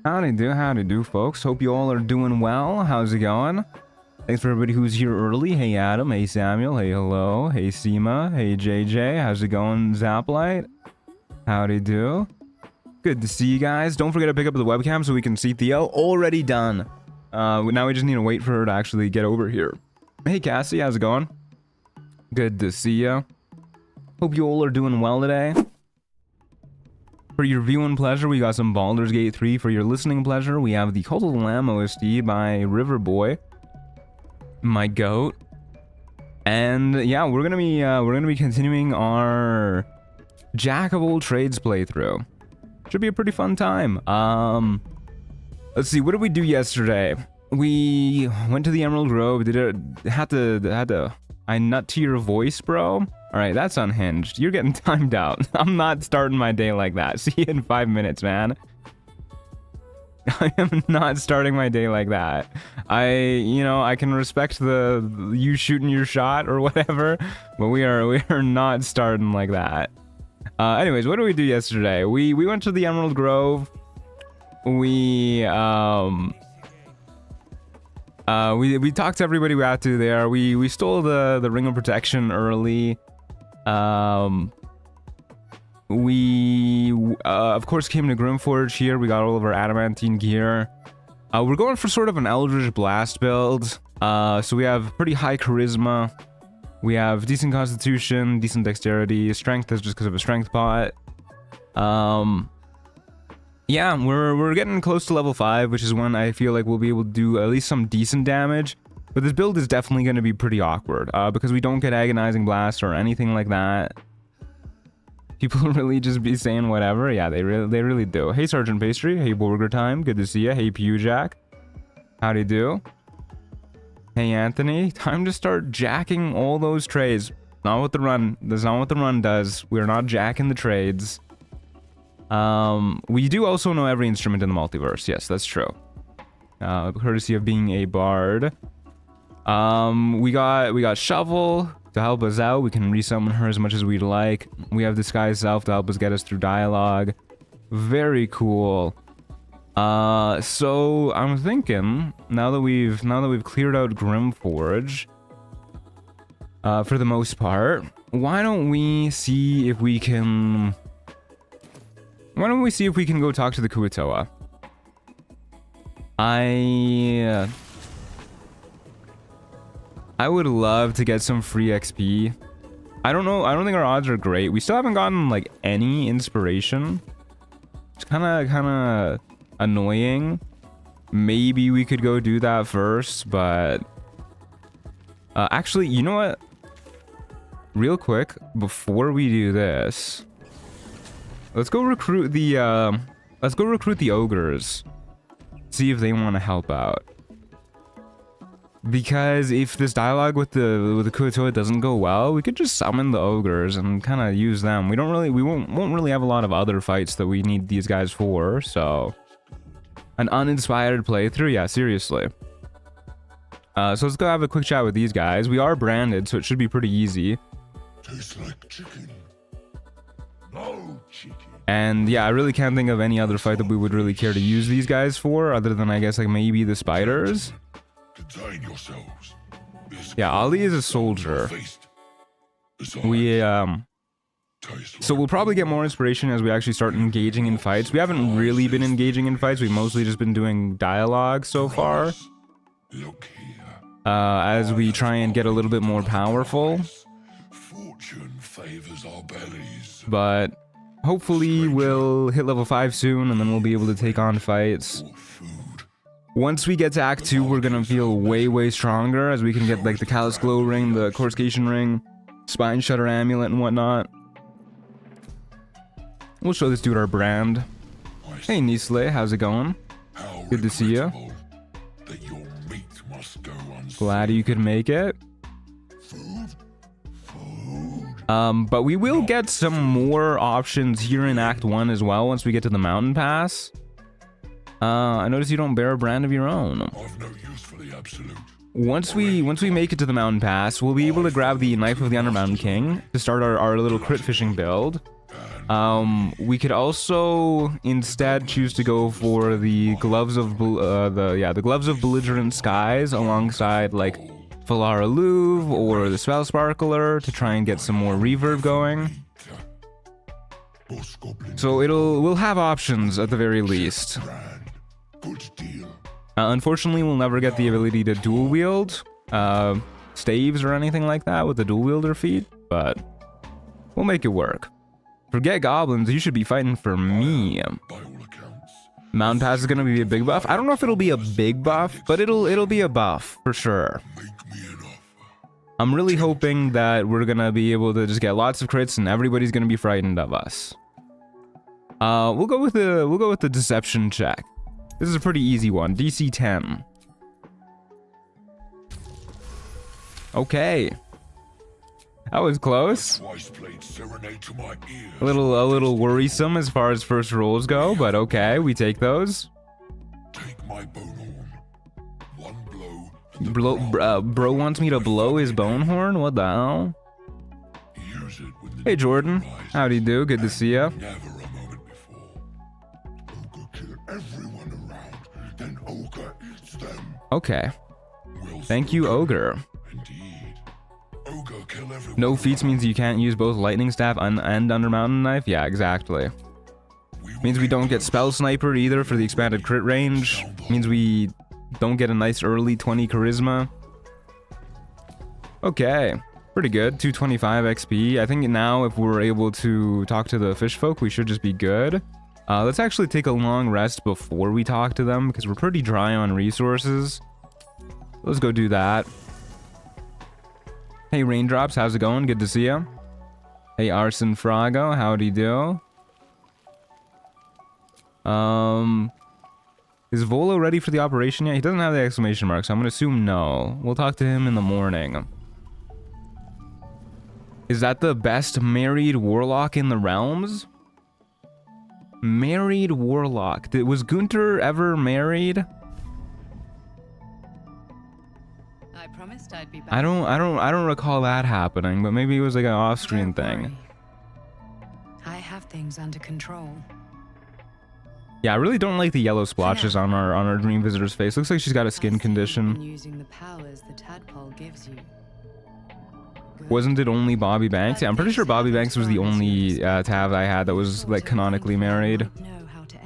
Howdy do, folks. Hope you all are doing well. How's it going? Thanks for everybody who's here early. Hey, Adam. Hey, Samuel. Hey, hello. Hey, Seema. Hey, JJ. How's it going, Zaplight? Howdy do. Good to see you guys. Don't forget to pick up the webcam so we can see Theo. Already done. Now we just need to wait for her to actually get over here. Hey, Cassie. How's it going? Good to see you. Hope you all are doing well today. For your viewing pleasure, we got some Baldur's Gate 3. For your listening pleasure, we have the Cult of the Lamb OST by Riverboy, my goat. And yeah, we're gonna be continuing our Jack of all trades playthrough. Should be a pretty fun time. Let's see, what did we do yesterday? We went to the Emerald Grove. Had to I nut to your voice, bro. Alright, that's unhinged. You're getting timed out. I'm not starting my day like that. See you in 5 minutes, man. I am not starting my day like that. I can respect you shooting your shot or whatever, but we are not starting like that. Anyways, what did we do yesterday? We went to the Emerald Grove. We talked to everybody we had to there. We stole the Ring of Protection early. We of course came to Grimforge here. We got all of our adamantine gear. We're going for sort of an Eldritch Blast build. So we have pretty high charisma. We have decent constitution, decent dexterity. Strength is just because of a strength pot. Yeah, we're getting close to level 5, which is when I feel like we'll be able to do at least some decent damage. But this build is definitely going to be pretty awkward, because we don't get Agonizing Blast or anything like that. People really just be saying whatever. Yeah, they really do. Hey, Sergeant Pastry. Hey, Burger Time. Good to see you. Hey, Pew Jack. Howdy do. Hey, Anthony. Time to start jacking all those trades. Not what the run. That's not what the run does. We're not jacking the trades. We do also know every instrument in the multiverse. Yes, that's true. Courtesy of being a bard. We got Shovel to help us out. We can resummon her as much as we'd like. We have Disguise Self to help us get us through dialogue. Very cool. So I'm thinking now that we've cleared out Grimforge, for the most part, why don't we see if we can go talk to the Kuo-toa? I would love to get some free XP. I don't know. I don't think our odds are great. We still haven't gotten like any inspiration. It's kind of annoying. Maybe we could go do that first, but actually, you know what? Real quick, before we do this, let's go recruit the ogres. See if they want to help out. Because if this dialogue with the Kuo-toa doesn't go well, we could just summon the ogres and kind of use them. We won't really have a lot of other fights that we need these guys for. So, an uninspired playthrough, yeah, seriously. So let's go have a quick chat with these guys. We are branded, so it should be pretty easy. Tastes like chicken. No chicken. And yeah, I really can't think of any other fight that we would really care to use these guys for, other than I guess like maybe the spiders. Contain yourselves. Yeah, Ali is a soldier. So we'll probably get more inspiration as we actually start engaging in fights. We haven't really been engaging in fights. We've mostly just been doing dialogue so far. Look here. As we try and get a little bit more powerful. Fortune favors our bellies. But hopefully we'll hit level 5 soon, and then we'll be able to take on fights. Once we get to Act 2, we're gonna feel way stronger, as we can get like the Callous Glow Ring, the Coruscation Ring, Spine Shutter Amulet, and whatnot. We'll show this dude our brand. Hey Nisle, how's it going? Good to see you. Glad you could make it. But we will get some more options here in Act 1 as well once we get to the Mountain Pass. I notice you don't bear a brand of your own. I've no use for the absolute. Once we make it to the Mountain Pass, we'll be able to grab the Knife of the Undermountain King to start our little crit fishing build. We could also instead choose to go for the gloves of the gloves of belligerent skies alongside like Falara Louvre or the Spell Sparkler to try and get some more reverb going. So we'll have options at the very least. Unfortunately, we'll never get the ability to dual wield staves or anything like that with the dual wielder feat, but we'll make it work. Forget goblins, you should be fighting for me. Mountain Pass is gonna be a big buff. I don't know if it'll be a big buff, but it'll be a buff for sure. I'm really hoping that we're gonna be able to just get lots of crits and everybody's gonna be frightened of us. We'll go with the deception check. This is a pretty easy one. DC 10. Okay. That was close. A little worrisome as far as first rolls go, but okay, we take those. Bro wants me to blow his bone horn? What the hell? Hey Jordan, howdy do, good to see ya. Okay. Thank you, Ogre. No feats means you can't use both Lightning Staff and Under Mountain Knife? Yeah, exactly. Means we don't get Spell Sniper either for the expanded crit range. Means we don't get a nice early 20 Charisma. Okay. Pretty good. 225 XP. I think now if we're able to talk to the fish folk, we should just be good. Let's actually take a long rest before we talk to them because we're pretty dry on resources. Let's go do that. Hey Raindrops, how's it going? Good to see you. Hey Arson Frago, howdy do. Is Volo ready for the operation yet? He doesn't have the exclamation mark, so I'm gonna assume no. We'll talk to him in the morning. Is that the best married warlock in the realms? Married warlock. Was Gunter ever married? I promised I'd be back. I don't recall that happening, but maybe it was like an off-screen thing. I have things under control. Yeah, I really don't like the yellow splotches on our dream visitor's face. Looks like she's got a skin condition. Using the powers the tadpole gives you. Wasn't it only Bobby Banks? Yeah, I'm pretty sure Bobby Banks was the only tab I had that was like canonically married.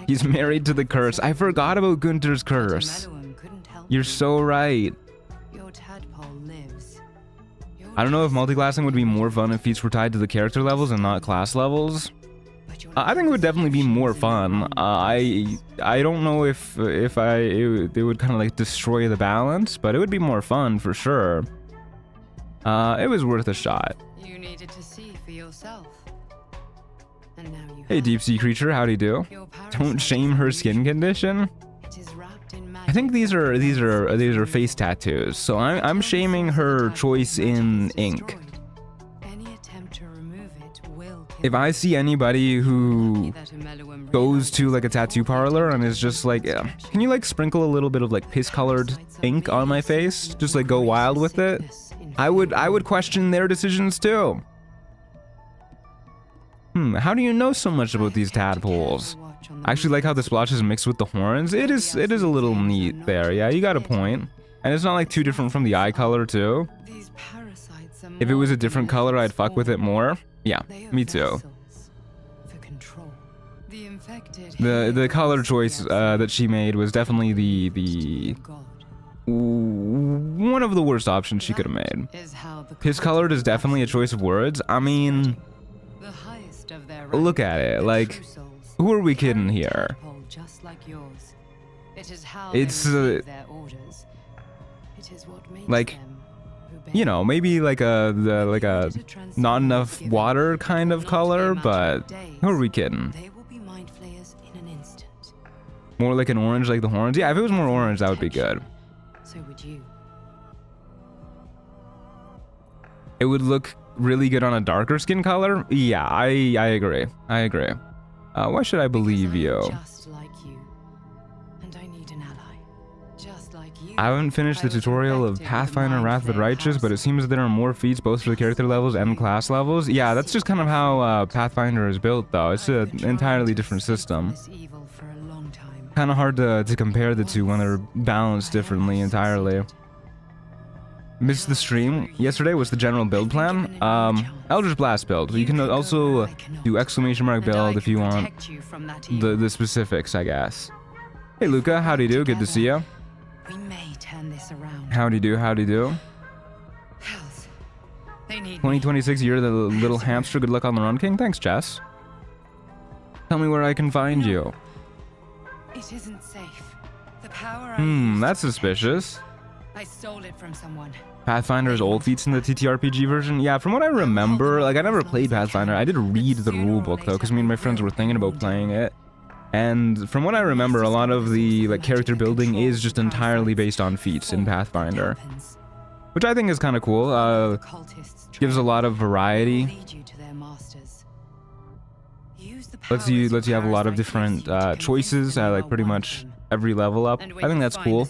He's married to the curse. I forgot about Gunter's curse. You're so right. I don't know if multiclassing would be more fun if feats were tied to the character levels and not class levels. I think it would definitely be more fun. I don't know if it would kind of like destroy the balance, but it would be more fun for sure. It was worth a shot. You needed to see for yourself. And now you Hey deep sea creature, howdy do. Don't shame her skin condition. I think these are face tattoos, so I'm shaming her choice in ink. If I see anybody who goes to like a tattoo parlor and is just like, can you like sprinkle a little bit of like piss colored ink on my face? Just like go wild with it. I would question their decisions too. How do you know so much about these tadpoles? I actually like how the splotches mix with the horns. It is a little neat there. Yeah, you got a point. And it's not like too different from the eye color too. If it was a different color, I'd fuck with it more. Yeah, me too. The color choice that she made was definitely the one of the worst options she could have made. His colored is definitely a choice of words. I mean, look at it. Like, who are we kidding here? It's like, you know, maybe like a not enough water kind of color, but who are we kidding? More like an orange like the horns? Yeah, if it was more orange, that would be good. So would you. It would look really good on a darker skin color? Yeah, I agree. I agree. Why should I believe you? Just like you. And I need an ally. Just like you. I haven't finished the I was tutorial of infected with Pathfinder mind Wrath of the flayer Righteous, but it parasite. seems there are more feats both for the character levels and class levels. Yeah, that's just kind of how Pathfinder is built, though. It's I've an been trying entirely to different escape from system. this evil for a long time. Kind of hard to compare the two when they're balanced differently entirely. Missed the stream. Yesterday was the general build plan. Eldritch Blast build. You can also do exclamation mark build if you want the specifics, I guess. Hey Luca, howdy do? Good to see you. We may turn this around. Howdy do, howdy do. Hells. They need me. 2026 year of the little hamster. Good luck on the run, King. Thanks, Jess. Tell me where I can find you. It isn't safe. The power I used That's to suspicious. I stole it from someone. Pathfinder's old feats in the TTRPG version? Yeah, from what I remember, like I never played Pathfinder. I did read the rulebook though, because me and my friends were thinking about playing it. And from what I remember, a lot of the like character building is just entirely based on feats in Pathfinder, which I think is kind of cool. Gives a lot of variety. Lets you have a lot of different choices at like pretty much every level up. I think that's cool.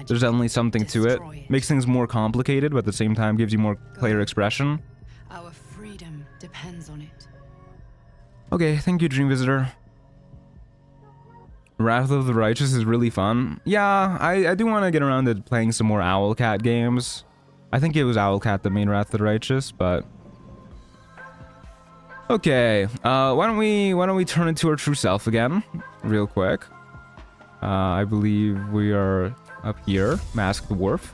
There's definitely something to it. Makes things more complicated, but at the same time gives you more player expression. Our freedom depends on it. Okay, thank you, Dream Visitor. Wrath of the Righteous is really fun. Yeah, I do want to get around to playing some more Owlcat games. I think it was Owlcat that made Wrath of the Righteous, but okay. Why don't we turn into our true self again, real quick. I believe we are up here, Masked Dwarf,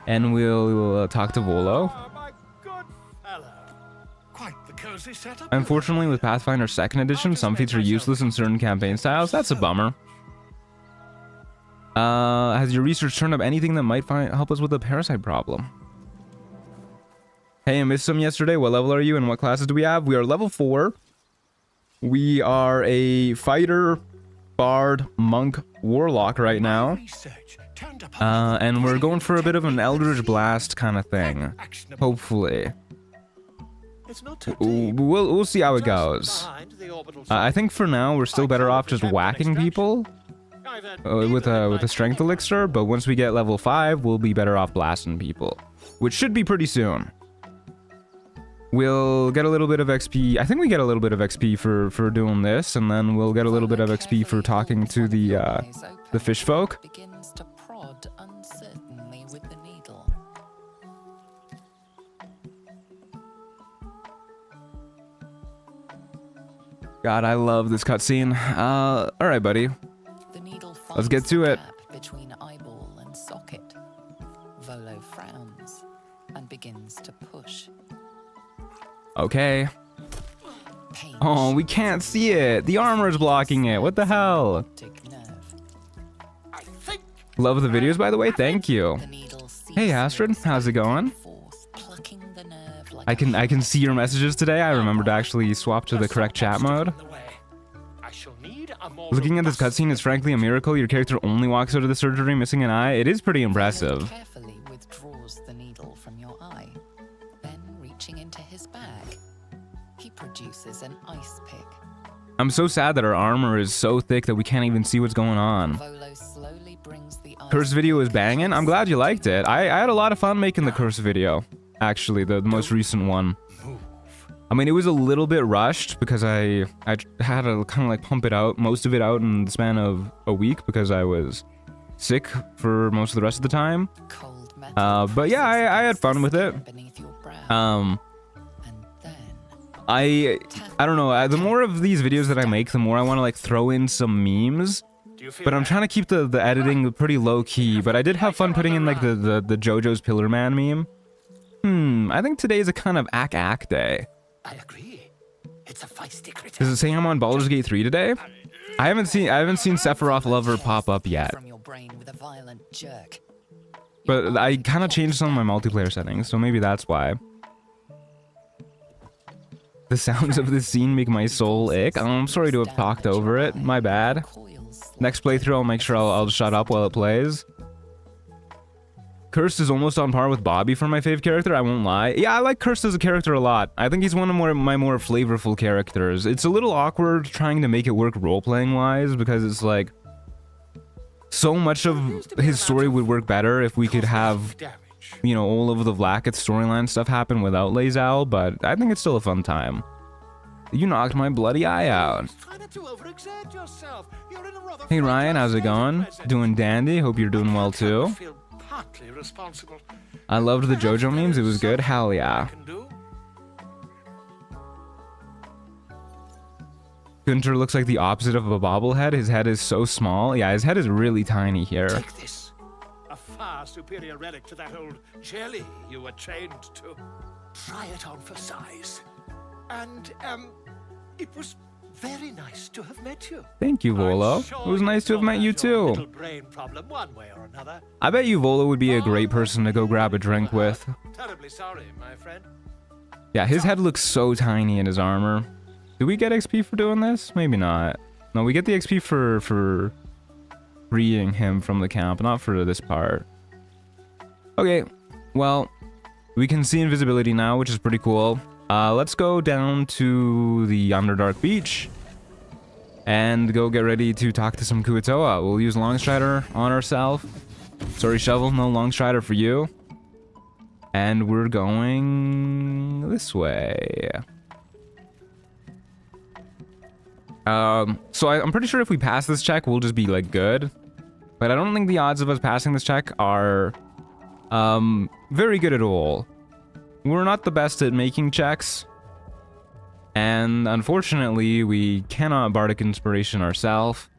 and we'll talk to Volo. Unfortunately, with Pathfinder 2nd Edition, some feats are useless in certain campaign styles. That's a bummer. Has your research turned up anything that might help us with the parasite problem? Hey, I missed some yesterday. What level are you and what classes do we have? We are level 4. We are a fighter, bard, monk, warlock right now. And we're going for a bit of an Eldritch Blast kind of thing. Hopefully. We'll see how it goes. I think for now we're still better off just whacking people with a strength elixir, but once we get level 5, we'll be better off blasting people, which should be pretty soon. We'll get a little bit of XP. I think we get a little bit of XP for doing this, and then we'll get a little bit of XP for talking to the fish folk. Begins to prod uncertainly with the needle. God, I love this cutscene. All right, buddy. The needle Let's get to it. Between eyeball and socket. Volo frowns and begins to push. Okay. Pain Oh, we can't see it. The armor's blocking it. What the hell? optic nerve. Love the videos, by the way. Thank you. The needle Hey, Astrid. How's it going? forth, plucking the nerve like I can see your messages today. I remember to actually swap to the correct chat mode. Looking at this cutscene is frankly a miracle. Your character only walks out of the surgery missing an eye. It is pretty impressive. carefully withdraws the needle from your eye. Then reaching into his bag, he produces an ice pick. I'm so sad that our armor is so thick that we can't even see what's going on. Volo slowly brings the ice Curse video is banging. I'm glad you liked it. I had a lot of fun making the curse video. Actually, the most recent one. I mean, it was a little bit rushed because I had to kind of like pump it out, most of it out in the span of a week because I was sick for most of the rest of the time. cold metal But yeah, I had fun with it. beneath your brow. And then I don't know. The more of these videos that I make, the more I want to like throw in some memes. But I'm trying to keep the editing pretty low key. But I did have fun putting in like the JoJo's Pillar Man meme. I think today is a kind of ack day. I agree. It's a feisty critter. Does it say I'm on Baldur's Gate 3 today? I haven't seen Sephiroth Lover pop up yet. from your brain with a violent jerk. But I kind of changed some of my multiplayer settings, so maybe that's why. The sounds of this scene make my soul ick. Oh, I'm sorry to have talked over it. My bad. Coils Next playthrough, I'll make sure I'll shut up while it plays. Cursed is almost on par with Bobby for my fave character, I won't lie. Yeah, I like Cursed as a character a lot. I think he's one of my more flavorful characters. It's a little awkward trying to make it work role-playing wise, because it's like... so much of his story would work better if we could have, you know, all of the Vlaakith storyline stuff happen without Lae'zel, but I think it's still a fun time. You knocked my bloody eye out. Try not to overexert yourself. You're in a rather Hey Ryan, how's it going? Doing dandy, hope you're doing well too. feel partly responsible. I loved the JoJo memes, it was good, hell yeah. Can do. Gunter looks like the opposite of a bobblehead. His head is so small. Yeah, his head is really tiny here. Take this. A far superior relic to that old jelly you were trained to. Try it on for size. And, it was very nice to have met you. Thank you, Volo. It was nice to have met you too. Little brain problem one way or another. I bet you Volo would be a great person to go grab a drink with. Terribly sorry, my friend. Yeah, his head looks so tiny in his armor. Do we get XP for doing this? Maybe not. No, we get the XP for freeing him from the camp, not for this part. Okay, well, we can see invisibility now, which is pretty cool. Let's go down to the Underdark beach and go get ready to talk to some Kuo-toa. We'll use Longstrider on ourselves. Sorry, Shovel, no Longstrider for you. And we're going this way. So I'm pretty sure if we pass this check, we'll just be like good. But I don't think the odds of us passing this check are very good at all. We're not the best at making checks. And unfortunately, we cannot Bardic Inspiration ourselves.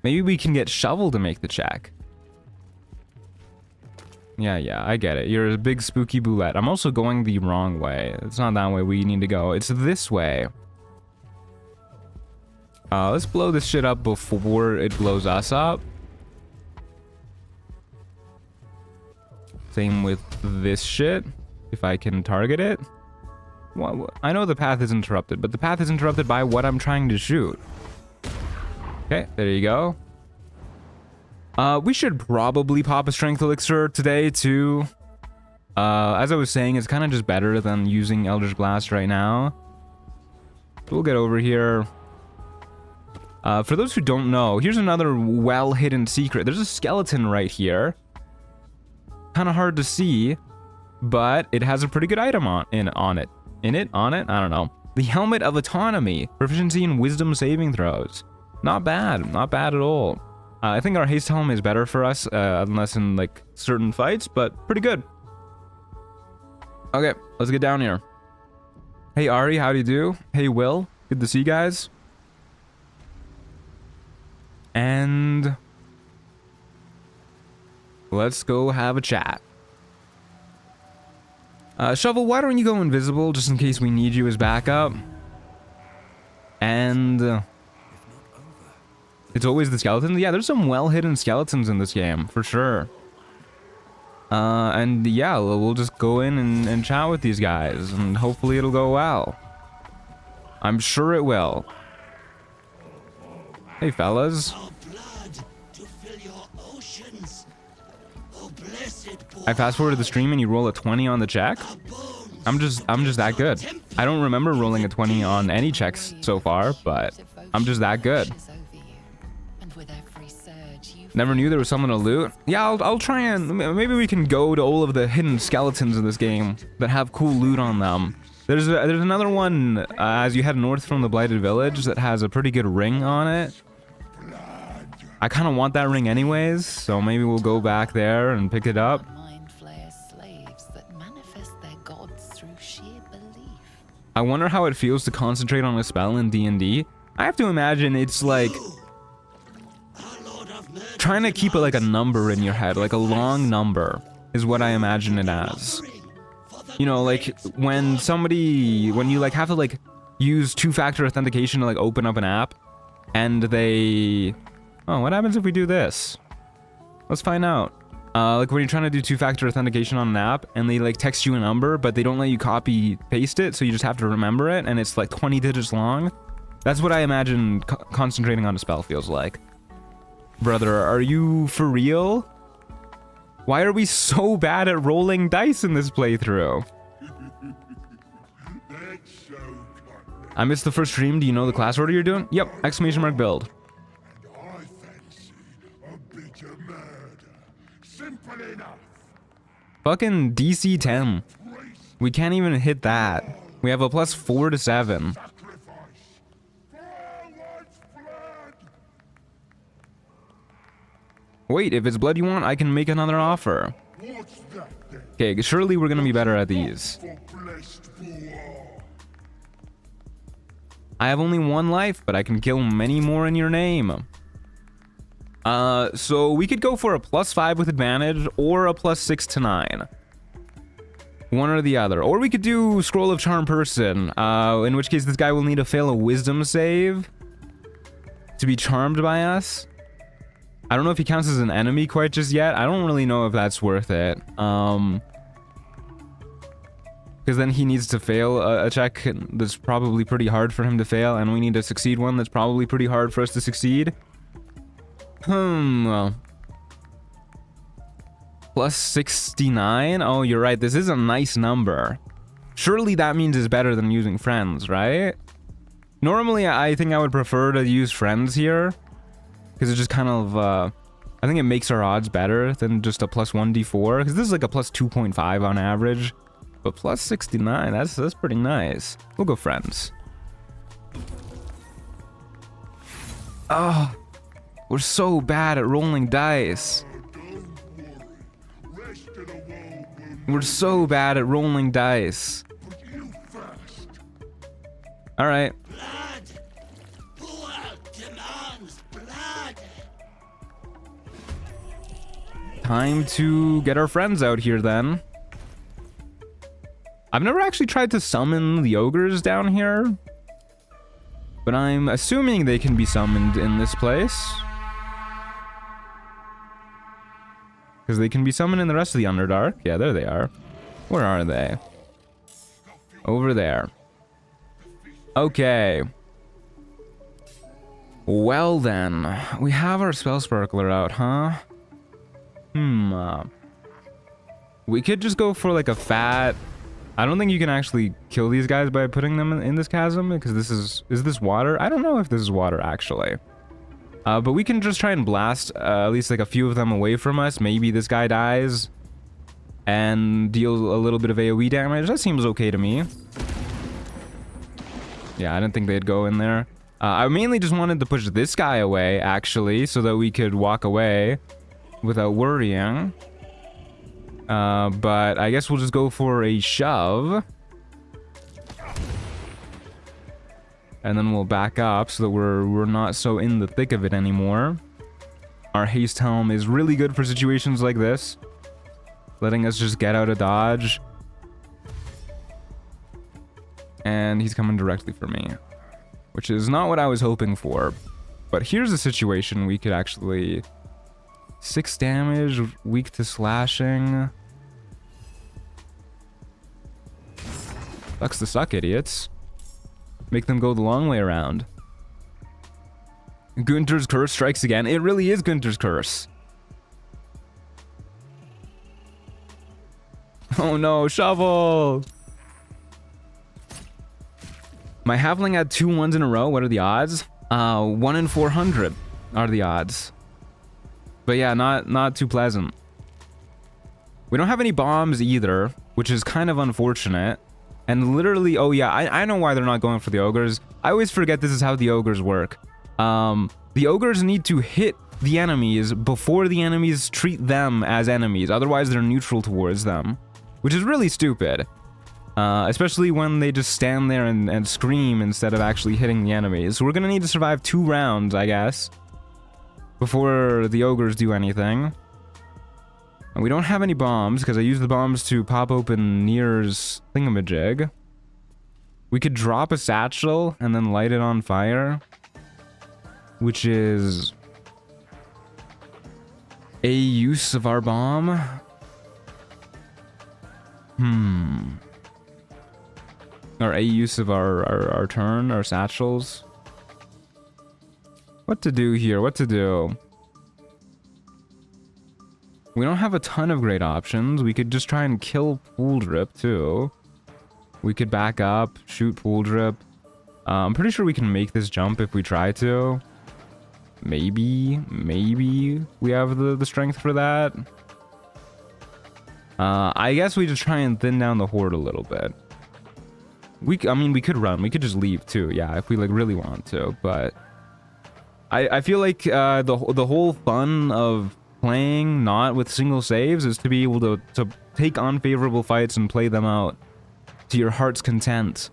Maybe we can get Shovel to make the check. Yeah, I get it. You're a big spooky boulette. I'm also going the wrong way. It's not that way we need to go. It's this way. Let's blow this shit up before it blows us up. Same with this shit. If I can target it. Well, I know the path is interrupted, but the path is interrupted by what I'm trying to shoot. Okay, there you go. We should probably pop a strength elixir today too. As I was saying, it's kind of just better than using Eldritch Blast right now. We'll get over here. For those who don't know, here's another well-hidden secret. There's a skeleton right here. Kind of hard to see, but it has a pretty good item on it. I don't know. The Helmet of Autonomy. Proficiency in Wisdom saving throws. Not bad at all. I think our haste helm is better for us, unless in like certain fights, but pretty good. Okay, let's get down here. Hey Ari, how do you do? Hey Will, good to see you guys. And let's go have a chat. Shovel, why don't you go invisible just in case we need you as backup? And it's always the skeletons. Yeah, there's some well-hidden skeletons in this game, for sure. And yeah, we'll just go in and chat with these guys, and hopefully it'll go well. I'm sure it will. Hey, fellas. I fast forwarded the stream and you roll a 20 on the check. I'm just that good. I don't remember rolling a 20 on any checks so far, but I'm just that good. Never knew there was someone to loot. Yeah, I'll try and maybe we can go to all of the hidden skeletons in this game that have cool loot on them. There's another one as you head north from the Blighted Village that has a pretty good ring on it. I kind of want that ring anyways, so maybe we'll go back there and pick it up. I wonder how it feels to concentrate on a spell in D&D. I have to imagine it's like trying to keep it like a number in your head, like a long number is what I imagine it as. You know, like when you like have to like use two-factor authentication to like open up an app and they... Oh, what happens if we do this? Let's find out. Like when you're trying to do two-factor authentication on an app and they like text you a number, but they don't let you copy paste it, so you just have to remember it, and it's like 20 digits long. That's what I imagine concentrating on a spell feels like. Brother, are you for real? Why are we so bad at rolling dice in this playthrough? I missed the first stream. Do you know the class order you're doing? Yep, !build. I fancy a bit of Simple enough. Fucking DC 10. We can't even hit that. We have a plus 4 to 7. Sacrifice. Forward's blood. Wait, if it's blood you want, I can make another offer. What's that then? Okay, surely we're gonna be better at these. For blessed Volo. I have only 1 life, but I can kill many more in your name. So we could go for a plus 5 with advantage, or a plus 6 to 9. One or the other. Or we could do Scroll of Charm Person, in which case this guy will need to fail a wisdom save to be charmed by us. I don't know if he counts as an enemy quite just yet. I don't really know if that's worth it. Because then he needs to fail a check that's probably pretty hard for him to fail, and we need to succeed one that's probably pretty hard for us to succeed. Well. Plus 69? Oh, you're right. This is a nice number. Surely that means it's better than using friends, right? Normally, I think I would prefer to use friends here. Because it just kind of, I think it makes our odds better than just a plus 1d4. Because this is like a plus 2.5 on average. But plus 69, that's pretty nice. We'll go friends. Oh, we're so bad at rolling dice. We're so bad at rolling dice. All right. Time to get our friends out here then. I've never actually tried to summon the ogres down here, but I'm assuming they can be summoned in this place. Because they can be summoned in the rest of the Underdark. Yeah, there they are. Where are they? Over there. Okay. Well then, we have our spell sparkler out, huh? We could just go for like a fat... I don't think you can actually kill these guys by putting them in this chasm, because this is this water? I don't know if this is water, actually. But we can just try and blast at least like a few of them away from us. Maybe this guy dies and deal a little bit of AoE damage. That seems okay to me. Yeah, I didn't think they'd go in there. I mainly just wanted to push this guy away, actually, so that we could walk away without worrying. But I guess we'll just go for a shove. And then we'll back up so that we're not so in the thick of it anymore. Our haste helm is really good for situations like this, letting us just get out of dodge. And he's coming directly for me, which is not what I was hoping for. But here's a situation we could actually... 6 damage, weak to slashing. Sucks to suck, idiots. Make them go the long way around. Gunter's curse strikes again. It really is Gunter's curse. Oh no, shovel! My halfling had 2 1s in a row. What are the odds? 1 in 400 are the odds. But yeah, not too pleasant. We don't have any bombs either, which is kind of unfortunate. And literally, oh yeah, I know why they're not going for the ogres. I always forget this is how the ogres work. The ogres need to hit the enemies before the enemies treat them as enemies. Otherwise, they're neutral towards them, which is really stupid. Especially when they just stand there and scream instead of actually hitting the enemies. So we're gonna need to survive 2 rounds, I guess, before the ogres do anything. And we don't have any bombs, because I used the bombs to pop open Nier's thingamajig. We could drop a satchel and then light it on fire, which is a use of our bomb. Or a use of our turn, our satchels. What to do here? What to do? We don't have a ton of great options. We could just try and kill Pool Drip, too. We could back up, shoot Pool Drip. I'm pretty sure we can make this jump if we try to. Maybe we have the strength for that. I guess we just try and thin down the horde a little bit. I mean, we could run. We could just leave too. Yeah, if we like really want to. But I feel like the whole fun of playing not with single saves is to be able to take unfavorable fights and play them out to your heart's content.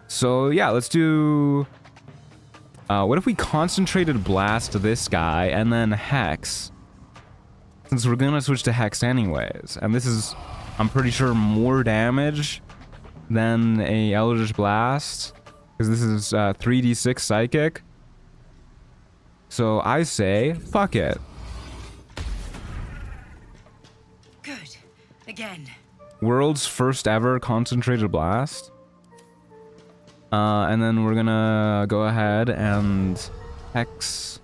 So yeah, let's do... what if we concentrated blast this guy and then hex? Since we're gonna switch to hex anyways. And this is, I'm pretty sure, more damage than a Eldritch Blast. Because this is 3d6 psychic. So I say, fuck it. Good. Again. World's first ever concentrated blast. And then we're gonna go ahead and hex.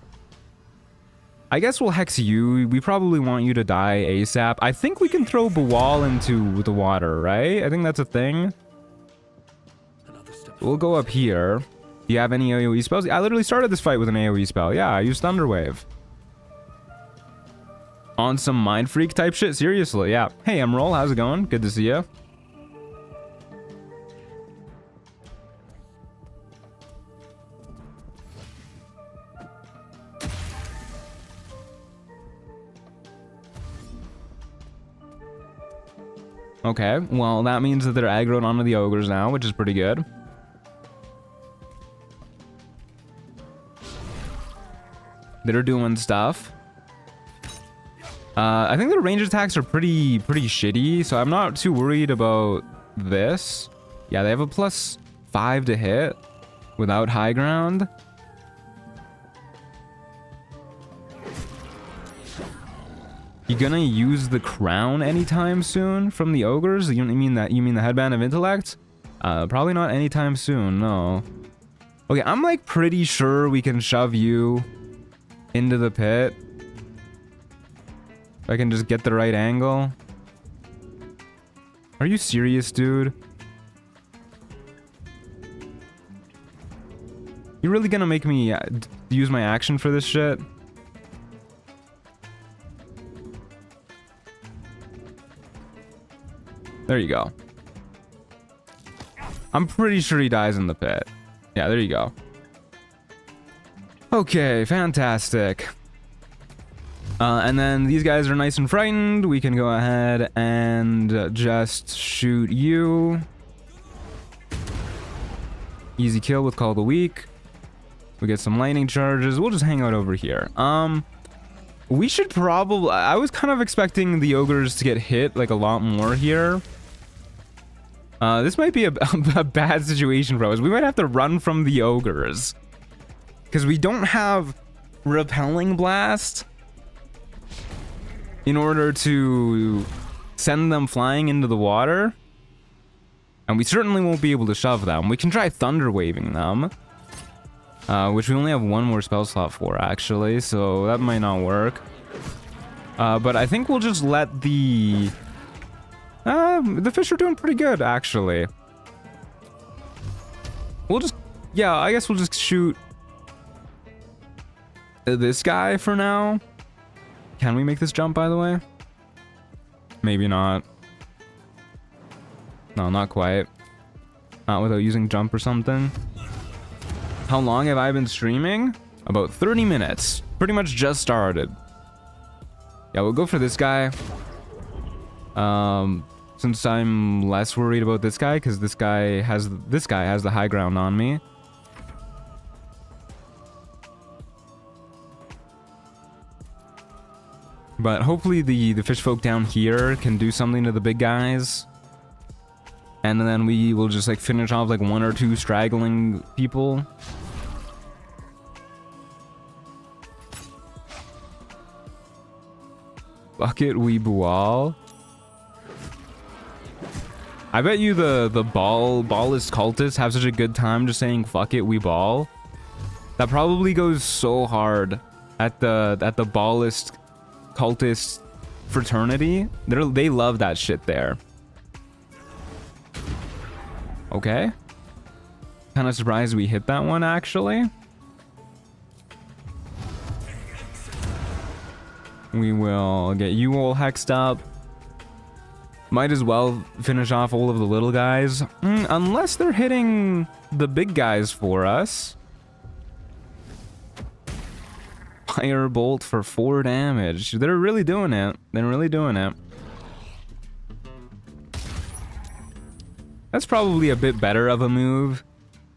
I guess we'll hex you. We probably want you to die ASAP. I think we can throw Bawal into the water, right? I think that's a thing. We'll go up here. Do you have any AoE spells? I literally started this fight with an AoE spell. Yeah, I used Thunderwave. On some Mind Freak type shit? Seriously, yeah. Hey, Emerald, how's it going? Good to see you. Okay, well, that means that they're aggroed onto the ogres now, which is pretty good. They're doing stuff. I think their range attacks are pretty shitty, so I'm not too worried about this. Yeah, they have a +5 to hit without high ground. You gonna use the crown anytime soon from the ogres? You mean the headband of intellect? Probably not anytime soon, no. Okay, I'm like pretty sure we can shove you into the pit. If I can just get the right angle. Are you serious, dude? You really gonna make me use my action for this shit? There you go. I'm pretty sure he dies in the pit. Yeah, there you go. Okay, fantastic. And then these guys are nice and frightened. We can go ahead and just shoot you. Easy kill with Call of the Week. We get some lightning charges. We'll just hang out over here. We should probably... I was kind of expecting the ogres to get hit like a lot more here. This might be a bad situation for us. We might have to run from the ogres. Because we don't have Repelling Blast in order to send them flying into the water. And we certainly won't be able to shove them. We can try Thunder Waving them. Which we only have one more spell slot for, actually. So that might not work. But I think we'll just let the fish are doing pretty good, actually. We'll just... Yeah, I guess we'll just shoot this guy for now. Can we make this jump, by the way? Maybe not. No, not quite. Not without using jump or something. How long have I been streaming? About 30 minutes. Pretty much just started. Yeah, we'll go for this guy. Since I'm less worried about this guy, because this guy has the high ground on me. But hopefully the fish folk down here can do something to the big guys. And then we will just like finish off like one or two straggling people. Bucket we bual. I bet you the ballist cultists have such a good time just saying fuck it we ball. That probably goes so hard at the ballist cultist fraternity. They love that shit there. Okay. Kind of surprised we hit that one, actually. We will get you all hexed up. Might as well finish off all of the little guys. Unless they're hitting the big guys for us. Firebolt for 4 damage. They're really doing it. They're really doing it. That's probably a bit better of a move.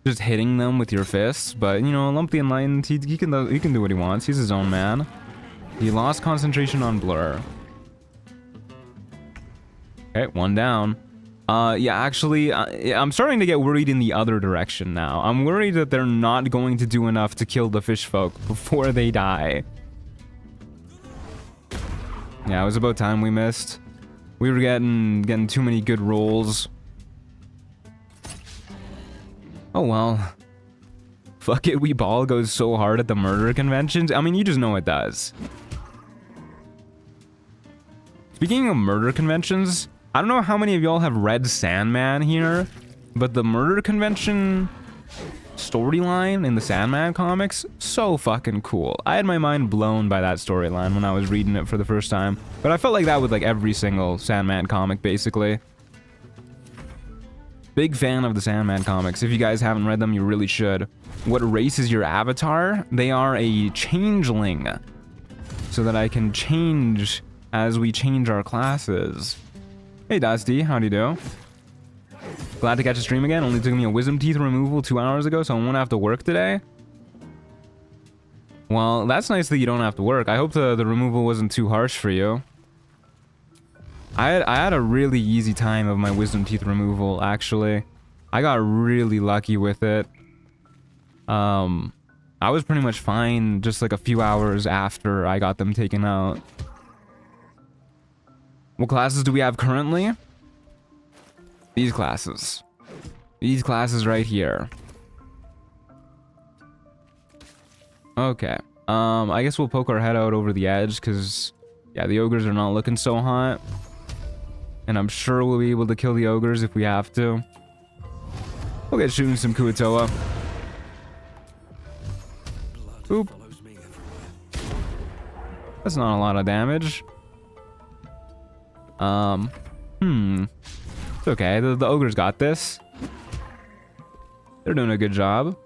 Just hitting them with your fists. But, you know, Lumpy Enlightened, he can do what he wants. He's his own man. He lost concentration on Blur. Okay, 1 down. Yeah, actually, I'm starting to get worried in the other direction now. I'm worried that they're not going to do enough to kill the fish folk before they die. Yeah, it was about time we missed. We were getting too many good rolls. Oh well. Fuck it, we ball goes so hard at the murder conventions. I mean, you just know it does. Speaking of murder conventions, I don't know how many of y'all have read Sandman here, but the murder convention storyline in the Sandman comics, so fucking cool. I had my mind blown by that storyline when I was reading it for the first time, but I felt like that with like every single Sandman comic, basically. Big fan of the Sandman comics. If you guys haven't read them, you really should. What race is your avatar? They are a changeling, so that I can change as we change our classes. Hey Dusty, how'd you do? Glad to catch a stream again. Only took me a wisdom teeth removal 2 hours ago, so I won't have to work today. Well, that's nice that you don't have to work. I hope the removal wasn't too harsh for you. I had a really easy time of my wisdom teeth removal, actually. I got really lucky with it. I was pretty much fine just like a few hours after I got them taken out. What classes do we have currently? These classes. These classes right here. Okay. I guess we'll poke our head out over the edge, because, yeah, the ogres are not looking so hot. And I'm sure we'll be able to kill the ogres if we have to. We'll get shooting some Kuo-toa. Oop. That's not a lot of damage. It's okay. The ogres got this. They're doing a good job.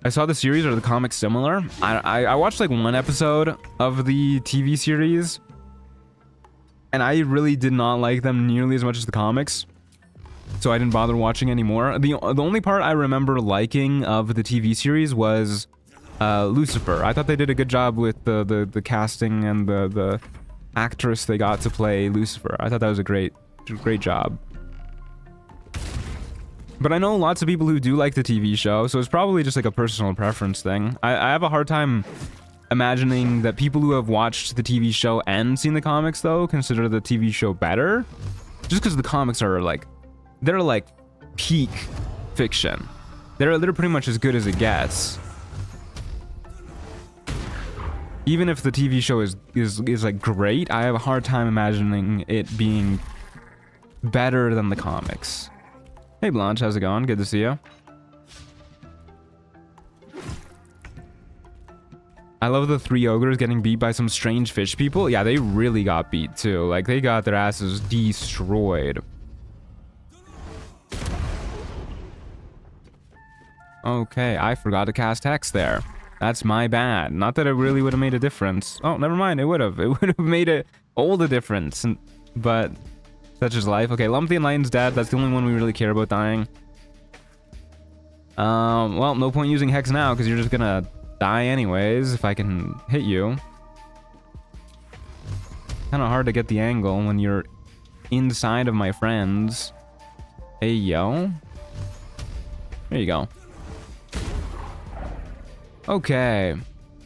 I saw the series. Are the comics similar? I watched like 1 episode of the TV series, and I really did not like them nearly as much as the comics, so I didn't bother watching anymore. The only part I remember liking of the TV series was Lucifer. I thought they did a good job with the casting and the actress they got to play Lucifer. I thought that was a great job. But I know lots of people who do like the TV show, so it's probably just like a personal preference thing. I have a hard time imagining that people who have watched the TV show and seen the comics, though, consider the TV show better. Just because the comics are like, they're like peak fiction. They're pretty much as good as it gets. Even if the TV show is like great, I have a hard time imagining it being better than the comics. Hey Blanche, how's it going? Good to see you. I love the 3 ogres getting beat by some strange fish people. Yeah, they really got beat too. Like, they got their asses destroyed. Okay, I forgot to cast Hex there. That's my bad. Not that it really would have made a difference. Oh, never mind. It would have. It would have made all the difference. But such is life. Okay, Lumpy and Lion's dead. That's the only one we really care about dying. Well, no point using Hex now, because you're just gonna die anyways if I can hit you. Kind of hard to get the angle when you're inside of my friends. Hey, yo. There you go. Okay.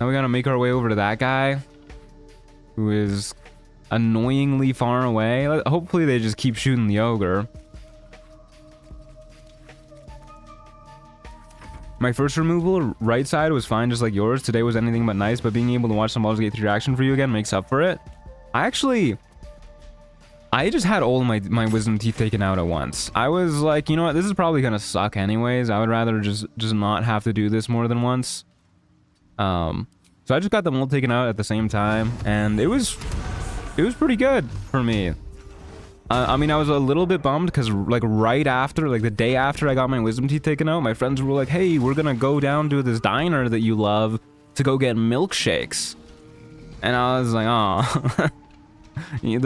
Now we gotta make our way over to that guy, who is annoyingly far away. Hopefully they just keep shooting the ogre. My first removal, right side, was fine just like yours. Today was anything but nice, but being able to watch some Baldur's Gate 3 action for you again makes up for it. I just had all my wisdom teeth taken out at once. I was like, you know what, this is probably gonna suck anyways. I would rather just not have to do this more than once. So So I just got them all taken out at the same time, and it was pretty good for me. I mean, I was a little bit bummed because like right after, like the day after I got my wisdom teeth taken out, my friends were like, hey, we're gonna go down to this diner that you love to go get milkshakes. And I was like, oh, you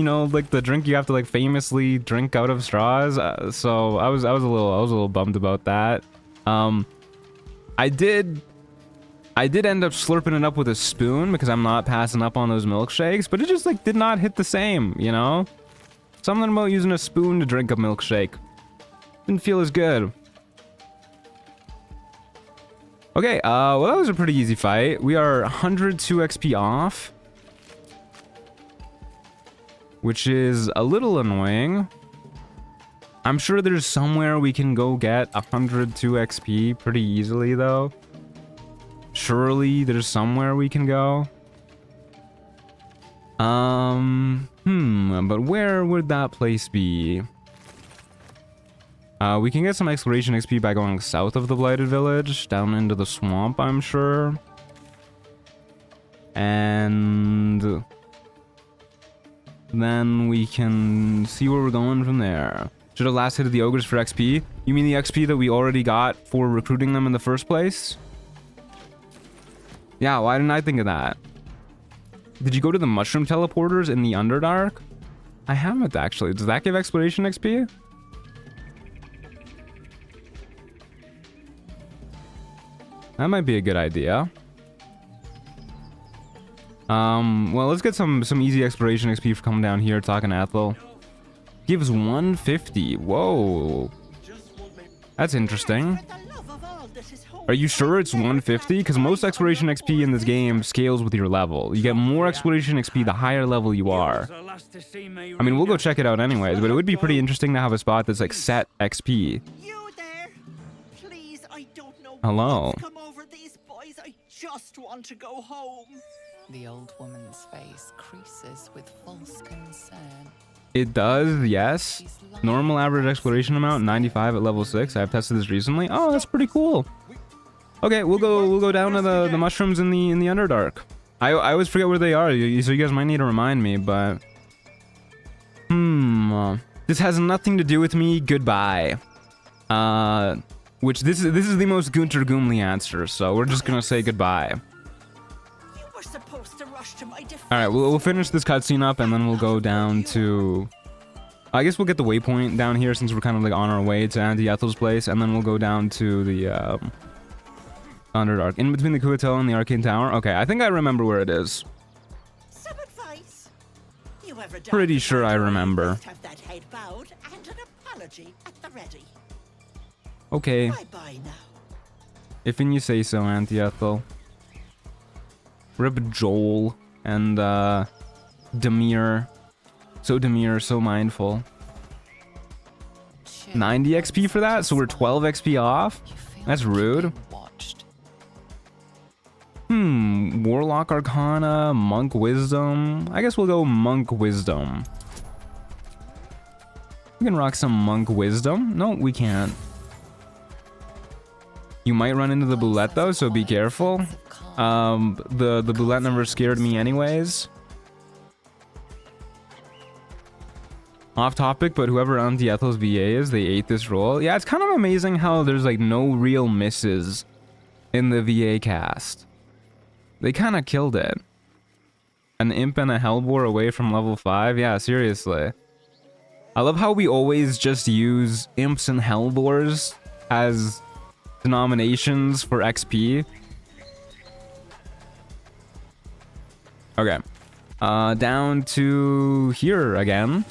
know, like the drink you have to like famously drink out of straws. So I was a little bummed about that. I did end up slurping it up with a spoon because I'm not passing up on those milkshakes, but it just like did not hit the same, you know? Something about using a spoon to drink a milkshake didn't feel as good. Okay, well that was a pretty easy fight. We are 102 XP off, which is a little annoying. I'm sure there's somewhere we can go get 102 XP pretty easily though. Surely there's somewhere we can go. But where would that place be? We can get some exploration XP by going south of the Blighted Village, down into the swamp, I'm sure. And then we can see where we're going from there. Should have last hit the ogres for XP. You mean the XP that we already got for recruiting them in the first place? Yeah, why didn't I think of that? Did you go to the mushroom teleporters in the Underdark? I haven't actually. Does that give exploration XP? That might be a good idea. Well, let's get some easy exploration XP for coming down here, talking to Ethel. Gives 150. Whoa. That's interesting. Are you sure it's 150? Because most exploration XP in this game scales with your level. You get more exploration XP the higher level you are. I mean, we'll go check it out anyways, but it would be pretty interesting to have a spot that's like set XP. You there? Please, I don't know. Hello. What's come over these boys. I just want to go home. The old woman's face creases with false concern. It does, yes. Normal average exploration amount, 95 at level 6. I've tested this recently. Oh, that's pretty cool. Okay, we'll go down to the mushrooms in the Underdark. I always forget where they are, so you guys might need to remind me, but this has nothing to do with me. Goodbye. Which this is the most Gunter Goomly answer, so we're just gonna say goodbye. You were supposed to rush to my defense. All right, we'll finish this cutscene up, and then we'll go down to. I guess we'll get the waypoint down here since we're kind of like on our way to Auntie Ethel's place, and then we'll go down to the Underdark, in between the Kuo-toa and the Arcane Tower. Okay, I think I remember where it is. Some advice. You ever doubt Pretty that sure I Baldur remember. must have that head bowed and an apology at the ready. Okay, Bye-bye now. if you say so, Auntie Ethel. Rip Joel and Demir. So demure, so mindful. 90 XP for that, so we're 12 XP off? That's rude. Warlock Arcana, Monk Wisdom. I guess we'll go Monk Wisdom. We can rock some Monk Wisdom. No, we can't. You might run into the Boulette though, so be careful. The Boulette never scared me anyways. Off topic, but whoever Auntie Ethel's VA is, they ate this role. Yeah, it's kind of amazing how there's like no real misses in the VA cast. They kind of killed it. An imp and a hellbore away from level 5? Yeah, seriously. I love how we always just use imps and hellbores as denominations for XP. Okay. Down to here again.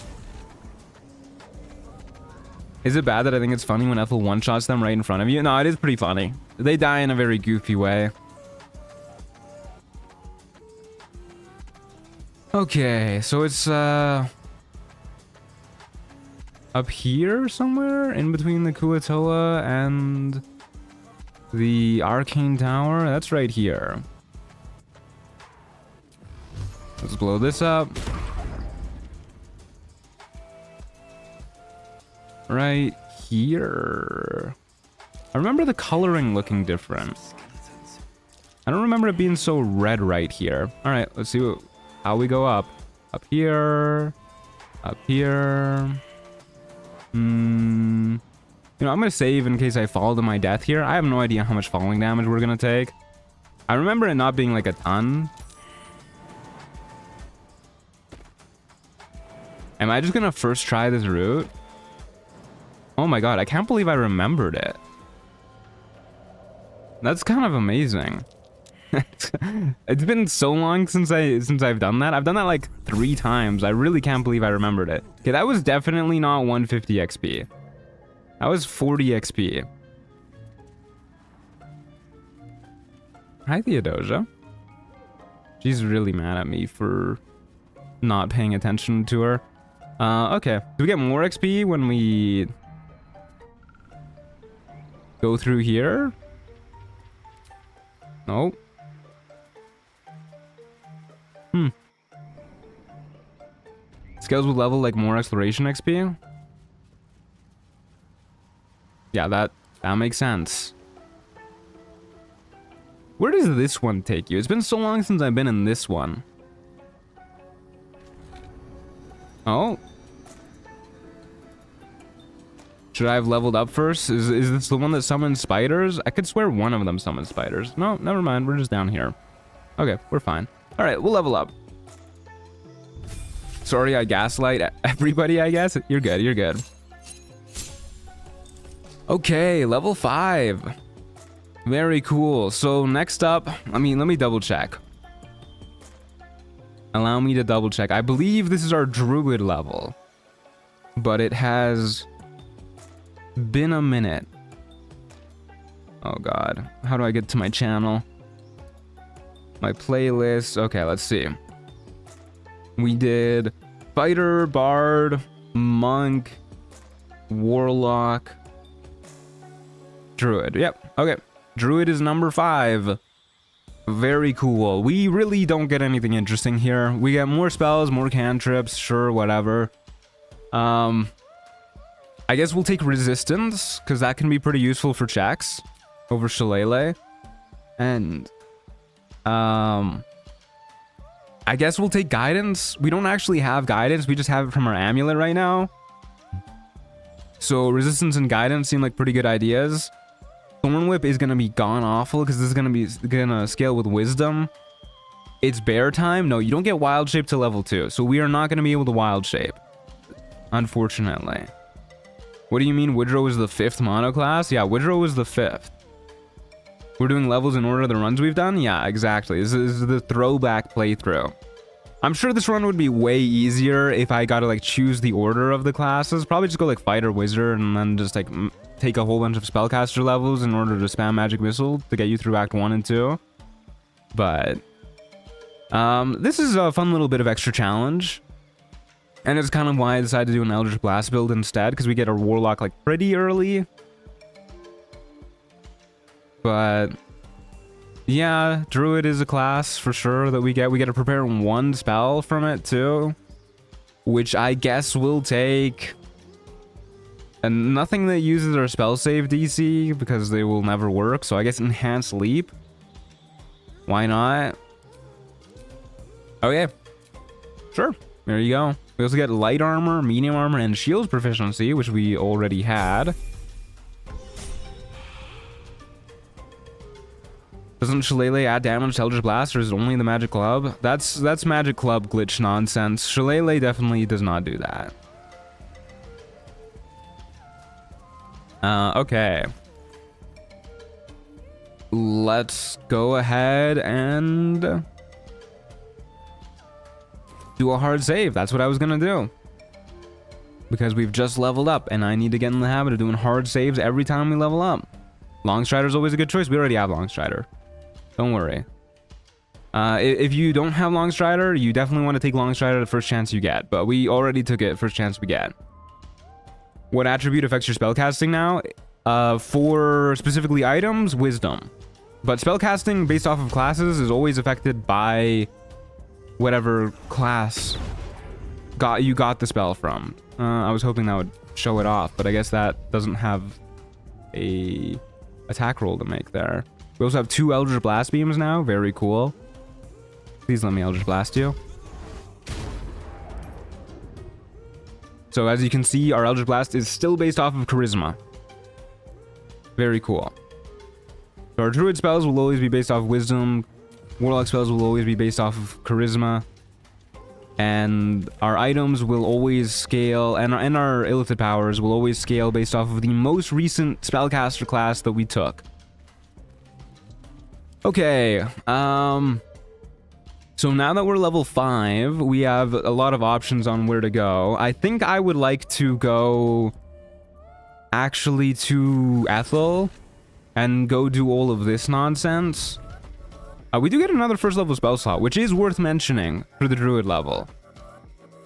Is it bad that I think it's funny when Ethel one-shots them right in front of you? No, it is pretty funny. They die in a very goofy way. Okay, so it's up here somewhere in between the Kuo-toa and the Arcane Tower. That's right here. Let's blow this up. Right here. I remember the coloring looking different. I don't remember it being so red right here. All right, let's see how we go up. Up here. Up here. You know, I'm going to save in case I fall to my death here. I have no idea how much falling damage we're going to take. I remember it not being like a ton. Am I just going to first try this route? Oh my god, I can't believe I remembered it. That's kind of amazing. It's been so long since I've done that. I've done that like 3 times. I really can't believe I remembered it. Okay, that was definitely not 150 XP. That was 40 XP. Hi, Theodosia. She's really mad at me for not paying attention to her. Okay. Do we get more XP when we go through here? Nope. Scales with level like more exploration XP? Yeah, that makes sense. Where does this one take you? It's been so long since I've been in this one. Oh. Should I have leveled up first? Is this the one that summons spiders? I could swear one of them summons spiders. No, never mind. We're just down here. Okay, we're fine. All right, we'll level up. Sorry, I gaslight everybody, I guess. You're good, you're good. Okay, level 5. Very cool. So next up, let me double check. Allow me to double check. I believe this is our druid level, but it has been a minute. Oh god, how do I get to my channel? My playlist. Okay, let's see. We did fighter, bard, monk, warlock, druid. Yep. Okay. Druid is number 5. Very cool. We really don't get anything interesting here. We get more spells, more cantrips, sure, whatever. I guess we'll take resistance, because that can be pretty useful for checks over Shillelagh. And I guess we'll take guidance. We don't actually have guidance. We just have it from our amulet right now. So resistance and guidance seem like pretty good ideas. Thorn Whip is going to be gone awful because this is going to scale with wisdom. It's bear time. No, you don't get wild shape to level 2. So we are not going to be able to wild shape. Unfortunately. What do you mean Woodrow is the 5th mono class? Yeah, Woodrow is the 5th. We're doing levels in order of the runs we've done? Yeah, exactly. This is the throwback playthrough. I'm sure this run would be way easier if I got to like choose the order of the classes. Probably just go like fighter, wizard, and then just like take a whole bunch of spellcaster levels in order to spam magic missile to get you through act 1 and 2. But this is a fun little bit of extra challenge. And it's kind of why I decided to do an Eldritch Blast build instead, because we get our warlock like pretty early. But yeah, druid is a class for sure that we get. We get to prepare 1 spell from it too, which I guess will take and nothing that uses our spell save DC because they will never work. So I guess enhanced leap. Why not? Okay, sure. There you go. We also get light armor, medium armor, and shields proficiency, which we already had. Doesn't Shillelagh add damage to Eldritch Blast, or is it only the Magic Club? That's Magic Club glitch nonsense. Shillelagh definitely does not do that. Okay. Let's go ahead and do a hard save. That's what I was gonna do. Because we've just leveled up, and I need to get in the habit of doing hard saves every time we level up. Longstrider is always a good choice. We already have Longstrider. Don't worry. If you don't have Longstrider, you definitely want to take Longstrider the first chance you get. But we already took it first chance we get. What attribute affects your spellcasting now? For specifically items, wisdom. But spellcasting based off of classes is always affected by whatever class you got the spell from. I was hoping that would show it off, but I guess that doesn't have a attack roll to make there. We also have 2 Eldritch Blast Beams now. Very cool. Please let me Eldritch Blast you. So as you can see, our Eldritch Blast is still based off of Charisma. Very cool. So our Druid spells will always be based off Wisdom. Warlock spells will always be based off of Charisma. And our items will always scale, and our Illithid powers will always scale based off of the most recent spellcaster class that we took. Okay, so now that we're level 5, we have a lot of options on where to go. I think I would like to go actually to Ethel and go do all of this nonsense. We do get another first level spell slot, which is worth mentioning for the Druid level.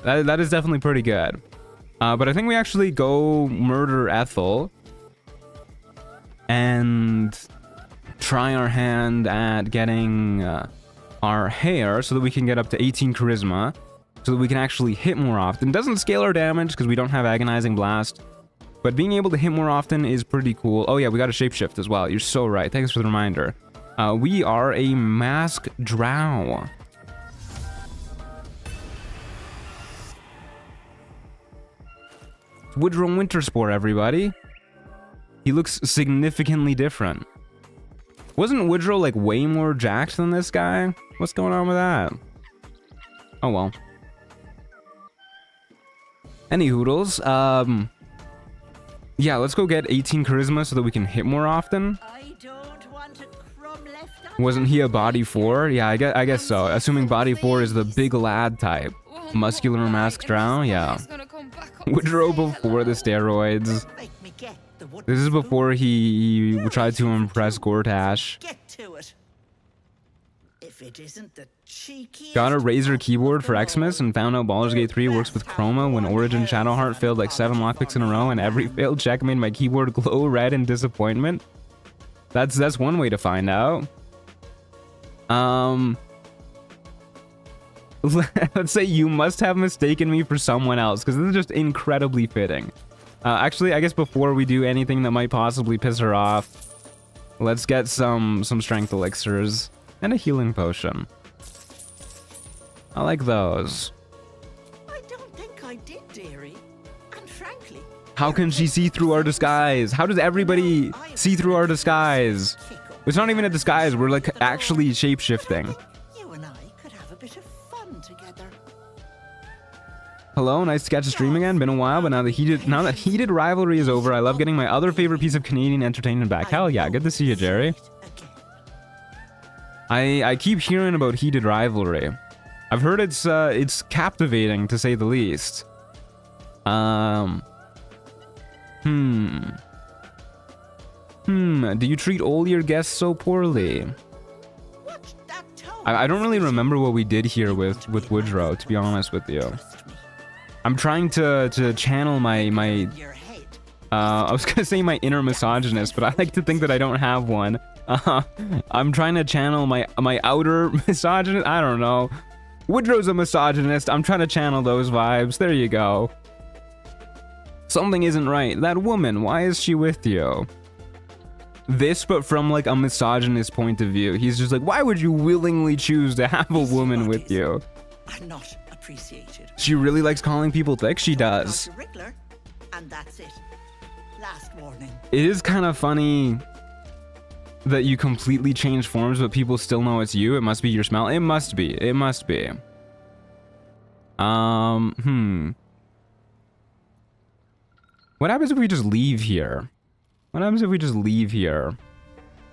That is definitely pretty good. But I think we actually go murder Ethel and try our hand at getting our hair so that we can get up to 18 charisma, so that we can actually hit more often. Doesn't scale our damage because we don't have agonizing blast, but being able to hit more often is pretty cool. Oh yeah, we got a shapeshift as well. You're so right. Thanks for the reminder. We are a mask drow. Woodrow Winterspore, everybody. He looks significantly different. Wasn't Woodrow like way more jacked than this guy? What's going on with that? Oh well. Any hoodles. Yeah, let's go get 18 charisma so that we can hit more often. I don't want a crumb left Wasn't he a body 4? Yeah, I guess so. Assuming body 4 is the big lad type. Muscular mask drow, yeah. Woodrow before the steroids. Make me get the wood. This is before he tried to impress Gortash. Get to it. If it isn't the cheeky. Got a Razer keyboard for Xmas and found out Baldur's Gate 3 works with Chroma when Origin Shadowheart failed like 7 lockpicks in a row, and every failed check made my keyboard glow red in disappointment. That's one way to find out. Let's say you must have mistaken me for someone else, because this is just incredibly fitting. Actually, I guess before we do anything that might possibly piss her off, let's get some strength elixirs and a healing potion. I like those. I don't think I did, dearie. And frankly, How can she see through our disguise? How does everybody see through our disguise? It's not even a disguise, we're like actually shape-shifting. you and I could have a bit of fun together. Hello, nice to catch a stream again. Been a while, but now that heated rivalry is over, I love getting my other favorite piece of Canadian entertainment back. Hell yeah, good to see you, Jerry. I keep hearing about heated rivalry. I've heard it's captivating to say the least. Do you treat all your guests so poorly? What's that tone? I don't really remember what we did here with Woodrow, to be honest with you. Trust me. I'm trying to channel my Your head. I was gonna say my inner misogynist, but I like to think that I don't have one. I'm trying to channel my outer misogynist. I don't know. Woodrow's a misogynist. I'm trying to channel those vibes. There you go. Something isn't right. That woman, why is she with you? This, but from like a misogynist point of view. He's just like, why would you willingly choose to have a woman with you? Are not appreciated. She really likes calling people thick. She does. Dr. Rickler, and that's it. Last warning. It is kind of funny that you completely change forms, but people still know it's you. It must be your smell. It must be. It must be. What happens if we just leave here? What happens if we just leave here?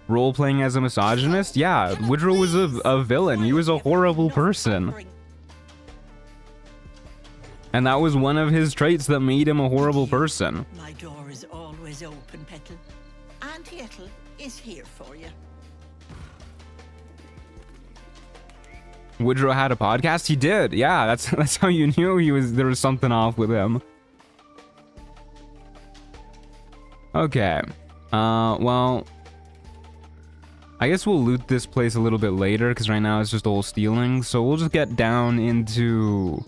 Role-playing as a misogynist? Yeah, Woodrow was a villain. He was a horrible person. And that was one of his traits that made him a horrible person. My door is always open, Petal. Auntie Ethel is here for you. Woodrow had a podcast? He did. Yeah, that's how you knew there was something off with him. Okay. Well, I guess we'll loot this place a little bit later, because right now it's just all stealing. So we'll just get down into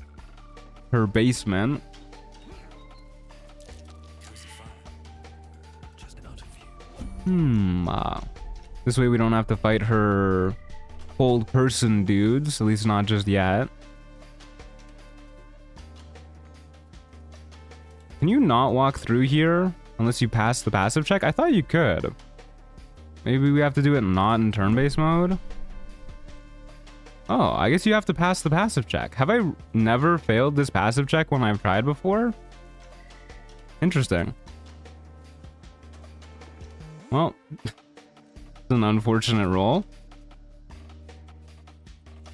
her basement. This way we don't have to fight her cold person dudes, at least not just yet. Can you not walk through here unless you pass the passive check? I thought you could. Maybe we have to do it not in turn-based mode? Oh, I guess you have to pass the passive check. Have I never failed this passive check when I've tried before? Interesting. Well, it's an unfortunate roll.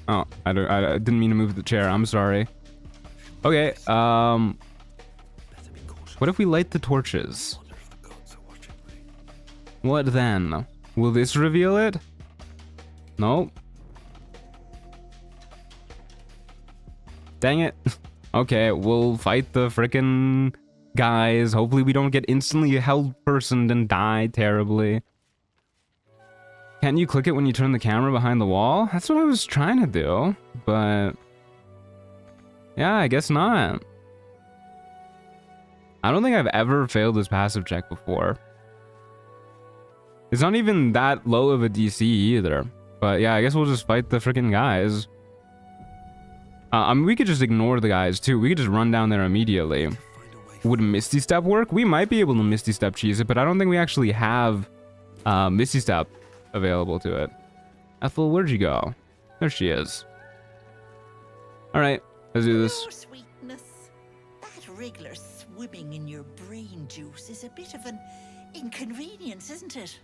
Oh, I didn't mean to move the chair. I'm sorry. Okay, what if we light the torches? What then? Will this reveal it? No. Dang it. Okay, we'll fight the frickin' guys. Hopefully we don't get instantly held personed and die terribly. Can't you click it when you turn the camera behind the wall? That's what I was trying to do, but... yeah, I guess not. I don't think I've ever failed this passive check before. It's not even that low of a DC either. But yeah, I guess we'll just fight the freaking guys. I mean, we could just ignore the guys too. We could just run down there immediately. Would Misty Step work? We might be able to Misty Step cheese it, but I don't think we actually have Misty Step available to it. Ethel, where'd you go? There she is. Alright, let's do this. Oh, sweetness. That regular swimming in your brain juice is a bit of an inconvenience, isn't it?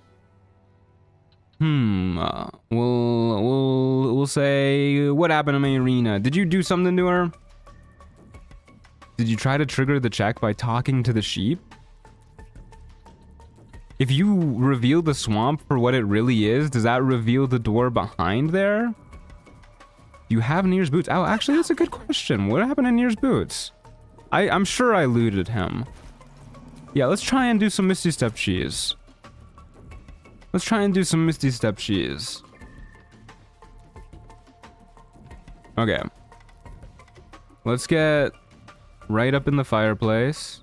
We'll say, what happened to my arena? Did you do something to her? Did you try to trigger the check by talking to the sheep? If you reveal the swamp for what it really is, does that reveal the door behind there? Do you have Nir's boots? Oh, actually, that's a good question. What happened to Nir's boots? I'm sure I looted him. Yeah, let's try and do some Misty Step cheese. Let's try and do some Misty Step cheese. Okay. Let's get right up in the fireplace.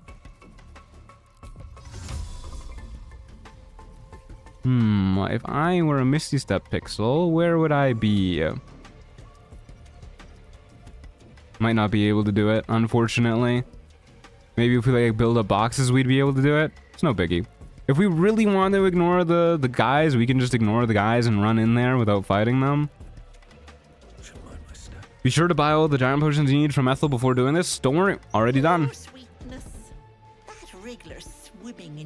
If I were a Misty Step pixel, where would I be? Might not be able to do it, unfortunately. Maybe if we like build up boxes, we'd be able to do it. It's no biggie. If we really want to ignore the guys, we can just ignore the guys and run in there without fighting them. Be sure to buy all the giant potions you need from Ethel before doing this. Don't worry, already done.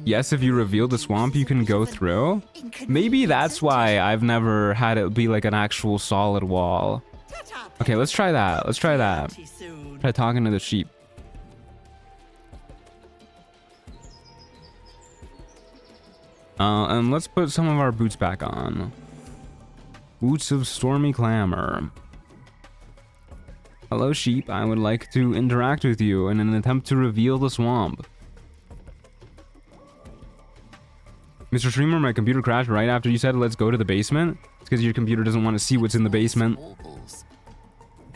Yes, if you reveal the swamp, you can go through. Maybe that's why I've never had it be like an actual solid wall. Okay, let's try that. Let's try that. Try talking to the sheep. And let's put some of our boots back on. Boots of Stormy Clamor. Hello, sheep. I would like to interact with you in an attempt to reveal the swamp. Mr. Streamer, my computer crashed right after you said let's go to the basement. It's because your computer doesn't want to see what's in the basement.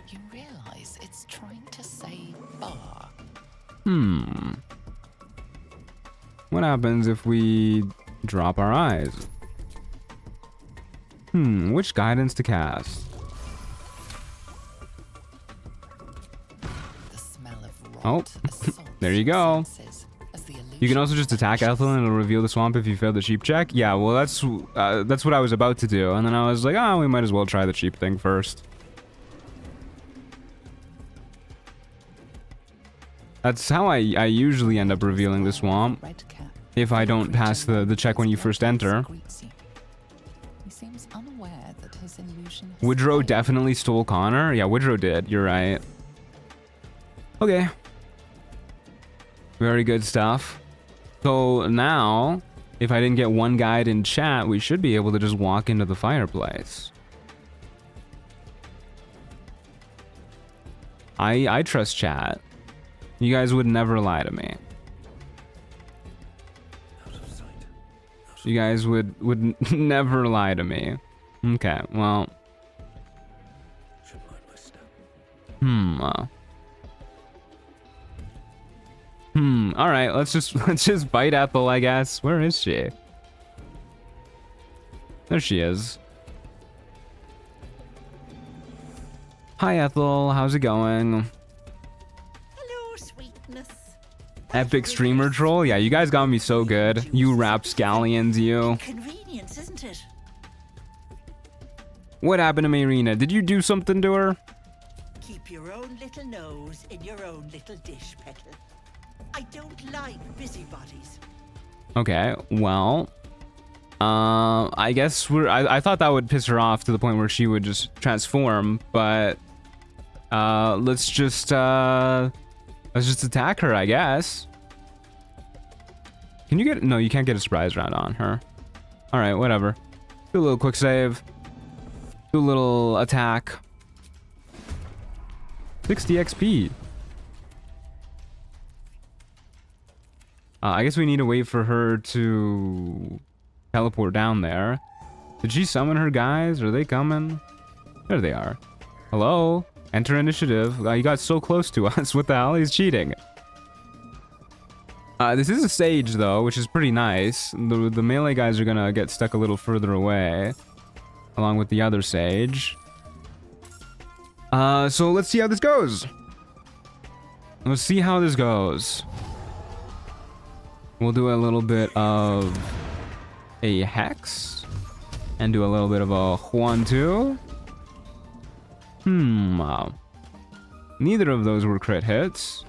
You realize it's trying to say bar. What happens if we drop our eyes? Which guidance to cast? The smell of Oh, rot assaults there you your go. senses as the You can also just attack illusion Ethel and it'll reveal the swamp if you fail the sheep check. Yeah, well that's what I was about to do, and then I was like, oh, we might as well try the sheep thing first. That's how I usually end up revealing the swamp. red cap. If I don't pass the check when you first enter. He seems unaware that his illusion has Woodrow failed. definitely stole Connor. Yeah, Woodrow did. You're right. Okay. Very good stuff. So now, if I didn't get one guide in chat, we should be able to just walk into the fireplace. I trust chat. You guys would never lie to me. You guys would never lie to me. Okay, well. All right, let's just bite Ethel, I guess. Where is she? There she is. Hi, Ethel. How's it going? Hello, sweetness. Epic streamer troll? Yeah, you guys got me so good. You rapscallions, you. Convenience, isn't it? What happened to Marina? Did you do something to her? Keep your own little nose in your own little dish, Petal. I don't like busybodies. Okay, well, I guess I thought that would piss her off to the point where she would just transform, but let's just attack her, I guess. Can you get? No, you can't get a surprise round on her. All right, whatever. Do a little quick save. Do a little attack. 60 XP. I guess we need to wait for her to teleport down there. Did she summon her guys? Are they coming? There they are. Hello? Enter initiative. You got so close to us. What the hell? He's cheating. This is a sage, though, which is pretty nice. The melee guys are gonna get stuck a little further away, along with the other sage. So let's see how this goes. Let's see how this goes. We'll do a little bit of a hex and do a little bit of a 1-2. Neither of those were crit hits.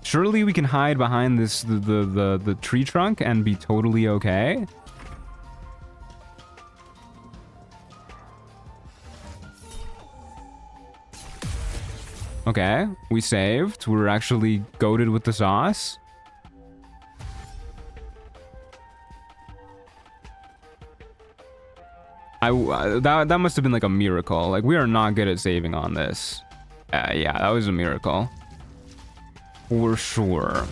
Surely we can hide behind this the tree trunk and be totally okay. Okay, we saved. We're actually goated with the sauce. That must have been like a miracle. Like, we are not good at saving on this. Yeah, that was a miracle. For sure.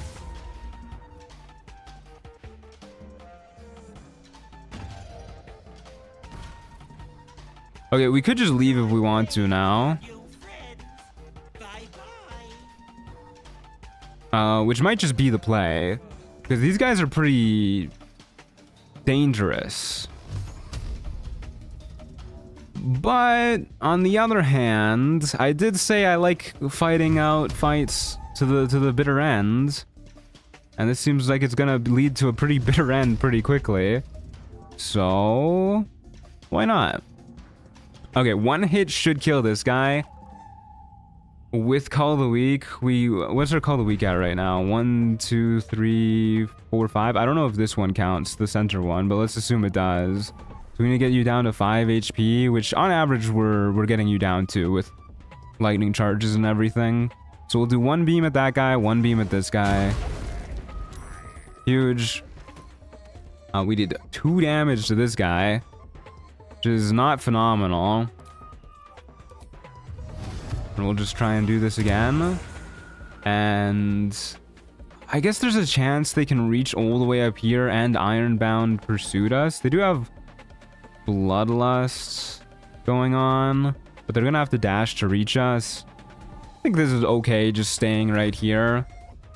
Okay, we could just leave if we want to now. Which might just be the play. Because these guys are pretty dangerous. But on the other hand, I did say I like fighting out fights to the bitter end, and this seems like it's gonna lead to a pretty bitter end pretty quickly. So why not? Okay, one hit should kill this guy. With Call of the Week, what's our Call of the Week at right now? 1, 2, 3, 4, 5. I don't know if this one counts, the center one, but let's assume it does. So we need to get you down to 5 HP, which on average we're getting you down to with lightning charges and everything. So we'll do 1 beam at that guy, 1 beam at this guy. Huge. We did 2 damage to this guy, which is not phenomenal. And we'll just try and do this again. And I guess there's a chance they can reach all the way up here and Ironbound pursued us. They do have Bloodlust going on, but they're gonna have to dash to reach us. I think this is okay just staying right here.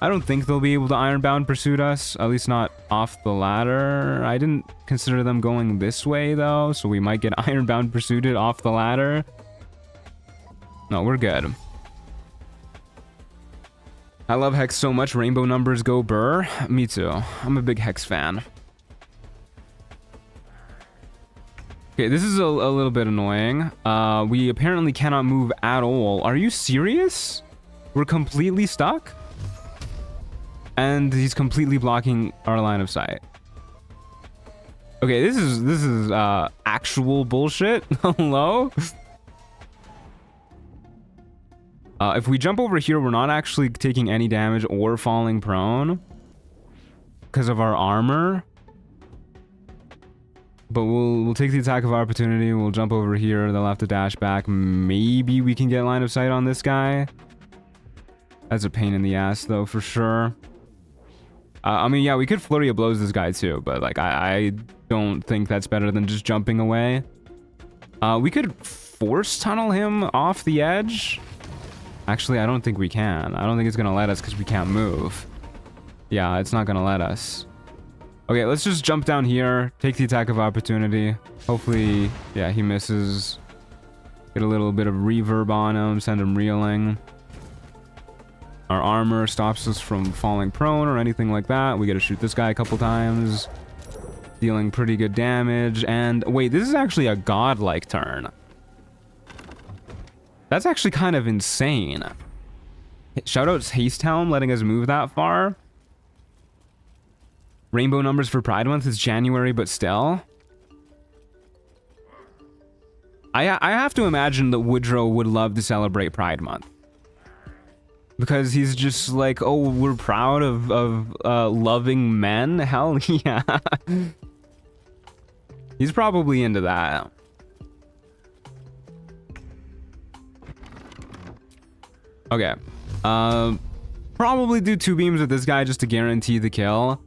I don't think they'll be able to Ironbound pursuit us, at least not off the ladder. I didn't consider them going this way though, so we might get Ironbound pursuited off the ladder. No, we're good. I love Hex so much. Rainbow numbers go burr. Me too. I'm a big Hex fan. Okay, this is a little bit annoying. We apparently cannot move at all. Are you serious? We're completely stuck? And he's completely blocking our line of sight. Okay, this is actual bullshit. Hello? If we jump over here, we're not actually taking any damage or falling prone because of our armor. But we'll take the attack of opportunity. We'll jump over here. They'll have to dash back. Maybe we can get line of sight on this guy. That's a pain in the ass, though, for sure. I mean, yeah, we could flurry of blows this guy, too. But, like, I don't think that's better than just jumping away. We could force tunnel him off the edge. Actually, I don't think we can. I don't think it's going to let us because we can't move. Yeah, it's not going to let us. Okay, let's just jump down here, take the attack of opportunity. Hopefully, yeah, he misses. Get a little bit of reverb on him, send him reeling. Our armor stops us from falling prone or anything like that. We gotta shoot this guy a couple times. Dealing pretty good damage. And wait, this is actually a godlike turn. That's actually kind of insane. Shoutouts Haste Helm letting us move that far. Rainbow numbers for Pride Month is January, but still. I have to imagine that Woodrow would love to celebrate Pride Month. Because he's just like, oh, we're proud of loving men? Hell yeah. He's probably into that. Okay. Probably do 2 beams with this guy just to guarantee the kill.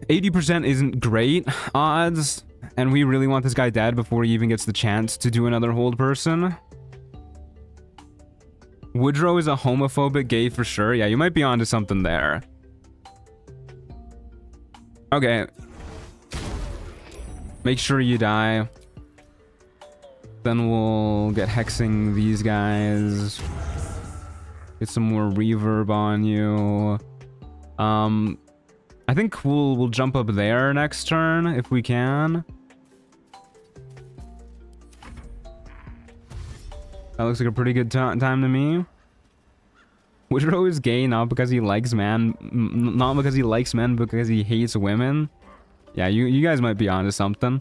80% isn't great odds, and we really want this guy dead before he even gets the chance to do another hold person. Woodrow is a homophobic gay for sure. Yeah, you might be onto something there. Okay. Make sure you die. Then we'll get hexing these guys. Get some more reverb on you. I think we'll jump up there next turn if we can. That looks like a pretty good time to me. Woodrow is gay not because he likes men, not because he likes men, because he hates women. Yeah, you guys might be onto something.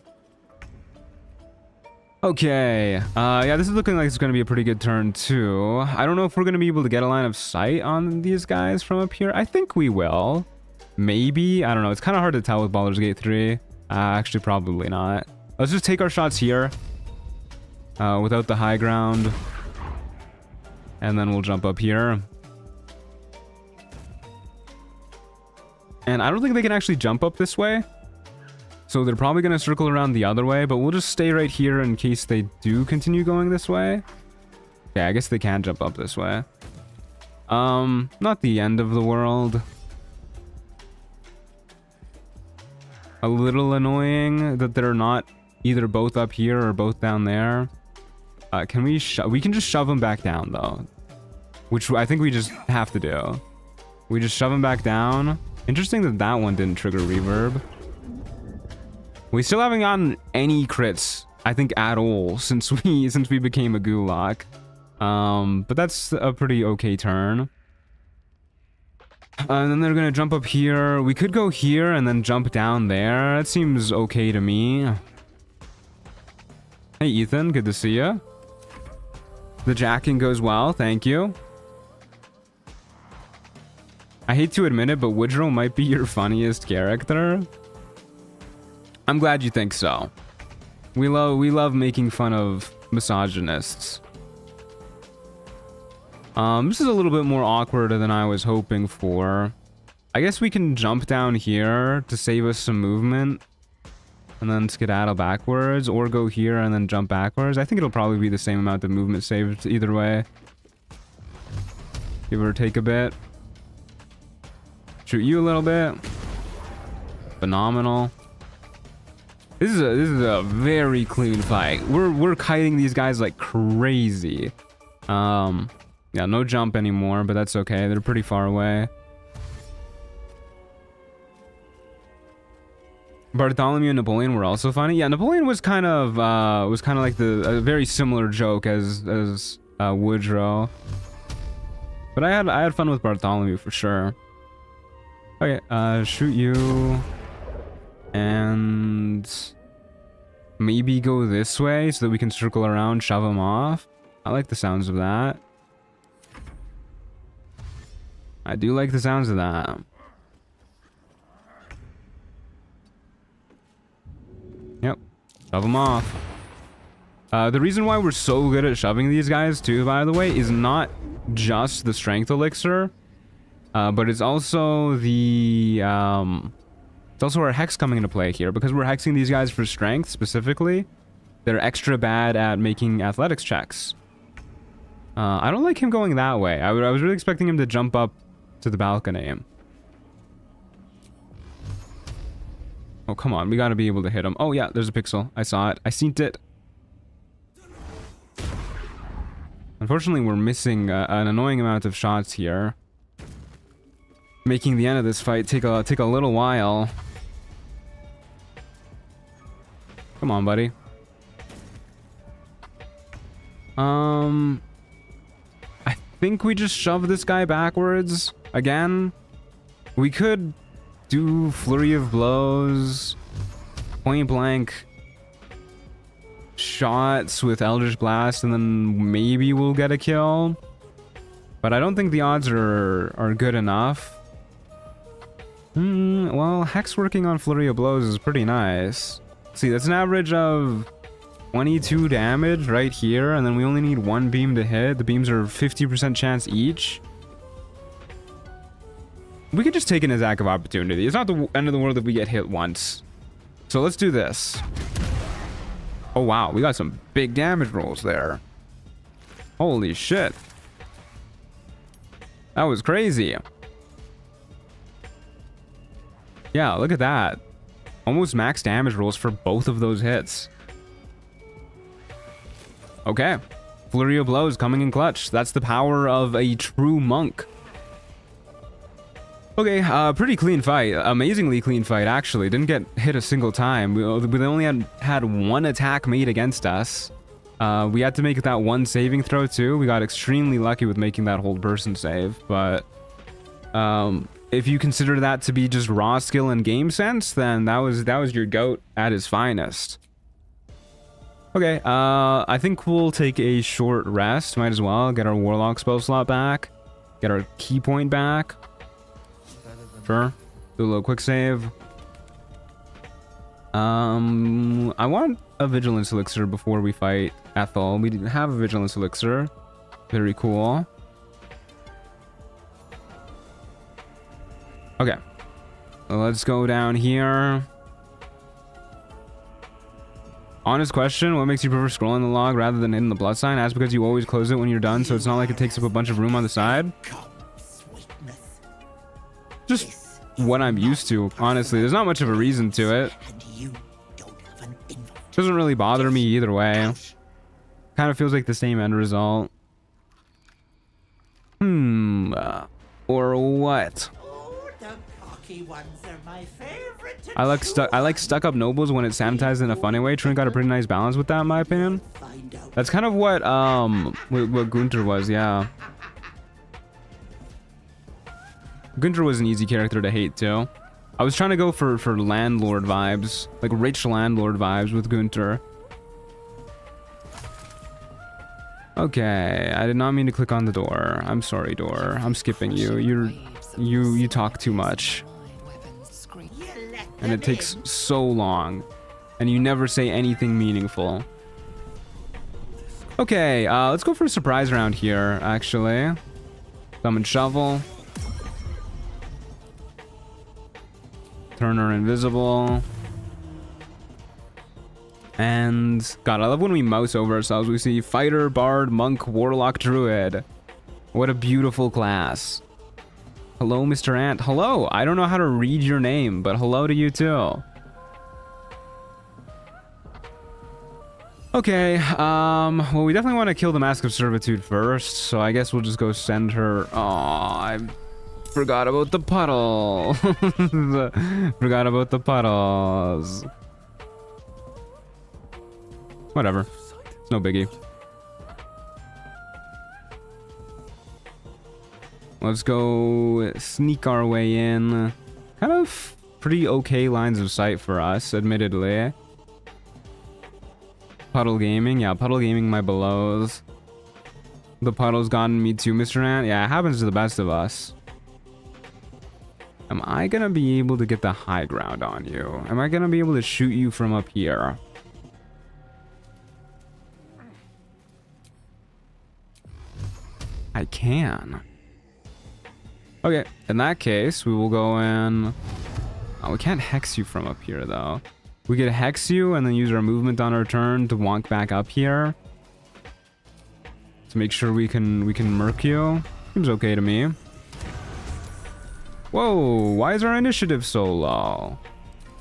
Okay, yeah, this is looking like it's going to be a pretty good turn too. I don't know if we're going to be able to get a line of sight on these guys from up here. I think we will. Maybe, I don't know. It's kind of hard to tell with Baldur's Gate 3. Actually, probably not. Let's just take our shots here. Without the high ground. And then we'll jump up here. And I don't think they can actually jump up this way. So they're probably going to circle around the other way, but we'll just stay right here in case they do continue going this way. Okay, I guess they can jump up this way. Not the end of the world. A little annoying that they're not either both up here or both down there. Can we can just shove them back down though, which I think we just have to do. We just shove them back down. Interesting that that one didn't trigger reverb. We still haven't gotten any crits, I think, at all since we became a gulag. But that's a pretty okay turn. And then they're gonna jump up here. We could go here and then jump down there. That seems okay to me. Hey Ethan, good to see you. The jacking goes well, thank you. I hate to admit it, but Woodrow might be your funniest character. I'm glad you think so. We love making fun of misogynists. This is a little bit more awkward than I was hoping for. I guess we can jump down here to save us some movement. And then skedaddle backwards, or go here and then jump backwards. I think it'll probably be the same amount of movement saved either way. Give or take a bit. Shoot you a little bit. Phenomenal. This is a very clean fight. We're kiting these guys like crazy. Yeah, no jump anymore, but that's okay. They're pretty far away. Bartholomew and Napoleon were also funny. Yeah, Napoleon was kind of like a very similar joke as Woodrow. But I had fun with Bartholomew for sure. Okay, shoot you. And maybe go this way so that we can circle around, shove him off. I like the sounds of that. I do like the sounds of that. Yep. Shove them off. The reason why we're so good at shoving these guys too, by the way, is not just the strength elixir, but it's also the it's also our hex coming into play here, because we're hexing these guys for strength specifically. They're extra bad at making athletics checks. I don't like him going that way. I was really expecting him to jump up to the balcony. Oh, come on. We gotta be able to hit him. Oh, yeah, there's a pixel. I saw it. I seen it. Unfortunately, we're missing an annoying amount of shots here. Making the end of this fight take a little while. Come on, buddy. I think we just shove this guy backwards again. We could do flurry of blows, point blank shots with Eldritch Blast, and then maybe we'll get a kill. But I don't think the odds are good enough. Well, Hex working on flurry of blows is pretty nice. See, that's an average of 22 damage right here, and then we only need one beam to hit. The beams are 50% chance each. We could just take an attack of opportunity. It's not the end of the world if we get hit once. So let's do this. Oh wow, we got some big damage rolls there. Holy shit. That was crazy. Yeah, look at that. Almost max damage rolls for both of those hits. Okay. Flurry of blows coming in clutch. That's the power of a true monk. Okay, pretty clean fight. Amazingly clean fight, actually. Didn't get hit a single time. We only had one attack made against us. We had to make that one saving throw, too. We got extremely lucky with making that whole person save, but... if you consider that to be just raw skill and game sense, then that was your goat at his finest. Okay, I think we'll take a short rest. Might as well get our warlock spell slot back, get our key point back. Sure, do a little quick save. I want a vigilance elixir before we fight Ethel. We have a vigilance elixir. Very cool. Okay, let's go down here. Honest question, what makes you prefer scrolling the log rather than hitting the plus sign? That's because you always close it when you're done, so it's not like it takes up a bunch of room on the side. Just what I'm used to, honestly. There's not much of a reason to it. Doesn't really bother me either way. Kind of feels like the same end result. Or what? I like stuck up nobles when it's sanitized in a funny way. Trin got a pretty nice balance with that, in my opinion. That's kind of what Gunther was, yeah. Gunther was an easy character to hate too. I was trying to go for landlord vibes, like rich landlord vibes with Gunther. Okay, I did not mean to click on the door. I'm sorry, door. I'm skipping you. You talk too much. And it takes so long. And you never say anything meaningful. Okay, let's go for a surprise round here, actually. Summon shovel. Turn her invisible. And God, I love when we mouse over ourselves. We see fighter, bard, monk, warlock, druid. What a beautiful class. Hello, Mr. Ant. Hello. I don't know how to read your name, but hello to you too. Okay, well, we definitely want to kill the Mask of Servitude first, so I guess we'll just go send her... Oh, I forgot about the puddle. Forgot about the puddles. Whatever. It's no biggie. Let's go sneak our way in. Kind of pretty okay lines of sight for us, admittedly. Puddle gaming. Yeah, puddle gaming my belows. The puddle's gotten me too, Mr. Ant. Yeah, it happens to the best of us. Am I gonna be able to get the high ground on you? Am I gonna be able to shoot you from up here? I can. Okay, in that case, we will go in... Oh, we can't hex you from up here, though. We could hex you and then use our movement on our turn to wonk back up here. To make sure we can murk you. Seems okay to me. Whoa, why is our initiative so low?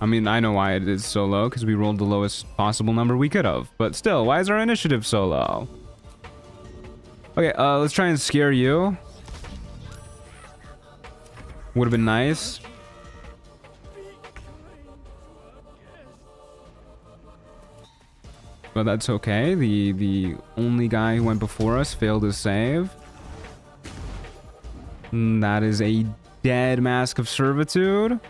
I mean, I know why it is so low, because we rolled the lowest possible number we could have. But still, why is our initiative so low? Okay, let's try and scare you. Would have been nice. But that's okay. The only guy who went before us failed his save. And that is a dead Mask of Servitude.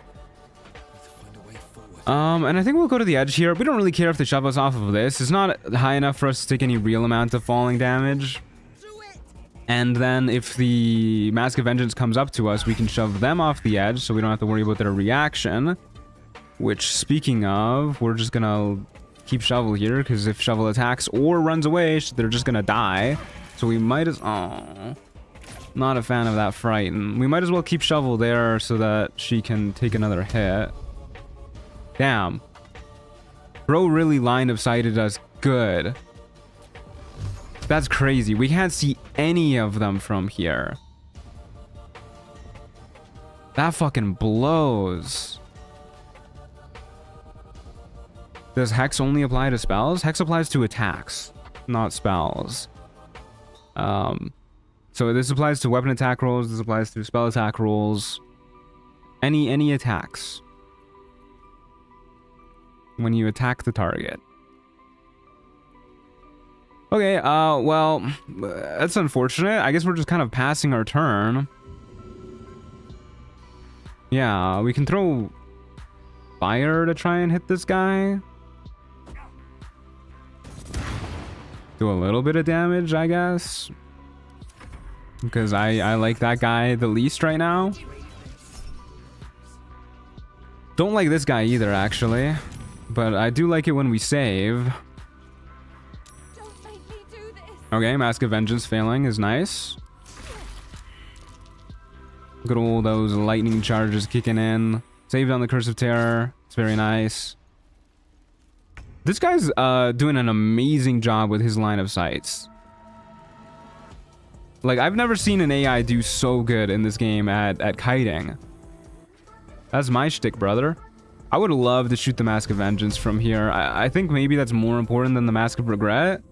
And I think we'll go to the edge here. We don't really care if they shove us off of this. It's not high enough for us to take any real amount of falling damage. And then if the Mask of Vengeance comes up to us, we can shove them off the edge so we don't have to worry about their reaction. Which, speaking of, we're just gonna keep Shovel here, because if Shovel attacks or runs away, they're just gonna die. So we might as... Oh, not a fan of that frighten. We might as well keep Shovel there so that she can take another hit. Damn. Bro really line of sighted us good. That's crazy. We can't see any of them from here. That fucking blows. Does Hex only apply to spells? Hex applies to attacks, not spells. So this applies to weapon attack rolls, this applies to spell attack rolls. Any attacks. When you attack the target. Okay, well, that's unfortunate. I guess we're just kind of passing our turn. Yeah, we can throw fire to try and hit this guy. Do a little bit of damage, I guess. Because I like that guy the least right now. Don't like this guy either, actually. But I do like it when we save. Okay, Mask of Vengeance failing is nice. Good old those lightning charges kicking in. Saved on the Curse of Terror. It's very nice. This guy's doing an amazing job with his line of sights. Like, I've never seen an AI do so good in this game at kiting. That's my shtick, brother. I would love to shoot the Mask of Vengeance from here. I think maybe that's more important than the Mask of Regret.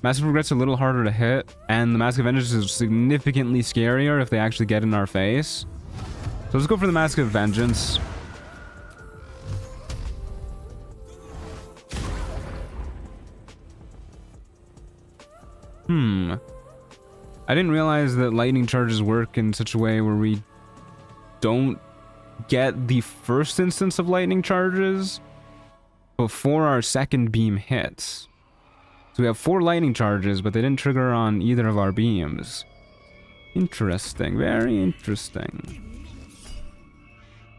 Mask of Regret's a little harder to hit, and the Mask of Vengeance is significantly scarier if they actually get in our face. So let's go for the Mask of Vengeance. I didn't realize that lightning charges work in such a way where we don't get the first instance of lightning charges before our second beam hits. So we have 4 lightning charges, but they didn't trigger on either of our beams. Interesting, very interesting.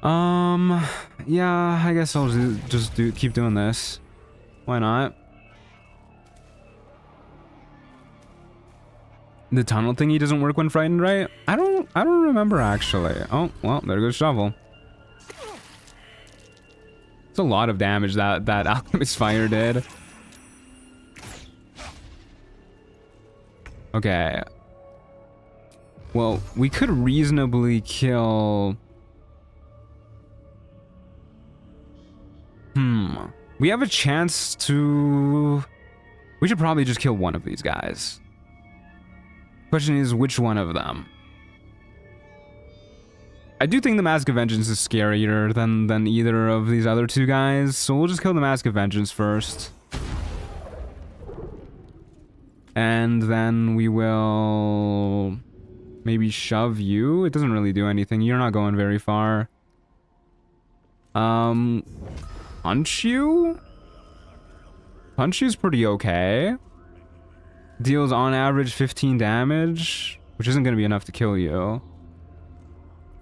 Yeah, I guess I'll keep doing this. Why not? The tunnel thingy doesn't work when frightened, right? I don't remember actually. Oh, well, there goes Shovel. It's a lot of damage that Alchemist Fire did. Okay. Well, we could reasonably kill... We have a chance to... We should probably just kill one of these guys. Question is, which one of them? I do think the Mask of Vengeance is scarier than either of these other 2 guys, so we'll just kill the Mask of Vengeance first. And then we will maybe shove you. It doesn't really do anything. You're not going very far. Punch you? Punch you's pretty okay. Deals on average 15 damage, which isn't going to be enough to kill you.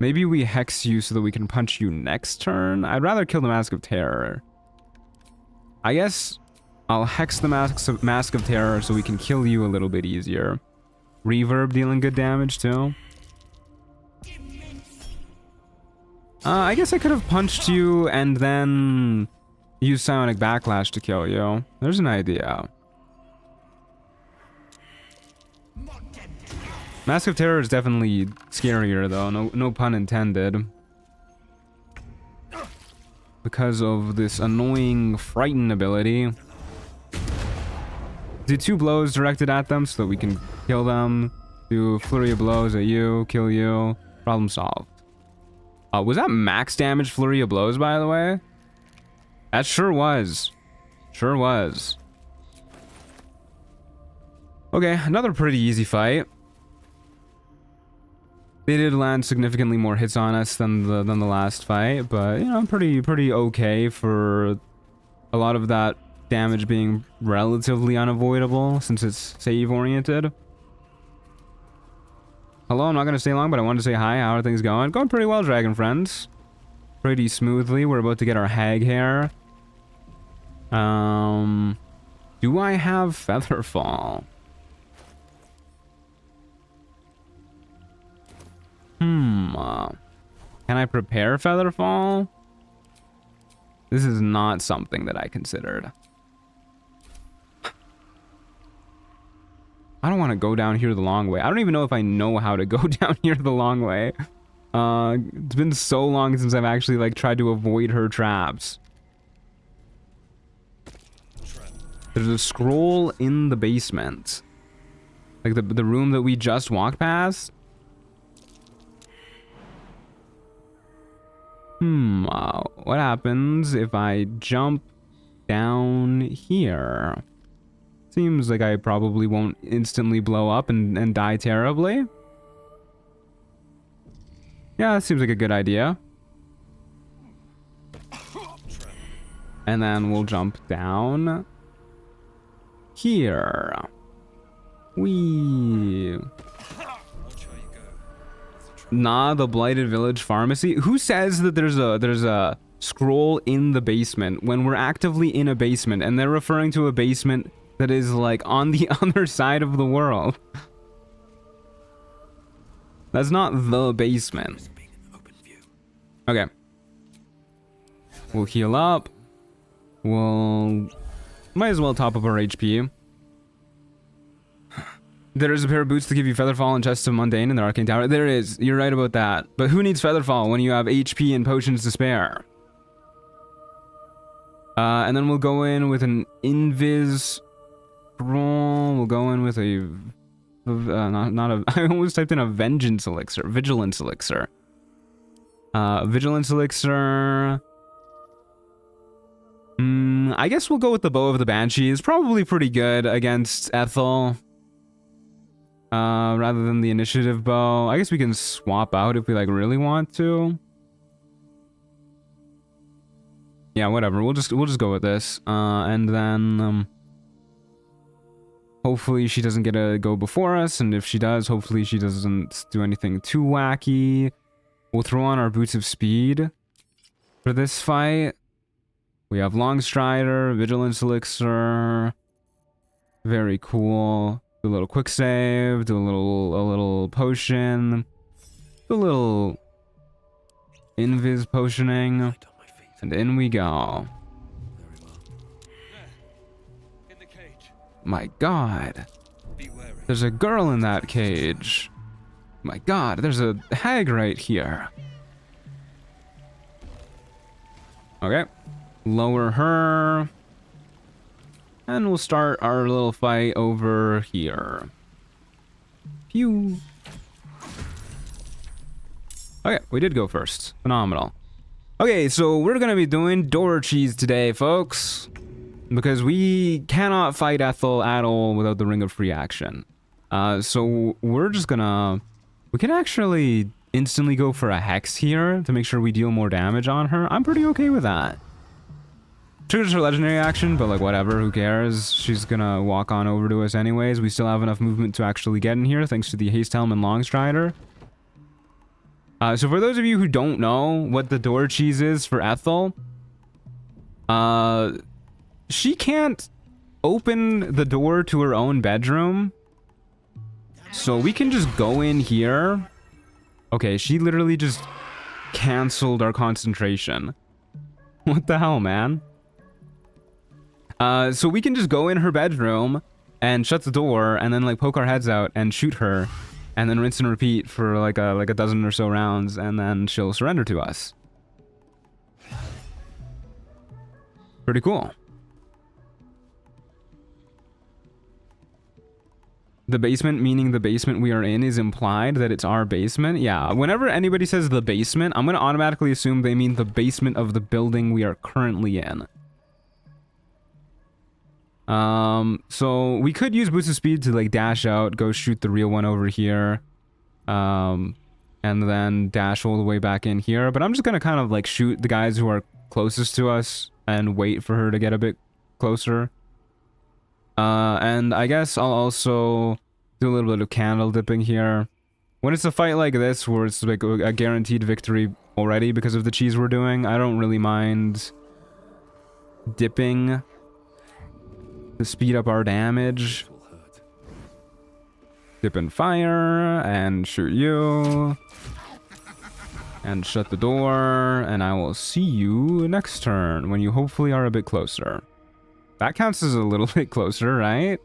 Maybe we hex you so that we can punch you next turn. I'd rather kill the Mask of Terror. I guess I'll hex the Mask of Terror so we can kill you a little bit easier. Reverb dealing good damage too. I guess I could have punched you and then use Psionic Backlash to kill you. There's an idea. Mask of Terror is definitely scarier though, no pun intended. because of this annoying frighten ability. Do 2 blows directed at them so that we can kill them. Do a flurry of blows at you, kill you. Problem solved. Was that max damage flurry of blows, by the way? That sure was. Sure was. Okay, another pretty easy fight. They did land significantly more hits on us than the last fight, but you know, pretty okay for a lot of that damage being relatively unavoidable since it's save oriented. Hello, I'm not gonna stay long, but I wanted to say hi. How are things going? Going pretty well, dragon friends. Pretty smoothly. We're about to get our hag hair. Do I have Featherfall? Can I prepare Featherfall? This is not something that I considered. I don't want to go down here the long way. I don't even know if I know how to go down here the long way. It's been so long since I've actually like tried to avoid her traps. There's a scroll in the basement. Like the room that we just walked past. What happens if I jump down here? Seems like I probably won't instantly blow up and die terribly. Yeah, that seems like a good idea. And then we'll jump down here. Whee. Nah, the Blighted Village Pharmacy. Who says that there's a scroll in the basement when we're actively in a basement and they're referring to a basement that is like on the other side of the world? That's not the basement. Okay. We'll heal up. We'll might as well top up our HP. There is a pair of boots to give you Featherfall and Chests of Mundane in the Arcane Tower. There is. You're right about that. But who needs Featherfall when you have HP and potions to spare? And then we'll go in with an Invis scroll. We'll go in with a... not a... I almost typed in a Vengeance Elixir. Vigilance Elixir. Vigilance Elixir... I guess we'll go with the Bow of the Banshee. It's probably pretty good against Ethel. Rather than the initiative bow. I guess we can swap out if we like really want to. Yeah, whatever. We'll just go with this. And then hopefully she doesn't get to go before us, and if she does, hopefully she doesn't do anything too wacky. We'll throw on our Boots of Speed for this fight. We have Long Strider, Vigilance Elixir. Very cool. Do a little quick save, do a little potion, do a little invis potioning, and in we go. My god. There's a girl in that cage. My god, there's a hag right here. Okay. Lower her. And we'll start our little fight over here. Pew. Okay, we did go first. Phenomenal. Okay, so we're gonna be doing door cheese today, folks. Because we cannot fight Ethel at all without the Ring of Free Action. So we're just gonna... We can actually instantly go for a Hex here to make sure we deal more damage on her. I'm pretty okay with that. Triggers her legendary action, but like whatever, who cares? She's gonna walk on over to us anyways. We still have enough movement to actually get in here thanks to the Haste Helm and Long Strider. So for those of you who don't know what the door cheese is for Ethel, she can't open the door to her own bedroom. So we can just go in here. Okay, she literally just canceled our concentration. What the hell, man? So we can just go in her bedroom and shut the door and then like poke our heads out and shoot her and then rinse and repeat for like a dozen or so rounds and then she'll surrender to us. Pretty cool. The basement, meaning the basement we are in, is implied that it's our basement. Yeah, whenever anybody says the basement, I'm going to automatically assume they mean the basement of the building we are currently in. So we could use boost of speed to like dash out, go shoot the real one over here. And then dash all the way back in here. But I'm just going to kind of like shoot the guys who are closest to us and wait for her to get a bit closer. And I guess I'll also do a little bit of candle dipping here. When it's a fight like this, where it's like a guaranteed victory already because of the cheese we're doing, I don't really mind dipping to speed up our damage. Dip in fire, and shoot you. And shut the door, and I will see you next turn, when you hopefully are a bit closer. That counts as a little bit closer, right?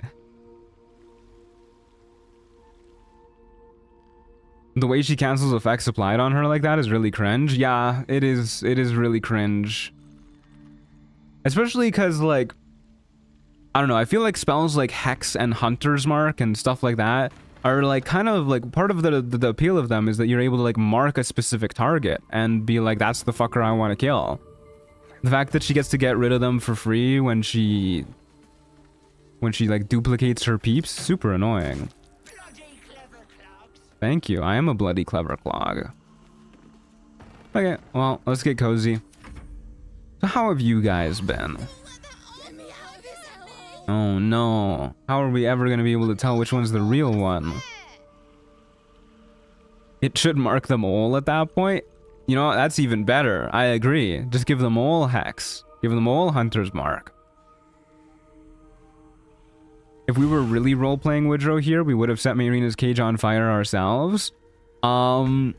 The way she cancels effects applied on her like that is really cringe. Yeah, it is really cringe. Especially because, like, I don't know, I feel like spells like Hex and Hunter's Mark and stuff like that are like kind of like part of the appeal of them is that you're able to like mark a specific target and be like, that's the fucker I want to kill. The fact that she gets to get rid of them for free when she like duplicates her peeps, super annoying. Thank you, I am a bloody clever clog. Okay, well, let's get cozy. So how have you guys been? Oh no, how are we ever going to be able to tell which one's the real one? It should mark them all at that point. You know, that's even better. I agree. Just give them all Hex. Give them all Hunter's Mark. If we were really role-playing Woodrow here, we would have set Mayrina's cage on fire ourselves. I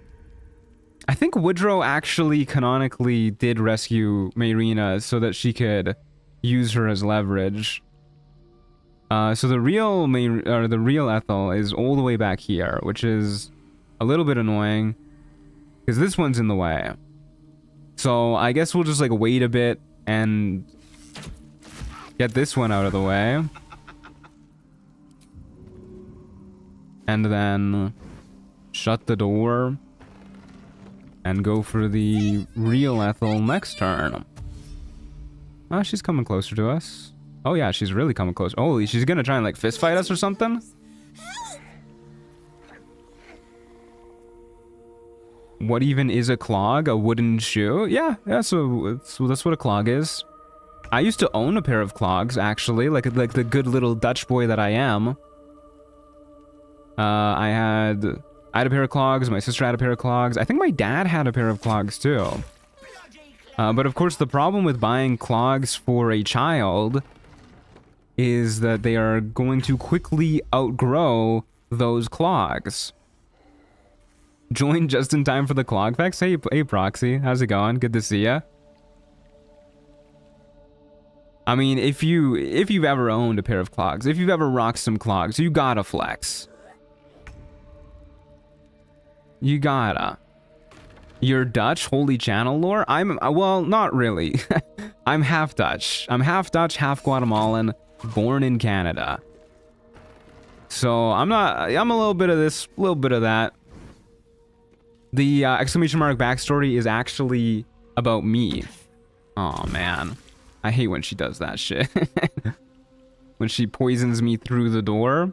think Woodrow actually canonically did rescue Mayrina so that she could use her as leverage. So the real Ethel is all the way back here, which is a little bit annoying because this one's in the way. So I guess we'll just like wait a bit and get this one out of the way. And then shut the door and go for the real Ethel next turn. Oh, she's coming closer to us. Oh yeah, she's really coming close. Holy, she's gonna try and like fist fight us or something? What even is a clog? A wooden shoe? Yeah, so that's what a clog is. I used to own a pair of clogs, actually, like the good little Dutch boy that I am. I had a pair of clogs, my sister had a pair of clogs. I think my dad had a pair of clogs too. But of course the problem with buying clogs for a child is that they are going to quickly outgrow those clogs. Join just in time for the clog facts. Hey Proxy, how's it going? Good to see ya. I mean, if you've ever owned a pair of clogs, if you've ever rocked some clogs, you gotta flex. You gotta. You're Dutch, holy channel lore? Well, not really. I'm half Dutch. I'm half Dutch, half Guatemalan, born in Canada. So I'm a little bit of this, a little bit of that. The exclamation mark backstory is actually about me. Oh man, I hate when she does that shit. When she poisons me through the door.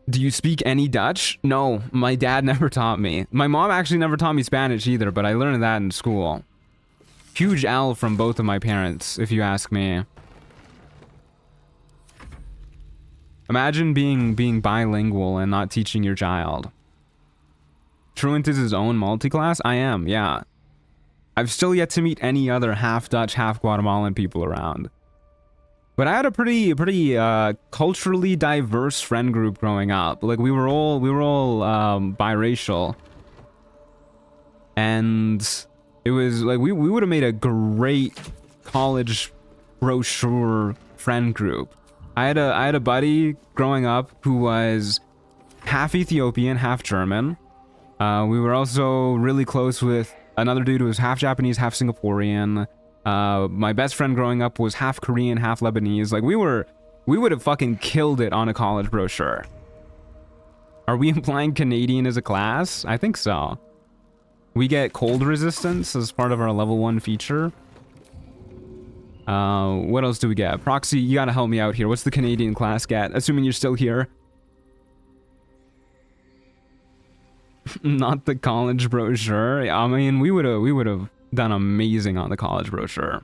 Do you speak any Dutch? No, my dad never taught me. My mom actually never taught me Spanish either, but I learned that in school. Huge L from both of my parents, if you ask me. Imagine being bilingual and not teaching your child. Truant is his own multi-class? I am, yeah. I've still yet to meet any other half Dutch, half Guatemalan people around. But I had a pretty culturally diverse friend group growing up. Like we were all biracial. And it was like we would have made a great college brochure friend group. I had a buddy growing up who was half Ethiopian, half German. We were also really close with another dude who was half Japanese, half Singaporean. My best friend growing up was half Korean, half Lebanese. Like, we would have fucking killed it on a college brochure. Are we implying Canadian as a class? I think so. We get cold resistance as part of our level 1 feature. What else do we get? Proxy, you gotta help me out here. What's the Canadian class get? Assuming you're still here. Not the college brochure. I mean, we would have done amazing on the college brochure.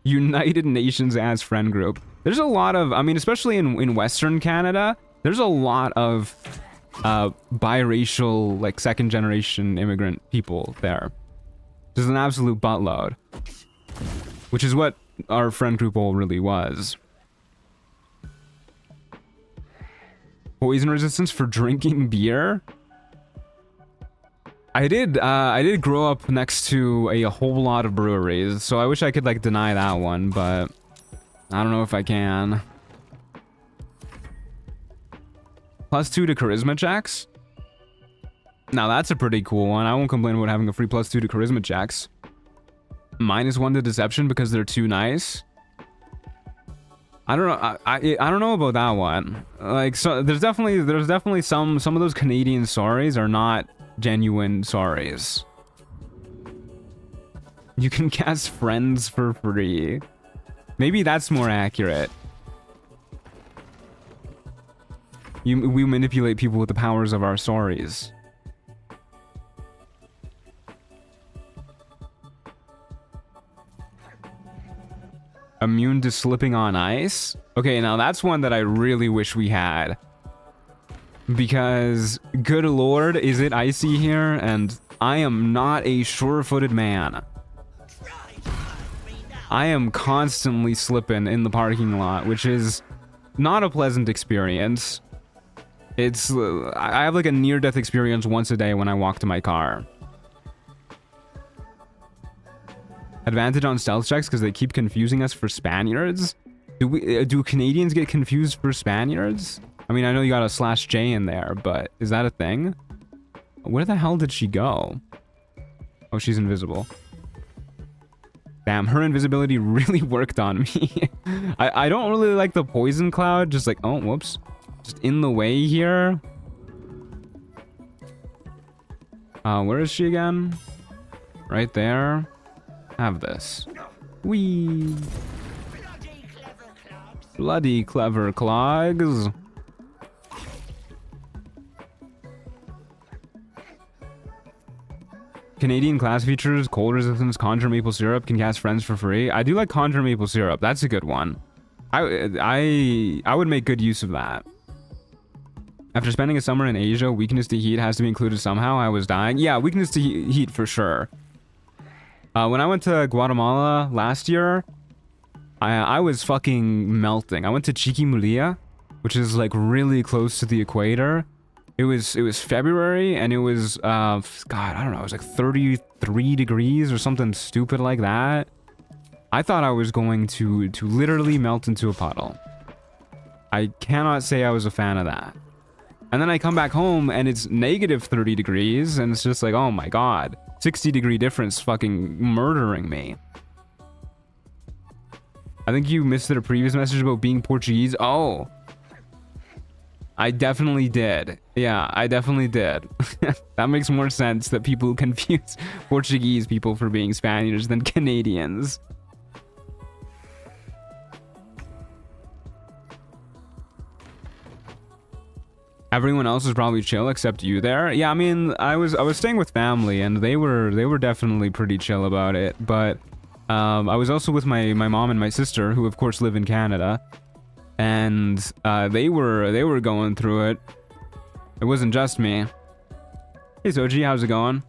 United Nations as friend group. There's a lot of, I mean, especially in Western Canada, there's a lot of biracial, like, second generation immigrant people there. There's an absolute buttload. Which is what our friend group all really was. Poison resistance for drinking beer? I did grow up next to a whole lot of breweries, so I wish I could, like, deny that one, but I don't know if I can. +2 to charisma checks? Now that's a pretty cool one. I won't complain about having a free +2 to charisma checks. -1 to deception because they're too nice. I don't know. I don't know about that one. Like, so there's definitely some of those Canadian sorries are not genuine sorries. You can cast friends for free. Maybe that's more accurate. We manipulate people with the powers of our sorries. Immune to slipping on ice? Okay, now that's one that I really wish we had. Because, good lord, is it icy here? And I am not a sure-footed man. I am constantly slipping in the parking lot, which is not a pleasant experience. It's, I have like a near-death experience once a day when I walk to my car. Advantage on stealth checks because they keep confusing us for Spaniards? Do Canadians get confused for Spaniards? I mean, I know you got a /J in there, but is that a thing? Where the hell did she go? Oh, she's invisible. Damn, her invisibility really worked on me. I don't really like the poison cloud, just like, oh, whoops. Just in the way here. Where is she again? Right there. Have this. Whee! Bloody clever clogs. Canadian class features, cold resistance, conjure maple syrup, can cast friends for free. I do like conjure maple syrup. That's a good one. I would make good use of that. After spending a summer in Asia, weakness to heat has to be included somehow. I was dying. Yeah, weakness to heat for sure. When I went to Guatemala last year, I was fucking melting. I went to Chiquimulilla, which is like really close to the equator. It was February, and it was God, I don't know, it was like 33 degrees or something stupid like that. I thought I was going to literally melt into a puddle. I cannot say I was a fan of that. And then I come back home and it's negative 30 degrees, and it's just like, oh my god, 60-degree difference fucking murdering me. I think you missed a previous message about being Portuguese. Oh. I definitely did. Yeah, I definitely did. That makes more sense that people confuse Portuguese people for being Spaniards than Canadians. Everyone else was probably chill except you there. Yeah, I mean, I was staying with family and they were definitely pretty chill about it, but I was also with my mom and my sister, who of course live in Canada. And they were going through it. It wasn't just me. Hey Soji, how's it going?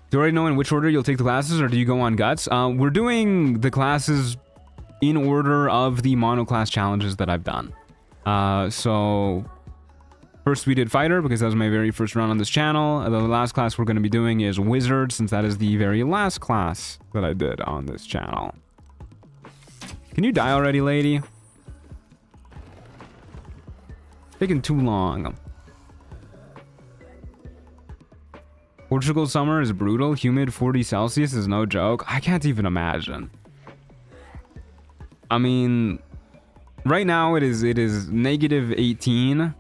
Do you already know in which order you'll take the classes, or do you go on guts? We're doing the classes in order of the monoclass challenges that I've done. So first we did fighter because that was my very first run on this channel. The last class we're going to be doing is wizard, since that is the very last class that I did on this channel. Can you die already, lady? Taking too long. Portugal summer is brutal. Humid 40 Celsius is no joke. I can't even imagine. I mean, right now it is negative 18.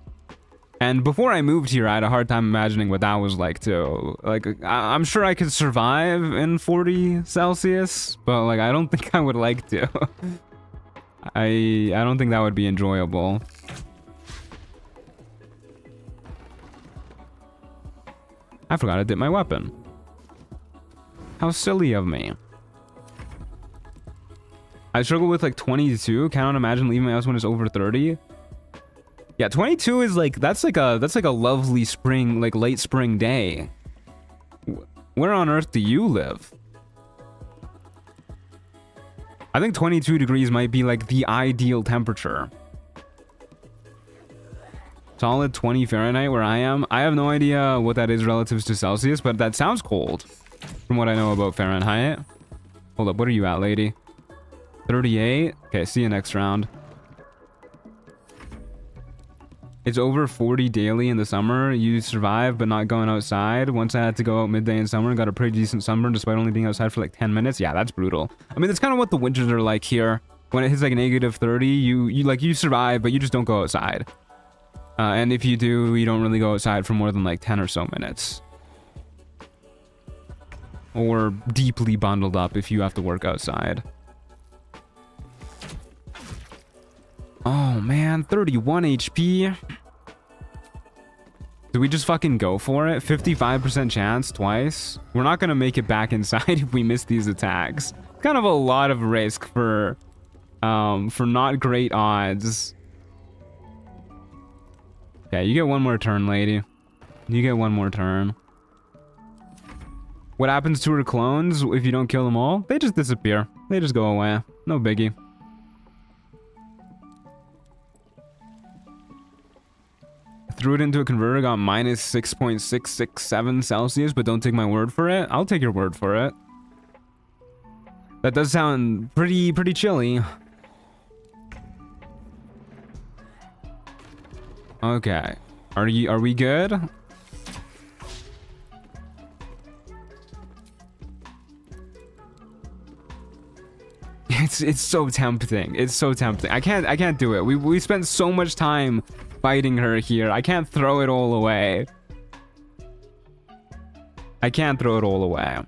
And before I moved here, I had a hard time imagining what that was like too. Like, I'm sure I could survive in 40 Celsius, but like, I don't think I would like to. I don't think that would be enjoyable. I forgot to dip my weapon. How silly of me. I struggle with like 22. Cannot imagine leaving my house when it's over 30. Yeah, 22 is like, that's like a lovely spring, like late spring day. Where on earth do you live? I think 22 degrees might be like the ideal temperature. Solid 20 Fahrenheit where I am. I have no idea what that is relative to Celsius, but that sounds cold from what I know about Fahrenheit. Hold up, what are you at, lady? 38? Okay, see you next round. It's over 40 daily in the summer. You survive, but not going outside. Once I had to go out midday in summer and got a pretty decent sunburn despite only being outside for like 10 minutes. Yeah, that's brutal. I mean, that's kind of what the winters are like here. When it hits like negative 30, you survive, but you just don't go outside. And if you do, you don't really go outside for more than like 10 or so minutes. Or deeply bundled up if you have to work outside. Oh man, 31 HP. Do we just fucking go for it? 55% chance twice. We're not gonna make it back inside if we miss these attacks. Kind of a lot of risk for not great odds. Okay, you get one more turn, lady. You get one more turn. What happens to her clones if you don't kill them all? They just disappear. They just go away. No biggie. Threw it into a converter, got minus 6.667 Celsius, but don't take my word for it. I'll take your word for it. That does sound pretty chilly. Okay. Are we good? It's so tempting. It's so tempting. I can't do it. We spent so much time fighting her here. I can't throw it all away. I can't throw it all away.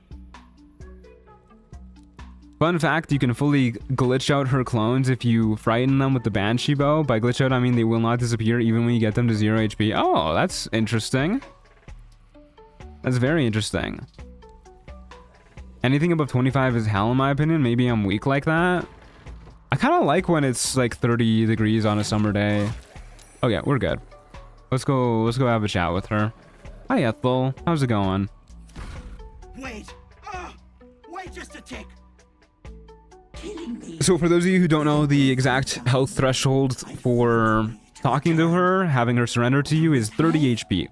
Fun fact, you can fully glitch out her clones if you frighten them with the Banshee bow. By glitch out, I mean they will not disappear even when you get them to 0 HP. Oh, that's interesting. That's very interesting. Anything above 25 is hell in my opinion. Maybe I'm weak like that. I kind of like when it's like 30 degrees on a summer day. Okay, we're good. Let's go have a chat with her. Hi, Ethel. How's it going? Wait just a tick. Killing me. So for those of you who don't know, the exact health threshold for talking to her, having her surrender to you is 30 HP.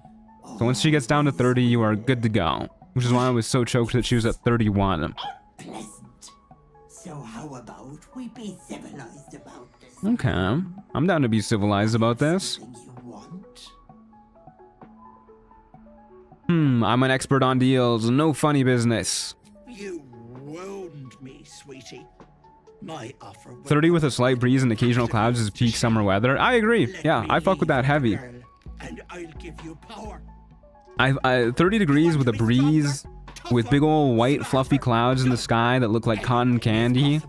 So once she gets down to 30, you are good to go. Which is why I was so choked that she was at 31. Pleasant. So how about we be civilized about this? Okay. I'm down to be civilized about this. Something you want? I'm an expert on deals. No funny business. You wound me, sweetie. My offer. 30 with a slight breeze and occasional clouds is peak summer weather. I agree. Yeah, I fuck with that heavy. And I'll give you power. 30 degrees with a breeze, with big old white fluffy clouds in the sky that look like cotton candy.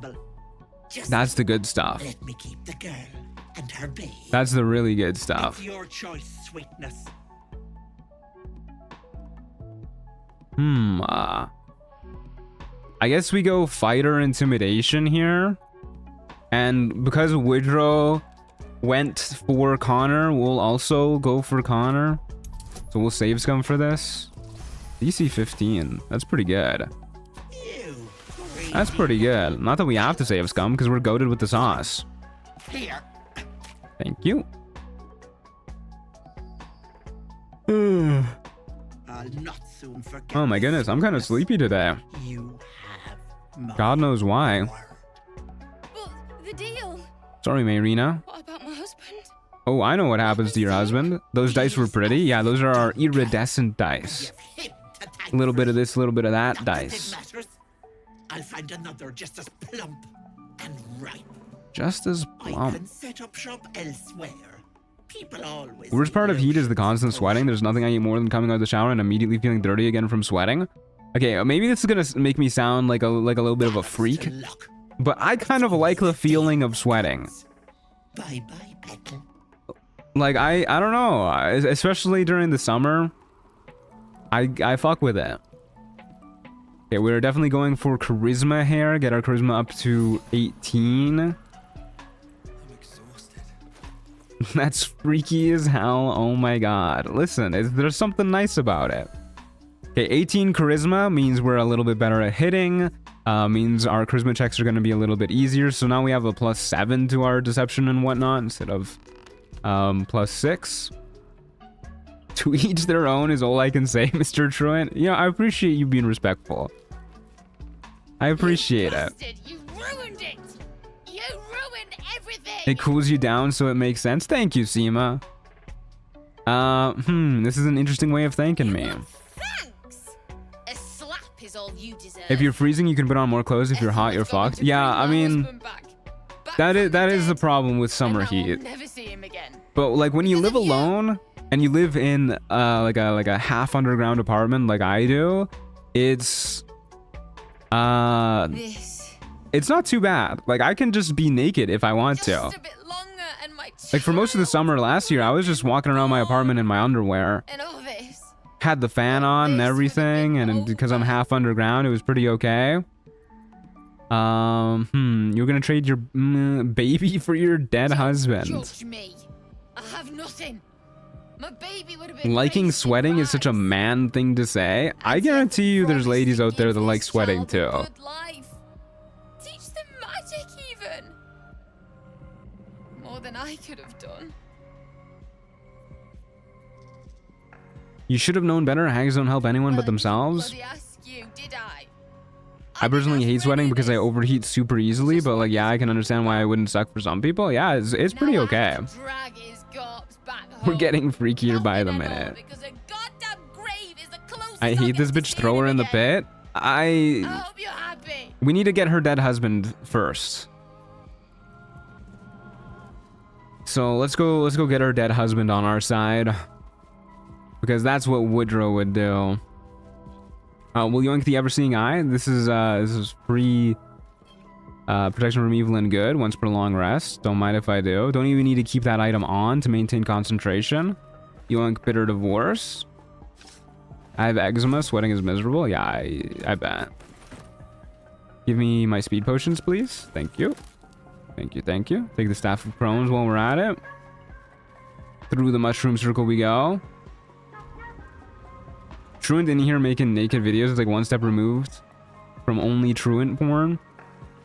That's the good stuff. Let me keep the girl and her babe. That's the really good stuff. It's your choice, sweetness. I guess we go fighter intimidation here. And because Widrow went for Connor, we'll also go for Connor. So we'll save scum for this. DC 15. That's pretty good. That's pretty good. Not that we have to save scum because we're goated with the sauce. Here. Thank you. I'll not soon forget. Oh my goodness, I'm kind of sleepy today. You have my God knows why. power. But the deal. Sorry, Mayrina. What about my husband? Oh, I know what happens to your husband. Those dice were pretty. Yeah, those are our iridescent dice. Give him to like A little bit of this, a little bit of that Not that it dice. matters. I'll find another just as plump and ripe. Just as I plump. can set up shop elsewhere. People always. Worst part of heat is the constant sweating. There's nothing I hate more than coming out of the shower and immediately feeling dirty again from sweating. Okay, maybe this is gonna make me sound like a little bit of a freak, but I kind of like the feeling of sweating. Bye bye, Ethel. Like I don't know, especially during the summer. I fuck with it. Okay, we're definitely going for charisma here. Get our charisma up to 18. That's freaky as hell. Oh my god. Listen, there's something nice about it. Okay, 18 charisma means we're a little bit better at hitting. Means our charisma checks are going to be a little bit easier. So now we have a +7 to our deception and whatnot instead of +6. To each their own is all I can say, Mr. Truant. You know, I appreciate you being respectful. I appreciate it. You ruined it. You ruined everything. It cools you down so it makes sense. Thank you, Seema. This is an interesting way of thanking me. Thanks. A slap is all you deserve. If you're freezing, you can put on more clothes. If you're hot, you're fucked. Yeah, I mean, that is the problem with summer heat. Never see him again. But like when you live alone and you live in like a half underground apartment like I do, it's not too bad. Like I can just be naked if I want to. A bit longer and my Like for most of the summer last year, I was just walking around my apartment in my underwear. and all this. Had the fan on and everything, and because I'm half underground, it was pretty okay. You're gonna trade your baby for your dead husband. Judge me. I have nothing. My baby would have been Liking raised sweating in is such a rags. man thing to say. I guarantee you there's ladies out there that like sweating too. Good life. Teach them magic even. More than I could have done. You should have known better. Hags don't help anyone but Well, I didn't themselves. bloody ask you, did I? I personally hate sweating because I overheat super easily, but like, yeah, I can understand why it wouldn't suck for some people. Yeah, it's pretty Now I okay. have to drag his corpse back We're home. getting freakier Not by the anymore, minute. because a goddamn grave is the closest I I'll hate get this to bitch. seeing Throw her him in the again. pit. I hope you're happy. We need to get her dead husband first. So let's go get her dead husband on our side. Because that's what Woodrow would do. Will yoink the ever-seeing eye? This is free protection from evil and good once per long rest. Don't mind if I do. Don't even need to keep that item on to maintain concentration. Yoink bitter divorce. I have eczema. Sweating is miserable. Yeah, I bet. Give me my speed potions, please. Thank you. Thank you, thank you. Take the staff of Crohn's while we're at it. Through the mushroom circle we go. Truant in here making naked videos is like one step removed from only truant porn.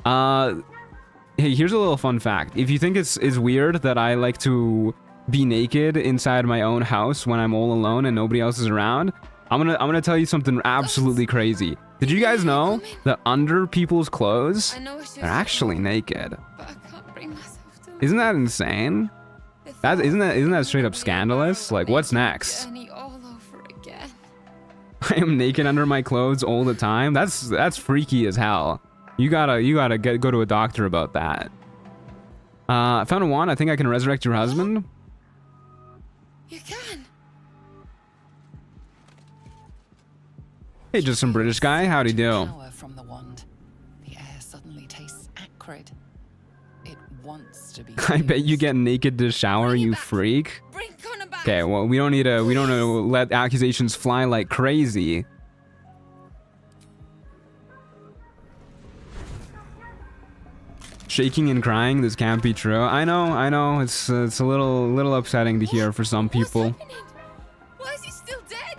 Hey, here's a little fun fact. If you think it's weird that I like to be naked inside my own house when I'm all alone and nobody else is around, I'm gonna tell you something absolutely crazy. Did you guys know that under people's clothes, I know I should they're actually naked? but I can't bring myself to. Isn't that insane? Isn't that straight up scandalous? Like, what's next? Journey all over again. I am naked under my clothes all the time. That's freaky as hell. You gotta go to a doctor about that. I found a wand. I think I can resurrect your husband. You can. Hey, just some British guy. How'd he do? Power from the wand. The air suddenly tastes acrid. It wants to be. I bet you used. get naked to shower, Bring it you back. freak. Bring Connor back. Okay, well, we don't need to let accusations fly like crazy. Shaking and crying, this can't be true. I know, it's a little upsetting to hear for some people. What's happening? Why is he still dead?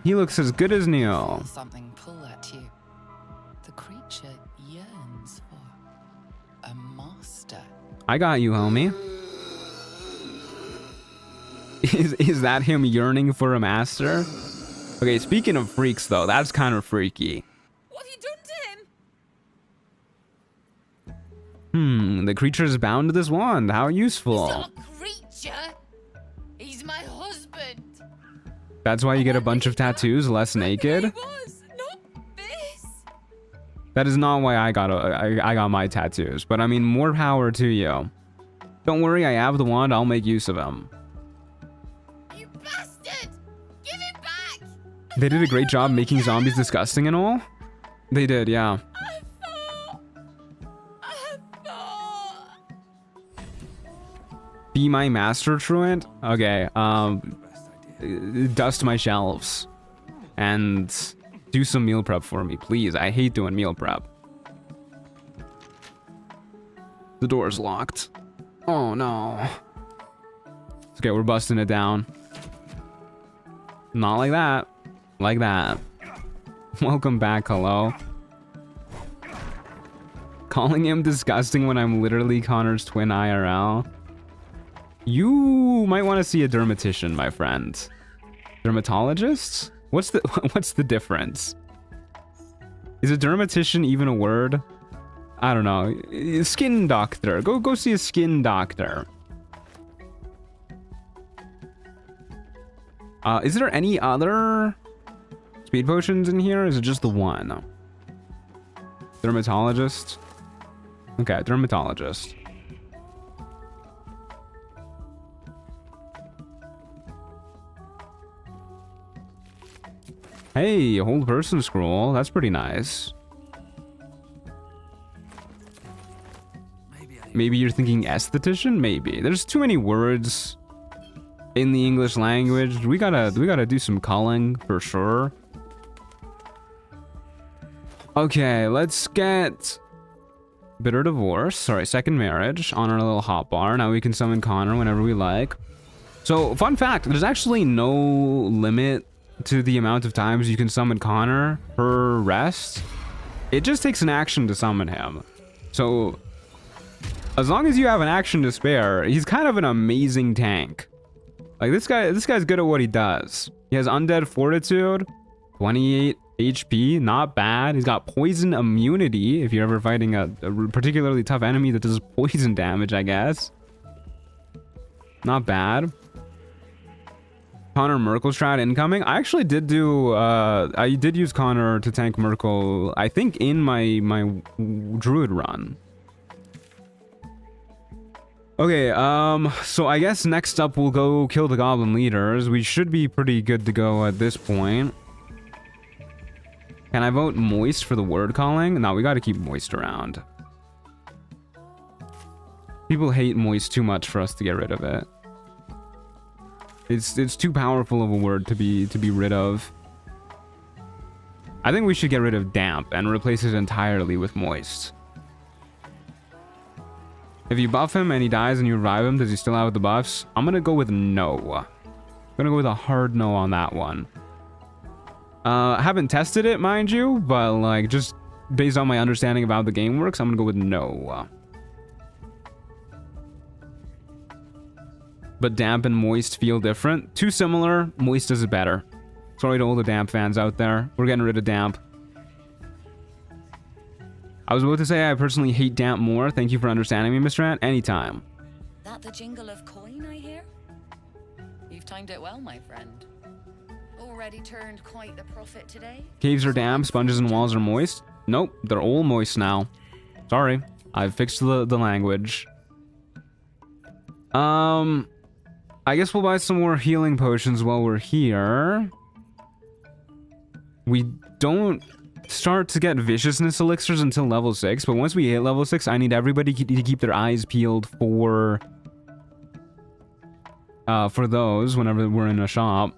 He looks as good as new. Feel something pull at you. The creature yearns for a master. I got you, homie. Is that him yearning for a master? Okay, speaking of freaks though, that's kind of freaky. What have you done to him? The creature is bound to this wand. How He's useful. got a That's why you get a bunch of tattoos, less naked. It was not this. That is not why I got my tattoos. But I mean, more power to you. Don't worry, I have the wand. I'll make use of him. You bastard! Give it back! They did a great job making zombies disgusting and all. They did, yeah. I thought. Be my master truant. Okay. Dust my shelves and do some meal prep for me, please. I hate doing meal prep. The door's locked. Oh no. It's okay, we're busting it down. Not like that. Like that. Welcome back, hello. Calling him disgusting when I'm literally Connor's twin IRL. You might want to see a dermatician, my friend. Dermatologist? What's the difference? Is a dermatician even a word? I don't know. Skin doctor. Go see a skin doctor. Is there any other speed potions in here? Or is it just the one? Dermatologist? Okay, dermatologist. Hey, a whole person scroll. That's pretty nice. Maybe you're thinking esthetician? Maybe. There's too many words in the English language. We gotta do some culling for sure. Okay, let's get bitter divorce. Sorry, second marriage on our little hotbar. Now we can summon Connor whenever we like. So, fun fact, there's actually no limit to the amount of times you can summon Connor per rest. It just takes an action to summon him. So, as long as you have an action to spare, he's kind of an amazing tank. Like, this guy's good at what he does. He has undead fortitude, 28 HP, not bad. He's got poison immunity if you're ever fighting a particularly tough enemy that does poison damage, I guess. Not bad. Connor Merkel strat incoming. I actually did do I did use Connor to tank Merkel, I think in my druid run. Okay, so I guess next up we'll go kill the goblin leaders. We should be pretty good to go at this point. Can I vote moist for the word calling? No, we gotta keep moist around. People hate moist too much for us to get rid of it. It's too powerful of a word to be rid of. I think we should get rid of damp and replace it entirely with moist. If you buff him and he dies and you revive him, does he still have the buffs? I'm gonna go with no. I'm gonna go with a hard no on that one. I haven't tested it, mind you, but like just based on my understanding of how the game works, I'm gonna go with no. But damp and moist feel different. Too similar, moist is better. Sorry to all the damp fans out there. We're getting rid of damp. I was about to say I personally hate damp more. Thank you for understanding me, Mr. Ant. Anytime. That the jingle of coin, I hear? You've timed it well, my friend. Already turned quite the profit today. Caves are damp, sponges and walls are moist. Nope, they're all moist now. Sorry, I've fixed the language. I guess we'll buy some more healing potions while we're here. We don't start to get viciousness elixirs until level 6, but once we hit level 6, I need everybody to keep their eyes peeled for those whenever we're in a shop.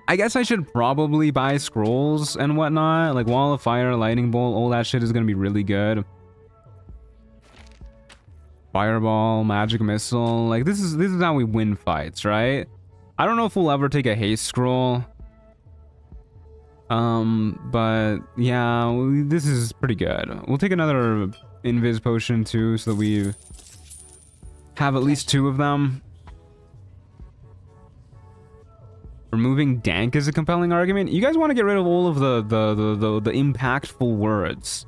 I guess I should probably buy scrolls and whatnot, like Wall of Fire, Lightning Bolt, all that shit is gonna be really good. Fireball, Magic Missile, like this is how we win fights, right? I don't know if we'll ever take a haste scroll. But yeah, this is pretty good. We'll take another invis potion too, so that we have at least 2 of them. Removing dank is a compelling argument. You guys want to get rid of all of the impactful words.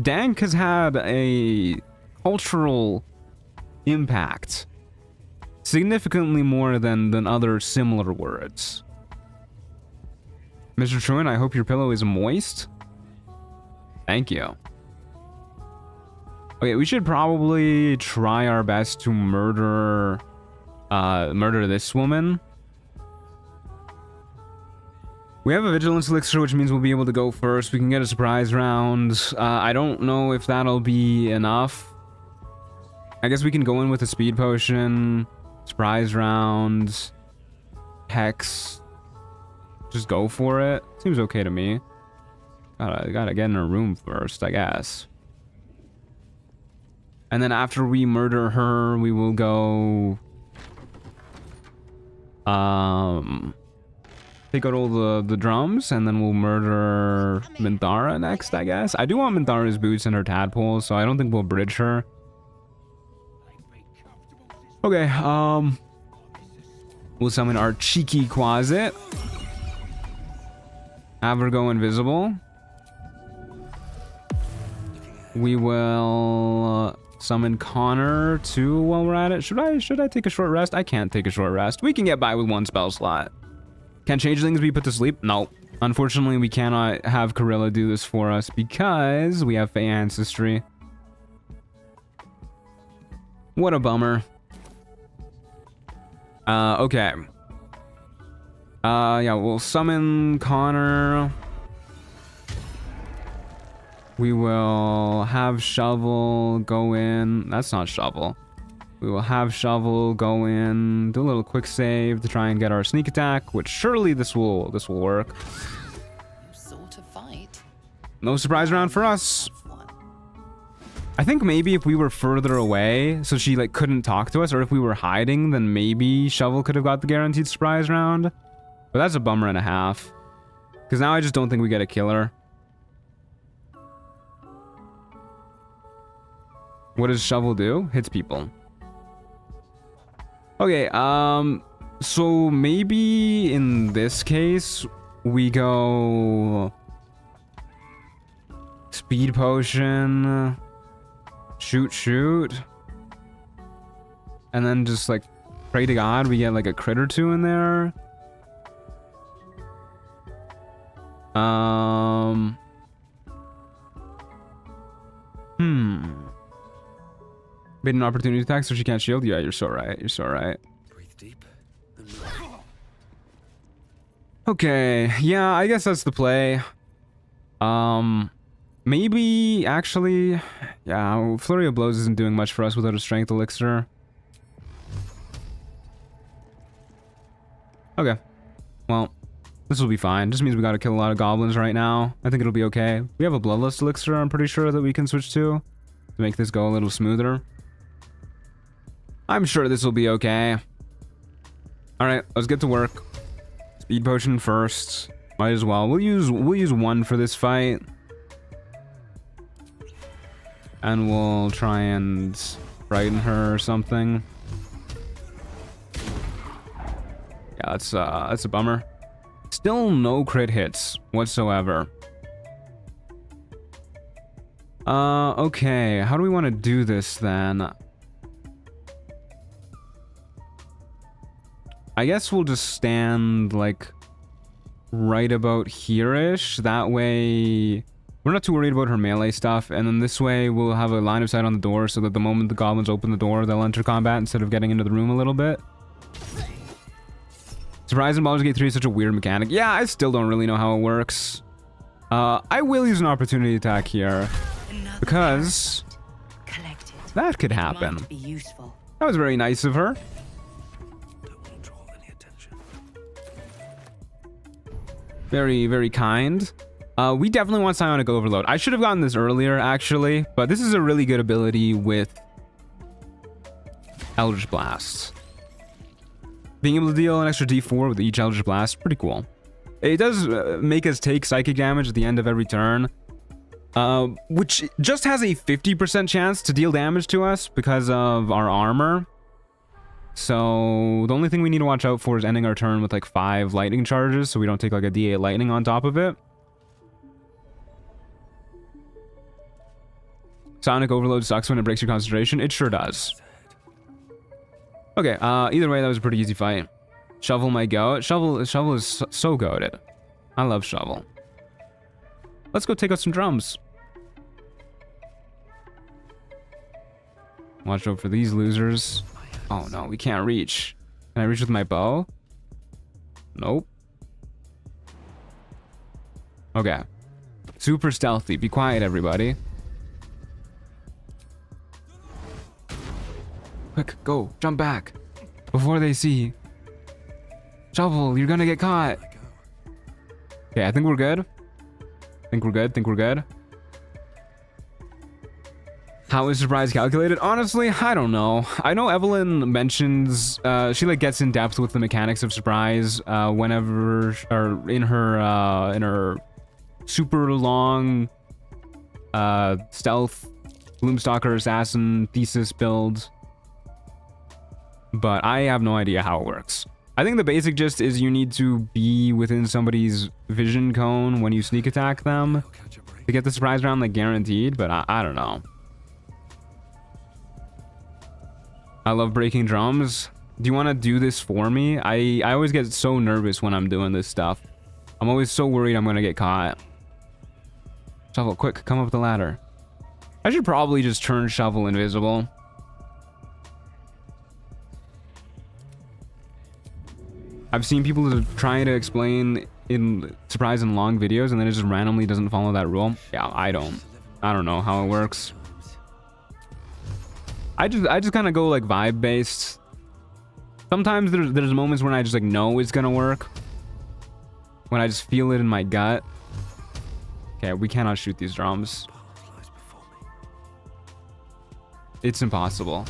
Dank has had a cultural impact significantly more than other similar words. Mr. Truant, I hope your pillow is moist. Thank you. Okay, we should probably try our best to murder this woman. We have a vigilance elixir, which means we'll be able to go first. We can get a surprise round. I don't know if that'll be enough. I guess we can go in with a speed potion, surprise round, hex. Just go for it. Seems okay to me. Gotta get in her room first, I guess. And then after we murder her, we will go... take out all the drums, and then we'll murder Minthara next, I guess. I do want Minthara's boots and her tadpole, so I don't think we'll bridge her. Okay, we'll summon our cheeky Quasit. Have her go invisible. We will summon Connor too while we're at it. Should I take a short rest? I can't take a short rest. We can get by with one spell slot. Can changelings be put to sleep? No. Unfortunately, we cannot have Corilla do this for us because we have Fey ancestry. What a bummer. Okay. Yeah, we'll summon Connor. We will have Shovel go in. That's not Shovel. We will have Shovel go in, do a little quick save to try and get our sneak attack, which surely this will work. Sort of fight. No surprise round for us. I think maybe if we were further away, so she like couldn't talk to us, or if we were hiding, then maybe Shovel could have got the guaranteed surprise round. But that's a bummer and a half. Because now I just don't think we get a killer. What does Shovel do? Hits people. Okay, so maybe in this case, we go... Speed potion... Shoot. And then just like, pray to God we get like a crit or two in there. Made an opportunity attack so she can't shield? Yeah, you're so right. You're so right. Breathe deep. Okay, yeah, I guess that's the play. Maybe, actually... Yeah, Flurry of Blows isn't doing much for us without a Strength Elixir. Okay. Well, this will be fine. Just means we gotta kill a lot of goblins right now. I think it'll be okay. We have a Bloodlust Elixir, I'm pretty sure, that we can switch to make this go a little smoother. I'm sure this will be okay. Alright, let's get to work. Speed Potion first. Might as well. We'll use one for this fight. And we'll try and frighten her or something. Yeah, that's a bummer. Still no crit hits whatsoever. Okay, how do we want to do this then? I guess we'll just stand like right about here-ish. That way we're not too worried about her melee stuff, and then this way we'll have a line of sight on the door so that the moment the goblins open the door, they'll enter combat instead of getting into the room a little bit. Surprise in Baldur's Gate 3 is such a weird mechanic. Yeah, I still don't really know how it works. I will use an opportunity attack here because that could happen. That was very nice of her. Very, very kind. We definitely want Psionic Overload. I should have gotten this earlier, actually, but this is a really good ability with Eldritch Blasts. Being able to deal an extra D4 with each Eldritch Blast, pretty cool. It does make us take psychic damage at the end of every turn, which just has a 50% chance to deal damage to us because of our armor. So the only thing we need to watch out for is ending our turn with like 5 lightning charges so we don't take like a D8 lightning on top of it. Sonic Overload sucks when it breaks your concentration. It sure does. Okay, either way, that was a pretty easy fight. Shovel might go. Shovel is so goated. I love shovel. Let's go take out some drums. Watch out for these losers. Oh no, we can't reach. Can I reach with my bow? Nope. Okay. Super stealthy. Be quiet, everybody. Quick, go. Jump back. Before they see. Shovel, you're gonna get caught. Okay, I think we're good. Think we're good. How is surprise calculated? Honestly, I don't know. I know Evelyn mentions, she like gets in depth with the mechanics of surprise whenever, or in her super long stealth Gloomstalker Assassin thesis build. But I have no idea how it works. I think the basic gist is you need to be within somebody's vision cone when you sneak attack them to get the surprise round, like guaranteed, but I don't know. I love breaking drums. Do you want to do this for me? I always get so nervous when I'm doing this stuff. I'm always so worried I'm going to get caught. Shovel, quick, come up the ladder. I should probably just turn Shovel invisible. I've seen people trying to explain in surprise and long videos and then it just randomly doesn't follow that rule. Yeah, I don't know how it works. I just kind of go like vibe based. Sometimes there's moments when I just like know it's gonna work. When I just feel it in my gut. Okay, we cannot shoot these drums. It's impossible.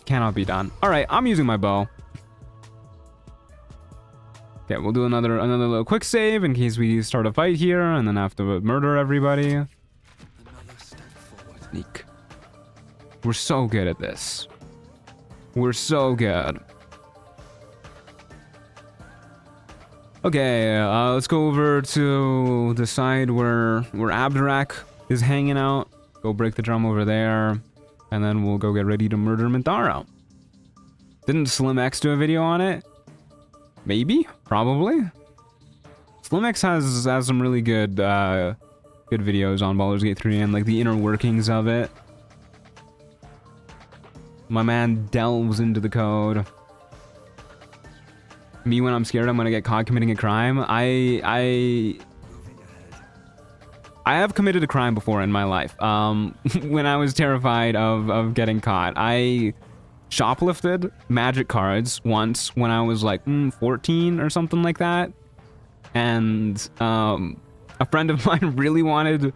Cannot be done. All right, I'm using my bow. Okay, we'll do another little quick save in case we start a fight here and then have to murder everybody. Sneak. We're so good at this. We're so good. Okay, let's go over to the side where Abdurak is hanging out. Go break the drum over there. And then we'll go get ready to murder Mintaro. Didn't Slim X do a video on it? Maybe? Probably? Slim X has some really good good videos on Baldur's Gate 3 and like the inner workings of it. My man delves into the code. Me, when I'm scared I'm gonna get caught committing a crime. I have committed a crime before in my life. When I was terrified of getting caught. I shoplifted magic cards once when I was like 14 or something like that. And a friend of mine really wanted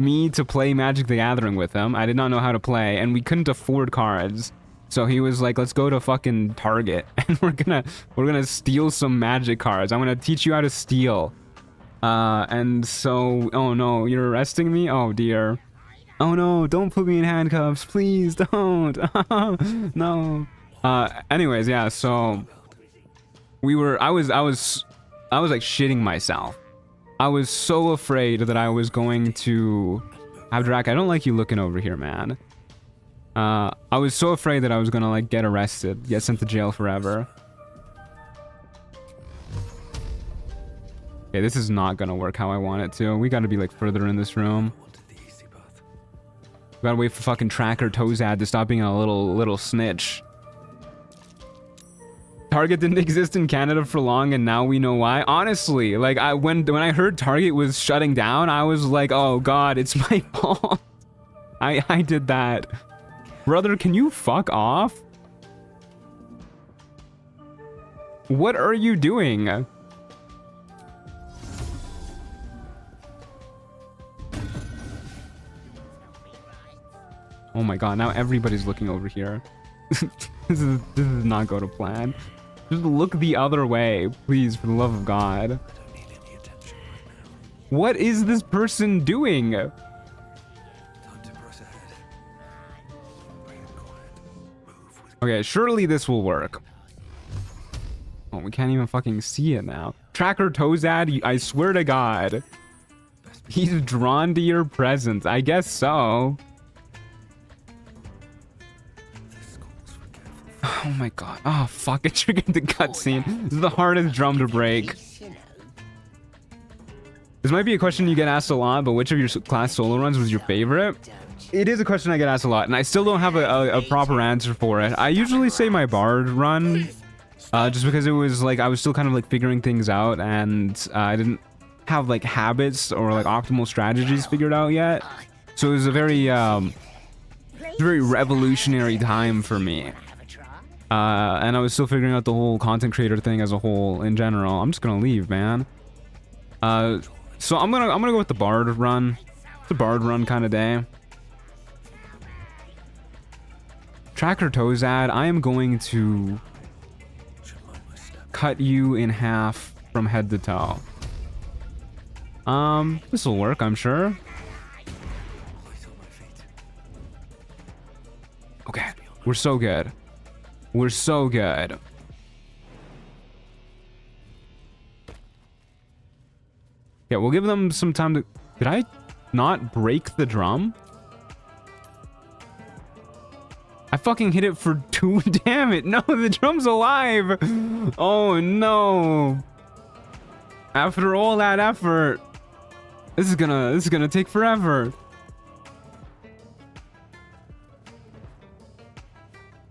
me to play Magic the Gathering with him. I did not know how to play and we couldn't afford cards. So he was like, let's go to fucking Target and we're gonna steal some magic cards. I'm gonna teach you how to steal. And so, oh no, you're arresting me? Oh dear. Oh no, don't put me in handcuffs, please don't. No. Anyways, yeah, so I was like shitting myself. I was so afraid that I was going to Abdurak, I don't like you looking over here, man. I was so afraid that I was gonna like get arrested, get sent to jail forever. Okay, this is not gonna work how I want it to. We gotta be like further in this room. We gotta wait for fucking Tracker Tozad to stop being a little snitch. Target didn't exist in Canada for long and now we know why. Honestly, like when I heard Target was shutting down, I was like, oh god, it's my fault. I did that. Brother, can you fuck off? What are you doing? Oh my god, now everybody's looking over here. This is not going to plan. Just look the other way, please, for the love of God. What is this person doing? Okay, surely this will work. Oh, we can't even fucking see it now. Tracker Tozad, I swear to God. He's drawn to your presence. I guess so. Oh my god. Oh fuck, it triggered the cutscene. This is the hardest drum to break. This might be a question you get asked a lot, but which of your class solo runs was your favorite? It is a question I get asked a lot, and I still don't have a proper answer for it. I usually say my Bard run, just because it was like, I was still kind of like figuring things out, and I didn't have like habits or like optimal strategies figured out yet. So it was a very revolutionary time for me. And I was still figuring out the whole content creator thing as a whole in general. I'm just gonna leave, man. So I'm gonna go with the Bard run. It's a Bard run kind of day. Tracker Tozad, I am going to cut you in half from head to toe. This will work, I'm sure. Okay, we're so good. We're so good. Yeah, we'll give them some time to... Did I not break the drum? I fucking hit it for 2. Damn it. No, the drum's alive. Oh, no. After all that effort, this is gonna take forever.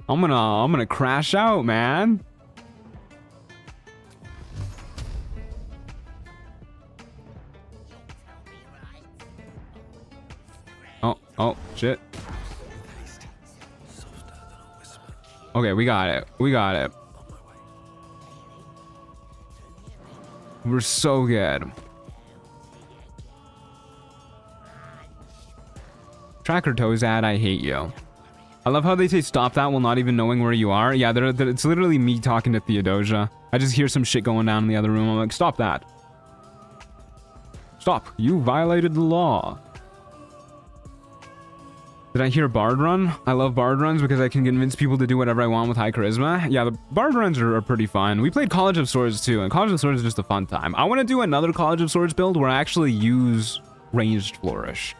I'm gonna crash out, man. Oh, shit. Okay, we got it. We got it. We're so good. Tracker Tozad, I hate you. I love how they say stop that while not even knowing where you are. Yeah, it's literally me talking to Theodosia. I just hear some shit going down in the other room. I'm like, stop that. Stop. You violated the law. Did I hear Bard run? I love Bard runs because I can convince people to do whatever I want with high charisma. Yeah, the Bard runs are pretty fun. We played College of Swords too, and College of Swords is just a fun time. I want to do another College of Swords build where I actually use ranged flourish.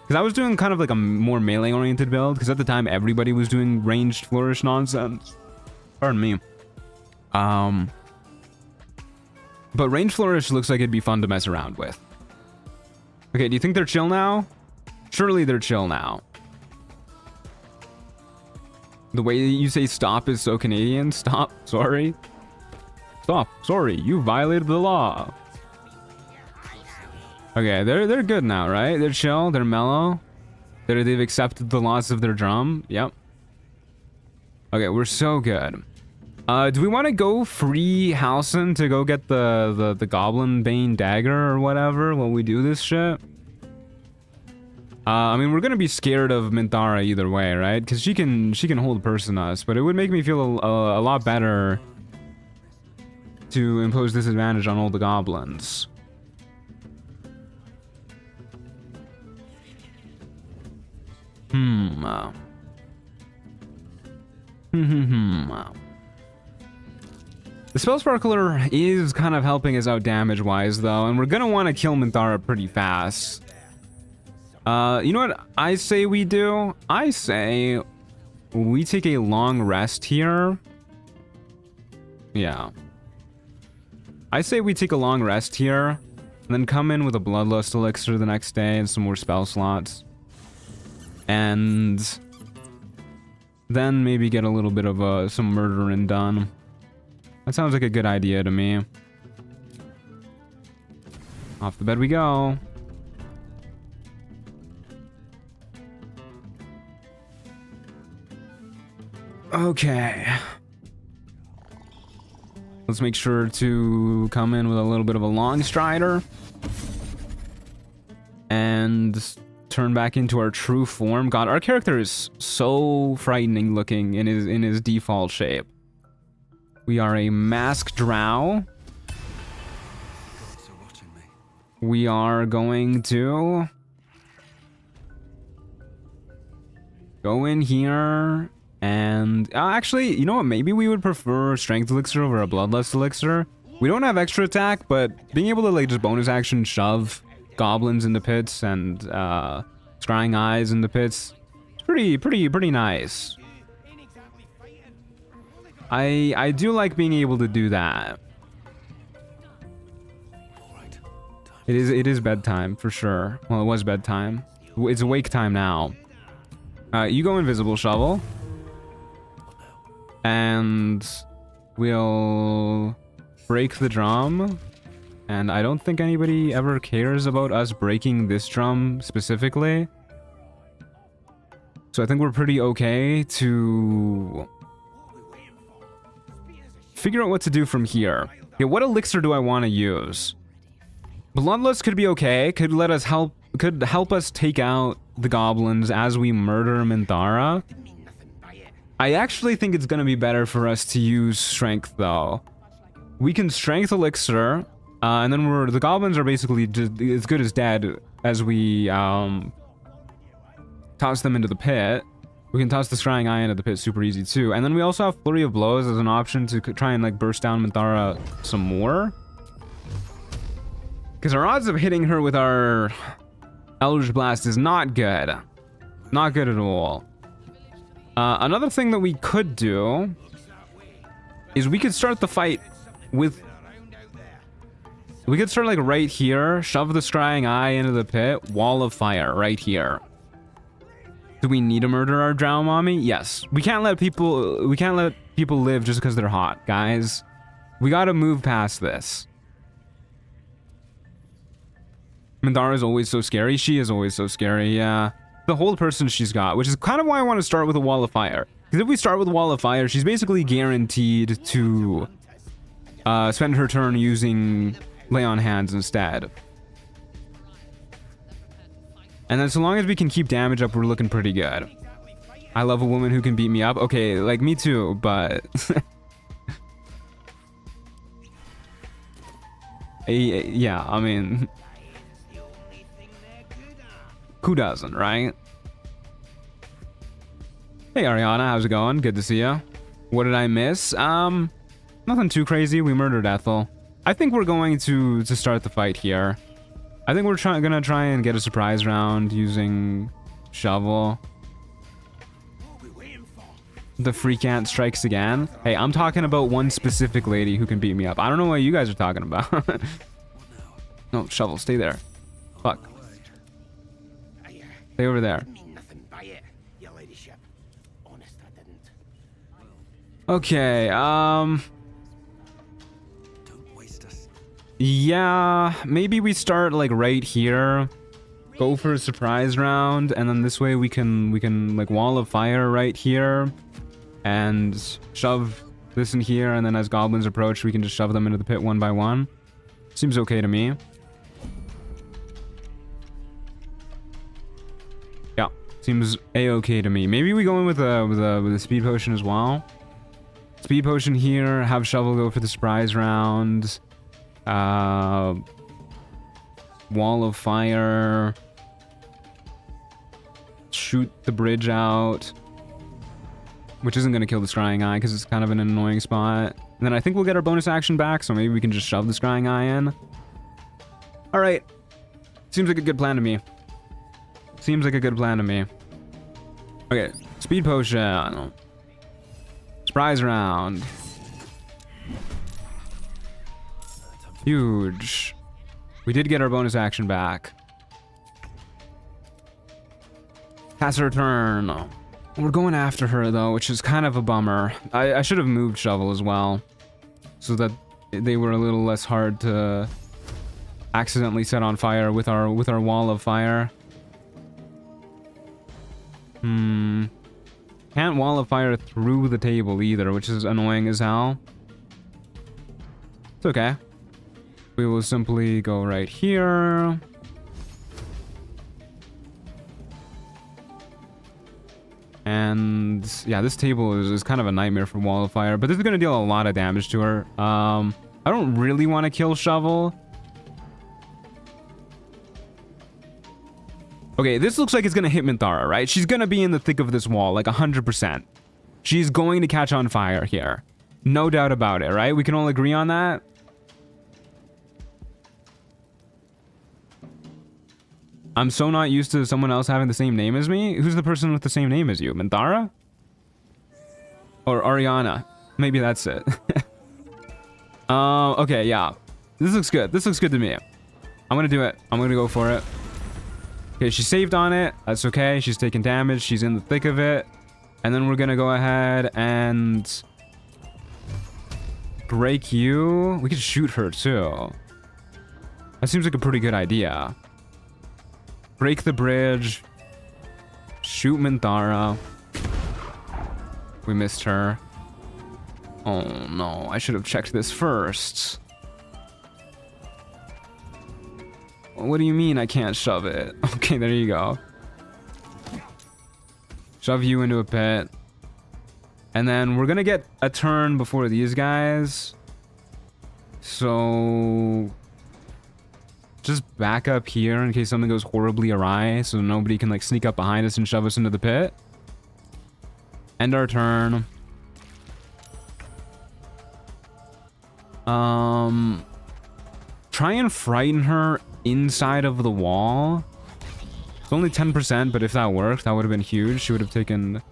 Because I was doing kind of like a more melee-oriented build, because at the time everybody was doing ranged flourish nonsense. Pardon me. But ranged flourish looks like it'd be fun to mess around with. Okay, do you think they're chill now? Surely they're chill now. The way that you say stop is so Canadian. Stop, sorry. Stop, sorry, you violated the law. Okay, they're good now, right? They're chill, they're mellow. They've accepted the loss of their drum. Yep. Okay, we're so good. Do we want to go free Halcyon to go get the Goblin Bane dagger or whatever while we do this shit? I mean, we're gonna be scared of Minthara either way, right? Because she can hold person us, but it would make me feel a lot better to impose disadvantage on all the goblins. The Spell Sparkler is kind of helping us out damage-wise, though, and we're gonna want to kill Minthara pretty fast. You know what I say we do? I say we take a long rest here. Yeah. I say we take a long rest here, and then come in with a Bloodlust Elixir the next day and some more spell slots. And then maybe get a little bit of some murdering done. That sounds like a good idea to me. Off the bed we go. Okay. Let's make sure to come in with a little bit of a long strider. And turn back into our true form. God, our character is so frightening looking in his default shape. We are a masked drow. We are going to go in here and actually, you know what? Maybe we would prefer Strength Elixir over a Bloodlust Elixir. We don't have extra attack, but being able to like just bonus action shove goblins into pits and scrying eyes into pits, it's pretty nice. I do like being able to do that. It is bedtime for sure. Well, it was bedtime. It's awake time now. You go invisible, Shovel. And we'll break the drum. And I don't think anybody ever cares about us breaking this drum specifically. So I think we're pretty okay to figure out what to do from here. Yeah, what elixir do I want to use? Bloodlust could be okay. Could help us take out the goblins as we murder Minthara. I actually think it's gonna be better for us to use strength though. We can strength elixir, and then the goblins are basically just as good as dead as we toss them into the pit. We can toss the Scrying Eye into the pit super easy too. And then we also have Flurry of Blows as an option to try and like burst down Minthara some more. Because our odds of hitting her with our Eldritch Blast is not good. Not good at all. Another thing that we could do is we could start the fight with... We could start like right here, shove the Scrying Eye into the pit, wall of fire right here. Do we need to murder our drow mommy? Yes. We can't let people live just because they're hot, guys. We gotta move past this. Minthara is always so scary. She is always so scary, yeah. The whole person she's got, which is kind of why I want to start with a wall of fire. Because if we start with a wall of fire, she's basically guaranteed to spend her turn using lay on hands instead. And then so long as we can keep damage up, we're looking pretty good. I love a woman who can beat me up. Okay, like me too, but... yeah, I mean... Who doesn't, right? Hey Ariana, how's it going? Good to see ya. What did I miss? Nothing too crazy. We murdered Ethel. I think we're going to start the fight here. I think we're gonna try and get a surprise round using Shovel. The freak ant strikes again. Hey, I'm talking about one specific lady who can beat me up. I don't know what you guys are talking about. No, Shovel, stay there. Fuck. Stay over there. Okay, yeah, maybe we start like right here. Go for a surprise round, and then this way we can like wall of fire right here and shove this in here, and then as goblins approach, we can just shove them into the pit one by one. Seems okay to me. Yeah, seems a-okay to me. Maybe we go in with a speed potion as well. Speed potion here, have Shovel go for the surprise round. Wall of fire. Shoot the bridge out. Which isn't going to kill the Scrying Eye because it's kind of an annoying spot. And then I think we'll get our bonus action back, so maybe we can just shove the Scrying Eye in. Alright. Seems like a good plan to me. Seems like a good plan to me. Okay, speed potion. Surprise round. Huge. We did get our bonus action back. Pass her turn. We're going after her though, which is kind of a bummer. I should have moved Shovel as well, so that they were a little less hard to accidentally set on fire with our wall of fire. Can't wall of fire through the table either, which is annoying as hell. It's okay. We will simply go right here. And yeah, this table is kind of a nightmare for wall of fire, but this is going to deal a lot of damage to her. I don't really want to kill Shovel. Okay, this looks like it's going to hit Minthara, right? She's going to be in the thick of this wall, like 100%. She's going to catch on fire here. No doubt about it, right? We can all agree on that? I'm so not used to someone else having the same name as me. Who's the person with the same name as you? Minthara? Or Ariana? Maybe that's it. Okay, yeah. This looks good. This looks good to me. I'm gonna do it. I'm gonna go for it. Okay, she saved on it. That's okay. She's taking damage. She's in the thick of it. And then we're gonna go ahead and break you. We could shoot her too. That seems like a pretty good idea. Break the bridge. Shoot Minthara. We missed her. Oh no, I should have checked this first. What do you mean I can't shove it? Okay, there you go. Shove you into a pit. And then we're gonna get a turn before these guys. So just back up here in case something goes horribly awry so nobody can like sneak up behind us and shove us into the pit. End our turn. Try and frighten her inside of the wall. It's only 10%, but if that worked, that would have been huge. She would have taken...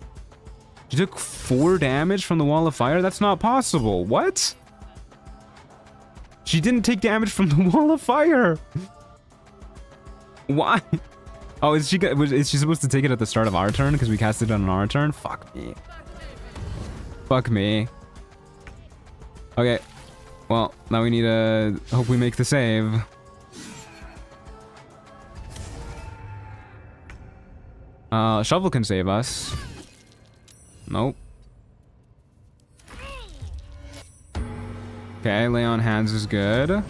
She took 4 damage from the wall of fire? That's not possible. What? She didn't take damage from the wall of fire. Why? Oh, is she supposed to take it at the start of our turn because we cast it on our turn? Fuck me. Fuck me. Okay. Well, now we need to hope we make the save. Shovel can save us. Nope. Okay, lay on hands is good.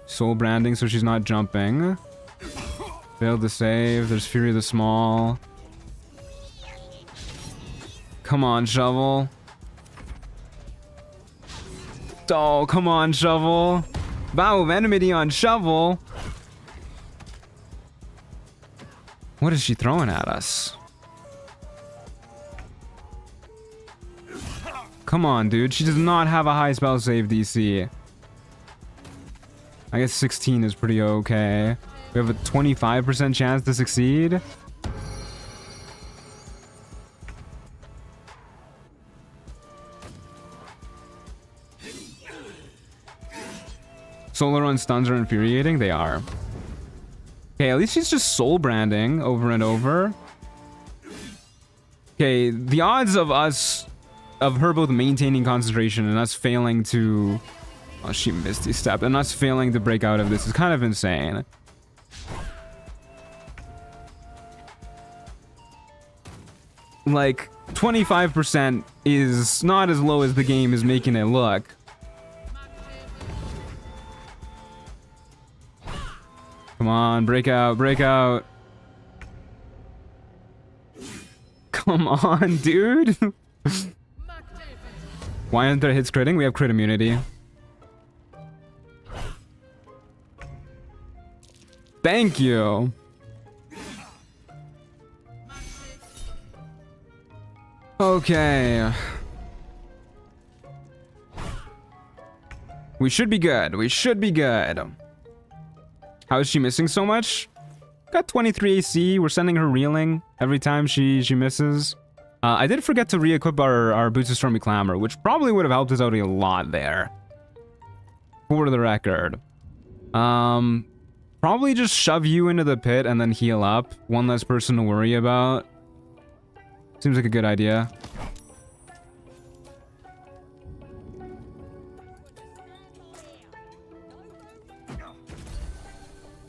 Soul branding, so she's not jumping. Failed to save. There's Fury of the Small. Come on, Shovel. Oh, come on, Shovel. Vow of enmity on Shovel. What is she throwing at us? Come on, dude. She does not have a high spell save DC. I guess 16 is pretty okay. We have a 25% chance to succeed. Solar Run stuns are infuriating. They are. Okay, at least she's just soul branding over and over. Okay, the odds of her both maintaining concentration and us failing to... Oh, she Misty Stepped. And us failing to break out of this is kind of insane. Like, 25% is not as low as the game is making it look. Come on, break out, break out. Come on, dude. Why aren't there hits critting? We have crit immunity. Thank you. Okay. We should be good. We should be good. How is she missing so much? Got 23 AC. We're sending her reeling every time she misses. I did forget to re-equip our Boots of Stormy Clamor, which probably would have helped us out a lot there. For the record. Probably just shove you into the pit and then heal up. One less person to worry about. Seems like a good idea.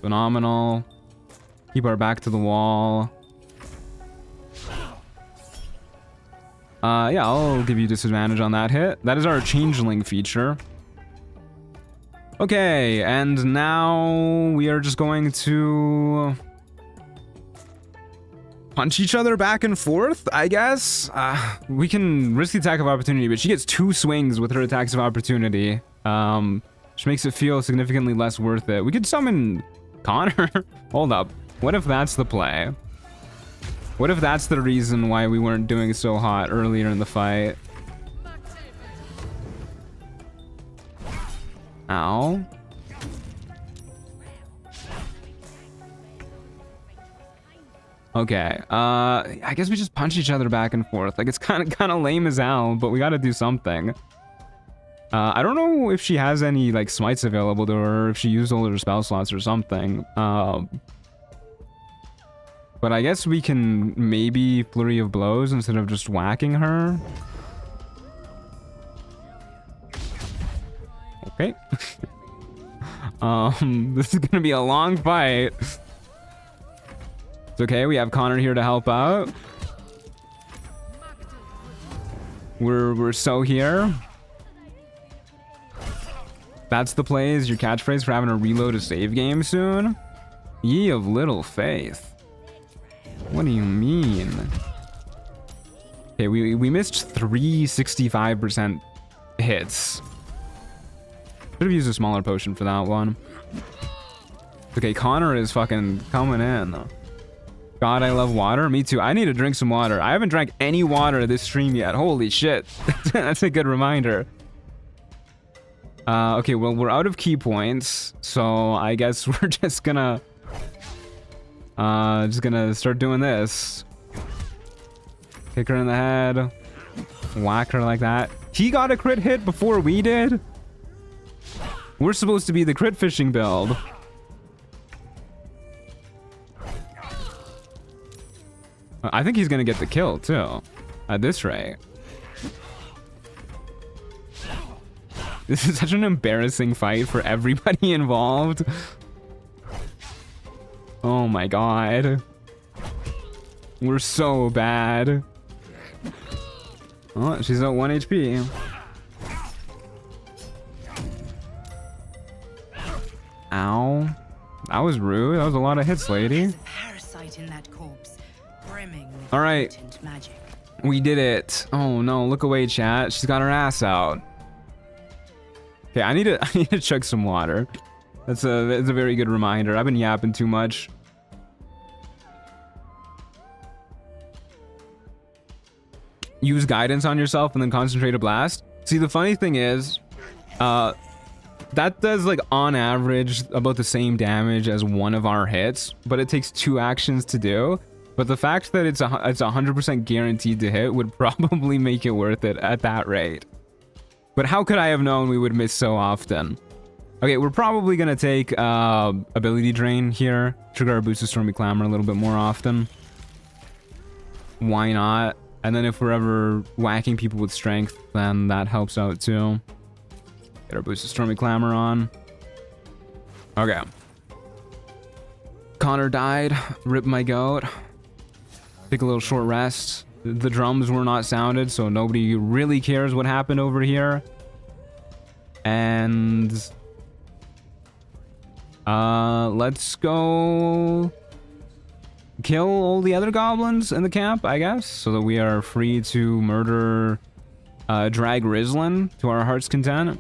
Phenomenal. Keep our back to the wall. Yeah, I'll give you disadvantage on that hit. That is our Changeling feature. Okay, and now we are just going to punch each other back and forth, I guess. We can risk the attack of opportunity, but she gets 2 swings with her attacks of opportunity, which makes it feel significantly less worth it. We could summon Connor. Hold up. What if that's the play? What if that's the reason why we weren't doing so hot earlier in the fight? Ow. Okay, I guess we just punch each other back and forth. Like, it's kind of lame as hell, but we gotta do something. I don't know if she has any like smites available to her, or if she used all her spell slots or something. But I guess we can maybe flurry of blows instead of just whacking her. Okay. This is gonna be a long fight. It's okay, we have Connor here to help out. We're so here. That's the play, is your catchphrase for having to reload a save game soon? Ye of little faith. What do you mean? Okay, we missed 365% hits. Should have used a smaller potion for that one. Okay, Connor is fucking coming in. God, I love water. Me too. I need to drink some water. I haven't drank any water this stream yet. Holy shit. That's a good reminder. Okay, well, we're out of key points, so I guess we're just gonna start doing this. Kick her in the head. Whack her like that. He got a crit hit before we did? We're supposed to be the crit fishing build. I think he's gonna get the kill, too. At this rate. This is such an embarrassing fight for everybody involved. Oh my god. We're so bad. Oh, she's at 1 HP. Ow. That was rude. That was a lot of hits, lady. There's a parasite in that corpse, brimming with All right. potent magic. We did it. Oh no, look away, chat. She's got her ass out. Okay, I need to chug some water. That's a very good reminder. I've been yapping too much. Use guidance on yourself and then concentrate a blast. See, the funny thing is, that does like on average about the same damage as one of our hits, but it takes 2 actions to do. But the fact that it's 100% guaranteed to hit would probably make it worth it at that rate. But how could I have known we would miss so often? Okay, we're probably gonna take ability drain here. Trigger our boost of Stormy Clamor a little bit more often. Why not? And then if we're ever whacking people with strength, then that helps out too. Get our boost of Stormy Clamor on. Okay. Connor died. Rip my goat. Take a little short rest. The drums were not sounded, so nobody really cares what happened over here. And let's go kill all the other goblins in the camp, I guess, so that we are free to murder drag Ragzlin to our heart's content.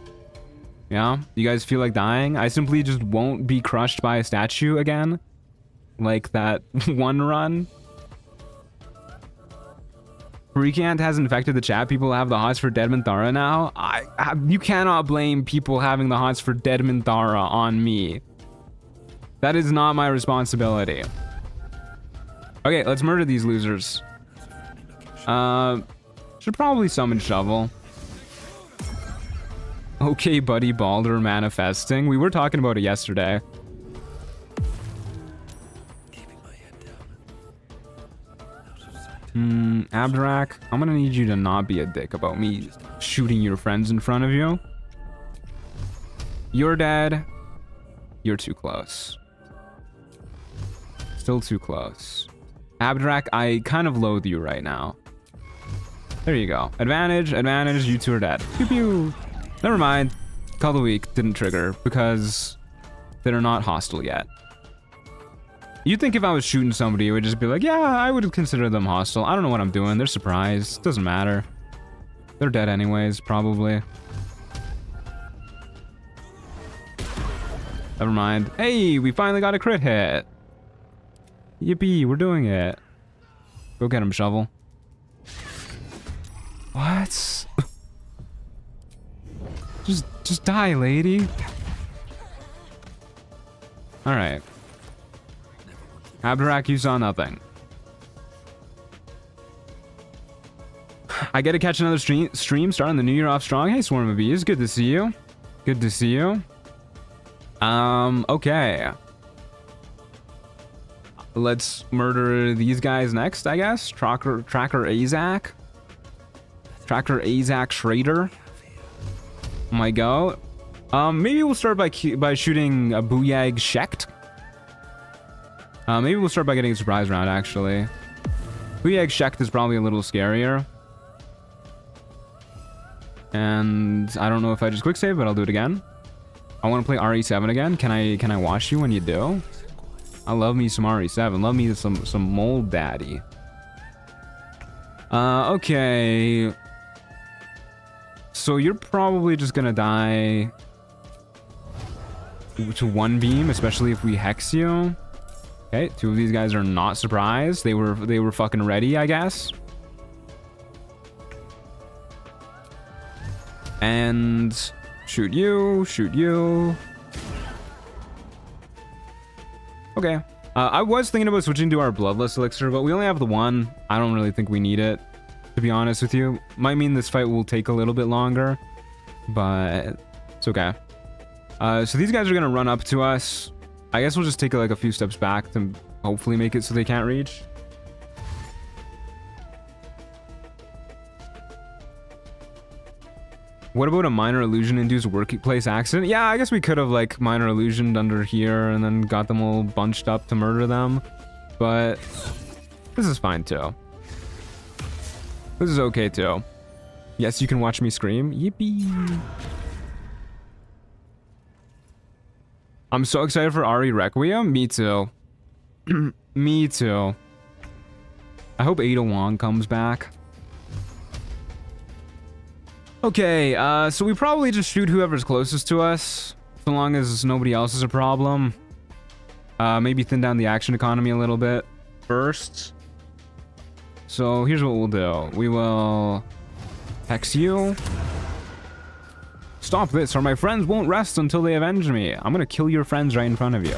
Yeah, you guys feel like dying? I simply just won't be crushed by a statue again, like that one run. Freakant has infected the chat. People have the hots for Dead Minthara now. You cannot blame people having the hots for Dead Minthara on me. That is not my responsibility. Okay, let's murder these losers. Should probably summon Shovel. Okay, buddy, Baldur manifesting. We were talking about it yesterday. Abdurak, I'm gonna need you to not be a dick about me shooting your friends in front of you. You're dead. You're too close. Still too close. Abdurak, I kind of loathe you right now. There you go. Advantage, advantage, you two are dead. Pew pew. Never mind. Call the Weak didn't trigger because they're not hostile yet. You'd think if I was shooting somebody, it would just be like, yeah, I would consider them hostile. I don't know what I'm doing. They're surprised. Doesn't matter. They're dead anyways, probably. Never mind. Hey, we finally got a crit hit. Yippee, we're doing it. Go get him, Shovel. What? Just die, lady. All right. Abdurak, you saw nothing. I get to catch another stream starting the new year off strong. Hey, Swarm of Bees. Good to see you. Good to see you. Okay. Let's murder these guys next, I guess. Tracker Azak. Tracker Azak Schrader. My go. Maybe we'll start by shooting a Booyag Shecht. Maybe we'll start by getting a surprise round, actually. Booyag Shecht is probably a little scarier. And I don't know if I just quick save, but I'll do it again. I want to play RE7 again. Can I watch you when you do? I love me some RE7. Love me some mold daddy. Okay. So you're probably just gonna die to one beam, especially if we hex you. Okay, two of these guys are not surprised. They were fucking ready, I guess. And shoot you, shoot you. Okay. I was thinking about switching to our bloodless elixir, but we only have the one. I don't really think we need it, to be honest with you. Might mean this fight will take a little bit longer, but it's okay. So these guys are gonna run up to us. I guess we'll just take like a few steps back to hopefully make it so they can't reach. What about a minor illusion-induced workplace accident? Yeah, I guess we could have like minor illusioned under here and then got them all bunched up to murder them. But this is fine too. This is okay too. Yes, you can watch me scream. Yippee. I'm so excited for Ari Requiem. Me too. Me too. I hope Ada Wong comes back. Okay, so we probably just shoot whoever's closest to us, so long as nobody else is a problem. Maybe thin down the action economy a little bit first. So here's what we'll do. We will hex you. Stop this, or my friends won't rest until they avenge me. I'm gonna kill your friends right in front of you.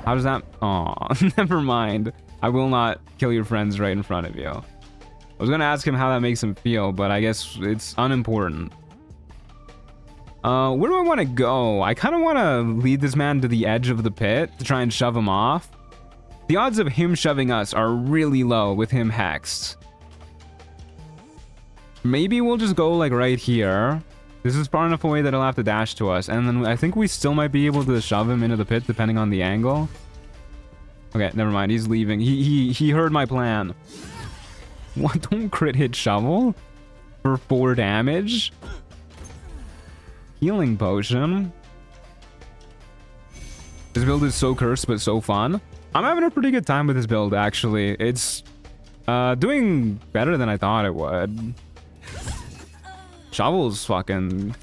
How does that... Aw, never mind. I will not kill your friends right in front of you. I was gonna ask him how that makes him feel, but I guess it's unimportant. Where do I want to go? I kind of want to lead this man to the edge of the pit to try and shove him off. The odds of him shoving us are really low with him hexed. Maybe we'll just go like right here. This is far enough away that he'll have to dash to us, and then I think we still might be able to shove him into the pit depending on the angle. Okay, never mind. He's leaving. He heard my plan. What? Don't crit hit shovel for 4 damage. Healing potion. This build is so cursed but so fun. I'm having a pretty good time with this build, actually. It's doing better than I thought it would. Shovel's fucking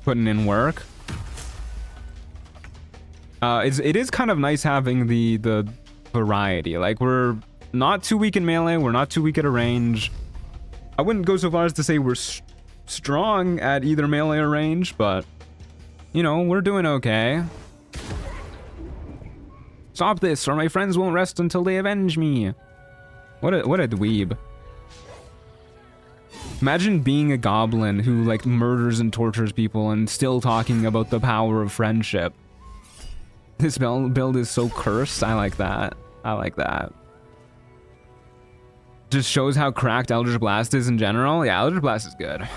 putting in work. It is kind of nice having the variety. Like, we're not too weak in melee, we're not too weak at a range. I wouldn't go so far as to say we're strong at either melee or range, but you know, we're doing okay. Stop this, or my friends won't rest until they avenge me. What a dweeb. Imagine being a goblin who like murders and tortures people and still talking about the power of friendship. This build is so cursed. I like that. I like that. Just shows how cracked Eldritch Blast is in general. Yeah, Eldritch Blast is good.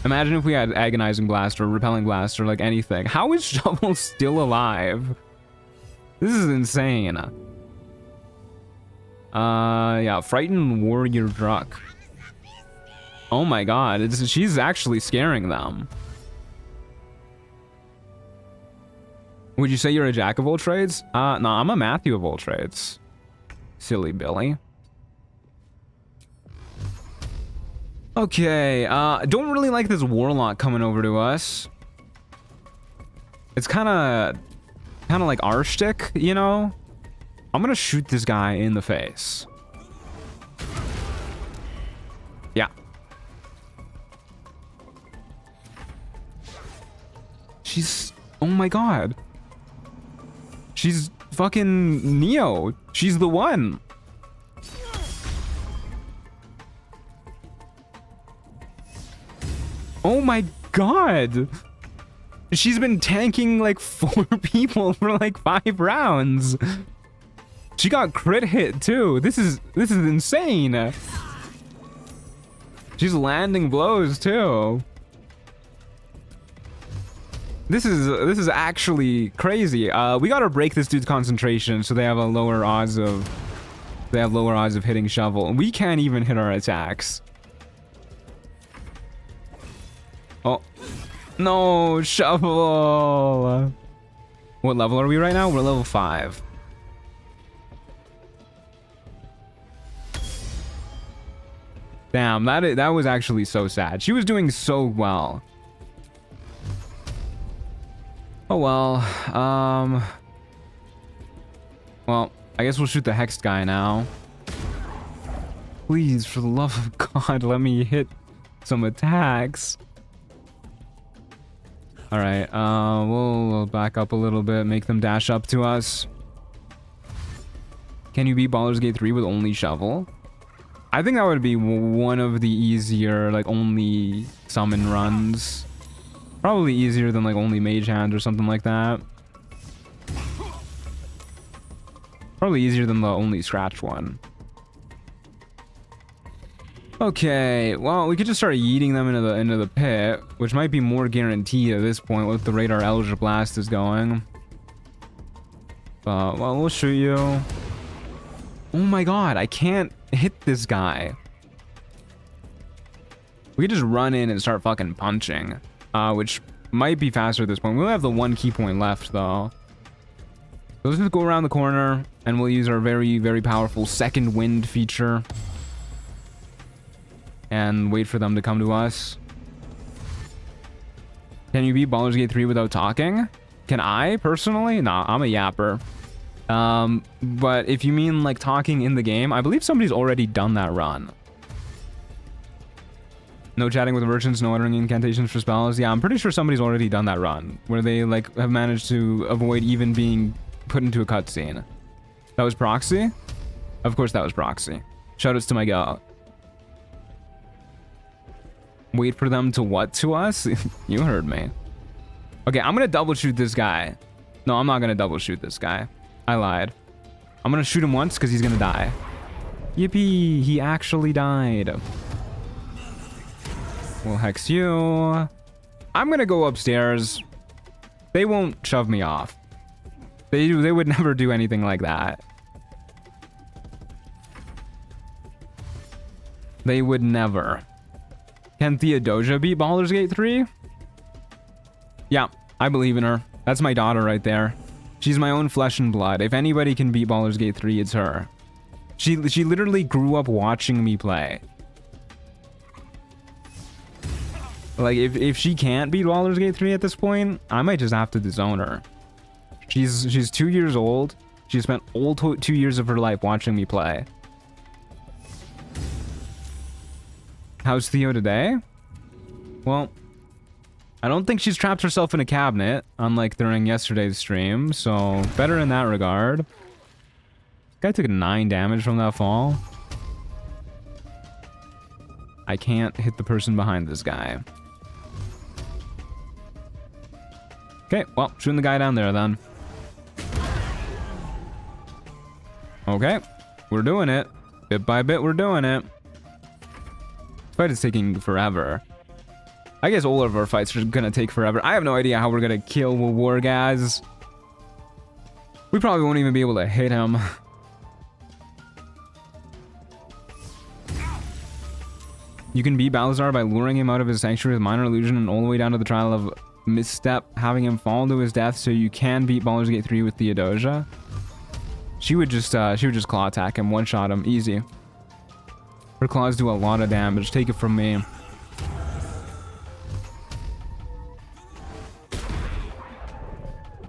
Imagine if we had Agonizing Blast or Repelling Blast or like anything. How is Shovel still alive? This is insane. Yeah, Frightened Warrior Druck. Oh my god, she's actually scaring them. Would you say you're a jack of all trades? No, I'm a Matthew of all trades. Silly Billy. Okay, don't really like this warlock coming over to us. It's kind of like our shtick, you know? I'm gonna shoot this guy in the face. Yeah. She's... Oh my god. She's fucking Neo. She's the one. Oh my god! She's been tanking like 4 people for like 5 rounds. She got crit hit too. This is insane. She's landing blows too. This is actually crazy. We gotta break this dude's concentration so they have lower odds of hitting shovel. We can't even hit our attacks. Oh no, shovel. What level are we right now? We're level 5. Damn, that was actually so sad. She was doing so well. Oh well. Well, I guess we'll shoot the hexed guy now. Please, for the love of God, let me hit some attacks. All right. We'll back up a little bit, make them dash up to us. Can you beat Baldur's Gate 3 with only shovel? I think that would be one of the easier, like, only summon runs. Probably easier than, like, only mage hand or something like that. Probably easier than the only scratch one. Okay, well, we could just start yeeting them into the pit, which might be more guaranteed at this point with the rate our Eldritch Blast is going. But, well, we'll shoot you. Oh my god, I can't hit this guy. We could just run in and start fucking punching, which might be faster at this point. We only have the 1 key point left, though. So let's just go around the corner, and we'll use our very, very powerful second wind feature. And wait for them to come to us. Can you beat Baldur's Gate 3 without talking? Can I, personally? Nah, I'm a yapper. But if you mean, like, talking in the game, I believe somebody's already done that run. No chatting with merchants, no uttering incantations for spells. Yeah, I'm pretty sure somebody's already done that run, where they, like, have managed to avoid even being put into a cutscene. That was Proxy? Of course that was Proxy. Shoutouts to my gal. Wait for them to what to us? You heard me. Okay, I'm gonna double shoot this guy. No, I'm not gonna double shoot this guy. I lied. I'm gonna shoot him once because he's gonna die. Yippee, he actually died. We'll hex you. I'm gonna go upstairs. They won't shove me off. They would never do anything like that. They would never. Can Theodosia beat Baldur's Gate 3? Yeah, I believe in her. That's my daughter right there. She's my own flesh and blood. If anybody can beat Baldur's Gate 3, it's her. She literally grew up watching me play. Like, if she can't beat Baldur's Gate 3 at this point, I might just have to disown her. She's 2 years old. She spent all 2 years of her life watching me play. How's Theo today? Well, I don't think she's trapped herself in a cabinet, unlike during yesterday's stream, so better in that regard. Guy took 9 damage from that fall. I can't hit the person behind this guy. Okay, well, shooting the guy down there then. Okay, we're doing it. Bit by bit, we're doing it. Fight is taking forever. I guess all of our fights are gonna take forever. I have no idea how we're gonna kill Wargaz. We probably won't even be able to hit him. You can beat Baldur by luring him out of his sanctuary with minor illusion and all the way down to the trial of misstep, having him fall to his death, so you can beat Baldur's Gate 3 with Theodosia. She would just claw attack him, one shot him, easy. Her claws do a lot of damage. Take it from me.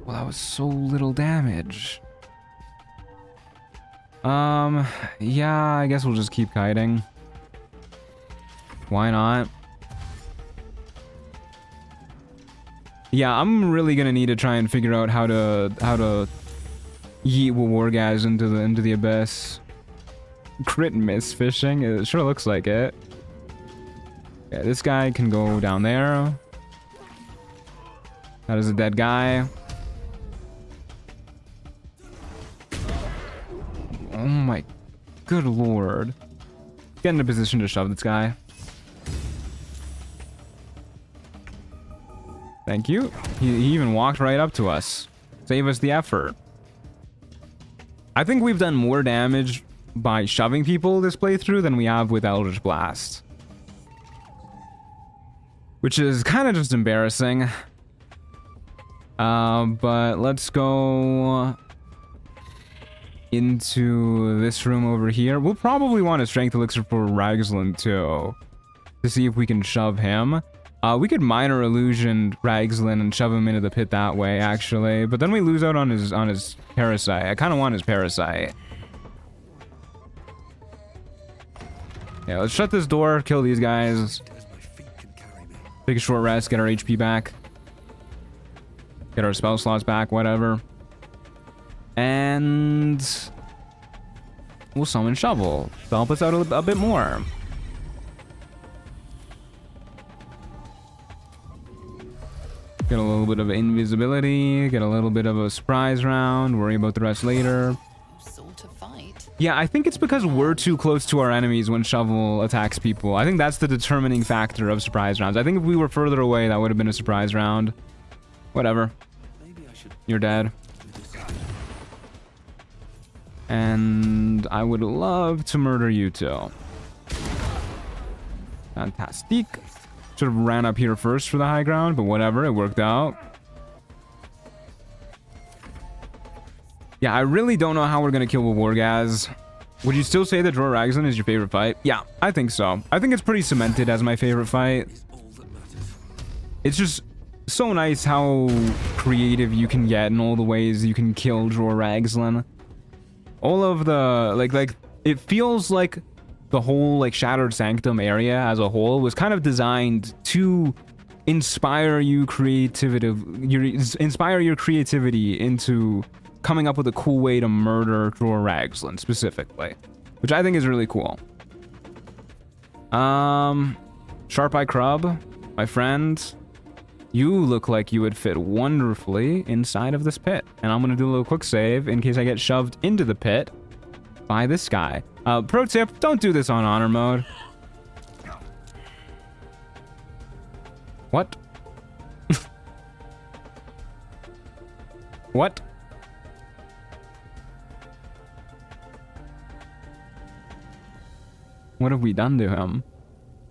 Well, that was so little damage. Yeah, I guess we'll just keep kiting. Why not? Yeah, I'm really gonna need to try and figure out how to yeet Wargaz into the abyss. Crit miss fishing. It sure looks like it. Yeah, this guy can go down there. That is a dead guy. Oh my good lord. Get in a position to shove this guy. Thank you. He even walked right up to us. Save us the effort. I think we've done more damage by shoving people this playthrough than we have with Eldritch Blast. Which is kind of just embarrassing. But let's go into this room over here. We'll probably want a strength elixir for Ragzlin too, to see if we can shove him. We could minor illusion Ragzlin and shove him into the pit that way, actually. But then we lose out on his parasite. I kind of want his parasite. Yeah, let's shut this door, kill these guys. Take a short rest, get our HP back. Get our spell slots back, whatever. And we'll summon Shovel to help us out a bit more. Get a little bit of invisibility, get a little bit of a surprise round, worry about the rest later. Sort of fight. Yeah, I think it's because we're too close to our enemies when Shovel attacks people. I think that's the determining factor of surprise rounds. I think if we were further away, that would have been a surprise round. Whatever. You're dead. And I would love to murder you too. Fantastic. Should have ran up here first for the high ground, but whatever, it worked out. Yeah, I really don't know how we're gonna kill Wargaz. Would you still say that Draw Ragzlin is your favorite fight? Yeah, I think so. I think it's pretty cemented as my favorite fight. It's just so nice how creative you can get in all the ways you can kill Draw Ragzlin. All of the like it feels like the whole like Shattered Sanctum area as a whole was kind of designed to inspire your creativity into coming up with a cool way to murder Draw Ragzlin specifically, which I think is really cool. Sharp Eye Crub, my friend, you look like you would fit wonderfully inside of this pit. And I'm gonna do a little quick save in case I get shoved into the pit by this guy. Pro tip, don't do this on honor mode. What? What? What have we done to him?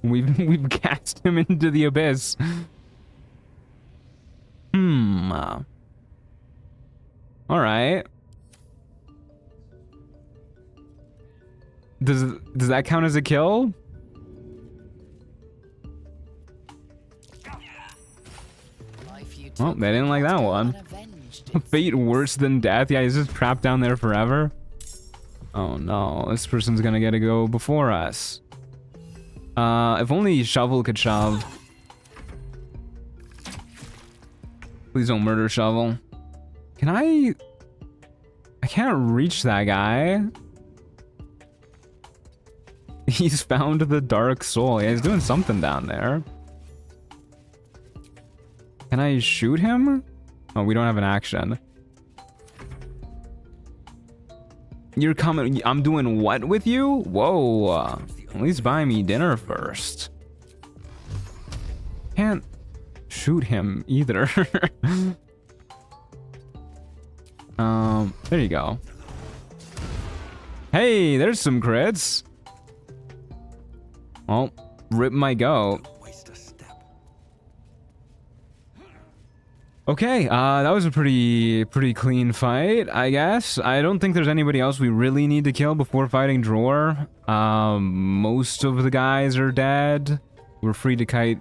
We've cast him into the abyss. All right. Does that count as a kill? Well, they didn't like that one. Fate worse than death. Yeah, he's just trapped down there forever. Oh no, this person's gonna get to go before us. If only Shovel could shove. Please don't murder Shovel. Can I can't reach that guy. He's found the dark soul. Yeah, he's doing something down there. Can I shoot him? Oh, we don't have an action. You're coming. I'm doing what with you? Whoa. At least buy me dinner first. Can't shoot him either. There you go. Hey, there's some crits. Oh, rip my goat. Okay, that was a pretty clean fight, I guess. I don't think there's anybody else we really need to kill before fighting Dror. Most of the guys are dead. We're free to kite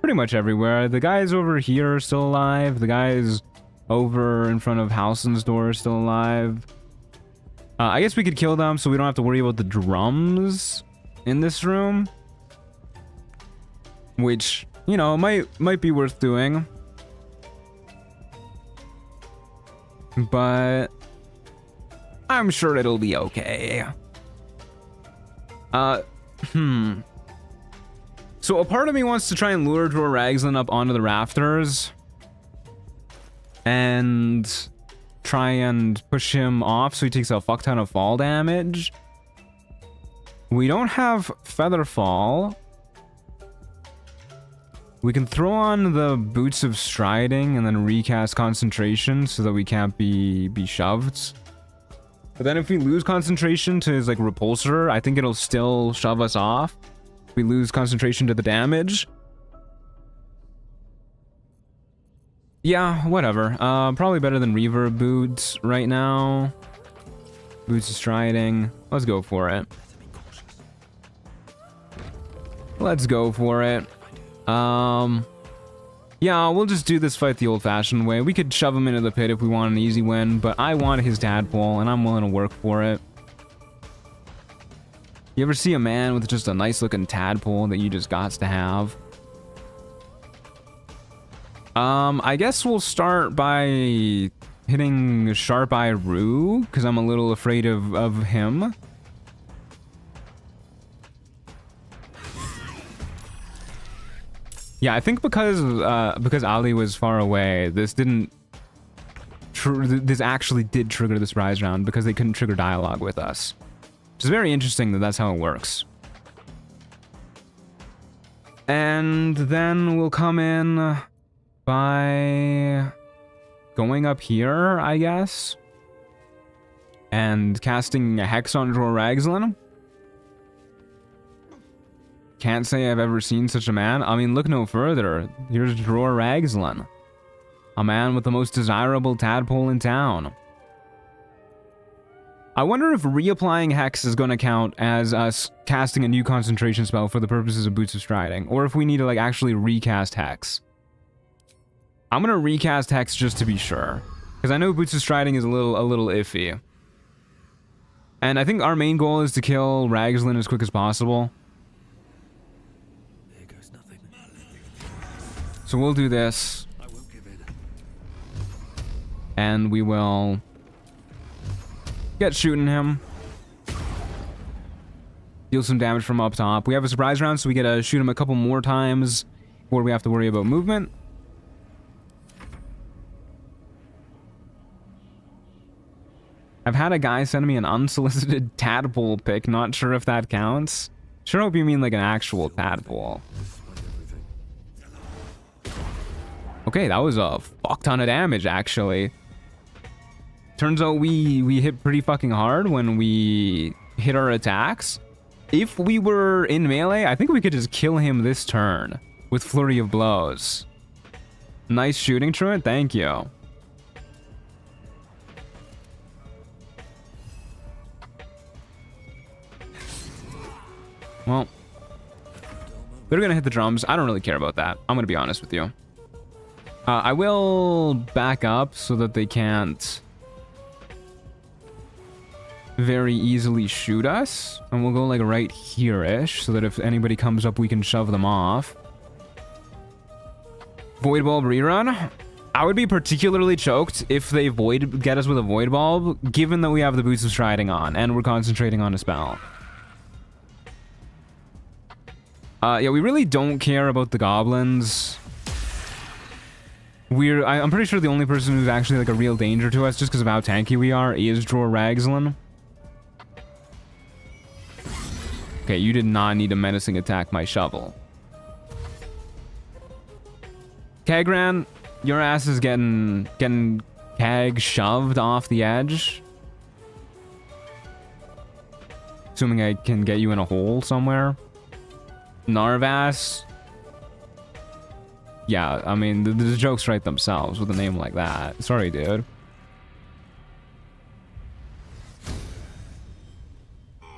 pretty much everywhere. The guys over here are still alive. The guys over in front of Halsin's door are still alive. I guess we could kill them so we don't have to worry about the drums in this room. Which, you know, might be worth doing. But I'm sure it'll be okay. So a part of me wants to try and lure Ragzlin up onto the rafters and try and push him off so he takes a fuck ton of fall damage. We don't have feather fall. We can throw on the boots of striding and then recast concentration so that we can't be shoved. But then if we lose concentration to his like repulsor, I think it'll still shove us off. If we lose concentration to the damage. Yeah, whatever. Probably better than reverb boots right now. Boots of striding. Let's go for it. Let's go for it. Yeah, we'll just do this fight the old-fashioned way. We could shove him into the pit if we want an easy win, but I want his tadpole, and I'm willing to work for it. You ever see a man with just a nice-looking tadpole that you just got to have? I guess we'll start by hitting Sharp Eye Rue, because I'm a little afraid of him. Yeah, I think because Ali was far away, this actually did trigger this rise round because they couldn't trigger dialogue with us. Which is very interesting that that's how it works. And then we'll come in by going up here, I guess, and casting a Hex on Ragzlin. Can't say I've ever seen such a man. I mean, look no further. Here's Ragzlin, a man with the most desirable tadpole in town. I wonder if reapplying Hex is going to count as us casting a new concentration spell for the purposes of Boots of Striding, or if we need to like actually recast Hex. I'm going to recast Hex just to be sure, because I know Boots of Striding is a little iffy. And I think our main goal is to kill Ragzlin as quick as possible. So we'll do this, and we will get shooting him. Deal some damage from up top. We have a surprise round, so we get to shoot him a couple more times before we have to worry about movement. I've had a guy send me an unsolicited tadpole pic. Not sure if that counts. Sure hope you mean like an actual tadpole. Okay, that was a fuck ton of damage, actually. Turns out we hit pretty fucking hard when we hit our attacks. If we were in melee, I think we could just kill him this turn with Flurry of Blows. Nice shooting, Truant. Thank you. Well, they're gonna hit the drums. I don't really care about that. I'm gonna be honest with you. I will back up so that they can't very easily shoot us. And we'll go like right here-ish so that if anybody comes up, we can shove them off. Void Bulb rerun. I would be particularly choked if they get us with a Void Bulb, given that we have the Boots of Striding on and we're concentrating on a spell. Yeah, we really don't care about the goblins. I'm pretty sure the only person who's actually like a real danger to us, just because of how tanky we are, is Ragzlin. Okay, you did not need a menacing attack my shovel. Kagran, your ass is getting Kag shoved off the edge. Assuming I can get you in a hole somewhere. Narvas. Yeah, I mean, the jokes write themselves with a name like that. Sorry, dude.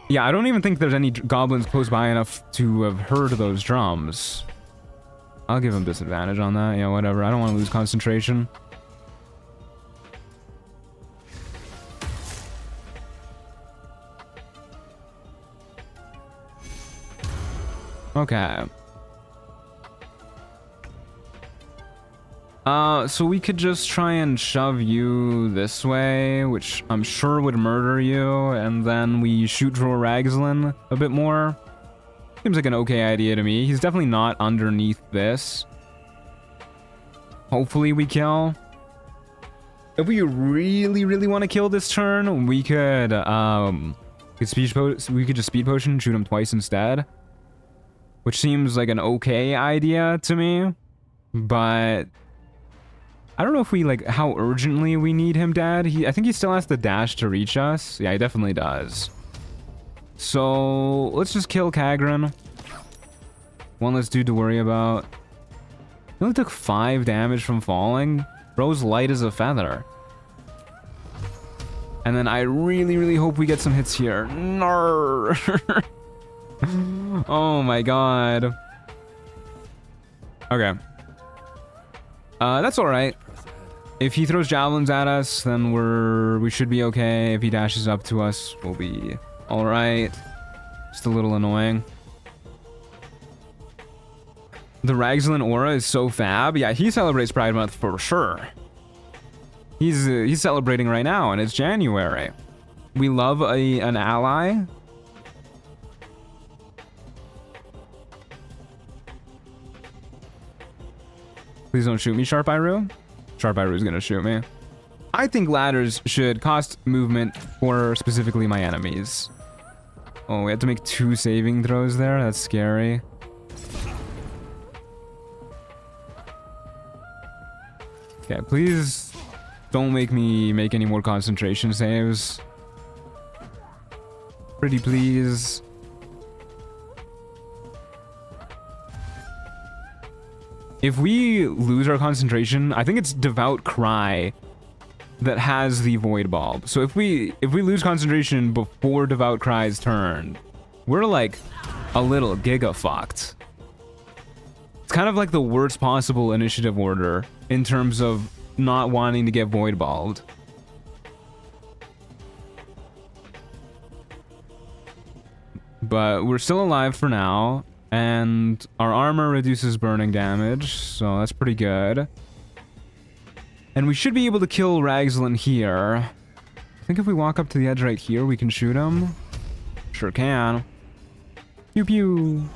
Yeah, I don't even think there's any goblins close by enough to have heard those drums. I'll give him disadvantage on that. Yeah, whatever. I don't want to lose concentration. Okay. So we could just try and shove you this way, which I'm sure would murder you, and then we shoot Ragzlin a bit more. Seems like an okay idea to me. He's definitely not underneath this. Hopefully we kill. If we really want to kill this turn, we could we could just speed potion and shoot him twice instead. Which seems like an okay idea to me. But I don't know if we like how urgently we need him dead. I think he still has the dash to reach us. Yeah, he definitely does. So let's just kill Kagran. One less dude to worry about. He only took 5 damage from falling. Bro's light as a feather. And then I really hope we get some hits here. Nar. Oh my god. Okay. That's alright. If he throws javelins at us, then we should be okay. If he dashes up to us, we'll be alright. Just a little annoying. The Ragzlin aura is so fab. Yeah, he celebrates Pride Month for sure. He's celebrating right now, and it's January. We love an ally. Please don't shoot me, Sharp Iru. Sharp Iru is gonna shoot me. I think ladders should cost movement for specifically my enemies. Oh, we have to make 2 saving throws there. That's scary. Okay, please don't make me make any more concentration saves. Pretty please. If we lose our concentration, I think it's Devout Cry that has the Void Bulb. So if we lose concentration before Devout Cry's turn, we're like a little giga fucked. It's kind of like the worst possible initiative order in terms of not wanting to get Void Bulbed. But we're still alive for now, and our armor reduces burning damage, so that's pretty good. And we should be able to kill Ragzlin here. I think if we walk up to the edge right here, we can shoot him. Sure can. Pew pew.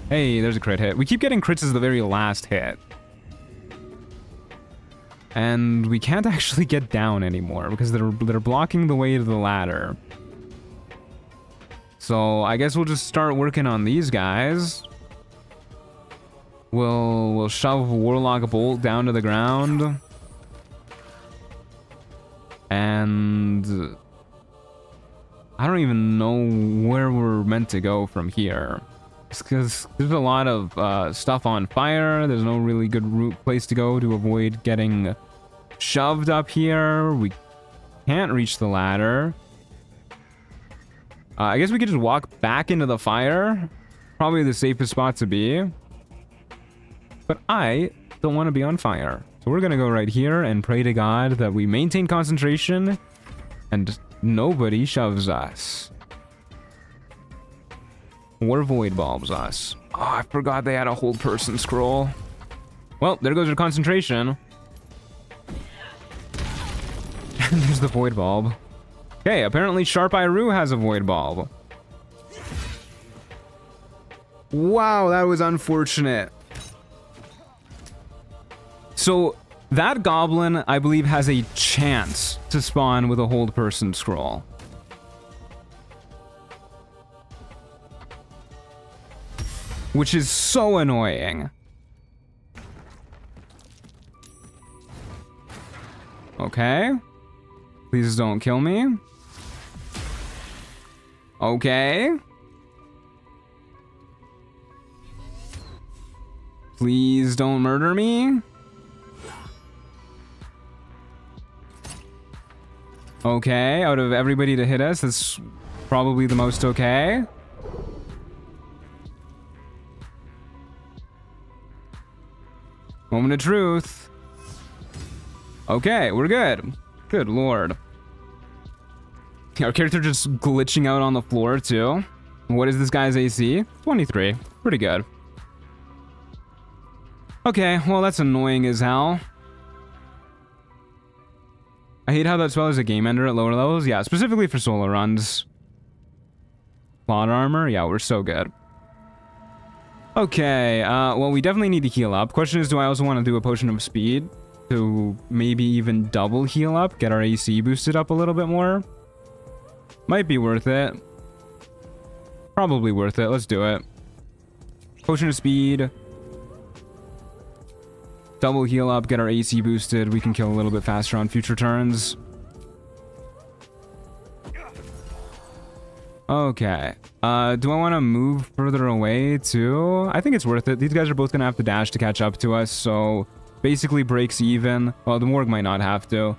Hey, there's a crit hit. We keep getting crits as the very last hit. And we can't actually get down anymore because they're blocking the way to the ladder. So I guess we'll just start working on these guys. We'll shove Warlock Bolt down to the ground. And I don't even know where we're meant to go from here. Because there's a lot of stuff on fire. There's no really good place to go to avoid getting shoved up here. We can't reach the ladder. I guess we could just walk back into the fire. Probably the safest spot to be. But I don't want to be on fire. So we're going to go right here and pray to God that we maintain concentration and nobody shoves us. Or void bulbs us. Oh, I forgot they had a hold person scroll. Well, there goes our concentration. And there's the void bulb. Okay, apparently Sharp Iru has a void bulb. Wow, that was unfortunate. So that goblin, I believe, has a chance to spawn with a hold person scroll. Which is so annoying. Okay. Please don't kill me. Okay. Please don't murder me. Okay, out of everybody to hit us, that's probably the most okay. Moment of truth. Okay, we're good. Good lord. Our character just glitching out on the floor too. What is this guy's AC? 23. Pretty good. Okay, well that's annoying as hell. I hate how that spell is a game ender at lower levels. Yeah, specifically for solo runs. plot armor. Yeah, we're so good. Okay, well, we definitely need to heal up. Question is, do I also want to do a potion of speed to maybe even double heal up, get our AC boosted up a little bit more? Might be worth it. Probably worth it. Let's do it. Potion of speed. Double heal up, get our AC boosted. We can kill a little bit faster on future turns. Okay. Do I want to move further away too? I think it's worth it. These guys are both going to have to dash to catch up to us, so basically breaks even. Well, the morgue might not have to.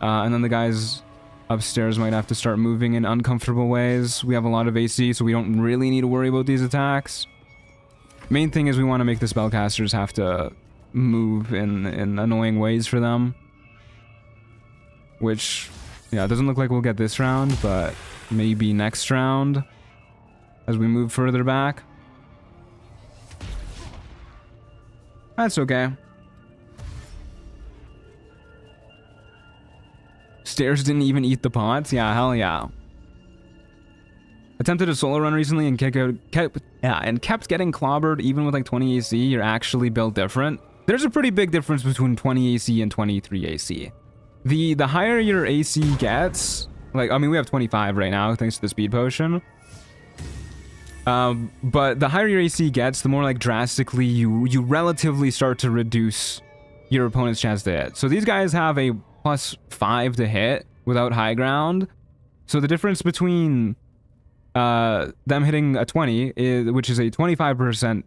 And then the guys upstairs might have to start moving in uncomfortable ways. We have a lot of AC, so we don't really need to worry about these attacks. Main thing is we want to make the spellcasters have to move in annoying ways for them. Which, yeah, it doesn't look like we'll get this round, but maybe next round as we move further back. That's okay. Stairs didn't even eat the pots? Yeah, hell yeah. Attempted a solo run recently and kept getting clobbered even with like 20 AC. You're actually built different. There's a pretty big difference between 20 AC and 23 AC. The higher your AC gets, like, I mean, we have 25 right now thanks to the speed potion. But the higher your AC gets, the more like drastically you relatively start to reduce your opponent's chance to hit. So these guys have a +5 to hit without high ground. So the difference between them hitting a 20, which is a 25%,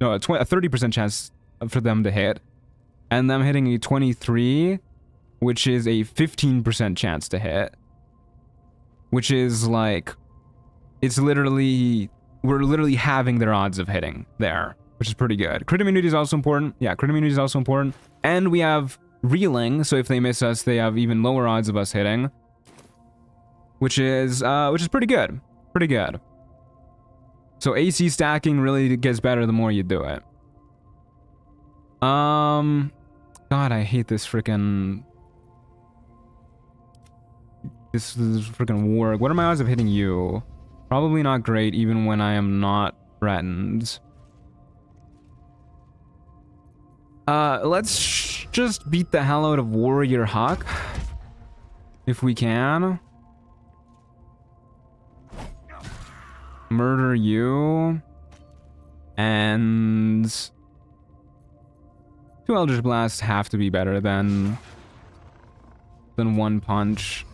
no, a 30% chance for them to hit, and them hitting a 23, which is a 15% chance to hit, which is like, it's literally, we're literally having their odds of hitting there, which is pretty good. Crit immunity is also important. Yeah, crit immunity is also important. And we have reeling, so if they miss us, they have even lower odds of us hitting, which is pretty good. Pretty good. So AC stacking really gets better the more you do it. God, I hate this freaking warg. What are my odds of hitting you? Probably not great, even when I am not threatened. Let's just beat the hell out of Warrior Huck, if we can. Murder you. And 2 Eldritch Blasts have to be better than 1 punch.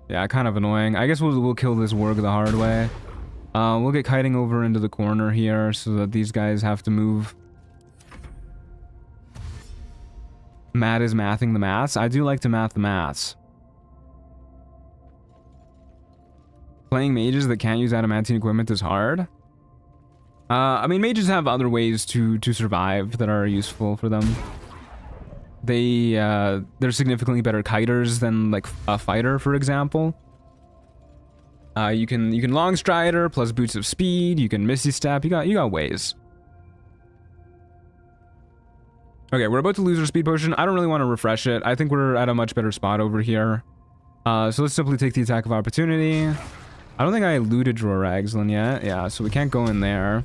Yeah, kind of annoying. I guess we'll kill this warg the hard way. We'll get kiting over into the corner here so that these guys have to move. Matt is mathing the maths. I do like to math the maths. Playing mages that can't use adamantine equipment is hard. I mean, mages have other ways to survive that are useful for them. They're significantly better kiters than like a fighter, for example. You can long strider plus boots of speed. You can misty step. You got ways. Okay, we're about to lose our speed potion. I don't really want to refresh it. I think we're at a much better spot over here. So let's simply take the attack of opportunity. I don't think I looted draw Ragzlin yet. Yeah, so we can't go in there.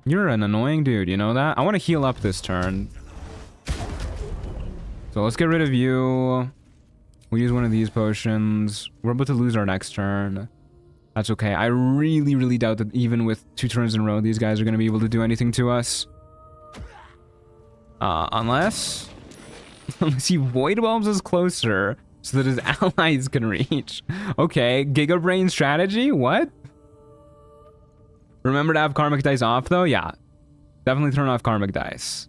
You're an annoying dude, you know that? I want to heal up this turn. So let's get rid of you. We'll use one of these potions. We're about to lose our next turn. That's okay. I really, really doubt that even with 2 turns in a row, these guys are going to be able to do anything to us. Unless he void whelms us closer so that his allies can reach. Okay, Giga Brain strategy? What? Remember to have karmic dice off though? Yeah. Definitely turn off karmic dice.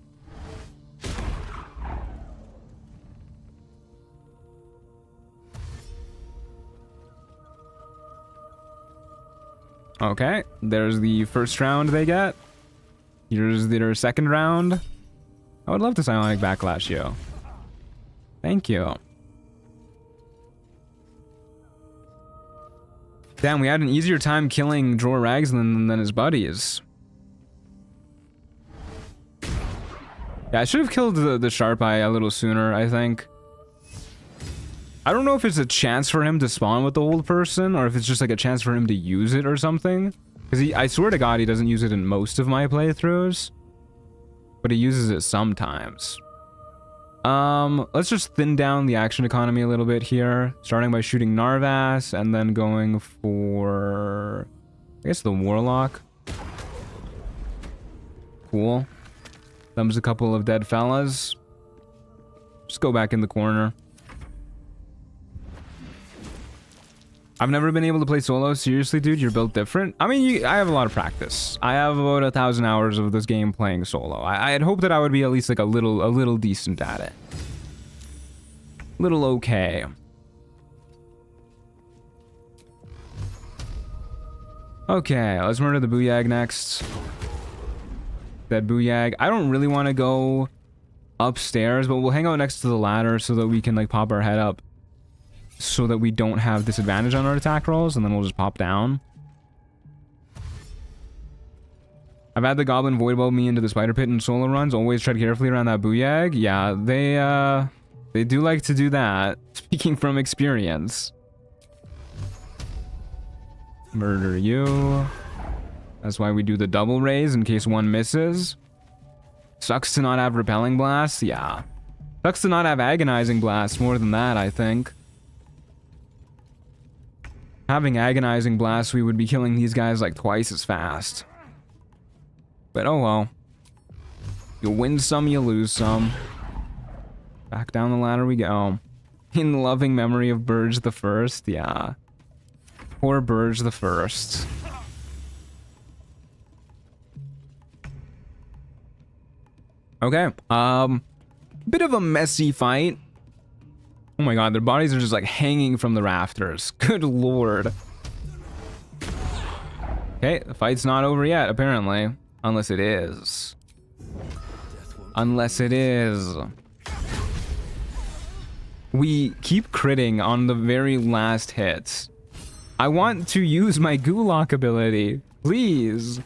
Okay, there's the first round they get. Here's their second round. I would love to psionic backlash you. Thank you. Damn, we had an easier time killing Draw Ragzlin than his buddies. Yeah, I should have killed the Sharp Eye a little sooner, I think. I don't know if it's a chance for him to spawn with the old person, or if it's just like a chance for him to use it or something. Because I swear to God, he doesn't use it in most of my playthroughs. But he uses it sometimes. Let's just thin down the action economy a little bit here. Starting by shooting Narvas, and then going for... I guess the Warlock. Cool. Thumbs a couple of dead fellas. Just go back in the corner. I've never been able to play solo. Seriously, dude, you're built different. I mean, I have a lot of practice. I have about 1,000 hours of this game playing solo. I had hoped that I would be at least like a little decent at it. Little okay. Okay, let's murder the Booyag next. Dead Booyag. I don't really want to go upstairs, but we'll hang out next to the ladder so that we can like pop our head up. So that we don't have disadvantage on our attack rolls, and then we'll just pop down. I've had the goblin void bulb me into the spider pit in solo runs. Always tread carefully around that Booyag. Yeah, they do like to do that. Speaking from experience. Murder you. That's why we do the double raise in case one misses. Sucks to not have repelling blasts. Yeah. Sucks to not have agonizing blasts more than that, I think. Having agonizing blasts, we would be killing these guys like twice as fast. But oh well. You win some, you lose some. Back down the ladder we go. In loving memory of Burge the First, yeah. Poor Burge the First. Okay, bit of a messy fight. Oh my god, their bodies are just like hanging from the rafters. Good lord. Okay, the fight's not over yet, apparently. Unless it is. Unless it is. We keep critting on the very last hits. I want to use my Gulak ability. Please.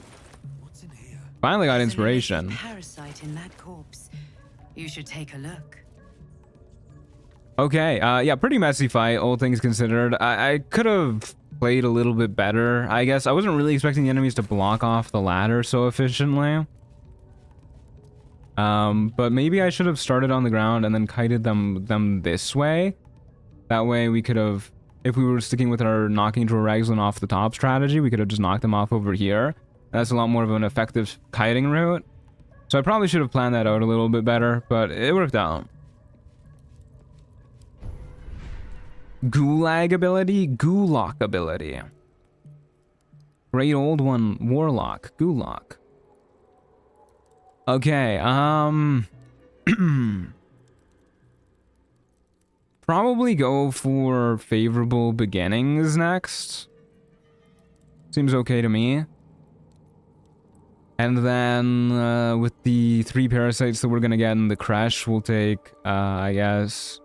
Finally got inspiration. Parasite in that corpse. You should take a look. Okay, yeah, pretty messy fight, all things considered. I could have played a little bit better, I guess. I wasn't really expecting the enemies to block off the ladder so efficiently. But maybe I should have started on the ground and then kited them this way. That way we could have, if we were sticking with our knocking to a Ragzlin off the top strategy, we could have just knocked them off over here. That's a lot more of an effective kiting route. So I probably should have planned that out a little bit better, but it worked out. Gulag ability, Gulak ability. Great old one, Warlock, Gulak. Okay, probably go for favorable beginnings next. Seems okay to me. And then, with the 3 parasites that we're gonna get in the crash, we'll take, I guess...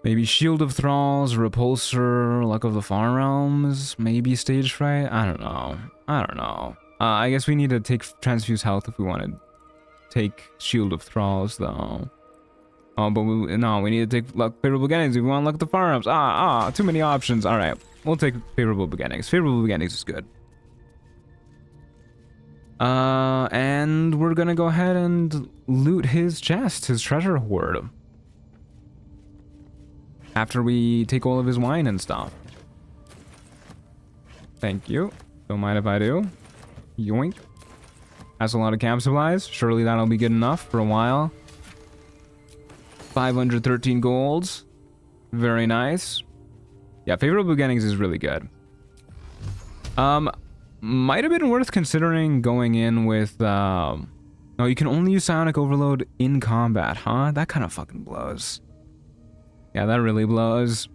maybe Shield of Thralls, Repulsor, Luck of the Far Realms, maybe Stage Fright? I don't know. I guess we need to take Transfuse Health if we want to take Shield of Thralls, though. Oh, but we need to take Favorable Beginnings if we want Luck of the Far Realms. Too many options. Alright, we'll take Favorable Beginnings. Favorable Beginnings is good. And we're gonna go ahead and loot his chest, his treasure hoard. After we take all of his wine and stuff. Thank you. Don't mind if I do. Yoink. That's a lot of camp supplies. Surely that'll be good enough for a while. 513 golds. Very nice. Yeah, Favorable Beginnings is really good. Might have been worth considering going in with, no, you can only use Psionic Overload in combat, huh? That kind of fucking blows. Yeah, that really blows.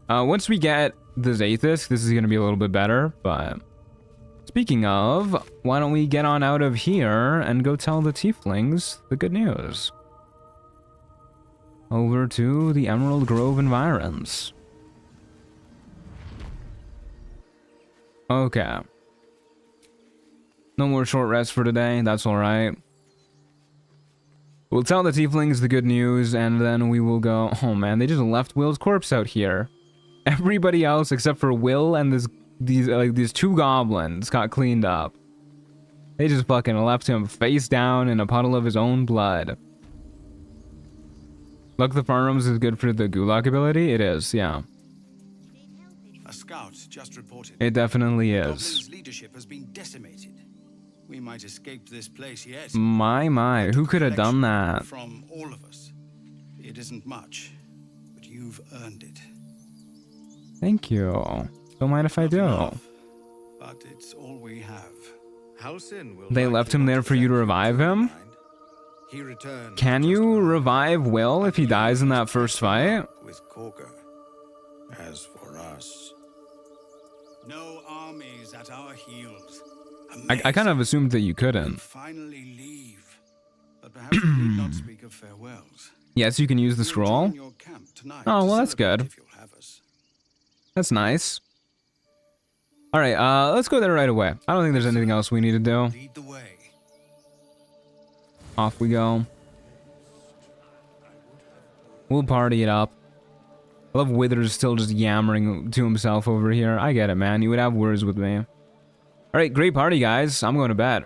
Once we get the Zathis, this is going to be a little bit better, but... speaking of, why don't we get on out of here and go tell the Tieflings the good news. Over to the Emerald Grove environs. Okay. No more short rest for today, that's alright. We'll tell the tieflings the good news, and then we will go... Oh man, they just left Will's corpse out here. Everybody else except for Will and these two goblins got cleaned up. They just fucking left him face down in a puddle of his own blood. Luck the farms is good for the gulag ability? It is, yeah. A scout just reported. It definitely is. Goblin's leadership has been decimated. We might escape this place yet. My, who could have done that? From all of us. It isn't much, but you've earned it. Thank you. Don't mind if I do. Enough, but it's all we have. Halsin will They left him there for you to revive him? He returned. Can you revive Will if he dies in that first fight? With Korga. As for us, no armies at our heels. I kind of assumed that you couldn't. Finally leave, but perhaps we need not speak of farewells. Yes, you can use the We'll scroll. join your camp tonight Oh, to well, that's celebrate good. if you'll have us. That's nice. All right, let's go there right away. I don't think there's anything else we need to do. Lead the way. Off we go. We'll party it up. I love Withers still just yammering to himself over here. I get it, man. You would have words with me. All right, great party, guys. I'm going to bed.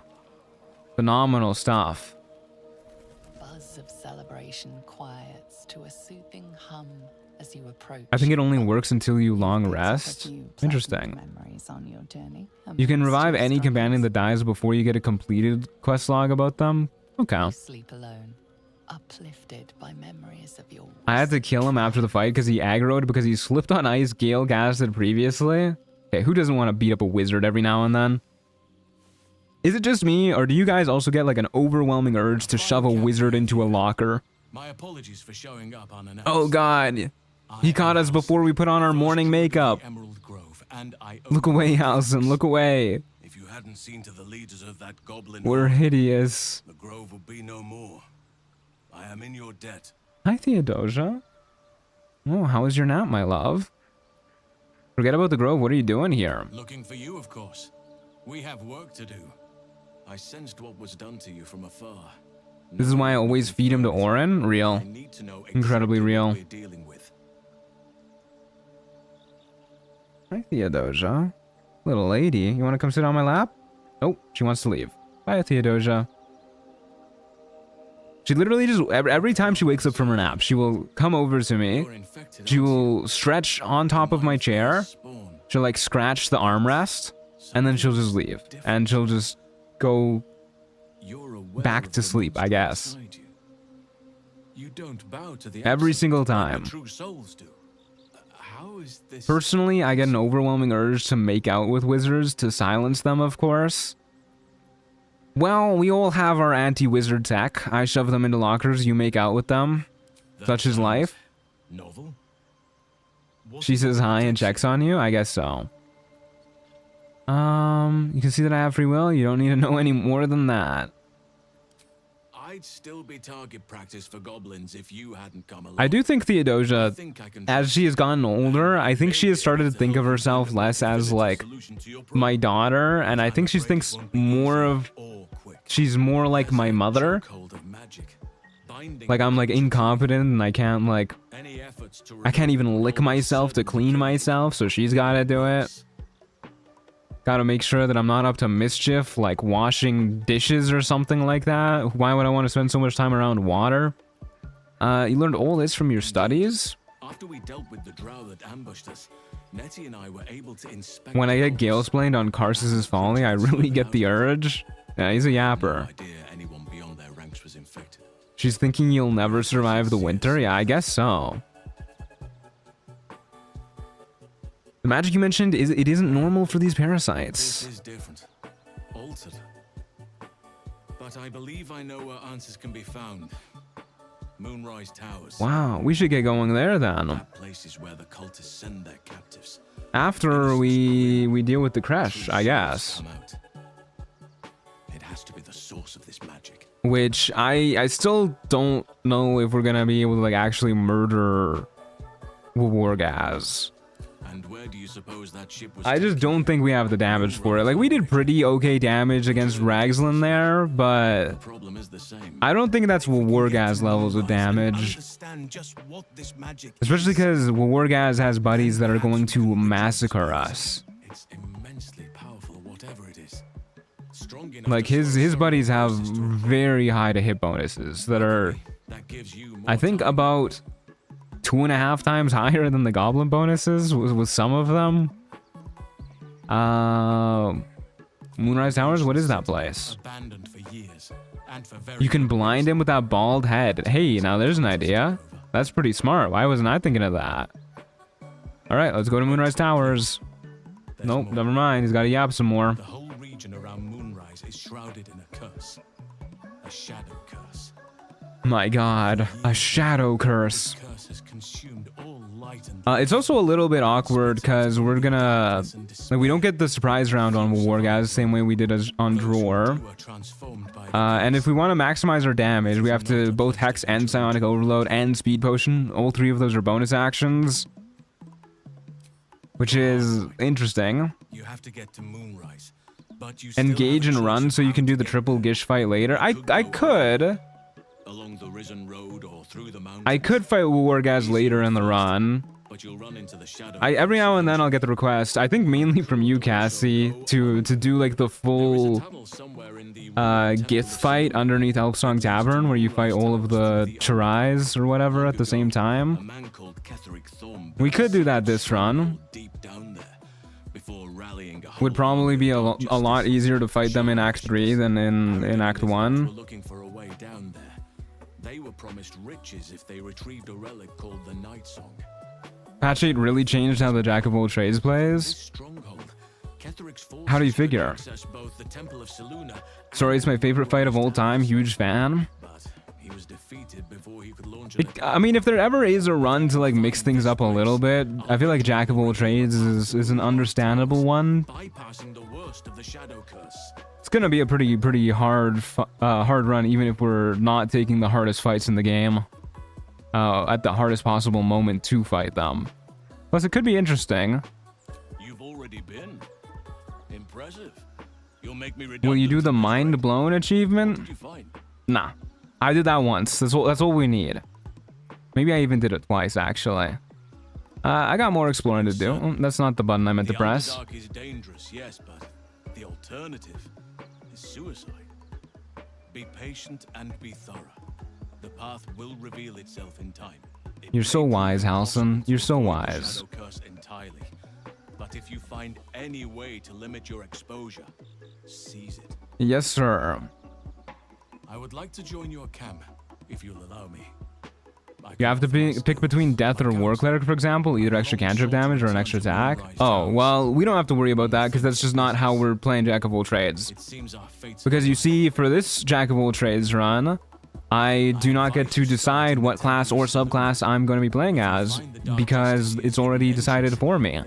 Phenomenal stuff. Buzz of celebration quiets to a soothing hum as you approach. I think it only works until you long Picked up a rest. few pleasant Interesting. memories on your journey, You can amidst revive your any companion that struggles. dies before you get a completed quest log about them. Okay. You sleep alone, uplifted by memories of your. I had to kill him after the fight because he aggroed because he slipped on ice Gale casted previously. Okay, who doesn't want to beat up a wizard every now and then? Is it just me, or do you guys also get like an overwhelming urge to shove a wizard into a locker? My apologies for showing up unannounced. Oh god, he caught us before we put on our morning makeup. Emerald Grove, and I Look away, Halson, look away. If you hadn't seen to the leaders of that goblin, We're hideous. the grove would be no more. I am in your debt. Hi, Theodosia. Oh, how was your nap, my love? Forget about the grove, what are you doing here? Looking for you, of course. We have work to do. I sensed what was done to you from afar. This is why I always feed him to Orin? Real. I need to know Incredibly exactly real. what we're dealing with. Hi, Theodosia. Little lady, you want to come sit on my lap? Oh, she wants to leave. Bye, Theodosia. She literally just, every time she wakes up from her nap, she will come over to me. You're infected, She aren't you? will stretch on top of my chair. Spawn. She'll like scratch the armrest, and then she'll just leave. And she'll just go You're aware back of to the sleep, I monster guess. inside you. You don't bow to the Every absent single like the time. true souls do. How is this? Personally, I get an overwhelming urge to make out with wizards to silence them, of course. Well, we all have our anti-wizard tech. I shove them into lockers, you make out with them. That Such is sounds life. Novel. What She says hi and potential? checks on you? I guess so. You can see that I have free will. You don't need to know any more than that. I'd still be target practice for goblins if you hadn't come along. I do think I Theodosia, think I can as she has gotten older, I think she has started to think of herself less as like my daughter, and I think she thinks more of, she's more like my mother. Like I'm like incompetent and I can't like, I can't even lick myself to clean myself, so she's gotta do it. Gotta make sure that I'm not up to mischief, like washing dishes or something like that. Why would I want to spend so much time around water? You learned all this from your studies? After we dealt with the drow that ambushed us, Nettie and I were able to inspect. When I the get cultists Gale-splained on Karsus' Folly, I really get the urge. Yeah, he's a No yapper. idea anyone beyond their ranks was infected. She's thinking you'll never survive the winter? Yeah, I guess so. The magic you mentioned, it isn't normal for these This parasites. is different. Altered. But I believe I know where answers can be found. Moonrise Towers. Wow, we should get going there then. That place is where the cultists send their captives. After we deal with the crash, True I souls guess. come out. It has to be the source of this magic. Which I still don't know if we're gonna be able to like actually murder Wargaz. And where do you suppose that ship was I just taking don't you? think we have the damage for it. Like, we did pretty okay damage against Ragzlin there, The but problem is the same. I don't think that's Wargaz levels of damage. Understand just what this magic Especially is. because Wargaz has buddies that are going to massacre us. It's immensely powerful, whatever it is. Strong enough Like, to slow his some buddies have forces to a very high to hit bonuses that are, that gives you more I think, time. about 2.5 times higher than the goblin bonuses with some of them. Moonrise Towers, what is that place? Abandoned for years, and for very You can good blind reason. him with that bald head. Hey, now there's an idea. That's pretty smart. Why wasn't I thinking of that? Alright, let's go to Moonrise Towers. There's Nope, more. never mind. He's got to yap some more. The whole region around Moonrise is shrouded in a curse. A shadow curse. My god, a shadow curse. This curse has consumed all light and It's also a little bit awkward because we're gonna... Like, we don't get the surprise round on Wargaz the same way we did as on Drawer. And if we want to maximize our damage, we have to both Hex and Psionic Overload and Speed Potion. All three of those are bonus actions. Which is interesting. You have to get to Moonrise, but you Engage and run so you can do the triple Gish fight later. I could. along the Risen Road or through the mountains. I could fight Wargaz later in the run. But you'll run into the shadow. Every now and then I'll get the request. I think mainly from you, Cassie, to do like the full Gith fight underneath Elfsong Tavern, where you fight all of the Chirais or whatever at the same time. We could do that this run. Would probably be a lot easier to fight them in Act 3 than in Act 1. Looking for a way down there. They were promised riches if they retrieved a relic called the Night Song. Patch 8 really changed how the Jack of all trades plays. How do you figure? Sorry, it's my favorite fight of all time. Huge fan. I mean, if there ever is a run to like mix things up a little bit, I feel like Jack of all trades is an understandable one. It's gonna be a pretty hard run, even if we're not taking the hardest fights in the game at the hardest possible moment to fight them. Plus, it could be interesting. You've already been impressive. You'll make me Will you do the mind blown achievement? What did you find? Nah, I did that once. That's all we need. Maybe I even did it twice, actually. I got more exploring to do. Oh, that's not the button I meant to press. Underdark is dangerous, yes, but the alternative is suicide. Be patient and be thorough. The path will reveal itself in time. It You're so may wise, prove Halson. impossible You're to so avoid the wise. shadow curse entirely. But if you find any way to limit your exposure, seize it. Yes, sir. I would like to join your camp, if you'll allow me. You have to pick between Death or War Cleric, for example, either extra cantrip damage or an extra attack. Oh, well, we don't have to worry about that because that's just not how we're playing Jack of all trades. It seems our fates Because you see, for this Jack of all trades run, I do not get to decide what class or subclass I'm going to be playing as because it's already decided for me.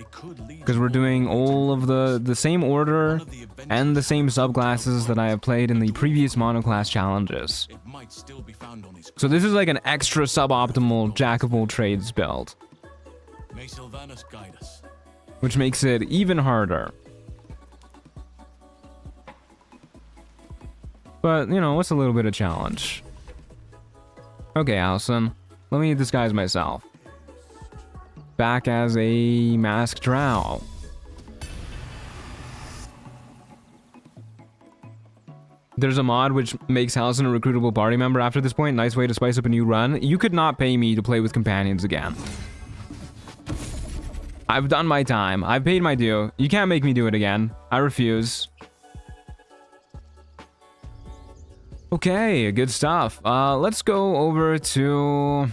Because we're doing all of the same order and the same subclasses that I have played in the previous monoclass challenges. it might still be found on his So this is like an extra suboptimal Jack of all trades build, May Sylvanus guide us. which makes it even harder. But, you know, what's a little bit of challenge? Okay, Allison, let me disguise myself. Back as a masked drow. There's a mod which makes Allison a recruitable party member after this point. Nice way to spice up a new run. You could not pay me to play with companions again. I've done my time. I've paid my due. You can't make me do it again. I refuse. Okay, good stuff. Let's go over to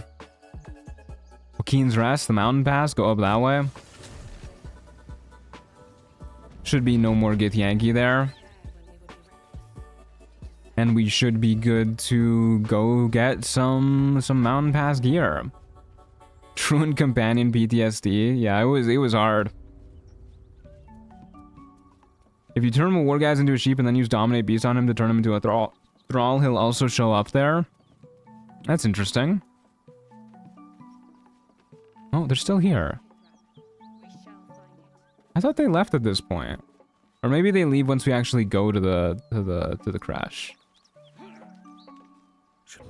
Keen's Rest, the mountain pass. Go up that way. Should be no more Githyanki there. And we should be good to go get some mountain pass gear. Truant companion PTSD. Yeah, it was hard. If you turn a Wargaz into a sheep and then use Dominate Beast on him to turn him into a thrall, he'll also show up there. That's interesting. Oh, they're still here. I thought they left at this point. Or maybe they leave once we actually go to the crash.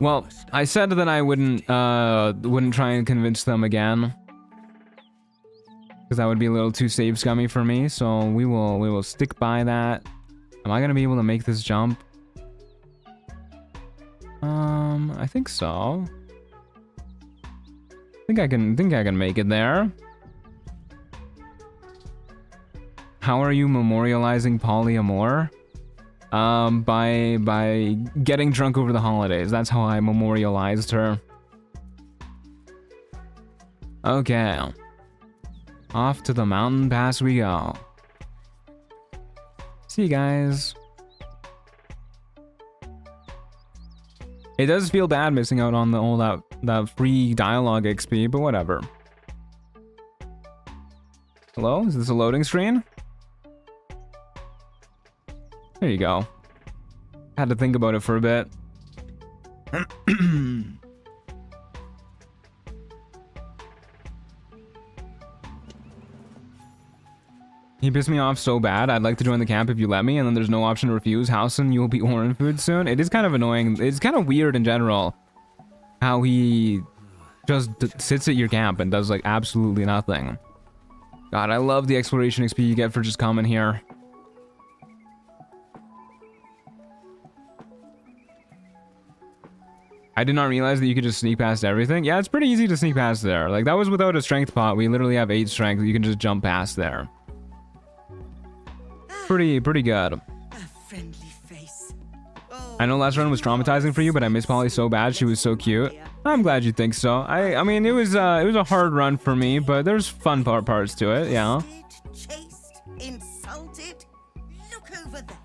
Well, I said that I wouldn't try and convince them again. Because that would be a little too save scummy for me, so we will stick by that. Am I gonna be able to make this jump? I think so. Think I can make it there. How are you memorializing polyamor? By getting drunk over the holidays. That's how I memorialized her. Okay. Off to the mountain pass we go. See you guys. It does feel bad missing out on all that free dialogue XP, but whatever. Hello? Is this a loading screen? There you go. Had to think about it for a bit. He pissed me off so bad. I'd like to join the camp if you let me, and then there's no option to refuse. Housen, you will be Orin food soon. It is kind of annoying. It's kind of weird in general how he just sits at your camp and does like absolutely nothing. God, I love the exploration XP you get for just coming here. I did not realize that you could just sneak past everything. Yeah, it's pretty easy to sneak past there. Like, that was without a strength pot. We literally have 8 strength. You can just jump past there. Pretty good. A friendly face. I know last run was traumatizing for you, but I miss Polly so bad. She was so cute. I'm glad you think so. I mean, it was a hard run for me, but there's fun parts to it, yeah. Chased, insulted. Look over there.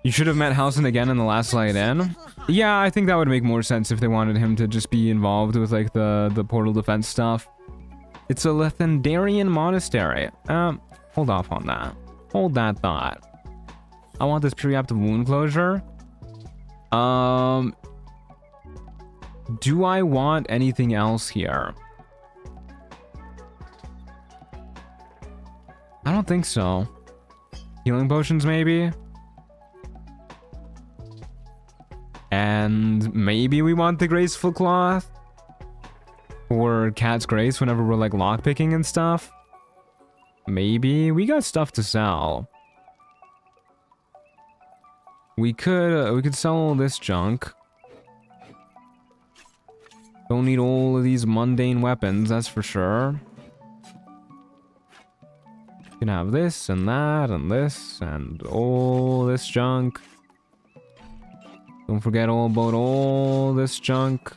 You should have met Housen again in the last light in. Yeah, I think that would make more sense if they wanted him to just be involved with like the portal defense stuff. It's a Lethendarian monastery. Hold off on that. Hold that thought. I want this preemptive wound closure. Do I want anything else here? I don't think so. Healing potions, maybe? And maybe we want the graceful cloth? Or Cat's Grace whenever we're like lockpicking and stuff? Maybe. We got stuff to sell. We could sell all this junk. Don't need all of these mundane weapons, that's for sure. You can have this and that and this and all this junk. Don't forget all about all this junk.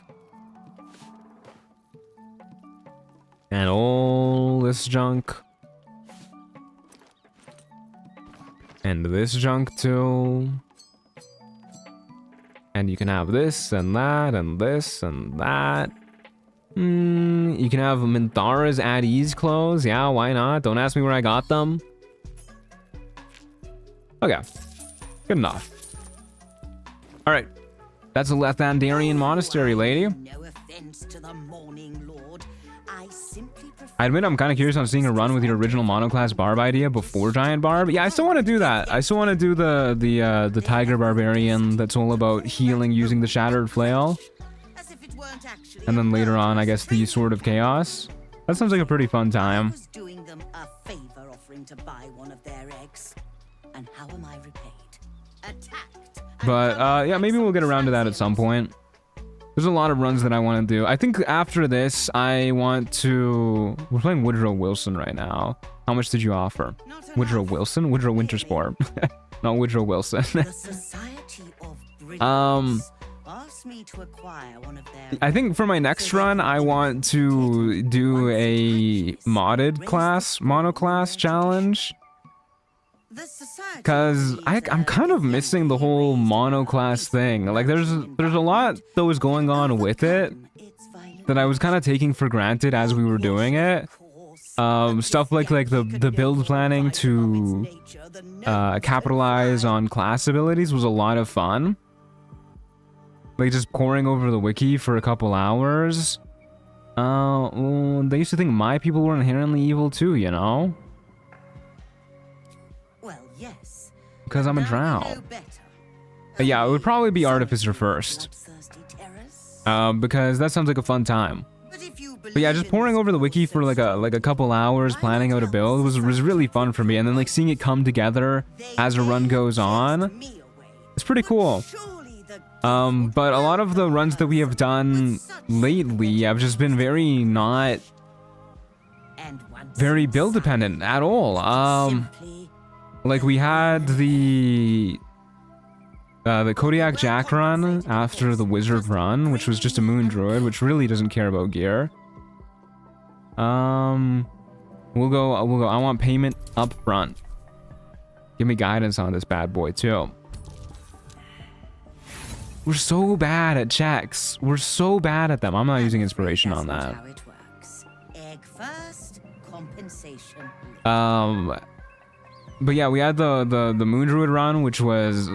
And all this junk. And this junk too. And you can have this and that and this and that. You can have Minthara's at ease clothes. Yeah, why not? Don't ask me where I got them. Okay. Good enough. Alright. That's a Lethendarian monastery, lady. No offense to the Morning Lord. I simply prefer. I admit I'm kind of curious on seeing a run with your original monoclass barb idea before Giant Barb. Yeah, I still want to do that. I still want to do the Tiger Barbarian that's all about healing using the Shattered Flail. As if it weren't actually And then later on, I guess, the Sword of Chaos. That sounds like a pretty fun I time. was doing them a favor offering to buy one of their eggs. And how am I repaid? Attacked. But, yeah, maybe we'll get around to that at some point. There's a lot of runs that I want to do. I think after this, I want to... We're playing Woodrow Wilson right now. How much did you offer? Woodrow Wilson? Woodrow Wintersport. Not Woodrow Wilson. The Society of Brilliance asked me to acquire one of their... I think for my next run, I want to do a modded class, monoclass challenge. Because I'm kind of missing the whole monoclass thing. Like, there's a lot that was going on with it that I was kind of taking for granted as we were doing it. Stuff like the build planning to capitalize on class abilities was a lot of fun. Like, just poring over the wiki for a couple hours. They used to think my people were inherently evil too, you know? yes. Because I'm a Now you drow. know better. Yeah, it would probably be Artificer first. Bloodthirsty terrors. Because that sounds like a fun time. But if you But yeah, believe just in poring this over the wiki force for of like a couple hours, planning out a build was really fun for me. And then like seeing it come together as a run goes on, it's pretty cool. But a lot of the runs that we have done lately have just been very not very build dependent at all. Like we had the Kodiak Jack run after the Wizard run, which was just a Moon Druid, which really doesn't care about gear. We'll go. I want payment up front. Give me guidance on this bad boy too. We're so bad at checks. We're so bad at them. I'm not using inspiration on that. How it works. Egg first, compensation. But yeah, we had the Moon Druid run, which was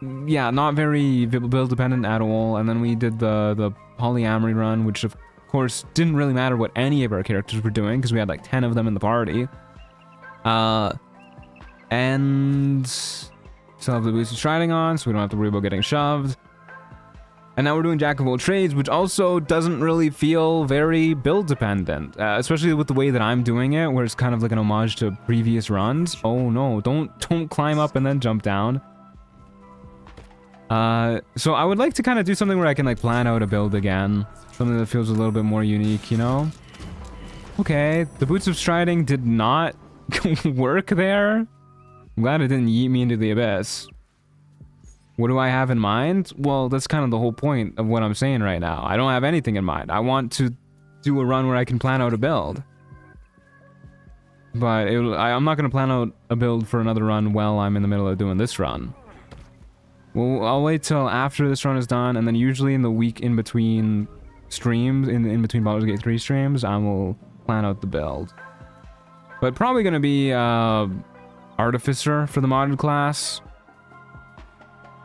not very build dependent at all. And then we did the polyamory run, which of course didn't really matter what any of our characters were doing because we had like 10 of them in the party. And still have the boots of striding on, so we don't have to worry about getting shoved. And now we're doing Jack of all trades, which also doesn't really feel very build dependent, especially with the way that I'm doing it, where it's kind of like an homage to previous runs. Oh no, don't climb up and then jump down. So I would like to kind of do something where I can like plan out a build again, something that feels a little bit more unique, you know? Okay, the boots of striding did not work there. I'm glad it didn't yeet me into the abyss. What do I have in mind? Well, that's kind of the whole point of what I'm saying right now. I don't have anything in mind. I want to do a run where I can plan out a build. But I'm not going to plan out a build for another run while I'm in the middle of doing this run. Well, I'll wait till after this run is done, and then usually in the week in between streams, in between Baldur's Gate 3 streams, I will plan out the build. But probably going to be Artificer for the modded class.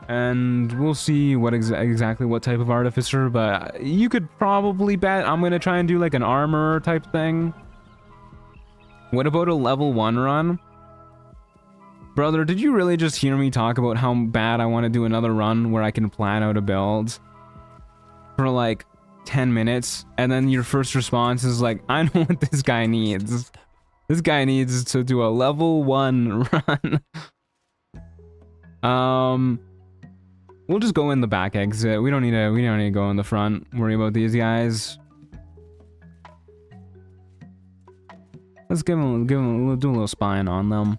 And we'll see what exactly what type of Artificer, but you could probably bet I'm going to try and do like an armor type thing. What about a level 1 run? Brother, did you really just hear me talk about how bad I want to do another run where I can plan out a build for like 10 minutes, and then your first response is like, I know what this guy needs. This guy needs to do a level 1 run. We'll just go in the back exit. We don't need to go in the front. Worry about these guys. Let's do a little spying on them.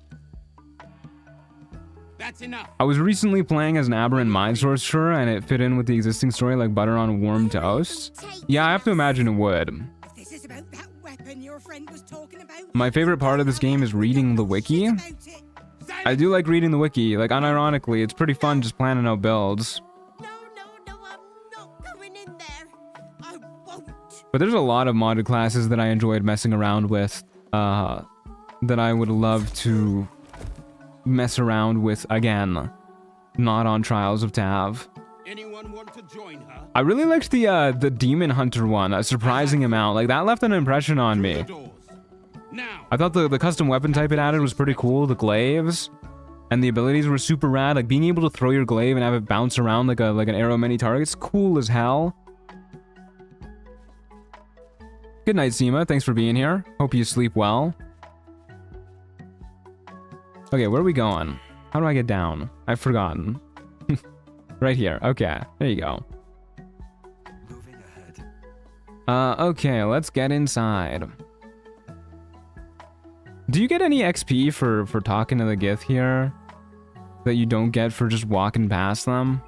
That's enough. I was recently playing as an aberrant mind sorcerer, and it fit in with the existing story like butter on warm toast. Yeah, I have to imagine it would. This is about that weapon your friend was talking about. My favorite part of this game is reading the wiki. I do like reading the wiki. Like, unironically, it's pretty fun just planning out builds. No, I'm not going in there. I won't. But there's a lot of modded classes that I enjoyed messing around with, that I would love to mess around with again. Not on Trials of Tav. Anyone want to join her? I really liked the Demon Hunter one, a surprising amount. Like, that left an impression on me. Now. I thought the custom weapon type it added was pretty cool, the glaives. And the abilities were super rad, like being able to throw your glaive and have it bounce around like an arrow many targets, cool as hell. Good night, Seema, thanks for being here. Hope you sleep well. Okay, where are we going? How do I get down? I've forgotten. Right here, okay, there you go. Moving ahead. Okay, let's get inside. Do you get any XP for talking to the Gith here that you don't get for just walking past them?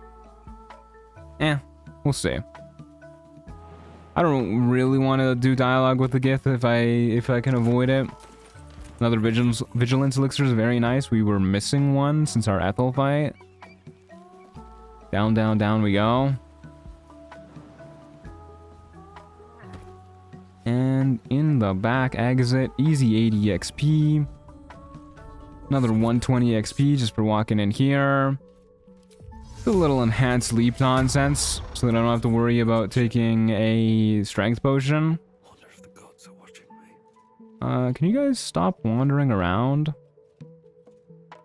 We'll see. I don't really want to do dialogue with the Gith if I can avoid it. Another vigilance elixir is very nice. We were missing one since our Ethel fight. Down, down, down we go. And in the back exit, easy 80 XP. Another 120 XP just for walking in here. A little enhanced leap nonsense, so that I don't have to worry about taking a strength potion. Wonder if the gods are watching me. Can you guys stop wandering around?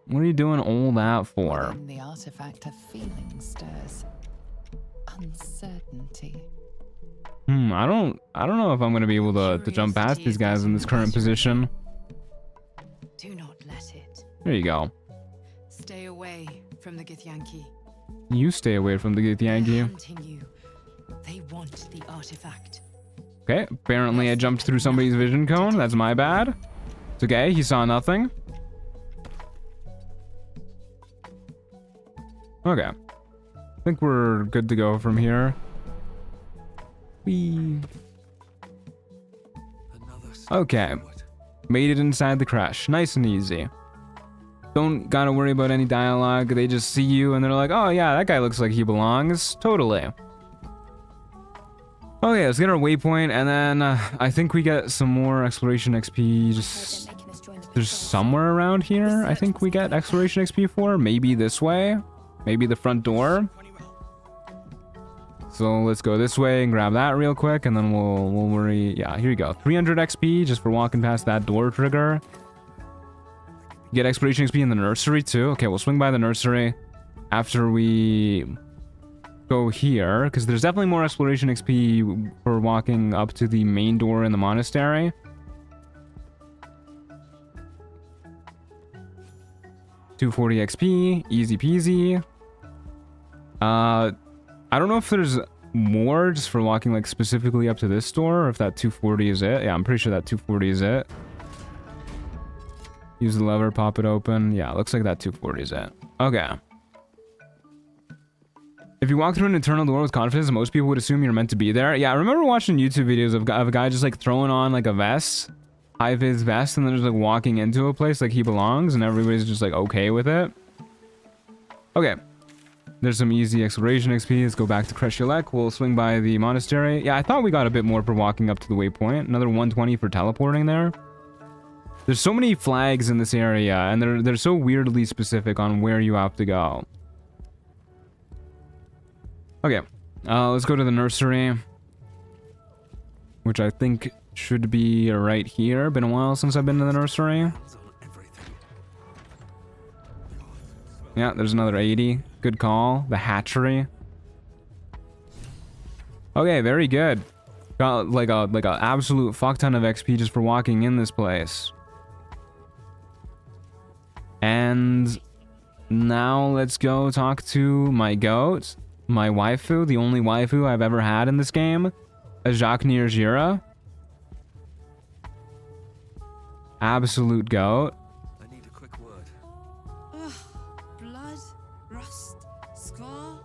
What are you doing all that for? Within the artifact of feeling stirs. Uncertainty. I don't know if I'm gonna be able to jump past these guys in this current position. Do not let it. There you go. Stay away from the Githyanki. You stay away from the They're Githyanki. hunting you. They want the artifact. Okay, apparently I jumped through somebody's vision cone. That's my bad. It's okay, he saw nothing. Okay. I think we're good to go from here. Whee. Okay. Made it inside the crash. Nice and easy. Don't gotta worry about any dialogue. They just see you and they're like, oh yeah, that guy looks like he belongs. Totally. Okay, let's get our waypoint, and then I think we get some more exploration XP. Just there's somewhere around here I think we get exploration XP for. Maybe this way. Maybe the front door. So let's go this way and grab that real quick, and then we'll worry. Yeah, here you go. 300 XP just for walking past that door trigger. Get exploration XP in the nursery too. Okay, we'll swing by the nursery after we go here, because there's definitely more exploration XP for walking up to the main door in the monastery. $240 XP, easy peasy. I don't know if there's more just for walking like specifically up to this door, or if that 240 is it. Yeah, I'm pretty sure that 240 is it. Use the lever, pop it open. Yeah, looks like that 240 is it. Okay. If you walk through an internal door with confidence, most people would assume you're meant to be there. Yeah, I remember watching YouTube videos of a guy just like throwing on like a vest, high-vis vest, and then just like walking into a place like he belongs, and everybody's just like okay with it. Okay. There's some easy exploration XP. Let's go back to Kreshulek. We'll swing by the monastery. Yeah, I thought we got a bit more for walking up to the waypoint. Another 120 for teleporting there. There's so many flags in this area, and they're so weirdly specific on where you have to go. Okay, let's go to the nursery, which I think should be right here. Been a while since I've been to the nursery. Yeah, there's another 80. Good call. The hatchery. Okay, very good. Got like a absolute fuck ton of XP just for walking in this place. And now let's go talk to my goat. My waifu, the only waifu I've ever had in this game, Ajaknir Jira. Absolute goat. I need a quick word. Blood, rust, squaw.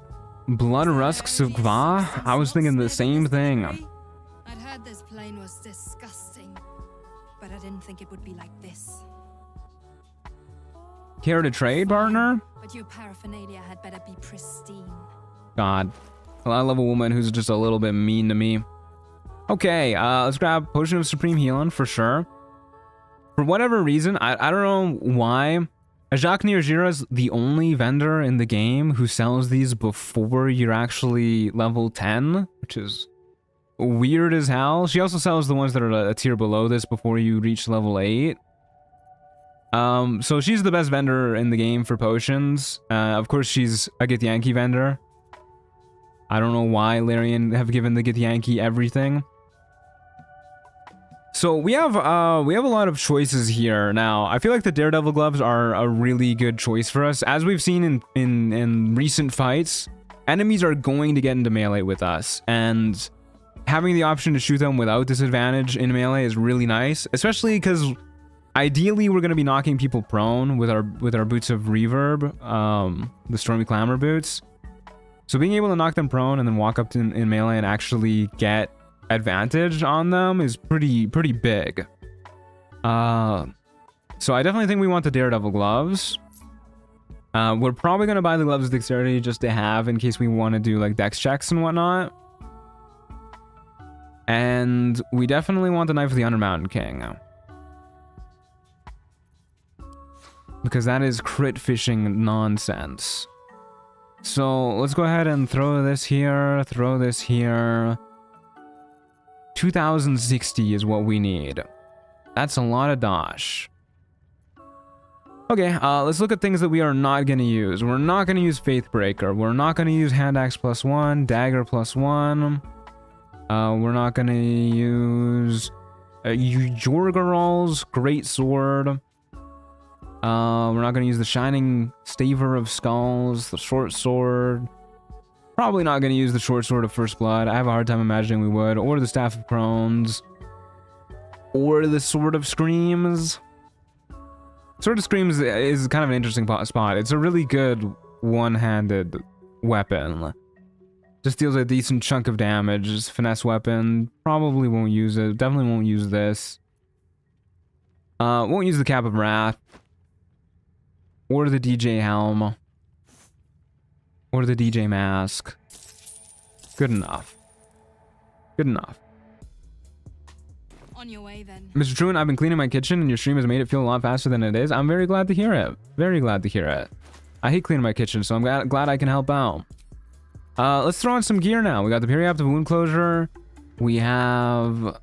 Blood Rusk Sukva? I was thinking the same thing. I'd heard this plane was disgusting, but I didn't think it would be like this. Care to trade, partner? But your paraphernalia had better be pristine. God. Well, I love a woman who's just a little bit mean to me. Okay, let's grab Potion of Supreme Healing for sure. For whatever reason, I don't know why, Ajaknir Jira is the only vendor in the game who sells these before you're actually level 10, which is weird as hell. She also sells the ones that are a tier below this before you reach level 8. So she's the best vendor in the game for potions. Of course, she's a Githyanki vendor. I don't know why Larian have given the Githyanki everything. So we have a lot of choices here now. I feel like the Daredevil gloves are a really good choice for us. As we've seen in recent fights, enemies are going to get into melee with us, and having the option to shoot them without disadvantage in melee is really nice, especially because ideally we're going to be knocking people prone with our boots of reverb, the Stormy Clamor boots. So being able to knock them prone and then walk up to in melee and actually get advantage on them is pretty big. So I definitely think we want the Daredevil gloves. We're probably going to buy the gloves of dexterity just to have in case we want to do like dex checks and whatnot. And we definitely want the Knife of the Undermountain King, because that is crit fishing nonsense. So let's go ahead and throw this here, throw this here. 2060 is what we need. That's a lot of dosh. Okay, let's look at things that we are not going to use. We're not going to use Faithbreaker. We're not going to use Hand Axe +1, Dagger +1. We're not going to use Jorgarol's Great Sword. We're not going to use the Shining Staver of Skulls, the Short Sword. Probably not going to use the Short Sword of First Blood. I have a hard time imagining we would. Or the Staff of Crones. Or the Sword of Screams. Sword of Screams is kind of an interesting spot. It's a really good one-handed weapon. Just deals a decent chunk of damage. It's a finesse weapon. Probably won't use it. Definitely won't use this. Won't use the Cap of Wrath. Or the DJ Helm. Or the DJ Mask. Good enough. Good enough. On your way then. Mr. Truant, I've been cleaning my kitchen and your stream has made it feel a lot faster than it is. I'm very glad to hear it. Very glad to hear it. I hate cleaning my kitchen, so I'm glad I can help out. Let's throw on some gear now. We got the Periaptive Wound Closure. We have...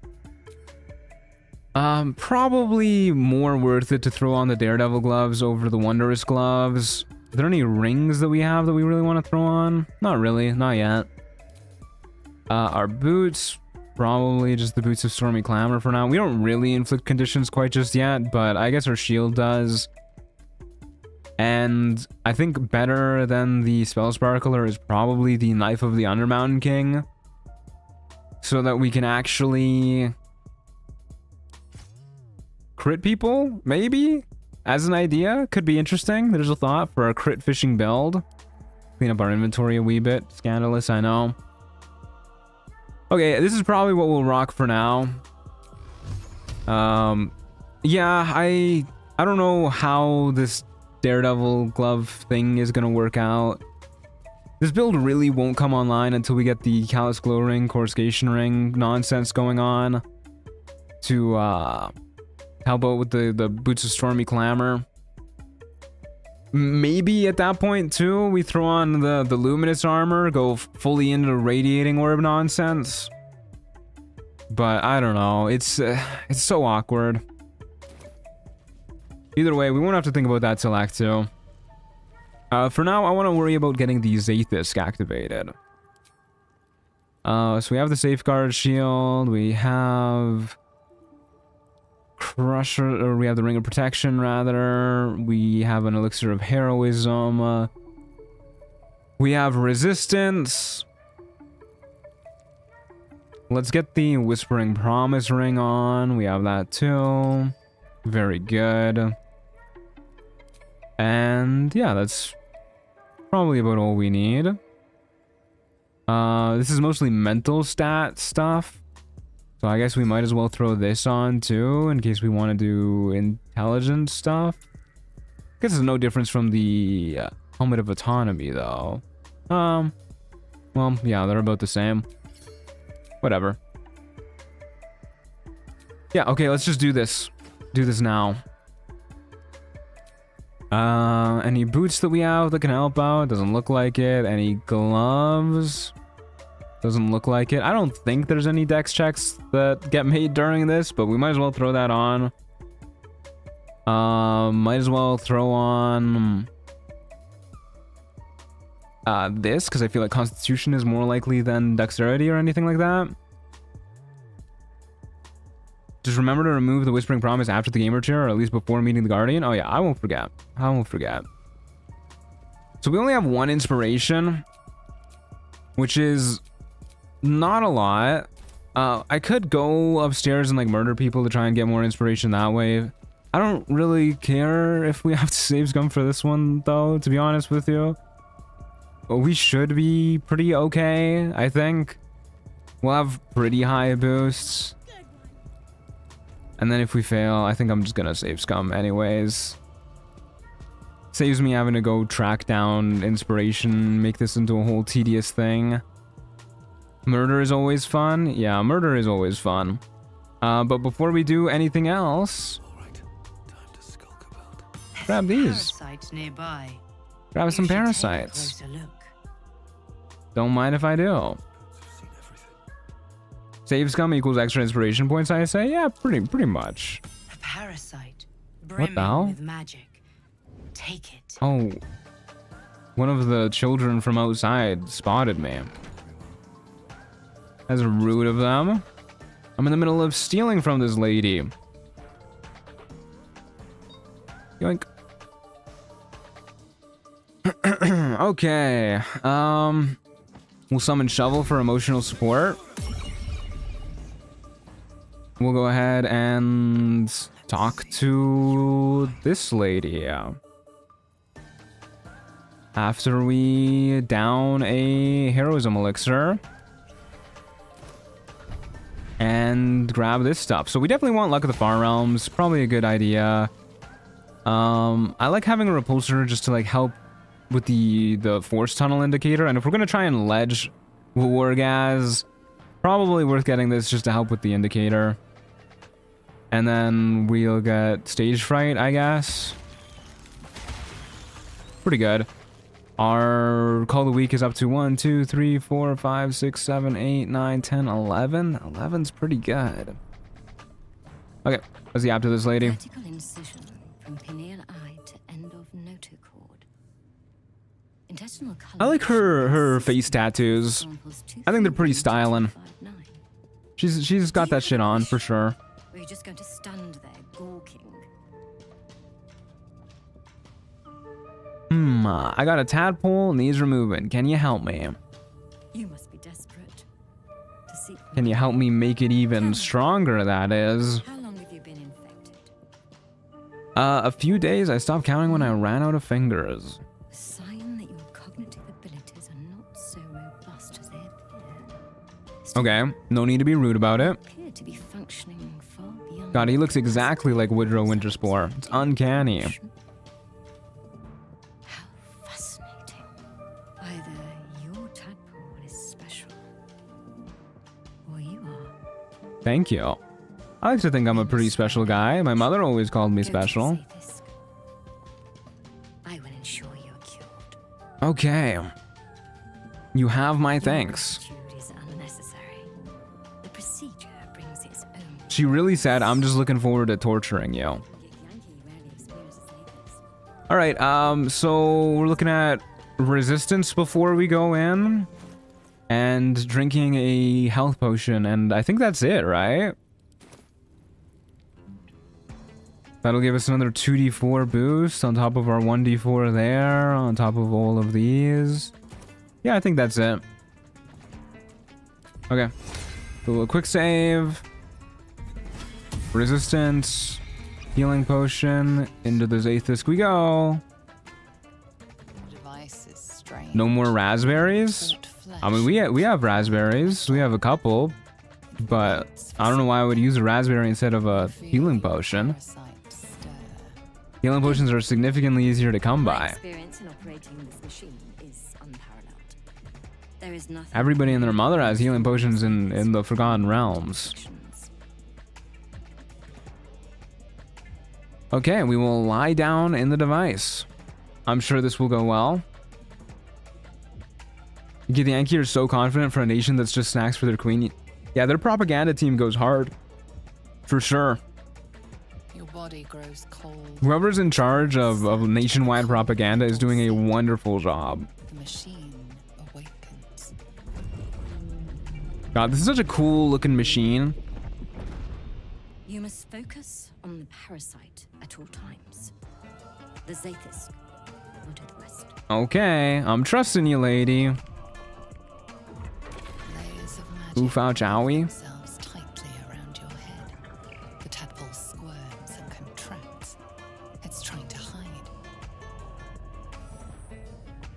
probably more worth it to throw on the Daredevil gloves over the Wondrous gloves. Are there any rings that we have that we really want to throw on? Not really, not yet. Our boots... Probably just the Boots of Stormy Clamor for now. We don't really inflict conditions quite just yet, but I guess our shield does. And I think better than the Spell Sparkler is probably the Knife of the Undermountain King. So that we can actually... crit people? Maybe? As an idea? Could be interesting. There's a thought for our crit fishing build. Clean up our inventory a wee bit. Scandalous, I know. Okay, this is probably what we'll rock for now. Yeah, I don't know how this Daredevil glove thing is gonna work out. This build really won't come online until we get the Callous Glow Ring, Coruscation Ring nonsense going on to help out with the Boots of Stormy Clamor. Maybe at that point too, we throw on the Luminous Armor, go fully into Radiating Orb nonsense. But I don't know, it's so awkward. Either way, we won't have to think about that till Act 2. For now, I want to worry about getting the Zaith'isk activated. So we have the Safeguard Shield, we have... Crusher, or we have the Ring of Protection, rather. We have an Elixir of Heroism. We have Resistance. Let's get the Whispering Promise Ring on. We have that too. Very good. And yeah, that's probably about all we need. This is mostly mental stat stuff. So I guess we might as well throw this on too, in case we want to do intelligence stuff. I guess there's no difference from the Helmet of Autonomy though. Well, yeah, they're about the same. Whatever. Yeah, okay, let's just do this. Do this now. Any boots that we have that can help out? Doesn't look like it. Any gloves? Doesn't look like it. I don't think there's any dex checks that get made during this, but we might as well throw that on. Might as well throw on this, because I feel like Constitution is more likely than Dexterity or anything like that. Just remember to remove the Whispering Promise after the Gamer Chair, or at least before meeting the Guardian. Oh yeah, I won't forget. I won't forget. So we only have one inspiration, which is not a lot. I could go upstairs and like murder people to try and get more inspiration that way. I don't really care if we have to save scum for this one though, to be honest with you. But we should be pretty okay, I think. We'll have pretty high boosts. And then if we fail, I think I'm just gonna save scum anyways. Saves me having to go track down inspiration, make this into a whole tedious thing. Murder is always fun. Yeah, murder is always fun. But before we do anything else, grab these. Parasites nearby. Grab some parasites. Don't mind if I do. Save scum equals extra inspiration points, I say? Yeah, pretty much. A parasite. What the hell? With magic. Take it. Oh. One of the children from outside spotted me. That's rude of them. I'm in the middle of stealing from this lady. Yoink. Okay. We'll summon Shovel for emotional support. We'll go ahead and talk to this lady. After we down a heroism elixir. And grab this stuff. So we definitely want Luck of the Far Realms. Probably a good idea. I like having a repulsor just to like help with the force tunnel indicator. And if we're gonna try and ledge Wargaz, probably worth getting this just to help with the indicator. And then we'll get stage fright, I guess. Pretty good. Our Call of the Week is up to 1, 2, 3, 4, 5, 6, 7, 8, 9, 10, 11. 11's pretty good. Okay, let's yap to this lady. Vertical incision from pineal eye to end of notochord. Intestinal I like her face tattoos. I think they're pretty styling. She's got that shit on for sure. Or you're just going to stand there gawking. I got a tadpole, needs removing. Can you help me? You must be desperate to seek. Can you help me make it even stronger, that is? How long have you been infected? A few days. I stopped counting when I ran out of fingers. A sign that your cognitive abilities are not so robust as they appear. Okay, no need to be rude about it. Appear to be functioning far beyond. God, he looks exactly like Woodrow Winterspore. It's uncanny. Either your tadpole is special, or you are. Thank you. I like to think I'm a pretty special guy. My mother always called me special. I will ensure you're cured. Okay. You have my thanks. Is unnecessary. The procedure brings its own. She really said, I'm just looking forward to torturing you. Alright, so we're looking at resistance before we go in. And drinking a health potion, and I think that's it, right? That'll give us another 2d4 boost on top of our 1d4 there, on top of all of these. Yeah, I think that's it. Okay. Do a quick save. Resistance. Healing potion. Into the Zathis we go. No more raspberries? I mean, we have raspberries. We have a couple. But I don't know why I would use a raspberry instead of a healing potion. Healing potions are significantly easier to come by. Experience in operating this machine is unparalleled. There is nothing. Everybody and their mother has healing potions in the Forgotten Realms. Okay, we will lie down in the device. I'm sure this will go well. Githyanki are so confident for a nation that's just snacks for their queen. Yeah, their propaganda team goes hard. For sure. Your body grows cold. Whoever's in charge of nationwide propaganda is doing a wonderful job. The machine awakens. God, this is such a cool looking machine. You must focus on the parasite at all times. The Zathis, or to the west. Okay, I'm trusting you, lady. Oof, ouch, owie. Themselves tightly around your head. The tadpole squirms and contracts. It's trying to hide.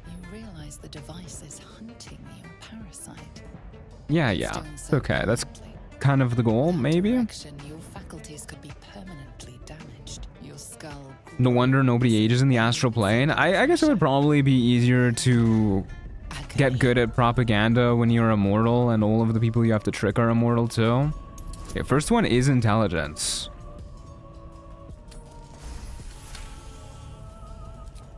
You realize the device is hunting your parasite. Yeah. It's okay. That's kind of the goal, maybe? Your faculties could be permanently damaged. Your skull. No wonder nobody ages in the astral plane. I guess it would probably be easier to get good at propaganda when you're immortal and all of the people you have to trick are immortal too. Okay, first one is intelligence.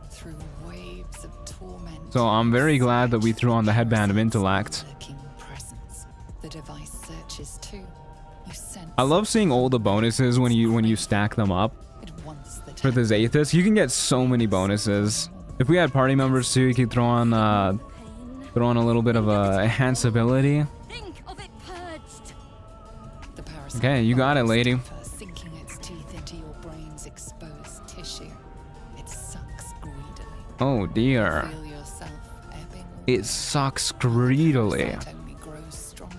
Through waves of torment. So I'm very glad that we threw on the headband of intellect. The device searches too. You sense I love seeing all the bonuses when you stack them up. it wants for the Zathis. You can get so many bonuses. If we had party members too, you could throw on a little bit of a enhanceability. Think of it purged. The parasite Okay, you got it, lady. sinking its teeth into your brain's exposed tissue. It sucks greedily. Oh dear. Feel yourself ebbing It sucks greedily. It only grows stronger.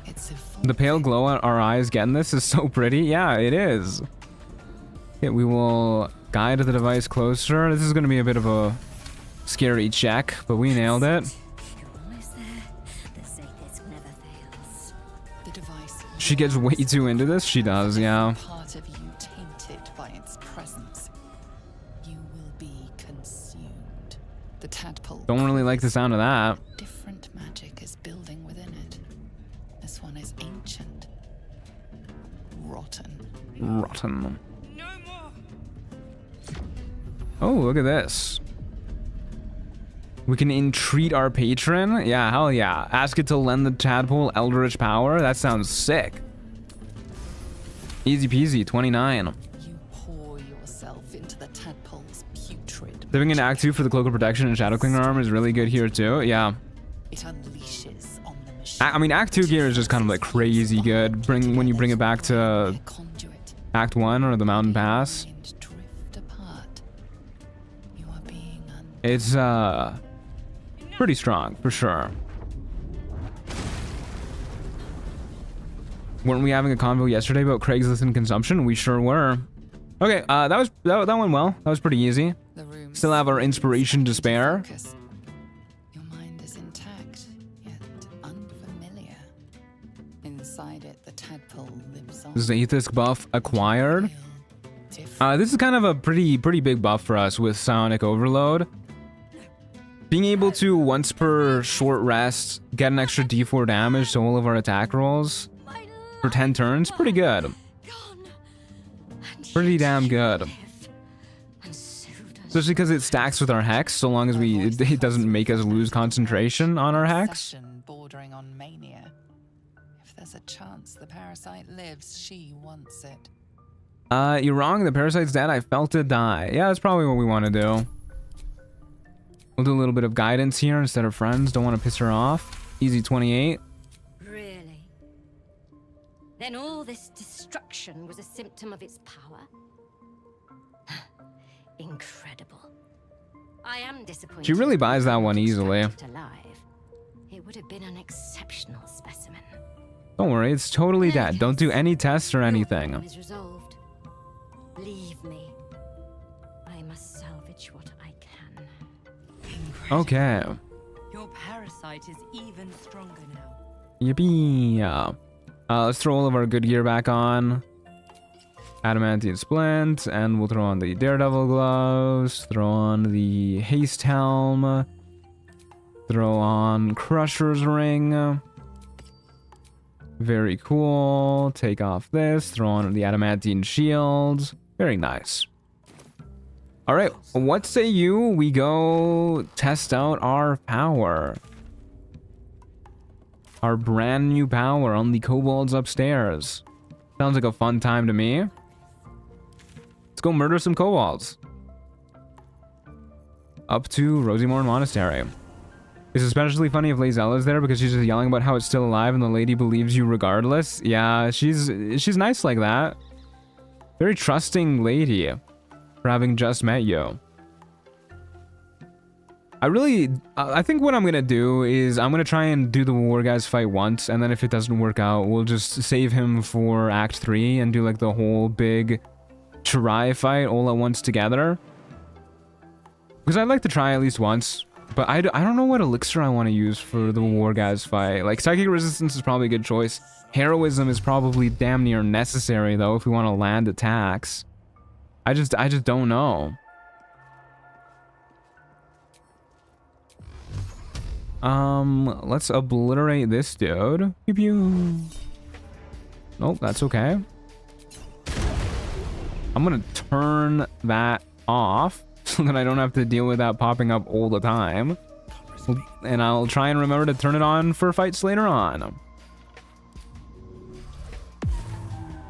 It's The pale glow on our eyes getting this is so pretty. Yeah, it is. Okay, we will guide the device closer. This is going to be a bit of a scary check, but we nailed it. the device. She gets way too into this. She does, yeah. Part of you tainted by its presence. You will be consumed. The tadpole. Don't really like the sound of that. Different magic is building within it. This one is ancient. Rotten. Rotten. Oh, look at this. We can entreat our patron. Yeah, hell yeah. Ask it to lend the tadpole eldritch power. That sounds sick. Easy peasy, 29. You pour yourself into the tadpole's putrid. Living in Act 2 for the Cloak of Protection and Shadow Clinger armor is really good here too. Yeah. It unleashes on the machine. I mean, Act 2 gear is just kind of like crazy good. When you bring it back to Act 1 or the Mountain Pass. It's pretty strong for sure. Weren't we having a convo yesterday about Craigslist and consumption? We sure were. Okay, that went well. That was pretty easy. Still have our inspiration to spare. Your mind is intact, yet unfamiliar. Inside it, the tadpole lives on. Zathis buff acquired. This is kind of a pretty big buff for us with Psionic Overload. Being able to, once per short rest, get an extra d4 damage to all of our attack rolls for 10 turns, pretty good. Pretty damn good. Especially because it stacks with our hex, so long as it doesn't make us lose concentration on our hex. Bordering on mania. If there's a chance the parasite lives, she wants it. You're wrong, the parasite's dead, I felt it die. Yeah, that's probably what we want to do. We'll do a little bit of guidance here instead of friends. Don't want to piss her off. Easy 28. Really? Then all this destruction was a symptom of its power? Incredible. I am disappointed. She really buys that one easily. Alive. It would have been an exceptional specimen. Don't worry, it's totally dead. Don't do any tests or anything. Is resolved. Leave me. I must salvage what I can. Okay. Your parasite is even stronger now. Yippee. Let's throw all of our good gear back on. Adamantine Splint, and we'll throw on the Daredevil gloves, throw on the Haste Helm, throw on Crusher's Ring. Very cool. Take off this, throw on the Adamantine Shield. Very nice. All right, what say you we go test out our power? Our brand new power on the kobolds upstairs. Sounds like a fun time to me. Let's go murder some kobolds. Up to Rosymorn Monastery. It's especially funny if Lae'zella's there because she's just yelling about how it's still alive and the lady believes you regardless. Yeah, she's nice like that. Very trusting lady for having just met you. I think what I'm gonna do is I'm gonna try and do the war guys fight once, and then if it doesn't work out, we'll just save him for Act 3 and do like the whole big try fight all at once together. Because I'd like to try at least once, but I don't know what elixir I want to use for the war guys fight. Like psychic resistance is probably a good choice. Heroism is probably damn near necessary though if we want to land attacks. I just don't know. Let's obliterate this dude. Pew pew. Nope, that's okay. I'm gonna turn that off so that I don't have to deal with that popping up all the time. And I'll try and remember to turn it on for fights later on.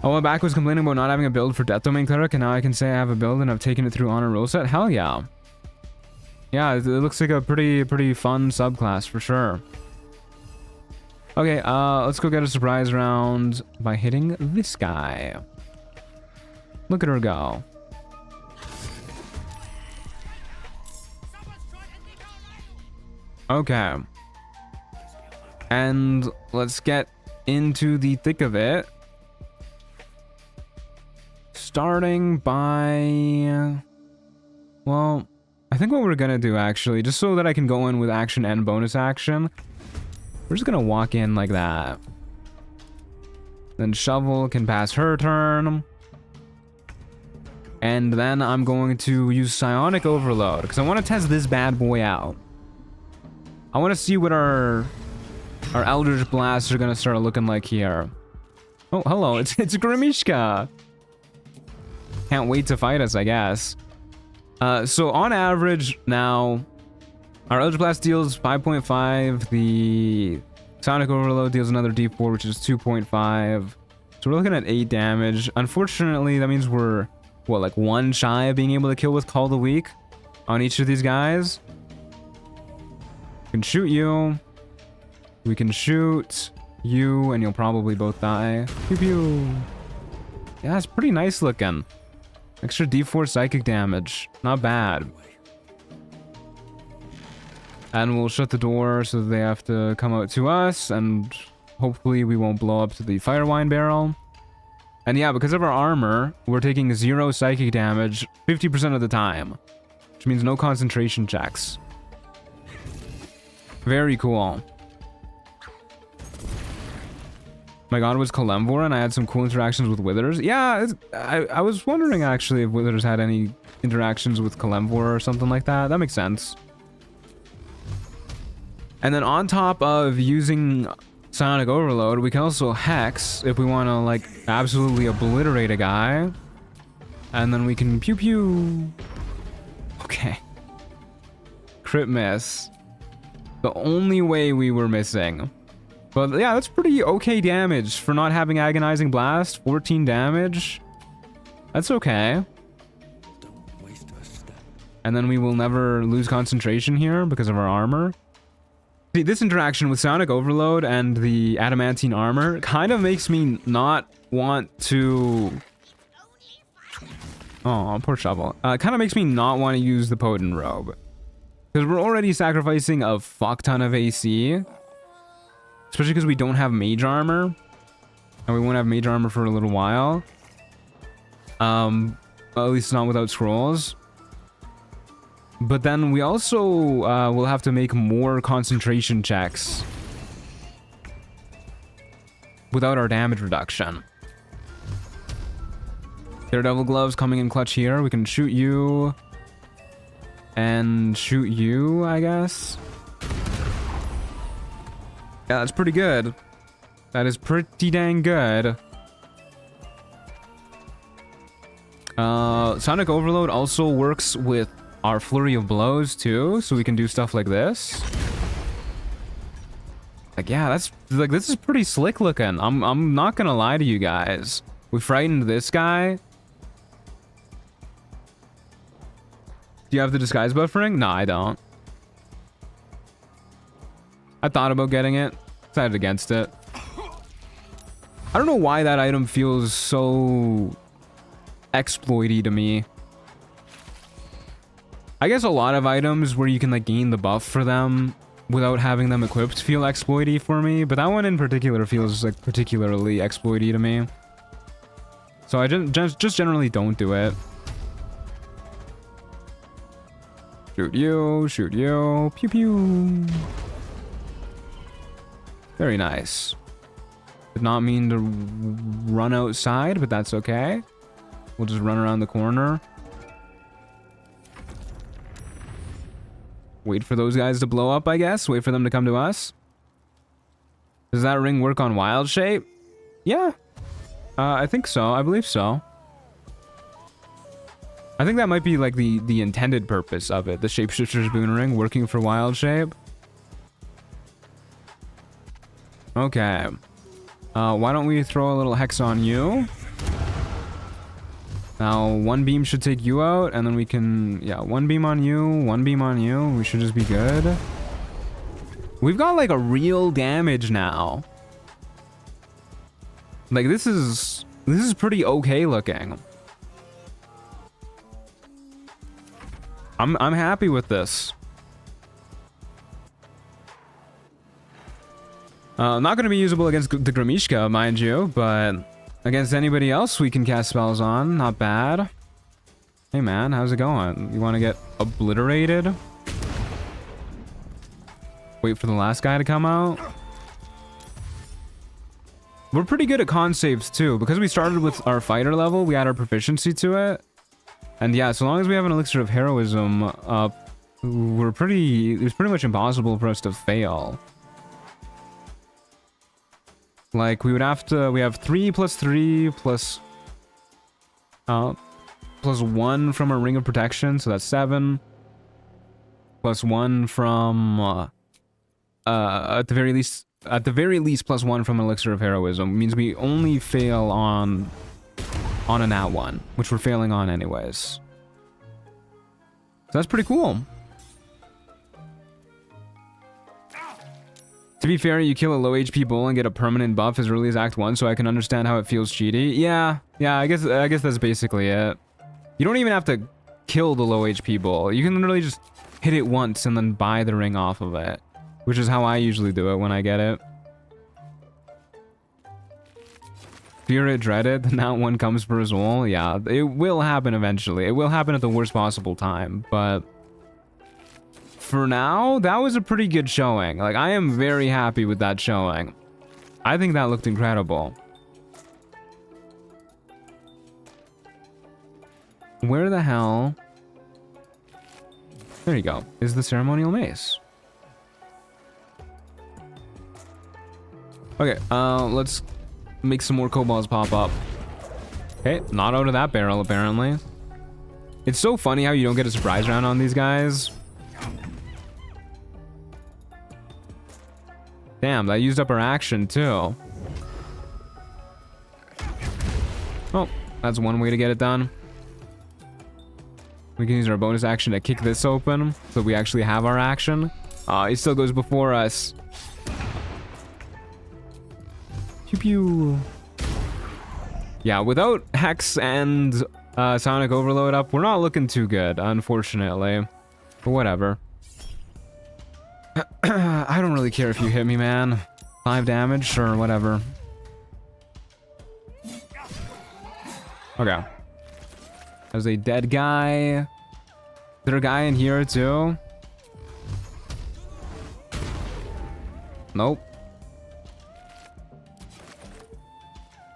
A while back was complaining about not having a build for Death Domain Cleric, and now I can say I have a build and I've taken it through Honor Ruleset. Hell yeah. Yeah, it looks like a pretty fun subclass for sure. Okay, let's go get a surprise round by hitting this guy. Look at her go. Okay. And let's get into the thick of it. Starting by... Well, I think what we're gonna do actually, just so that I can go in with action and bonus action, we're just gonna walk in like that. Then Shovel can pass her turn. And then I'm going to use Psionic Overload, because I want to test this bad boy out. I want to see what our Eldritch Blasts are going to start looking like here. Oh, hello, it's Grimishka. Can't wait to fight us, I guess. So on average now, our Eldritch Blast deals 5.5. The Psionic Overload deals another D4, which is 2.5. So we're looking at 8 damage. Unfortunately, that means we're, what, like 1 shy of being able to kill with Call the Weak on each of these guys. We can shoot you. We can shoot you, and you'll probably both die. Pew pew. Yeah, it's pretty nice looking. Extra D4 psychic damage. Not bad. And we'll shut the door so that they have to come out to us, and hopefully we won't blow up to the fire wine barrel. And yeah, because of our armor, we're taking 0 psychic damage 50% of the time, which means no concentration checks. Very cool. My god, was Kalemvor, and I had some cool interactions with Withers. Yeah, I was wondering actually if Withers had any interactions with Kalemvor or something like that. That makes sense. And then on top of using Psionic Overload, we can also Hex if we want to, like, absolutely obliterate a guy. And then we can pew pew. Okay. Crit miss. The only way we were missing. But yeah, that's pretty okay damage for not having Agonizing Blast. 14 damage. That's okay. And then we will never lose concentration here because of our armor. See, this interaction with Psionic Overload and the adamantine armor kind of makes me not want to... Oh, poor Shovel. Kind of makes me not want to use the Potent Robe. Because we're already sacrificing a fuck ton of AC. Especially because we don't have mage armor. And we won't have mage armor for a little while. At least not without scrolls. But then we also will have to make more concentration checks. Without our damage reduction. Daredevil Gloves coming in clutch here. We can shoot you. And shoot you, I guess. Yeah, that's pretty good. That is pretty dang good. Sonic Overload also works with our Flurry of Blows too, so we can do stuff like this. Like, yeah, that's like, this is pretty slick looking. I'm not gonna lie to you guys. We frightened this guy. Do you have the disguise buffering? No, I don't. I thought about getting it. Decided against it. I don't know why that item feels so exploity to me. I guess a lot of items where you can like gain the buff for them without having them equipped feel exploity for me, but that one in particular feels like particularly exploity to me. So I just generally don't do it. Shoot you, pew pew. Very nice. Did not mean to run outside, but that's okay. We'll just run around the corner. Wait for those guys to blow up, I guess. Wait for them to come to us. Does that ring work on Wild Shape? Yeah. I think so. I believe so. I think that might be like the intended purpose of it. The Shapeshifter's Boon Ring working for Wild Shape. Okay. Why don't we throw a little Hex on you? Now, one beam should take you out, and then we can... Yeah, one beam on you, one beam on you. We should just be good. We've got, like, a real damage now. Like, this is pretty okay looking. I'm happy with this. Not going to be usable against the Grimishka, mind you, but against anybody else we can cast spells on. Not bad. Hey man, how's it going? You want to get obliterated? Wait for the last guy to come out. We're pretty good at con saves too. Because we started with our fighter level, we add our proficiency to it. And yeah, so long as we have an elixir of heroism up, it's pretty much impossible for us to fail. Like, we have 3 plus 3 plus 1 from a ring of protection, so that's 7. Plus 1 from, at the very least, plus 1 from an elixir of heroism. Means we only fail on a nat 1, which we're failing on anyways. So that's pretty cool. To be fair, you kill a low HP bull and get a permanent buff as early as Act 1, so I can understand how it feels cheaty. Yeah, I guess that's basically it. You don't even have to kill the low HP bull. You can literally just hit it once and then buy the ring off of it, which is how I usually do it when I get it. Fear it, dread it, now one comes for his soul. Yeah, it will happen eventually. It will happen at the worst possible time, but for now, that was a pretty good showing. Like, I am very happy with that showing. I think that looked incredible. Where the hell... There you go. Is the ceremonial mace. Okay, let's make some more kobolds pop up. Okay, not out of that barrel, apparently. It's so funny how you don't get a surprise round on these guys. Damn, that used up our action, too. Oh, that's one way to get it done. We can use our bonus action to kick this open, so we actually have our action. He still goes before us. Pew pew. Yeah, without Hex and Sonic Overload up, we're not looking too good, unfortunately. But whatever. I don't really care if you hit me, man. 5 damage, sure, whatever. Okay. There's a dead guy. Is there a guy in here, too? Nope.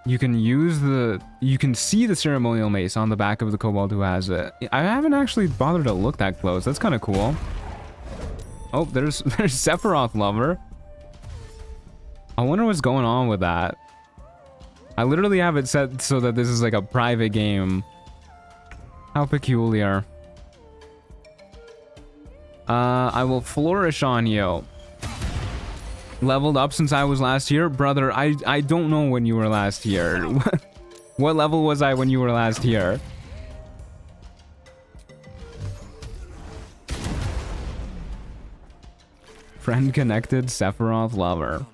You can see the ceremonial mace on the back of the kobold who has it. I haven't actually bothered to look that close. That's kind of cool. Oh, there's Sephiroth Lover. I wonder what's going on with that. I literally have it set so that this is like a private game. How peculiar. I will flourish on you. Leveled up since I was last here? Brother, I don't know when you were last here. What level was I when you were last here? Friend connected, Sephiroth Lover.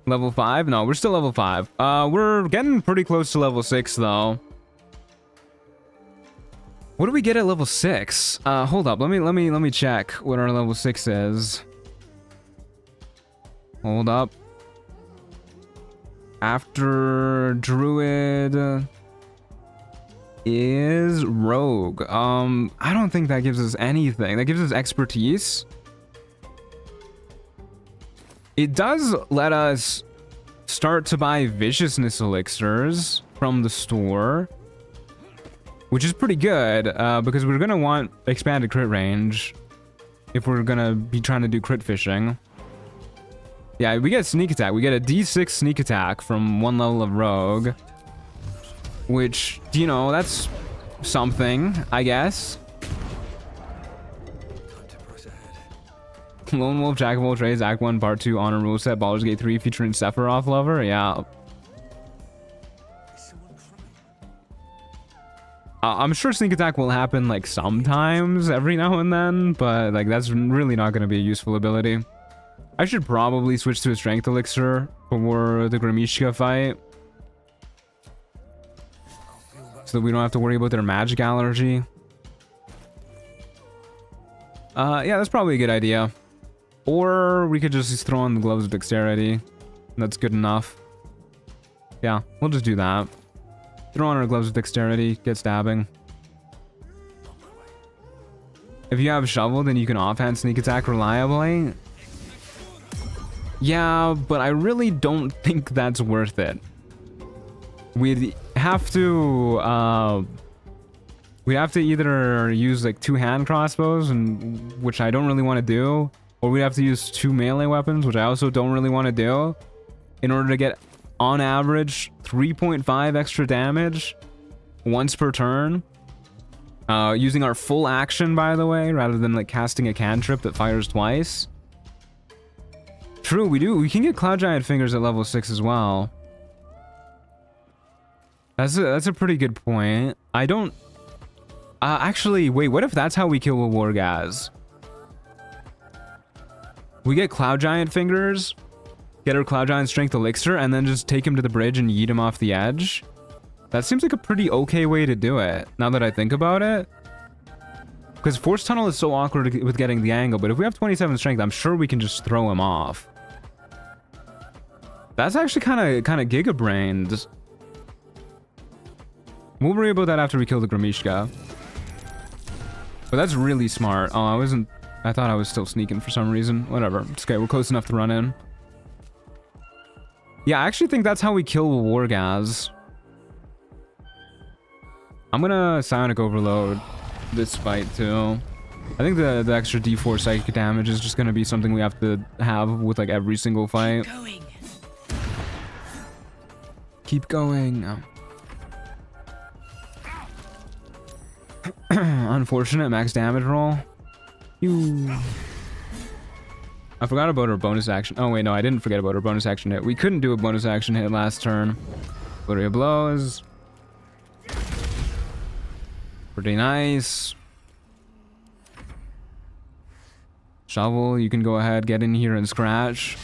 Level 5? No, we're still level 5. We're getting pretty close to level 6, though. What do we get at level 6? Hold up. Let me check what our level 6 is. Hold up. After Druid is Rogue. I don't think that gives us anything. That gives us expertise. It does let us start to buy viciousness elixirs from the store, which is pretty good, because we're gonna want expanded crit range if we're gonna be trying to do crit fishing. Yeah, we get sneak attack. We get a D6 sneak attack from 1 level of Rogue, which, you know, that's something, I guess. Lone Wolf, Jack of all trades, Act 1, Part 2, Honor Rule Set, Baldur's Gate 3 featuring Sephiroth Lover. Yeah. I'm sure sneak attack will happen like sometimes every now and then, but like that's really not going to be a useful ability. I should probably switch to a strength elixir for the Grimishka fight, so that we don't have to worry about their magic allergy. Yeah, that's probably a good idea. Or we could just throw on the gloves of dexterity. That's good enough. Yeah, we'll just do that. Throw on our gloves of dexterity, get stabbing. If you have shovel, then you can offhand sneak attack reliably. Yeah, but I really don't think that's worth it. We'd have to either use like 2 hand crossbows, and which I don't really want to do, or we'd have to use 2 melee weapons, which I also don't really want to do, in order to get on average 3.5 extra damage once per turn. Using our full action, by the way, rather than like casting a cantrip that fires twice. True, we can get Cloud Giant Fingers at level 6 as well. That's a pretty good point. I don't... actually, wait, what if that's how we kill a Wargaz? We get Cloud Giant Fingers, get our Cloud Giant Strength Elixir, and then just take him to the bridge and yeet him off the edge? That seems like a pretty okay way to do it, now that I think about it. Because Force Tunnel is so awkward with getting the angle, but if we have 27 Strength, I'm sure we can just throw him off. That's actually kind of giga-brained. We'll worry about that after we kill the Grimishka. But that's really smart. Oh, I thought I was still sneaking for some reason. Whatever. It's okay, we're close enough to run in. Yeah, I actually think that's how we kill Wargaz. I'm gonna Psionic Overload this fight too. I think the extra D4 psychic damage is just gonna be something we have to have with like every single fight. Keep going. Unfortunate max damage roll. I forgot about our bonus action. Oh wait, no, I didn't forget about our bonus action hit. We couldn't do a bonus action hit last turn. Flurry of blows. Pretty nice. Shovel, you can go ahead, get in here and scratch.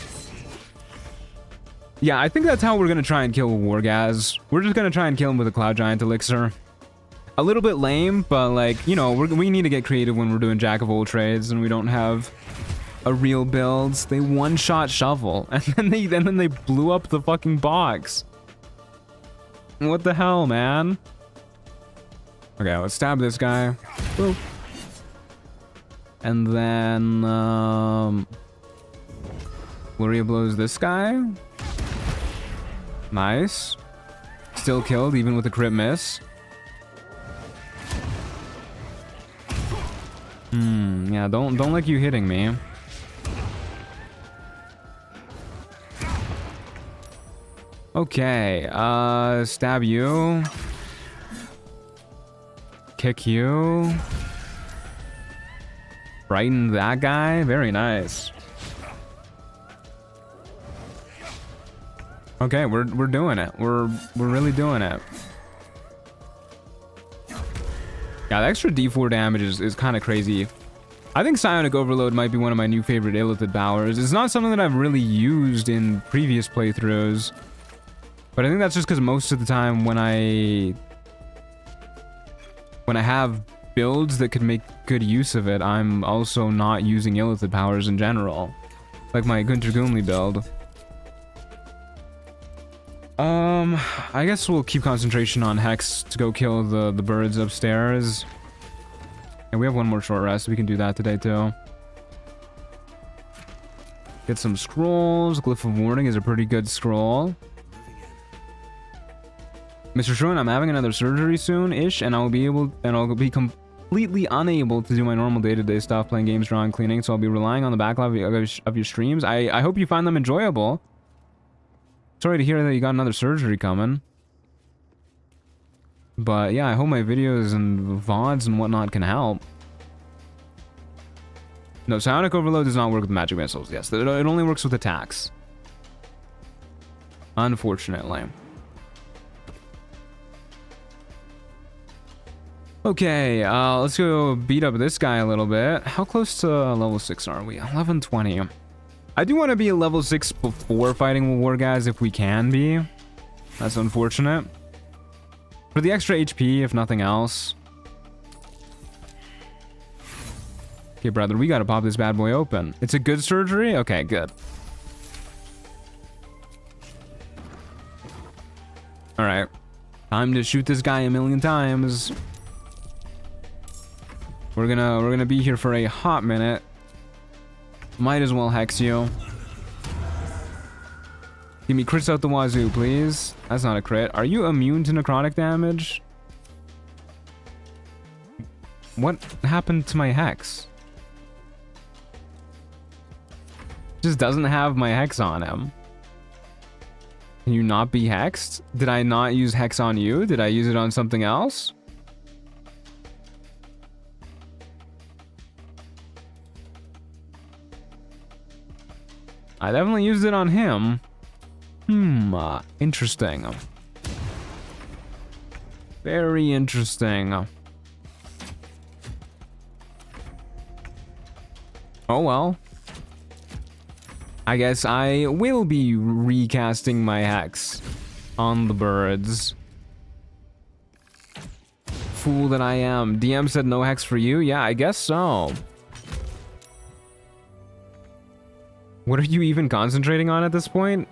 Yeah, I think that's how we're gonna try and kill Wargaz. We're just gonna try and kill him with a Cloud Giant Elixir. A little bit lame, but like, you know, we need to get creative when we're doing Jack of all trades and we don't have a real build. They one-shot shovel, and then they blew up the fucking box. What the hell, man? Okay, let's stab this guy. Boop. And then, Flurry of blows this guy. Nice. Still killed, even with a crit miss. Yeah, don't like you hitting me. Okay, stab you. Kick you. Frighten that guy. Very nice. Okay, we're doing it. We're really doing it. Yeah, the extra D4 damage is kind of crazy. I think Psionic Overload might be one of my new favorite illithid powers. It's not something that I've really used in previous playthroughs, but I think that's just because most of the time when I have builds that could make good use of it, I'm also not using illithid powers in general, like my Gunter Gunli build. I guess we'll keep concentration on Hex to go kill the birds upstairs. And we have one more short rest, we can do that today too. Get some scrolls. Glyph of Warning is a pretty good scroll. Mr. Shrun, I'm having another surgery soon-ish, and I'll be completely unable to do my normal day-to-day stuff, playing games, drawing, cleaning, so I'll be relying on the backlog of your streams. I hope you find them enjoyable. Sorry to hear that you got another surgery coming. But yeah, I hope my videos and VODs and whatnot can help. No, Psionic Overload does not work with magic missiles. Yes, it only works with attacks. Unfortunately. Okay, let's go beat up this guy a little bit. How close to level 6 are we? 1120. I do want to be a level 6 before fighting war guys if we can be. That's unfortunate. For the extra HP, if nothing else. Okay, brother, we gotta pop this bad boy open. It's a good surgery? Okay, good. Alright. Time to shoot this guy a million times. We're gonna be here for a hot minute. Might as well hex you. Give me crits out the wazoo, please. That's not a crit. Are you immune to necrotic damage? What happened to my hex? Just doesn't have my hex on him. Can you not be hexed? Did I not use hex on you? Did I use it on something else? I definitely used it on him. Interesting. Very interesting. Oh well. I guess I will be recasting my hex on the birds. Fool that I am. DM said no hex for you? Yeah, I guess so. What are you even concentrating on at this point?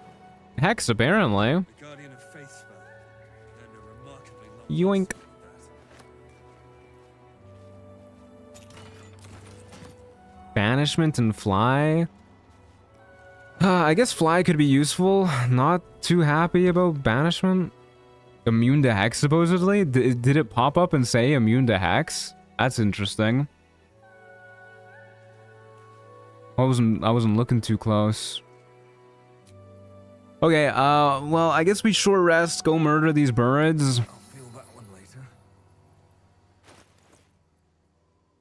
Hex, apparently. Yoink. Banishment and fly. I guess fly could be useful. Not too happy about banishment. Immune to hex, supposedly? Did it pop up and say immune to hex? That's interesting. I wasn't looking too close. Okay, well, I guess we short rest, go murder these birds.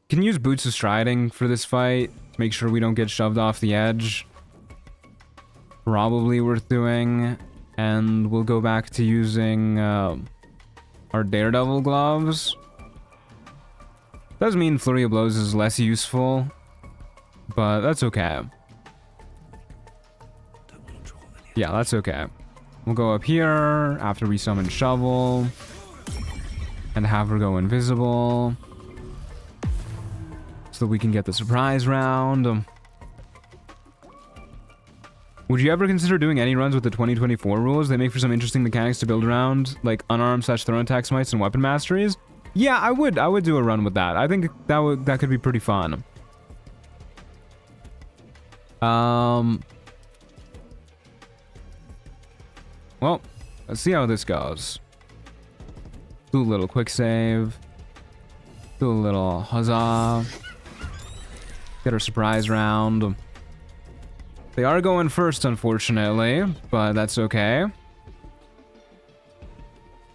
Can use boots of striding for this fight to make sure we don't get shoved off the edge. Probably worth doing. And we'll go back to using our daredevil gloves. Does mean flurry of blows is less useful, but that's okay. Yeah, that's okay. We'll go up here after we summon Shovel and have her go invisible so that we can get the surprise round. Would you ever consider doing any runs with the 2024 rules? They make for some interesting mechanics to build around, like unarmed / thrown attack smites and weapon masteries. Yeah, I would do a run with that. I think that could be pretty fun. Well, let's see how this goes. Do a little quick save. Do a little huzzah. Get our surprise round. They are going first, unfortunately, but that's okay.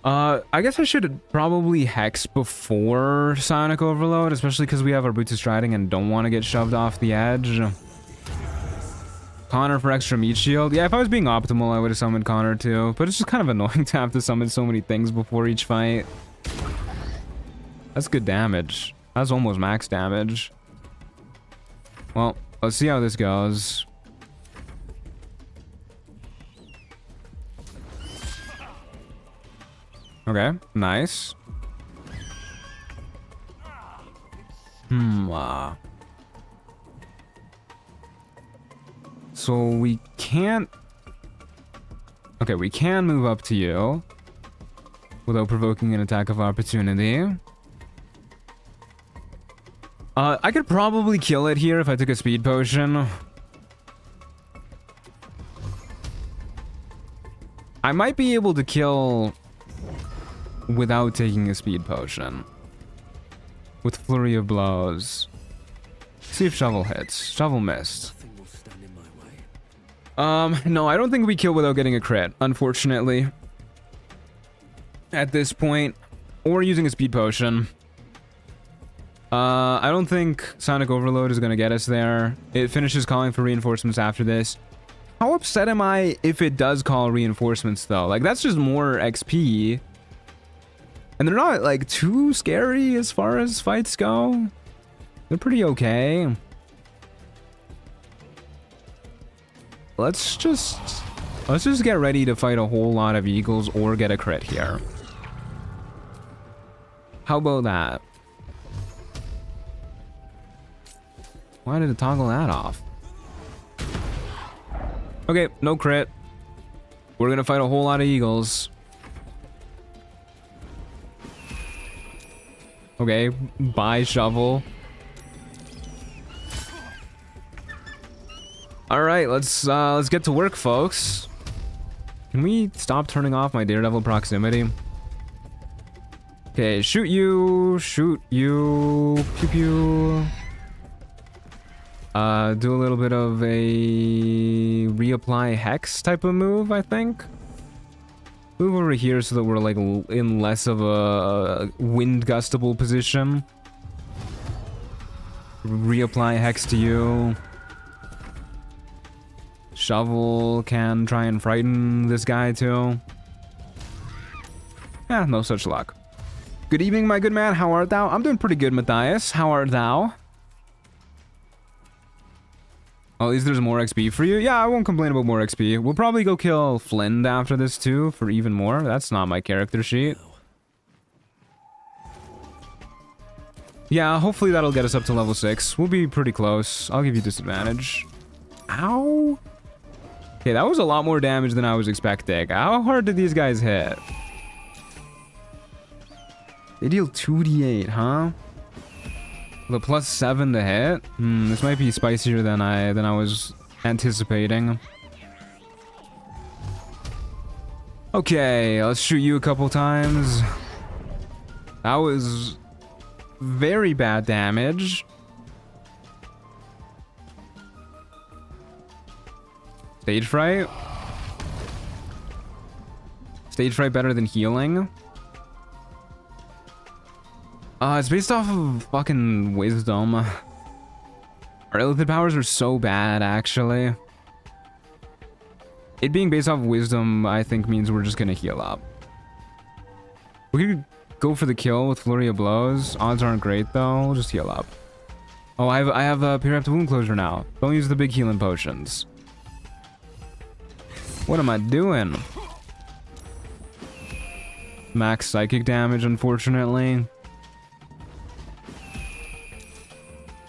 I guess I should probably hex before Sonic Overload, especially because we have our boots of striding and don't want to get shoved off the edge. Connor for extra meat shield. Yeah, if I was being optimal, I would have summoned Connor too, but it's just kind of annoying to have to summon so many things before each fight. That's good damage. That's almost max damage. Well, let's see how this goes. Okay, nice. So we can't... Okay, we can move up to you without provoking an attack of opportunity. I could probably kill it here if I took a speed potion. I might be able to kill without taking a speed potion. With flurry of blows. See if Shovel hits. Shovel missed. No, I don't think we kill without getting a crit, unfortunately. At this point. Or using a speed potion. I don't think Sonic Overload is going to get us there. It finishes calling for reinforcements after this. How upset am I if it does call reinforcements, though? Like, that's just more XP. And they're not like too scary as far as fights go. They're pretty okay. Let's just get ready to fight a whole lot of eagles or get a crit here. How about that? Why did it toggle that off? Okay, no crit. We're gonna fight a whole lot of eagles. Okay, bye shovel. All right, let's get to work, folks. Can we stop turning off my daredevil proximity? Okay, shoot you, pew pew. Do a little bit of a reapply hex type of move, I think. Move over here so that we're like in less of a wind gustable position. Reapply hex to you. Shovel can try and frighten this guy too. Eh, no such luck. Good evening, my good man. How art thou? I'm doing pretty good, Matthias. How art thou? Oh, at least there's more XP for you? Yeah, I won't complain about more XP. We'll probably go kill Flynn after this too for even more. That's not my character sheet. Yeah, hopefully that'll get us up to level 6. We'll be pretty close. I'll give you disadvantage. Ow. Okay, that was a lot more damage than I was expecting. How hard did these guys hit? They deal 2d8, huh? The +7 to hit? This might be spicier than I was anticipating. Okay, let's shoot you a couple times. That was very bad damage. Stage fright? Stage fright better than healing? It's based off of fucking wisdom. Our illithid powers are so bad, actually. It being based off wisdom, I think, means we're just gonna heal up. We could go for the kill with Flurry of Blows. Odds aren't great, though. We'll just heal up. Oh, I have a periaptic wound closure now. Don't use the big healing potions. What am I doing? Max psychic damage, unfortunately.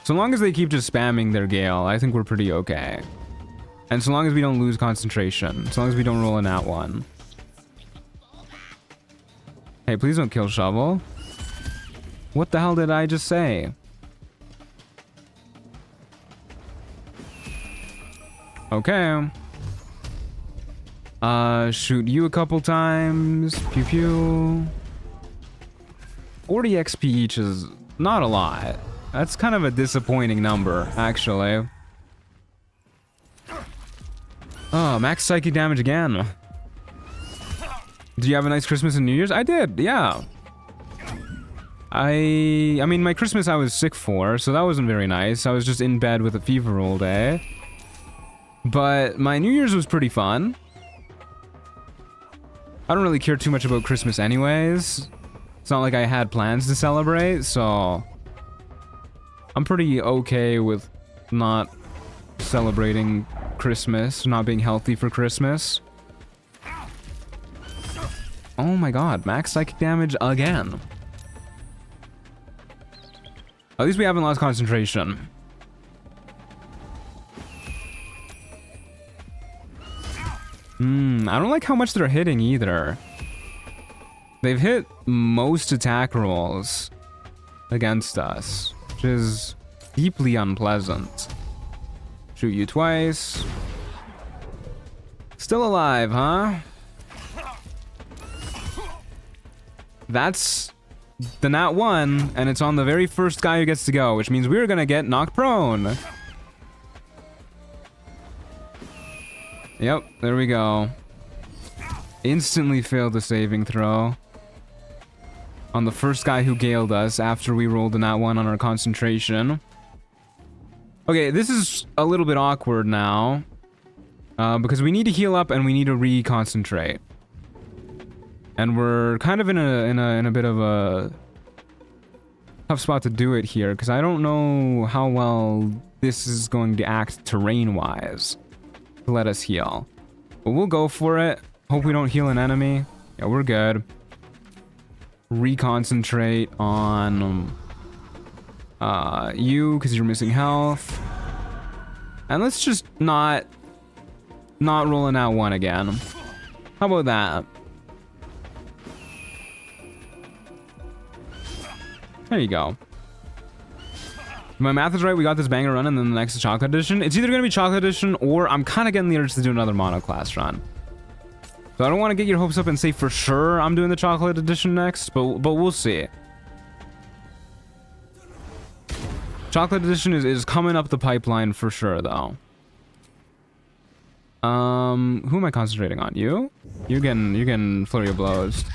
So long as they keep just spamming their Gale, I think we're pretty okay. And so long as we don't lose concentration. So long as we don't roll a nat 1. Hey, please don't kill Shovel. What the hell did I just say? Okay. Shoot you a couple times. Pew pew. 40 XP each is not a lot. That's kind of a disappointing number, actually. Oh, max psychic damage again. Did you have a nice Christmas and New Year's? I did, yeah. I mean, my Christmas I was sick for, so that wasn't very nice. I was just in bed with a fever all day. But my New Year's was pretty fun. I don't really care too much about Christmas anyways. It's not like I had plans to celebrate, so I'm pretty okay with not celebrating Christmas, not being healthy for Christmas. Oh my god, max psychic damage again. At least we haven't lost concentration. I don't like how much they're hitting either. They've hit most attack rolls against us, which is deeply unpleasant. Shoot you twice. Still alive, huh? That's the nat 1, and it's on the very first guy who gets to go, which means we're gonna get knocked prone. Yep, there we go. Instantly failed the saving throw on the first guy who galed us after we rolled a nat 1 on our concentration. Okay, this is a little bit awkward now, because we need to heal up and we need to reconcentrate. And we're kind of in a bit of a tough spot to do it here, because I don't know how well this is going to act terrain-wise to let us heal. But we'll go for it. Hope we don't heal an enemy. Yeah, we're good. Reconcentrate on you, because you're missing health. And let's just not roll an out one again. How about that? There you go. If my math is right, we got this banger run, and then the next is Chocolate Edition. It's either going to be Chocolate Edition, or I'm kind of getting the urge to do another monoclass run. So I don't want to get your hopes up and say for sure I'm doing the Chocolate Edition next, but we'll see. Chocolate Edition is coming up the pipeline for sure, though. Who am I concentrating on? You? You're getting flurry of blows.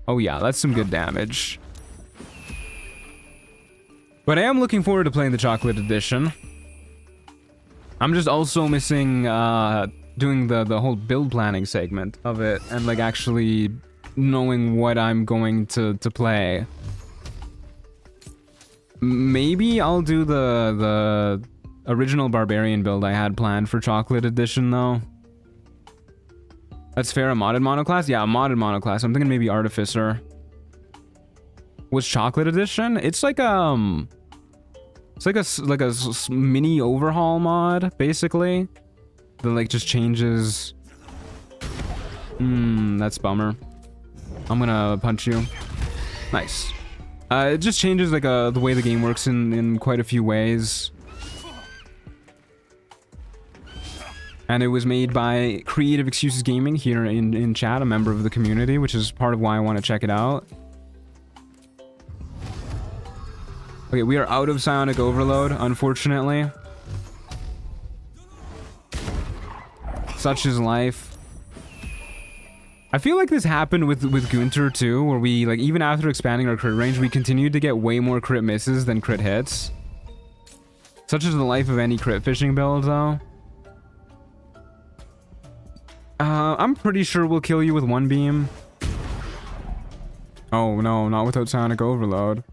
Oh yeah, that's some good damage. But I am looking forward to playing the Chocolate Edition. I'm just also missing doing the whole build planning segment of it, and like actually knowing what I'm going to play. Maybe I'll do the original barbarian build I had planned for Chocolate Edition, though. That's fair. A modded monoclass? Yeah, a modded monoclass. I'm thinking maybe Artificer. Was Chocolate Edition? It's like a mini overhaul mod, basically. That like just changes. That's bummer. I'm gonna punch you. Nice. It just changes like the way the game works in quite a few ways. And it was made by Creative Excuses Gaming here in chat, a member of the community, which is part of why I want to check it out. Okay, we are out of Psionic Overload, unfortunately. Such is life. I feel like this happened with Gunter too, where we, like, even after expanding our crit range, we continued to get way more crit misses than crit hits. Such is the life of any crit fishing build, though. I'm pretty sure we'll kill you with one beam. Oh no, not without Psionic Overload.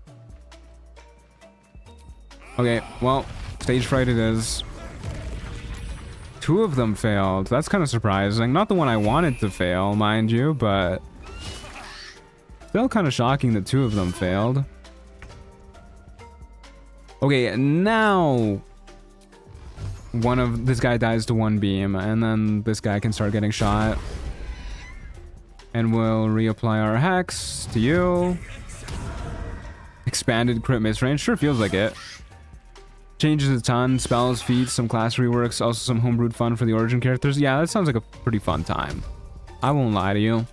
Okay, well, stage fright it is. 2 of them failed. That's kind of surprising. Not the one I wanted to fail, mind you, but still kind of shocking that 2 of them failed. Okay, now this guy dies to 1 beam, and then this guy can start getting shot. And we'll reapply our hex to you. Expanded crit miss range, sure feels like it. Changes a ton, spells, feats, some class reworks, also some homebrewed fun for the origin characters. Yeah, that sounds like a pretty fun time. I won't lie to you.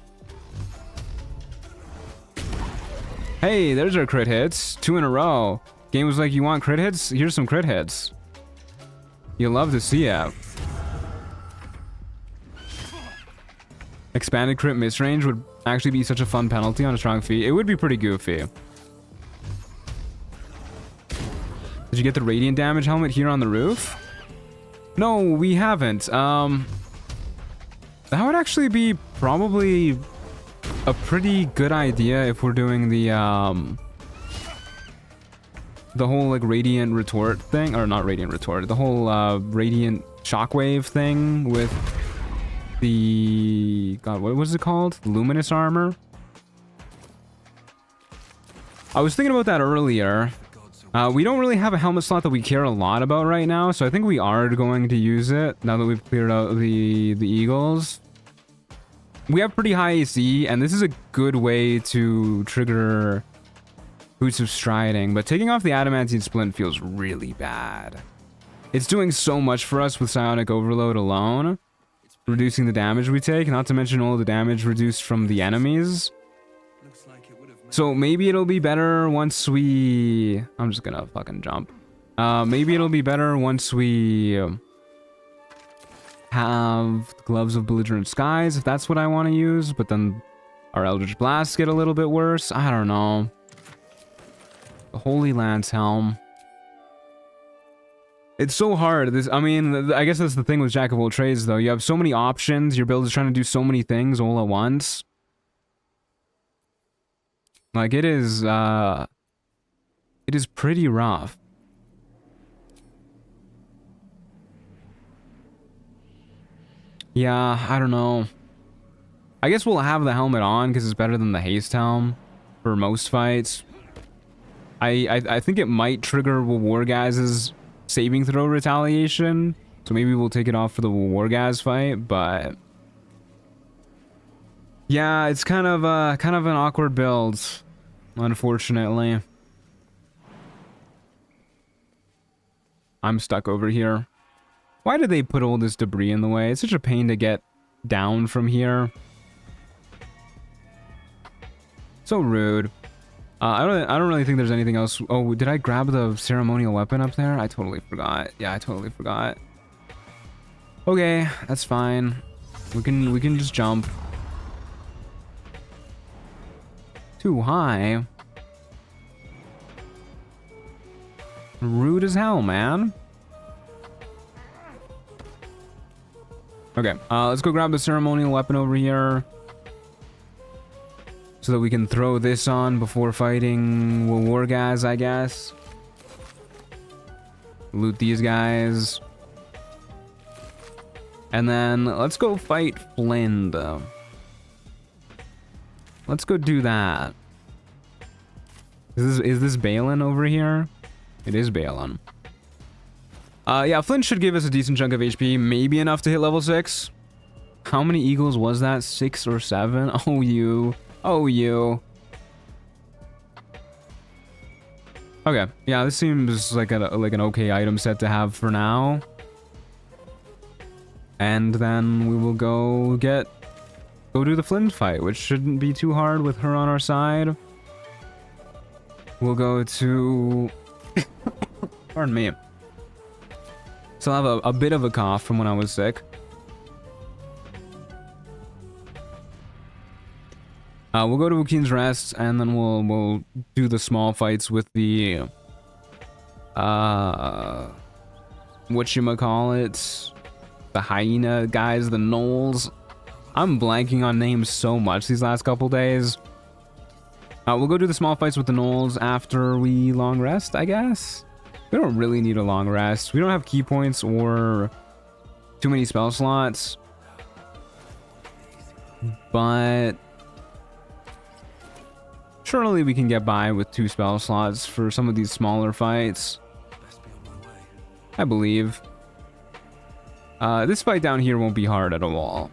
Hey, there's our crit hits. 2 in a row. Game was like, you want crit hits? Here's some crit hits. You'll love to see it. Expanded crit miss range would actually be such a fun penalty on a strong feat. It would be pretty goofy. Did you get the radiant damage helmet here on the roof? No, we haven't. That would actually be probably a pretty good idea if we're doing the whole like radiant retort thing, or not radiant retort, the whole radiant shockwave thing with the, God, what was it called? Luminous armor? I was thinking about that earlier. We don't really have a helmet slot that we care a lot about right now, so I think we are going to use it now that we've cleared out the eagles. We have pretty high AC, and this is a good way to trigger Boots of Striding, but taking off the Adamantine Splint feels really bad. It's doing so much for us with Psionic Overload alone, reducing the damage we take, not to mention all the damage reduced from the enemies. So maybe it'll be better once we... I'm just gonna fucking jump. Maybe it'll be better once we have Gloves of Belligerent Skies, if that's what I want to use, but then our Eldritch Blasts get a little bit worse. I don't know. The Holy Lance Helm. It's so hard. I mean, I guess that's the thing with Jack of all trades, though. You have so many options. Your build is trying to do so many things all at once. Like, it is pretty rough. Yeah, I don't know. I guess we'll have the helmet on because it's better than the haste helm for most fights. I think it might trigger Wargaz's saving throw retaliation, so maybe we'll take it off for the Wargaz fight, but yeah, it's kind of an awkward build, unfortunately. I'm stuck over here. Why did they put all this debris in the way? It's such a pain to get down from here. So rude. I don't really think there's anything else. Oh, did I grab the ceremonial weapon up there? I totally forgot. Yeah, I totally forgot. Okay, that's fine. We can just jump. Too high. Rude as hell, man. Okay, let's go grab the ceremonial weapon over here, so that we can throw this on before fighting Wargaz, I guess. Loot these guys. And then let's go fight Flind. Let's go do that. Is this Balin over here? It is Balin. Yeah, Flint should give us a decent chunk of HP, maybe enough to hit level 6. How many eagles was that? 6 or 7? Oh, you. Oh, you. Okay, yeah, this seems like an okay item set to have for now. And then we will go do the Flint fight, which shouldn't be too hard with her on our side. We'll go to... Pardon me. So I have a bit of a cough from when I was sick. We'll go to Ukeen's Rest, and then we'll do the small fights with the whatchamacallit, the hyena guys, the gnolls. I'm blanking on names so much these last couple days. We'll go do the small fights with the gnolls after we long rest, I guess. We don't really need a long rest. We don't have key points or too many spell slots. But surely we can get by with 2 spell slots for some of these smaller fights. I believe. This fight down here won't be hard at all.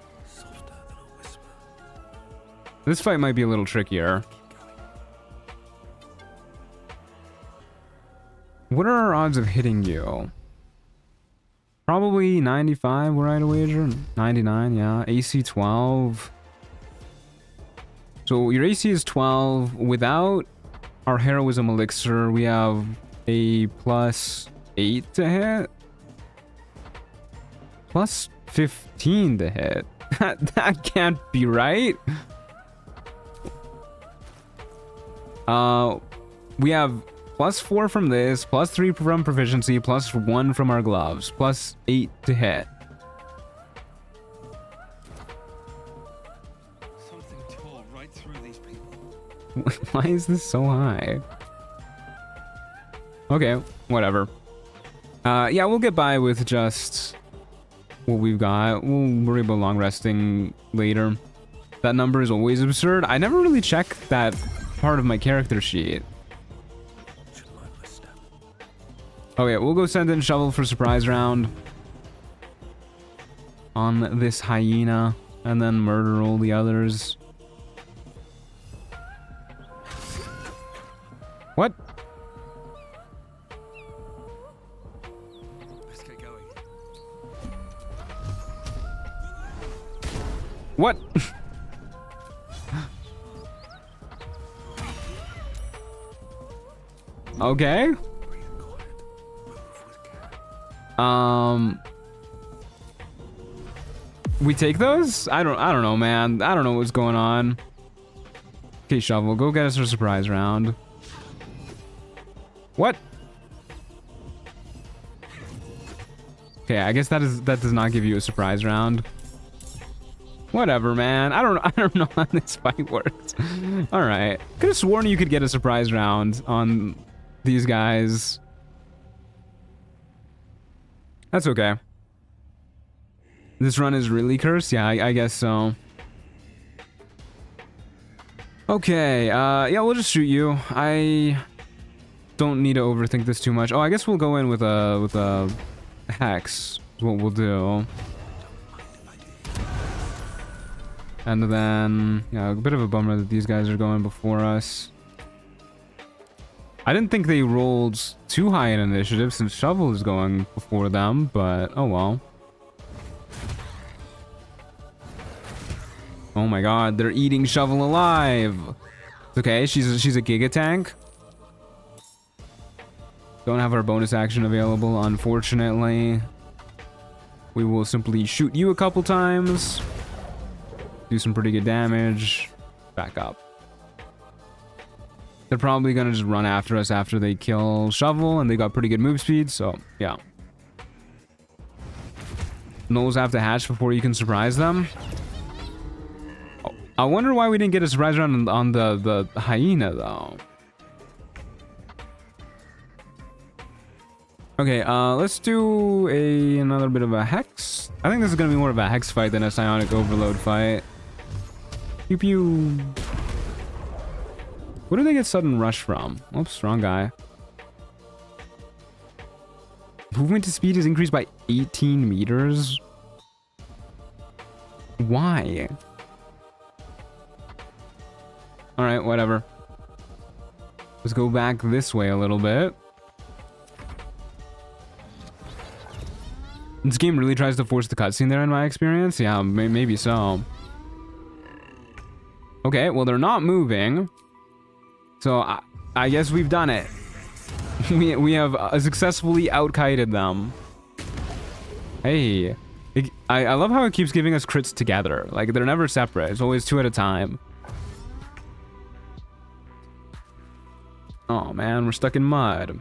This fight might be a little trickier. What are our odds of hitting you? Probably 95, we're right a wager. 99, yeah. AC 12. So your AC is 12. Without our heroism elixir, we have a +8 to hit. +15 to hit. That can't be right. We have +4 from this, +3 from proficiency, +1 from our gloves, +8 to hit. Something tore right through these people. Why is this so high? Okay, whatever. Yeah, we'll get by with just what we've got. We'll worry about long resting later. That number is always absurd. I never really check that part of my character sheet. Okay, we'll go send in Shovel for surprise round on this hyena, and then murder all the others. What? Let's get going. What? Okay. We take those? I don't know, man. I don't know what's going on. Okay, Shovel, go get us a surprise round. What? Okay, I guess that does not give you a surprise round. Whatever, man. I don't know how this fight works. Alright. Could have sworn you could get a surprise round on these guys. That's okay. This run is really cursed? Yeah, I guess so. Okay, yeah, we'll just shoot you. I don't need to overthink this too much. Oh, I guess we'll go in with a hex. Is what we'll do. And then, yeah, a bit of a bummer that these guys are going before us. I didn't think they rolled too high in initiative since Shovel is going before them, but oh well. Oh my god, they're eating Shovel alive! It's okay, she's a Giga Tank. Don't have our bonus action available, unfortunately. We will simply shoot you a couple times. Do some pretty good damage. Back up. They're probably gonna just run after us after they kill Shovel, and they got pretty good move speed, so yeah. Gnolls have to hatch before you can surprise them. Oh, I wonder why we didn't get a surprise round on the hyena though. Okay, let's do another bit of a hex. I think this is gonna be more of a hex fight than a psionic overload fight. Pew pew. Where do they get sudden rush from? Oops, wrong guy. Movement to speed is increased by 18 meters. Why? Alright, whatever. Let's go back this way a little bit. This game really tries to force the cutscene there in my experience. Yeah, maybe so. Okay, well they're not moving. So I guess we've done it. We have successfully out-kited them. Hey. I love how it keeps giving us crits together. Like, they're never separate. It's always 2 at a time. Oh man, we're stuck in mud.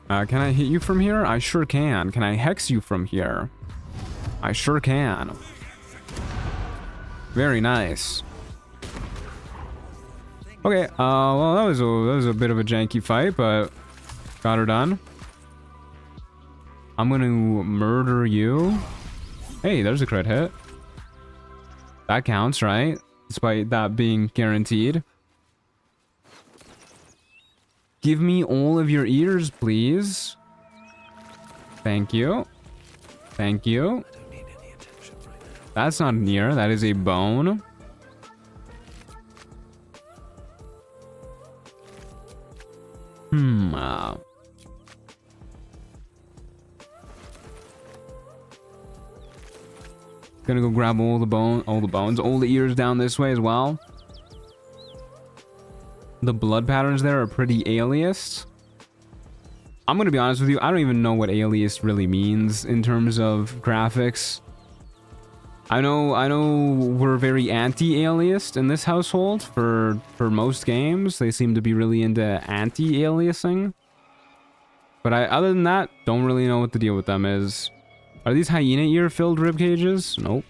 Can I hit you from here? I sure can. Can I hex you from here? I sure can. Very nice. Okay, well that was a bit of a janky fight, but got her done. I'm gonna murder you. Hey, there's a crit hit. That counts, right? Despite that being guaranteed. Give me all of your ears, please. Thank you. Thank you. That's not an ear, that is a bone. Gonna go grab all the bones, all the ears down this way as well. The blood patterns there are pretty aliased. I'm gonna be honest with you, I don't even know what alias really means in terms of graphics. I know we're very anti-aliased in this household for most games. They seem to be really into anti-aliasing. But other than that, don't really know what the deal with them is. Are these hyena ear-filled rib cages? Nope.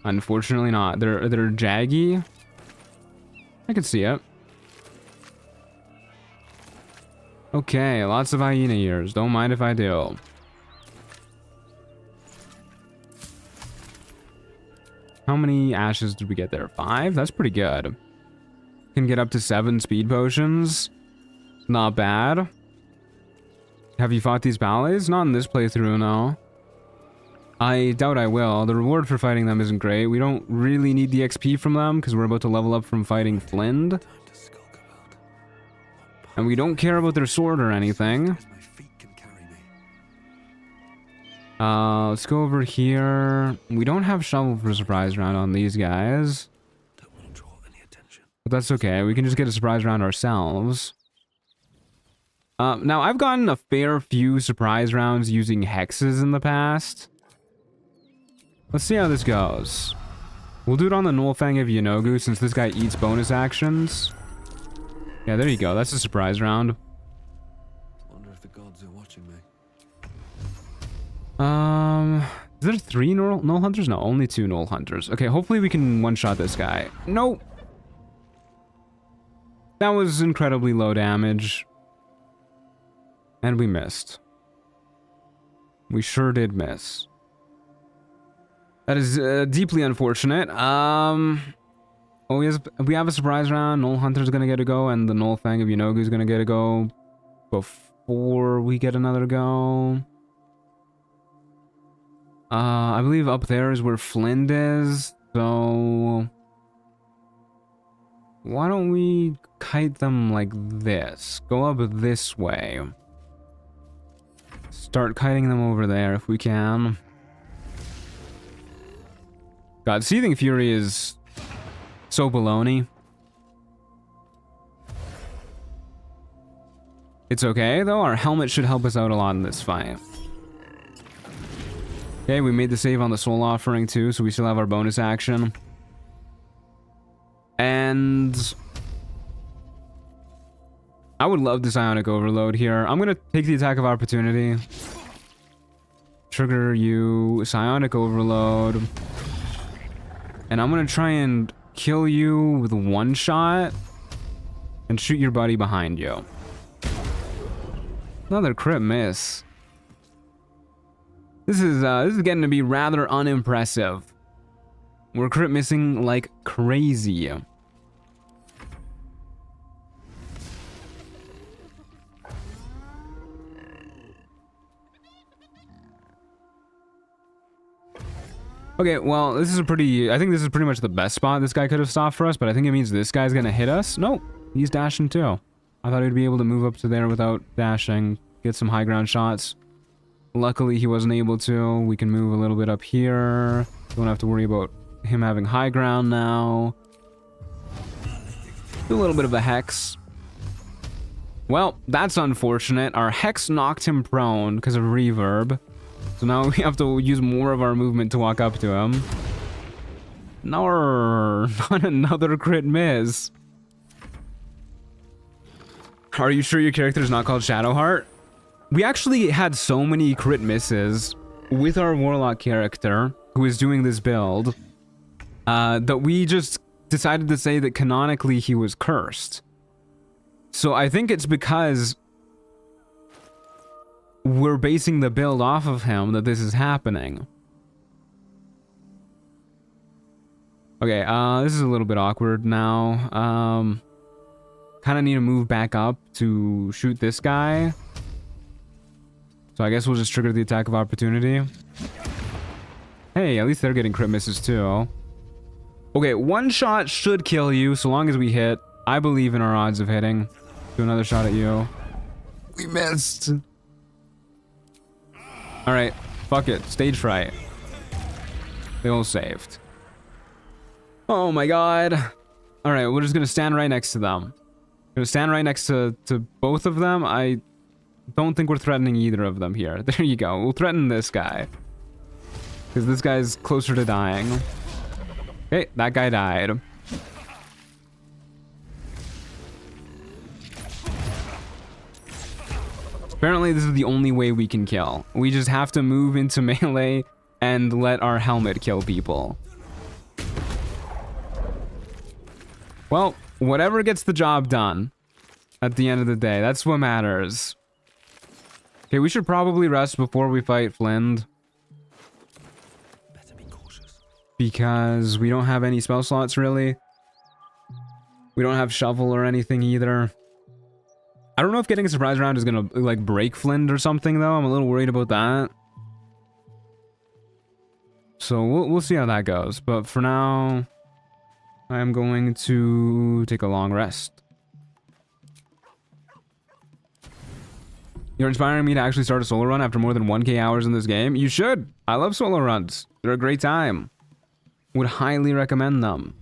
Unfortunately not. They're jaggy. I can see it. Okay, lots of hyena ears. Don't mind if I do. How many ashes did we get there? 5? That's pretty good. Can get up to 7 speed potions. Not bad. Have you fought these ballets? Not in this playthrough, no. I doubt I will. The reward for fighting them isn't great. We don't really need the XP from them because we're about to level up from fighting Flind. And we don't care about their sword or anything. Let's go over here. We don't have Shovel for a surprise round on these guys. But that's okay. We can just get a surprise round ourselves. Now, I've gotten a fair few surprise rounds using hexes in the past. Let's see how this goes. We'll do it on the Nullfang of Yanogu since this guy eats bonus actions. Yeah, there you go. That's a surprise round. Wonder if the gods are watching me. Is there 3 null hunters? No, only 2 null hunters. Okay, hopefully we can one-shot this guy. Nope. That was incredibly low damage. And we missed. We sure did miss. That is deeply unfortunate. Oh, we have a surprise round. Null Hunter's gonna get a go, and the Null Fang of Yanogu's gonna get a go before we get another go. I believe up there is where Flint is, so why don't we kite them like this? Go up this way. Start kiting them over there if we can. God, Seething Fury is so baloney. It's okay, though. Our helmet should help us out a lot in this fight. Okay, we made the save on the Soul Offering, too, so we still have our bonus action. And I would love the Psionic Overload here. I'm going to take the Attack of Opportunity. Trigger you. Psionic Overload. And I'm going to try and kill you with one shot. And shoot your buddy behind you. Another crit miss. This is getting to be rather unimpressive. We're crit missing like crazy. Okay, well, this is a pretty... I think this is pretty much the best spot this guy could have stopped for us, but I think it means this guy's gonna hit us. Nope, he's dashing too. I thought he'd be able to move up to there without dashing, get some high ground shots. Luckily, he wasn't able to. We can move a little bit up here. Don't have to worry about him having high ground now. Do a little bit of a Hex. Well, that's unfortunate. Our Hex knocked him prone because of reverb. So now we have to use more of our movement to walk up to him. No, not another crit miss. Are you sure your character is not called Shadowheart? We actually had so many crit misses with our Warlock character who is doing this build that we just decided to say that canonically he was cursed. So I think it's because we're basing the build off of him that this is happening. Okay, this is a little bit awkward now. Kind of need to move back up to shoot this guy. So I guess we'll just trigger the Attack of Opportunity. Hey, at least they're getting crit misses too. Okay, one shot should kill you so long as we hit. I believe in our odds of hitting. Do another shot at you. We missed. Alright, fuck it. Stage fright. They all saved. Oh my god. Alright, we're just gonna stand right next to them. Gonna stand right next to both of them. I don't think we're threatening either of them here. There you go. We'll threaten this guy. Because this guy's closer to dying. Okay, that guy died. Apparently this is the only way we can kill. We just have to move into melee and let our helmet kill people. Well, whatever gets the job done at the end of the day, that's what matters. Okay, we should probably rest before we fight Flynn. Better be cautious. Because we don't have any spell slots, really. We don't have shovel or anything either. I don't know if getting a surprise round is gonna, like, break Flynn or something, though. I'm a little worried about that. So, we'll see how that goes. But for now, I'm going to take a long rest. You're inspiring me to actually start a solo run after more than 1k hours in this game? You should! I love solo runs. They're a great time. Would highly recommend them.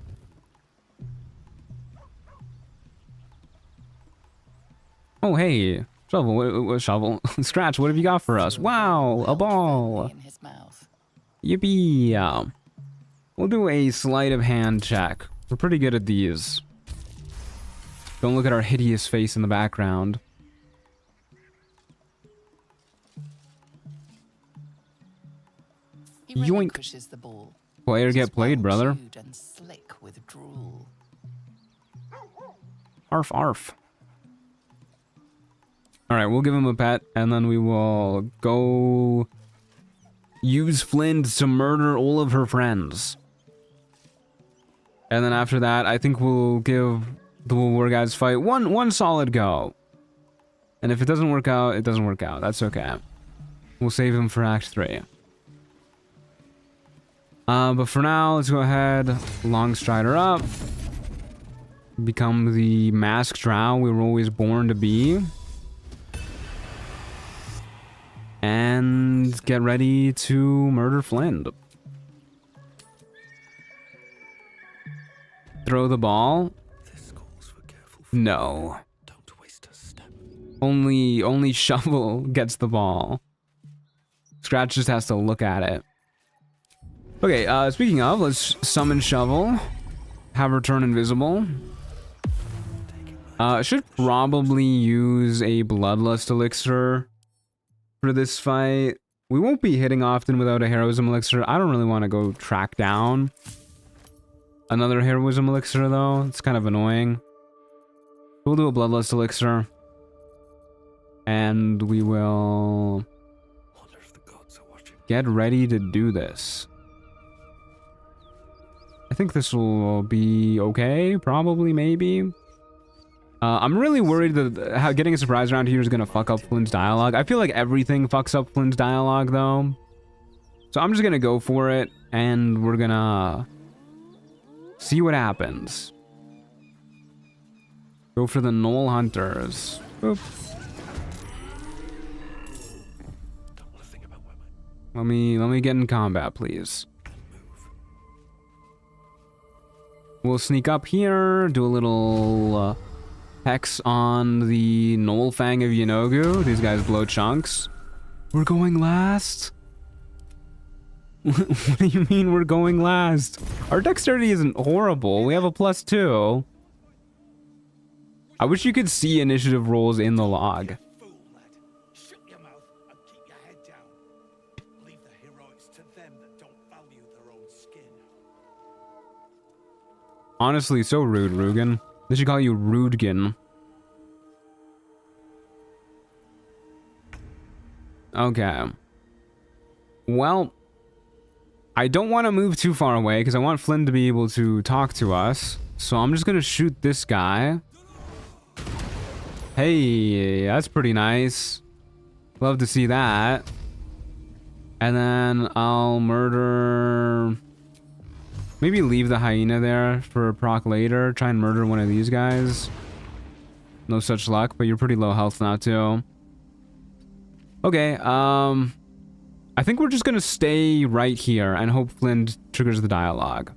Oh, hey. Shovel. Shovel. Scratch, what have you got for us? Wow, a ball. In his mouth. Yippee. We'll do a sleight of hand check. We're pretty good at these. Don't look at our hideous face in the background. He He relinquishes the ball. Player get played, brother. And slick with drool. Arf, arf. Alright, we'll give him a pet, and then we will go use Flint to murder all of her friends. And then after that, I think we'll give the War Guys fight one solid go. And if it doesn't work out, it doesn't work out. That's okay. We'll save him for Act 3. But for now, let's go ahead, Longstrider up. Become the masked drow we were always born to be. And get ready to murder Flint. Throw the ball. No. Don't waste a step. Only Shovel gets the ball. Scratch just has to look at it. Okay, speaking of, let's summon Shovel. Have her turn invisible. Should probably use a Bloodlust elixir for this fight. We won't be hitting often without a Heroism elixir. I don't really want to go track down another Heroism elixir though. It's kind of annoying. We'll do a Bloodlust elixir. And we will get ready to do this. I think this will be okay, probably, maybe. I'm really worried that how getting a surprise round here is gonna fuck up Flynn's dialogue. I feel like everything fucks up Flynn's dialogue, though. So I'm just gonna go for it, and we're gonna see what happens. Go for the Knoll Hunters. Boop. Let me get in combat, please. We'll sneak up here, do a little hex on the Knoll Fang of Yanogu. These guys blow chunks. We're going last? What do you mean we're going last? Our dexterity isn't horrible. We have a +2. I wish you could see initiative rolls in the log. Honestly, so rude, Rugen. They should call you Rudgen. Okay. Well, I don't want to move too far away because I want Flynn to be able to talk to us. So I'm just going to shoot this guy. Hey, that's pretty nice. Love to see that. And then I'll murder... Maybe leave the hyena there for a proc later. Try and murder one of these guys. No such luck, but you're pretty low health now too. Okay, I think we're just gonna stay right here and hope Flynn triggers the dialogue.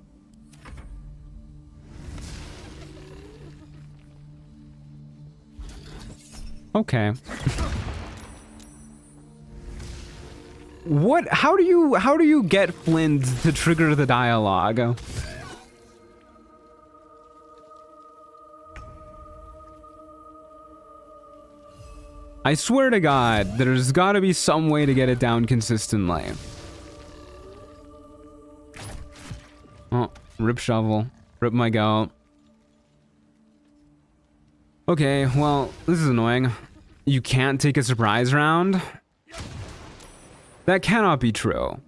Okay. What? How do you get Flint to trigger the dialogue? I swear to God, there's got to be some way to get it down consistently. Oh, rip Shovel. Rip my goat. Okay, well, this is annoying. You can't take a surprise round? That cannot be true.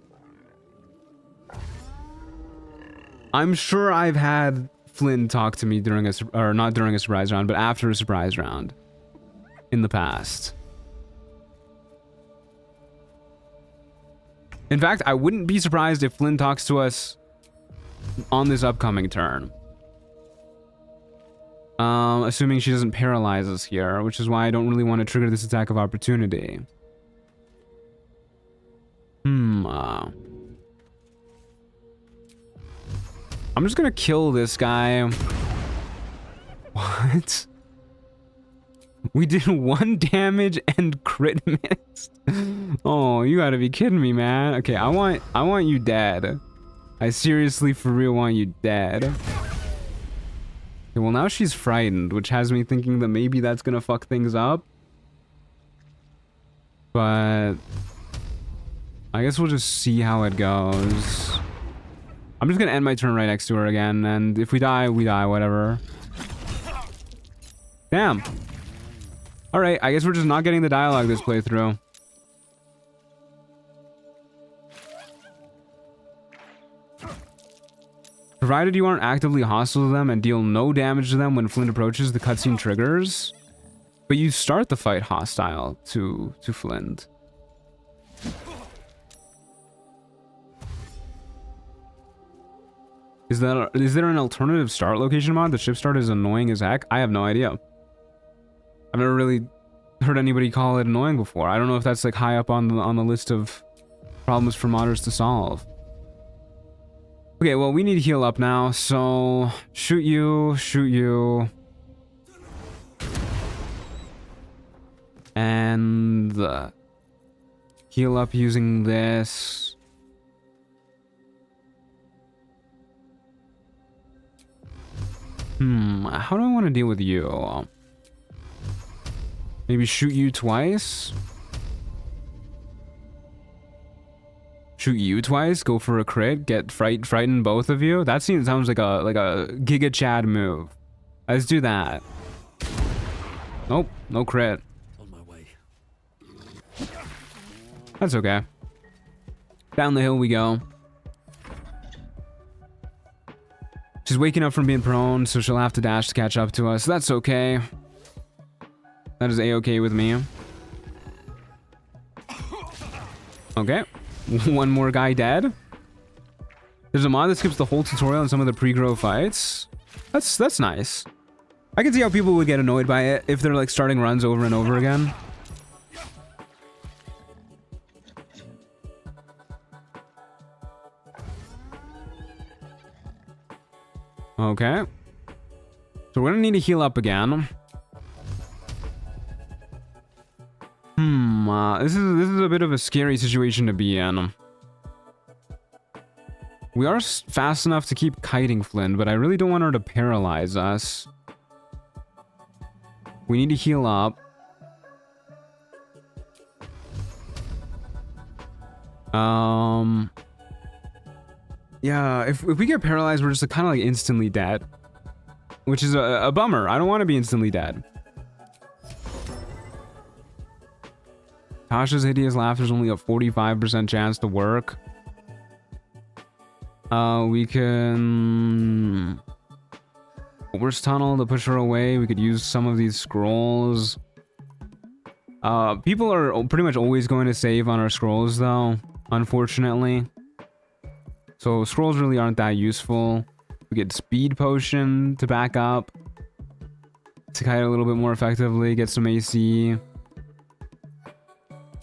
I'm sure I've had Flynn talk to me during a, or not during a surprise round, but after a surprise round in the past. In fact, I wouldn't be surprised if Flynn talks to us on this upcoming turn. Assuming she doesn't paralyze us here, which is why I don't really want to trigger this attack of opportunity. I'm just gonna kill this guy. What? We did 1 damage and crit missed. Oh, you gotta be kidding me, man. Okay, I want you dead. I seriously, for real, want you dead. Okay, well, now she's frightened, which has me thinking that maybe that's gonna fuck things up. But I guess we'll just see how it goes. I'm just gonna end my turn right next to her again, and if we die, we die, whatever. Damn. Alright, I guess we're just not getting the dialogue this playthrough. Provided you aren't actively hostile to them and deal no damage to them when Flint approaches, the cutscene triggers. But you start the fight hostile to Flint. Is there an alternative start location mod? The ship start is annoying as heck. I have no idea. I've never really heard anybody call it annoying before. I don't know if that's like high up on the list of problems for modders to solve. Okay, well, we need to heal up now, so shoot you. And heal up using this. How do I want to deal with you? Maybe shoot you twice? Shoot you twice, go for a crit, get frighten both of you. That sounds like a Giga Chad move. Let's do that. Nope, no crit. On my way. That's okay. Down the hill we go. She's waking up from being prone, so she'll have to dash to catch up to us. That's okay. That is a-okay with me. Okay. One more guy dead. There's a mod that skips the whole tutorial and some of the pre-grow fights. That's nice. I can see how people would get annoyed by it if they're like starting runs over and over again. Okay. So we're gonna need to heal up again. This is a bit of a scary situation to be in. We are fast enough to keep kiting Flynn, but I really don't want her to paralyze us. We need to heal up. Yeah, if we get paralyzed, we're just kind of like instantly dead. Which is a bummer. I don't want to be instantly dead. Tasha's hideous laughter is only a 45% chance to work. We can... Worst tunnel to push her away. We could use some of these scrolls. People are pretty much always going to save on our scrolls, though, unfortunately. So scrolls really aren't that useful. We get speed potion to back up. To kite a little bit more effectively, get some AC.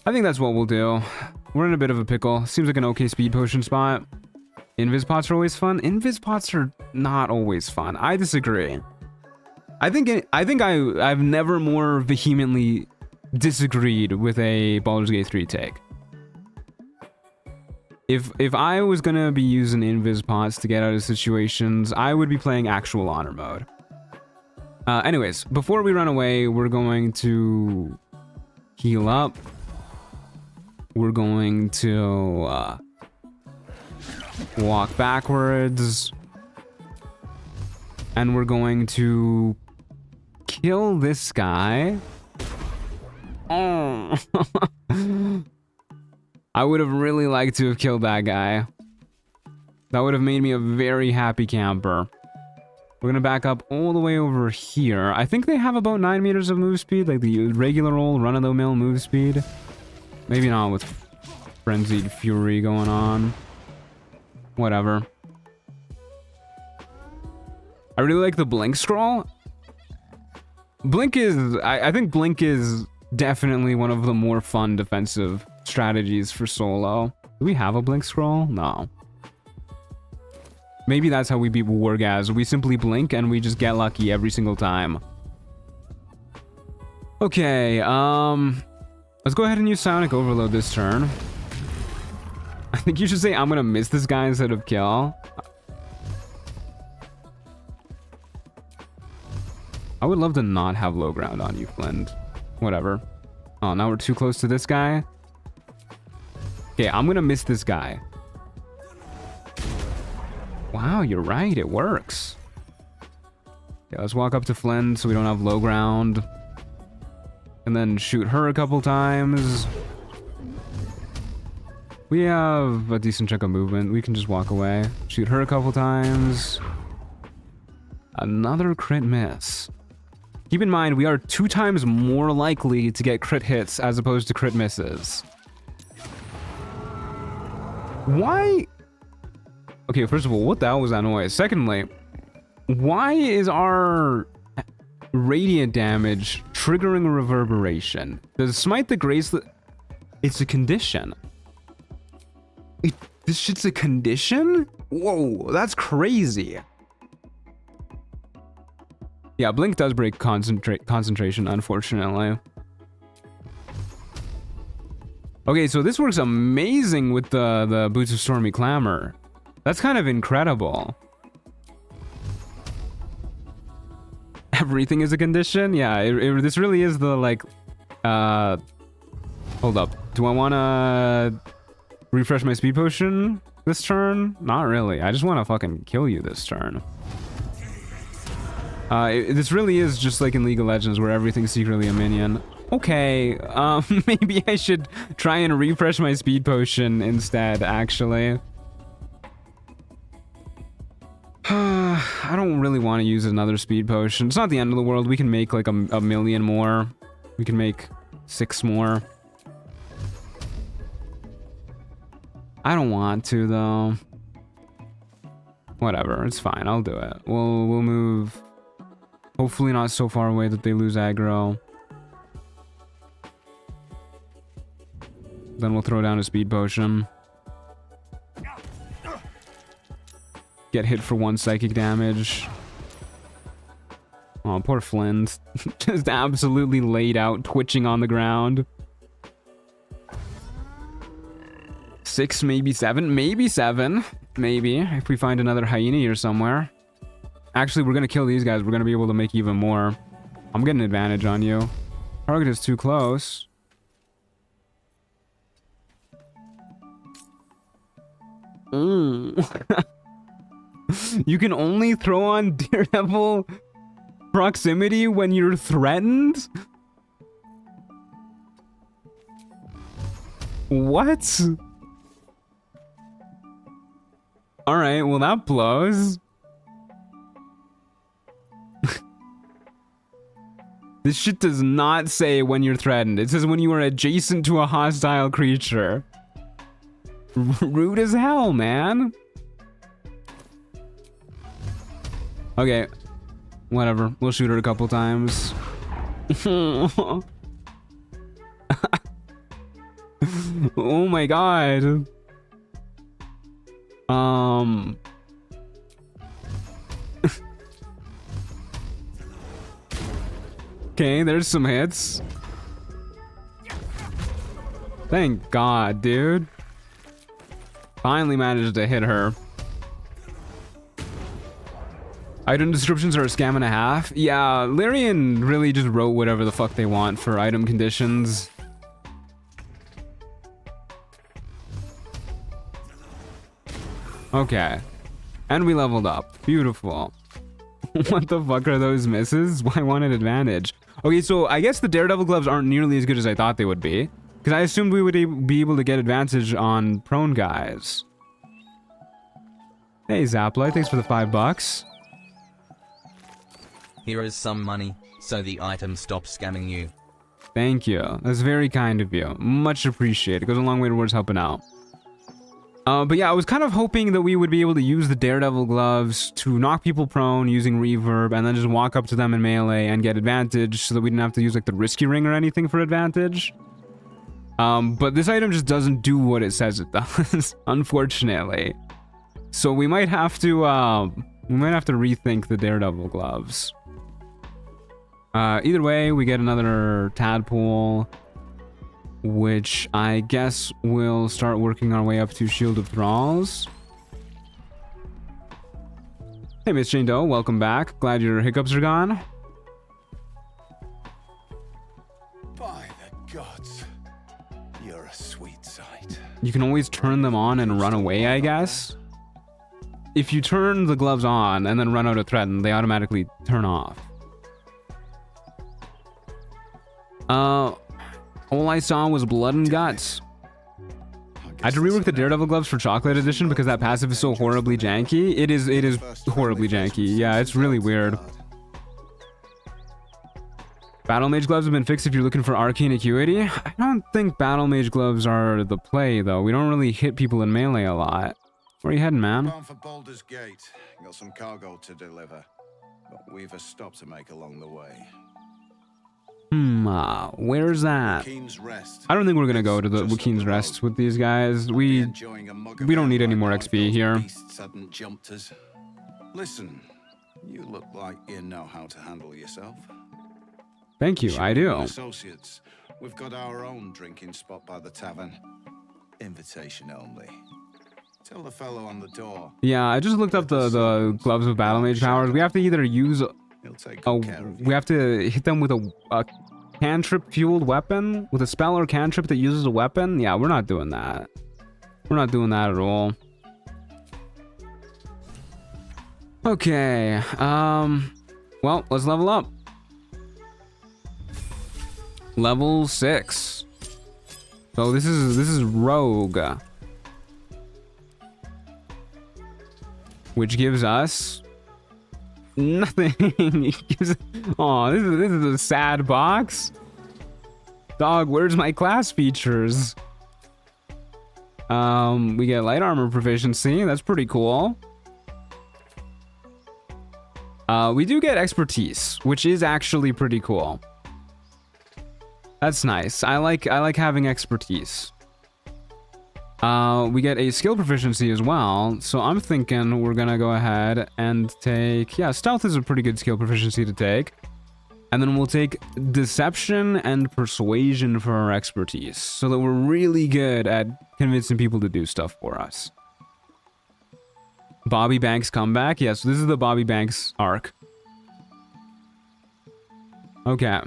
I think that's what we'll do. We're in a bit of a pickle. Seems like an okay speed potion spot. Invis pots are always fun. Invis pots are not always fun. I disagree. I've never more vehemently disagreed with a Baldur's Gate 3 take. If I was gonna be using invis pots to get out of situations, I would be playing actual honor mode. Anyways, before we run away, we're going to heal up. We're going to walk backwards. And we're going to kill this guy. Oh. I would have really liked to have killed that guy. That would have made me a very happy camper. We're gonna back up all the way over here. I think they have about 9 meters of move speed, like the regular old run-of-the-mill move speed. Maybe not with Frenzied Fury going on. Whatever. I really like the Blink scroll. Blink is... I think Blink is definitely one of the more fun defensive strategies for solo. Do we have a Blink scroll? No. Maybe that's how we beat Wargaz. We simply blink and we just get lucky every single time. Okay, let's go ahead and use Psionic Overload this turn. I think you should say I'm gonna miss this guy instead of kill. I would love to not have low ground on you, Flint. Whatever. Oh, now we're too close to this guy. Okay, I'm gonna miss this guy. Wow, you're right, it works. Okay, let's walk up to Flynn so we don't have low ground. And then shoot her a couple times. We have a decent chunk of movement. We can just walk away. Shoot her a couple times. Another crit miss. Keep in mind, we are 2 times more likely to get crit hits as opposed to crit misses. Why? Okay, first of all, what the hell was that noise? Secondly, why is our radiant damage triggering a reverberation? Does Smite the Gracelet... It's a condition. This shit's a condition? Whoa, that's crazy. Yeah, Blink does break concentration, unfortunately. Okay, so this works amazing with the Boots of Stormy Clamor. That's kind of incredible. Everything is a condition? Yeah, this really is the, like... Hold up. Do I want to refresh my speed potion this turn? Not really. I just want to fucking kill you this turn. This really is just like in League of Legends where everything's secretly a minion. Okay, maybe I should try and refresh my speed potion instead, actually. I don't really want to use another speed potion. It's not the end of the world. We can make like a million more. We can make 6 more. I don't want to though. Whatever, it's fine. I'll do it. We'll move. Hopefully not so far away that they lose aggro. Then we'll throw down a speed potion. Get hit for 1 psychic damage. Oh, poor Flynn. Just absolutely laid out, twitching on the ground. 6, maybe 7. Maybe 7. Maybe, if we find another hyena here somewhere. Actually, we're gonna kill these guys. We're gonna be able to make even more. I'm getting an advantage on you. Target is too close. You can only throw on Daredevil proximity when you're threatened? What? Alright, well that blows. This shit does not say when you're threatened. It says when you are adjacent to a hostile creature. Rude as hell, man. Okay. Whatever. We'll shoot her a couple times. Oh my god. Okay, there's some hits. Thank God, dude. Finally managed to hit her. Item descriptions are a scam and a half. Yeah, Lyrian really just wrote whatever the fuck they want for item conditions. Okay. And we leveled up. Beautiful. What the fuck are those misses? Why want an advantage? Okay, so I guess the Daredevil gloves aren't nearly as good as I thought they would be. Because I assumed we would be able to get advantage on prone guys. Hey, Zapla, thanks for the $5. Here is some money, so the item stops scamming you. Thank you. That's very kind of you. Much appreciated. It goes a long way towards helping out. But yeah, I was kind of hoping that we would be able to use the Daredevil gloves to knock people prone using reverb and then just walk up to them in melee and get advantage so that we didn't have to use like the risky ring or anything for advantage. But this item just doesn't do what it says it does, unfortunately. So we might have to rethink the Daredevil gloves. Either way, we get another tadpole, which I guess we'll start working our way up to Shield of Thralls. Hey, Miss Jane Doe, welcome back. Glad your hiccups are gone. By the gods. You're a sweet sight. You can always turn them on and run away, I guess. If you turn the gloves on and then run out of threaten, they automatically turn off. All I saw was blood and guts. I had to rework the Daredevil gloves for Chocolate Edition because that passive is so horribly janky. It is horribly janky. Yeah, it's really weird. Battle Mage gloves have been fixed if you're looking for arcane acuity. I don't think Battle Mage gloves are the play, though. We don't really hit people in melee a lot. Where are you heading, man? Bound for Baldur's Gate. Got some cargo to deliver, but we've a stop to make along the way. Where's that? I don't think we're gonna go to the Waukeen's Rest with these guys. We don't need any more XP here. Listen, you look like you know how to handle yourself. Thank you, I do. Associates, we've got our own drinking spot by the tavern. Invitation only. Tell the fellow on the door. Yeah, I just looked up the gloves of Battle Mage powers. We have to either use we have to hit them with a cantrip fueled weapon, with a spell or cantrip that uses a weapon. Yeah, we're not doing that. We're not doing that at all. Okay, well, let's level up. Level 6. So this is Rogue, which gives us nothing. Oh, this is a sad box. Dog, where's my class features? We get light armor proficiency. That's pretty cool. We do get expertise, which is actually pretty cool. That's nice. I like having expertise. We get a skill proficiency as well, so I'm thinking we're gonna go ahead and take... Yeah, stealth is a pretty good skill proficiency to take. And then we'll take deception and persuasion for our expertise, so that we're really good at convincing people to do stuff for us. Bobby Banks comeback? Yes, this is the Bobby Banks arc. Okay.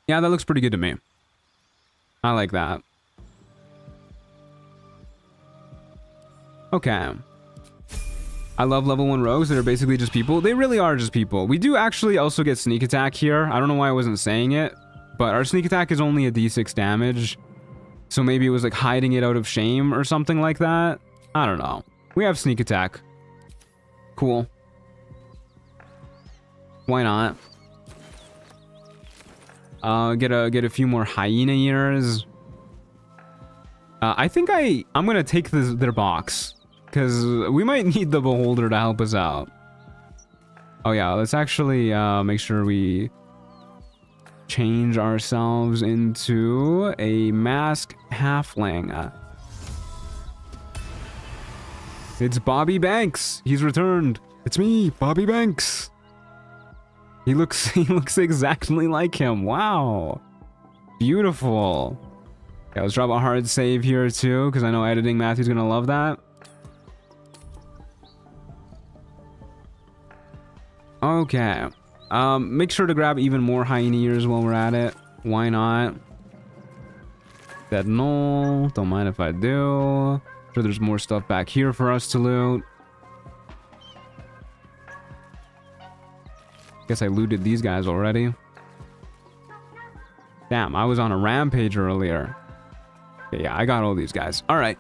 Yeah, that looks pretty good to me. I like that. Okay. I love level 1 rogues that are basically just people. They really are just people. We do actually also get sneak attack here. I don't know why I wasn't saying it, but our sneak attack is only a d6 damage. So maybe it was like hiding it out of shame or something like that. I don't know. We have sneak attack. Cool. Why not? Get a few more hyena ears. I think I'm gonna take their box, because we might need the beholder to help us out. Oh yeah, let's actually make sure we change ourselves into a masked halfling. It's Bobby Banks. He's returned. It's me, Bobby Banks. He looks exactly like him. Wow. Beautiful. Okay, let's drop a hard save here too, because I know editing Matthew's gonna love that. Okay. Make sure to grab even more hyena ears while we're at it. Why not? Dead null. Don't mind if I do. Sure, there's more stuff back here for us to loot. Guess I looted these guys already. Damn, I was on a rampage earlier. Okay, yeah, I got all these guys. All right,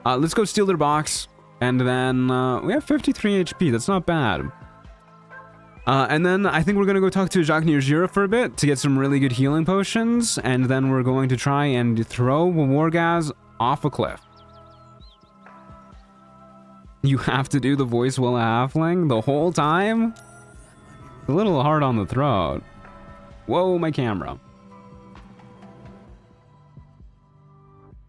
let's go steal their box. And then we have 53 HP. That's not bad. And then I think we're going to go talk to Jacques Nirjira for a bit to get some really good healing potions. And then we're going to try and throw Wargaz off a cliff. You have to do the voice while a halfling the whole time? A little hard on the throat. Whoa, my camera.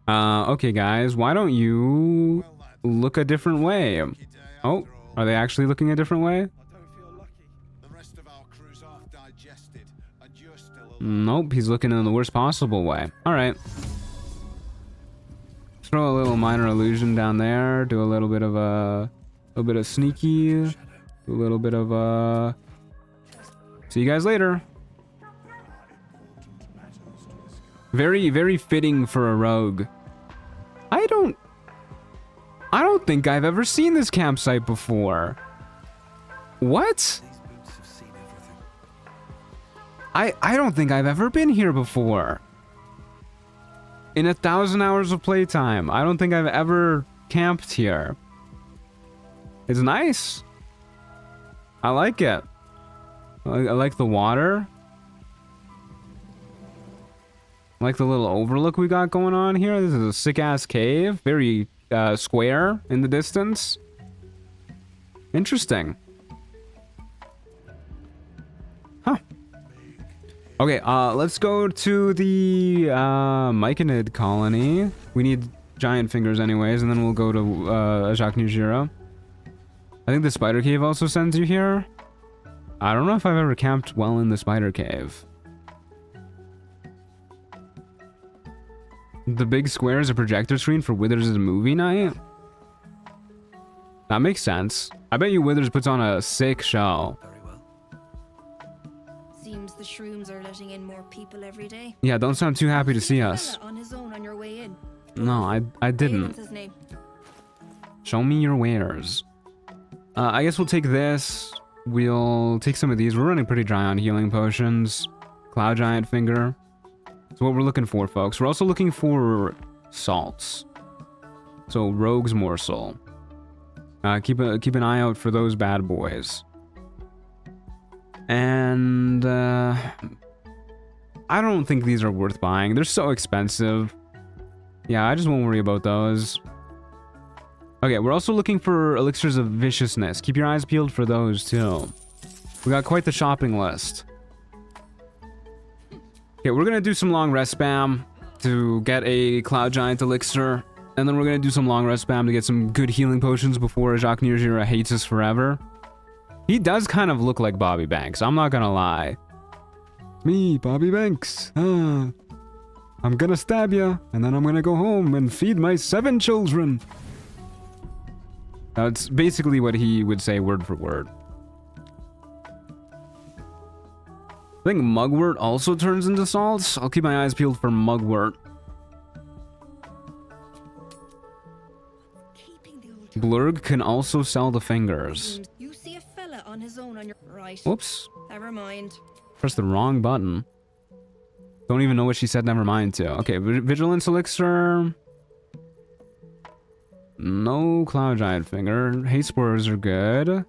Okay, guys, why don't you look a different way? Oh, are they actually looking a different way? Nope, he's looking in the worst possible way. All right. Throw a little minor illusion down there. Do a little bit of sneaky. Do a little bit of See you guys later. Very, very fitting for a rogue. I don't think I've ever seen this campsite before. What? I don't think I've ever been here before. In 1,000 hours of playtime, I don't think I've ever camped here. It's nice. I like it. I like the water. I like the little overlook we got going on here. This is a sick-ass cave. Very square in the distance. Interesting. Huh. Okay, let's go to the Myconid colony. We need giant fingers anyways, and then we'll go to Jacques Nujiro. I think the spider cave also sends you here. I don't know if I've ever camped well in the spider cave. The big square is a projector screen for Withers' movie night? That makes sense. I bet you Withers puts on a sick show. Seems the shrooms are letting in more people every day. Yeah, don't sound too happy to see us. On his own on your way in. No, I didn't. His name. Show me your wares. I guess we'll take this. We'll take some of these. We're running pretty dry on healing potions. Cloud Giant Finger. That's what we're looking for, folks. We're also looking for salts. So, Rogue's Morsel. Keep an eye out for those bad boys. And, I don't think these are worth buying. They're so expensive. Yeah, I just won't worry about those. Okay, we're also looking for elixirs of viciousness. Keep your eyes peeled for those, too. We got quite the shopping list. Okay, we're gonna do some long rest spam to get a Cloud Giant elixir. And then we're gonna do some long rest spam to get some good healing potions before Jacques Nujiro hates us forever. He does kind of look like Bobby Banks, I'm not gonna lie. Me, Bobby Banks. I'm gonna stab ya, and then I'm gonna go home and feed my 7 children. That's basically what he would say word for word. I think mugwort also turns into salts. I'll keep my eyes peeled for mugwort. Blurg can also sell the fingers. You see a fella on his own on your right. Whoops. Never mind. Press the wrong button. Don't even know what she said never mind to. Okay, Vigilance Elixir. No Cloud Giant Finger. Haste Spores are good.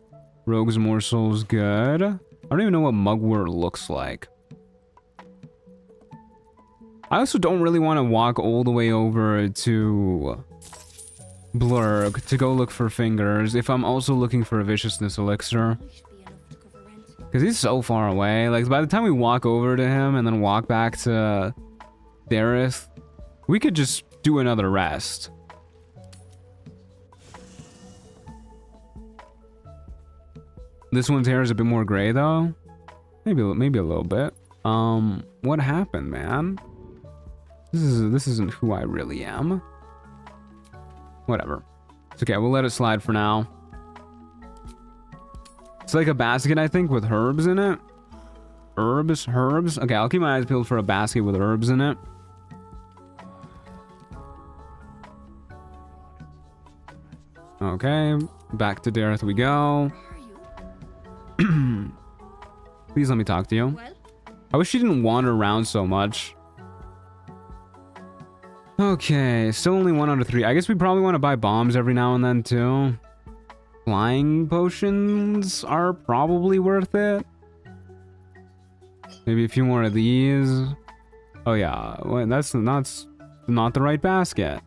Rogue's Morsel's good. I don't even know what mugwort looks like. I also don't really want to walk all the way over to Blurg to go look for fingers if I'm also looking for a Viciousness Elixir. Because he's so far away. Like, by the time we walk over to him and then walk back to Dareth, we could just do another rest. This one's hair is a bit more gray, though. Maybe a little bit. What happened, man? This isn't who I really am. Whatever. It's okay, we'll let it slide for now. It's like a basket, I think, with herbs in it. Herbs? Okay, I'll keep my eyes peeled for a basket with herbs in it. Okay, back to Dareth we go. Please let me talk to you. I wish she didn't wander around so much. Okay, still only 1 out of 3. I guess we probably want to buy bombs every now and then too. Flying potions are probably worth it. Maybe a few more of these. Oh yeah, well, that's not the right basket.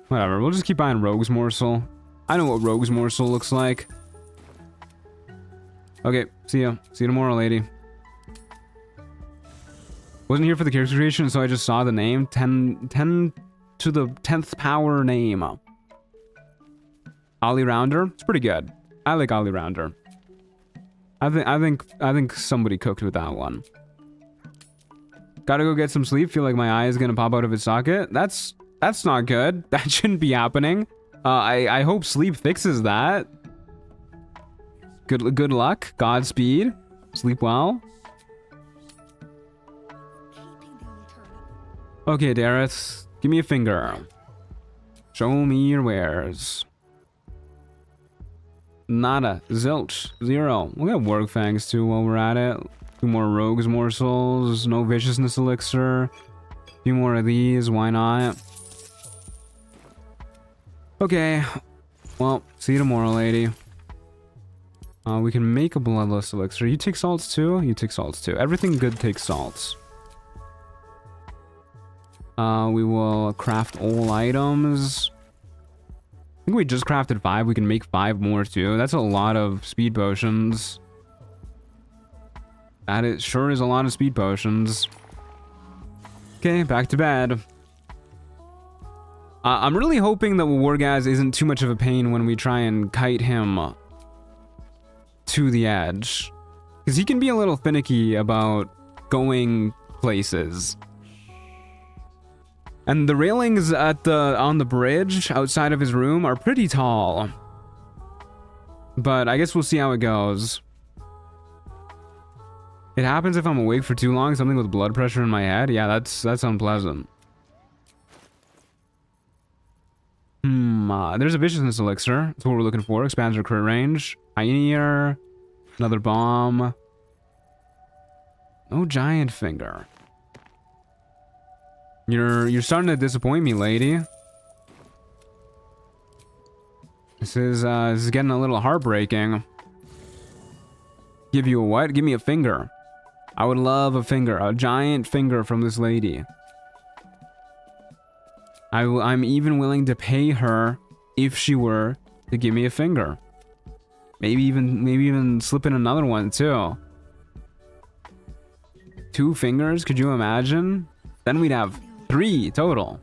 Whatever, we'll just keep buying Rogue's Morsel. I know what Rogue's Morsel looks like. Okay, see ya. See you tomorrow, lady. Wasn't here for the character creation, so I just saw the name. 10 to the 10th power name. Ollie Rounder. It's pretty good. I like Ollie Rounder. I think somebody cooked with that one. Gotta go get some sleep. Feel like my eye is gonna pop out of its socket. That's not good. That shouldn't be happening. I hope sleep fixes that. Good luck. Godspeed. Sleep well. Okay, Dareth, give me a finger. Show me your wares. Nada. Zilch. 0. We'll get work fangs too while we're at it. 2 more rogues morsels. No viciousness elixir. A few more of these. Why not? Okay. Well, see you tomorrow, lady. We can make a bloodless elixir. You take salts too? You take salts too. Everything good takes salts. We will craft all items. I think we just crafted 5. We can make 5 more too. That's a lot of speed potions. That is sure is a lot of speed potions. Okay, back to bed. I'm really hoping that Wargaz isn't too much of a pain when we try and kite him to the edge. Because he can be a little finicky about going places. And the railings on the bridge outside of his room are pretty tall. But I guess we'll see how it goes. It happens if I'm awake for too long, something with blood pressure in my head. Yeah, that's unpleasant. There's a viciousness elixir. That's what we're looking for. Expands our crit range. Pioneer. Another bomb. No giant finger. You're starting to disappoint me, lady. This is getting a little heartbreaking. Give you a what? Give me a finger. I would love a finger. A giant finger from this lady. I'm even willing to pay her if she were to give me a finger. Maybe even slip in another one too. 2 fingers, could you imagine? Then we'd have 3 total.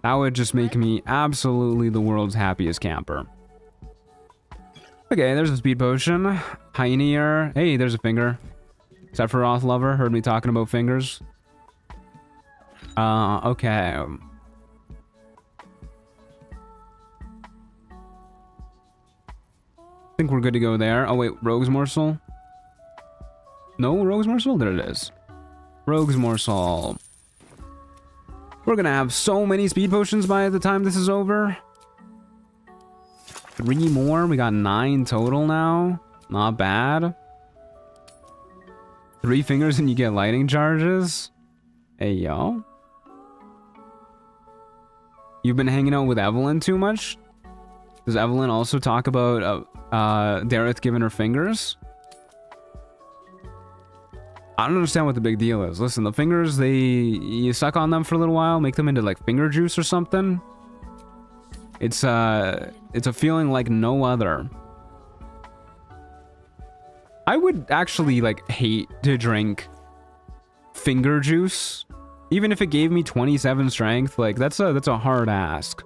That would just make me absolutely the world's happiest camper. Okay, there's a speed potion. Pioneer. Hey, there's a finger. Sephiroth lover, heard me talking about fingers. Okay. I think we're good to go there. Oh wait, Rogue's Morsel? No, Rogue's Morsel? There it is. Rogue's Morsel. We're gonna have so many speed potions by the time this is over. 3 more. We got 9 total now. Not bad. 3 fingers and you get lightning charges. Hey, yo. You've been hanging out with Evelyn too much? Does Evelyn also talk about Dareth giving her fingers? I don't understand what the big deal is. Listen, the fingers, you suck on them for a little while, make them into like finger juice or something. It's a feeling like no other. I would actually like hate to drink finger juice, even if it gave me 27 strength. Like that's a hard ask.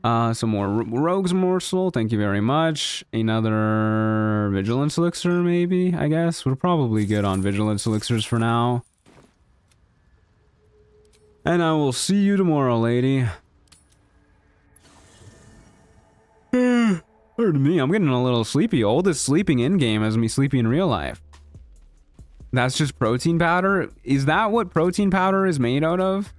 Some more Rogue's Morsel, thank you very much. Another Vigilance Elixir, maybe, I guess. We're probably good on Vigilance Elixirs for now. And I will see you tomorrow, lady. Pardon me, I'm getting a little sleepy. Oldest sleeping in-game as me sleepy in real life. That's just protein powder? Is that what protein powder is made out of?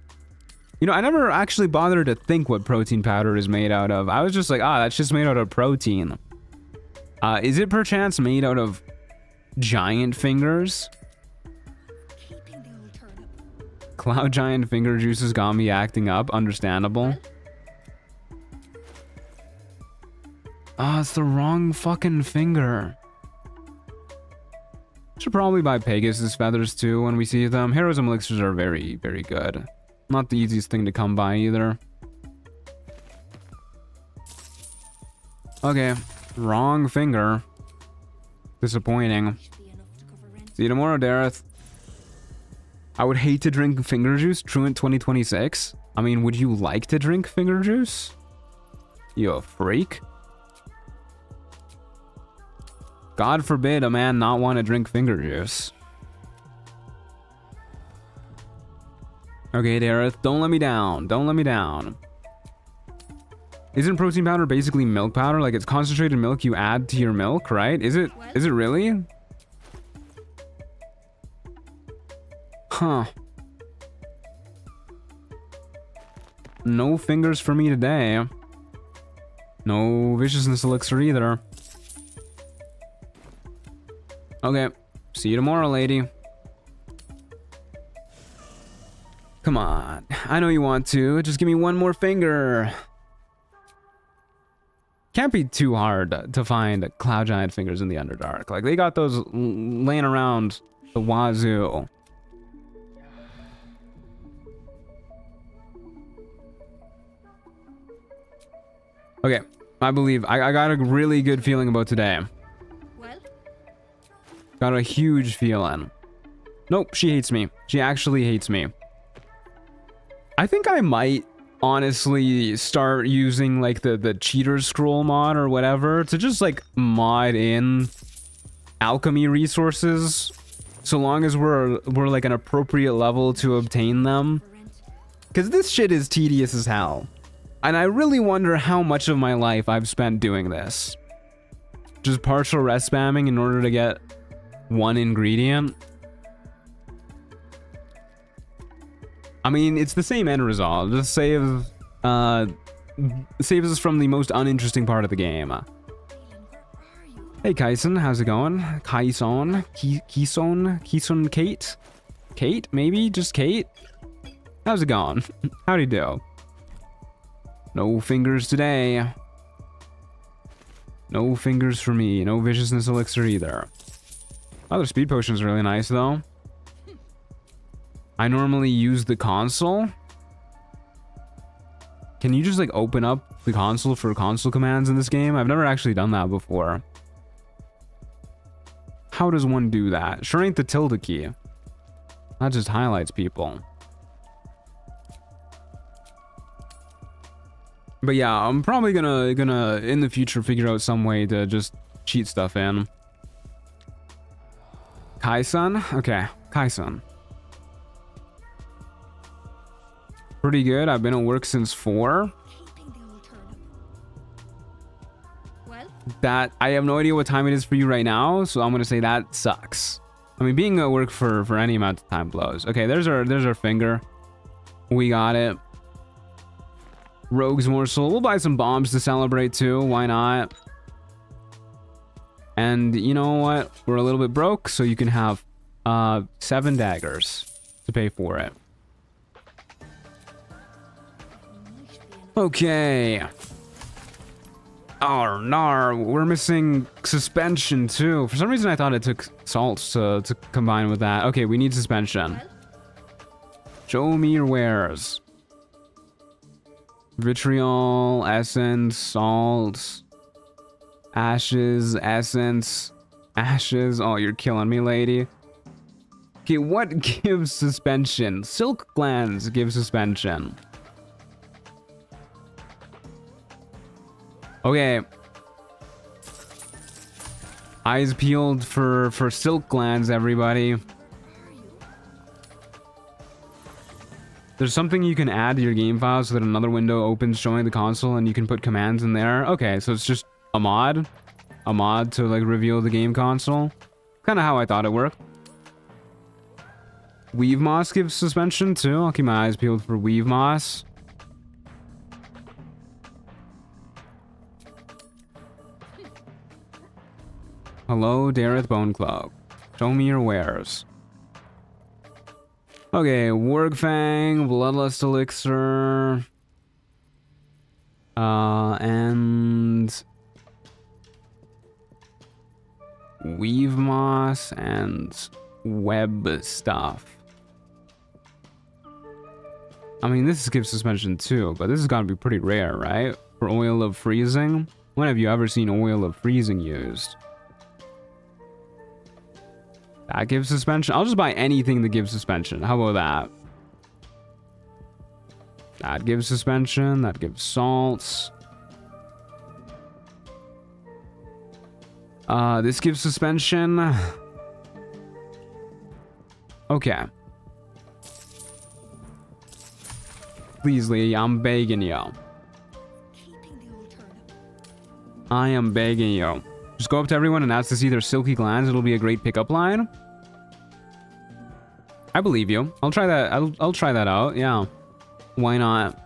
You know, I never actually bothered to think what protein powder is made out of. I was just like, that's just made out of protein. Is it perchance made out of giant fingers? Cloud giant finger juices got me acting up. Understandable. It's the wrong fucking finger. Should probably buy Pegasus feathers too when we see them. Heroism elixirs are very, very good. Not the easiest thing to come by either. Okay, wrong finger. Disappointing. See you tomorrow, Dareth. I would hate to drink finger juice. Truant 2026. I mean, would you like to drink finger juice? You a freak? God forbid a man not want to drink finger juice. Okay, Dareth, don't let me down. Don't let me down. Isn't protein powder basically milk powder? Like it's concentrated milk you add to your milk, right? Is it really? Huh. No fingers for me today. No viciousness elixir either. Okay. See you tomorrow, lady. Come on. I know you want to. Just give me one more finger. Can't be too hard to find Cloud Giant fingers in the Underdark. Like, they got those laying around the wazoo. Okay, I believe I got a really good feeling about today. Well? Got a huge feeling. Nope, she hates me. She actually hates me. I think I might honestly start using like the cheater scroll mod or whatever to just like mod in alchemy resources, so long as we're like an appropriate level to obtain them. Because this shit is tedious as hell. And I really wonder how much of my life I've spent doing this. Just partial rest spamming in order to get one ingredient. I mean, it's the same end result. Just saves us from the most uninteresting part of the game. Hey, Kaisen, how's it going? Kaison? Kison Kate? Kate, maybe? Just Kate? How's it going? How'd he do? No fingers today. No fingers for me. No viciousness elixir either. Oh, the speed potion's really nice, though. I normally use the console. Can you just, like, open up the console for console commands in this game? I've never actually done that before. How does one do that? Sure ain't the tilde key. That just highlights people. But yeah, I'm probably gonna in the future figure out some way to just cheat stuff in. Kai-san? Okay, Kai-san. Pretty good. I've been at work since 4. Well? That I have no idea what time it is for you right now, so I'm gonna say that sucks. I mean, being at work for any amount of time blows. Okay, there's our finger. We got it. Rogue's morsel. We'll buy some bombs to celebrate too. Why not? And you know what? We're a little bit broke, so you can have 7 daggers to pay for it. Okay. Oh, nar. We're missing suspension too. For some reason, I thought it took salts to combine with that. Okay, we need suspension. Show me your wares. Vitriol, essence, salt, ashes, essence, ashes. Oh, you're killing me, lady. Okay, what gives suspension? Silk glands give suspension. Okay. Eyes peeled for silk glands, everybody. There's something you can add to your game file so that another window opens showing the console and you can put commands in there. Okay, so it's just a mod. A mod to like reveal the game console. Kind of how I thought it worked. Weave moss gives suspension too. I'll keep my eyes peeled for weave moss. Hello, Dareth Bonecloak. Show me your wares. Okay, Wargfang, Bloodlust Elixir, and Weave Moss and Web stuff. I mean, this gives suspension too, but this has got to be pretty rare, right? For Oil of Freezing? When have you ever seen Oil of Freezing used? That gives suspension. I'll just buy anything that gives suspension. How about that? That gives suspension. That gives salts. This gives suspension. Okay. Please, lady, I'm begging you. I am begging you. Just go up to everyone and ask to see their silky glands. It'll be a great pickup line. I believe you. I'll try that. I'll try that out. Yeah. Why not?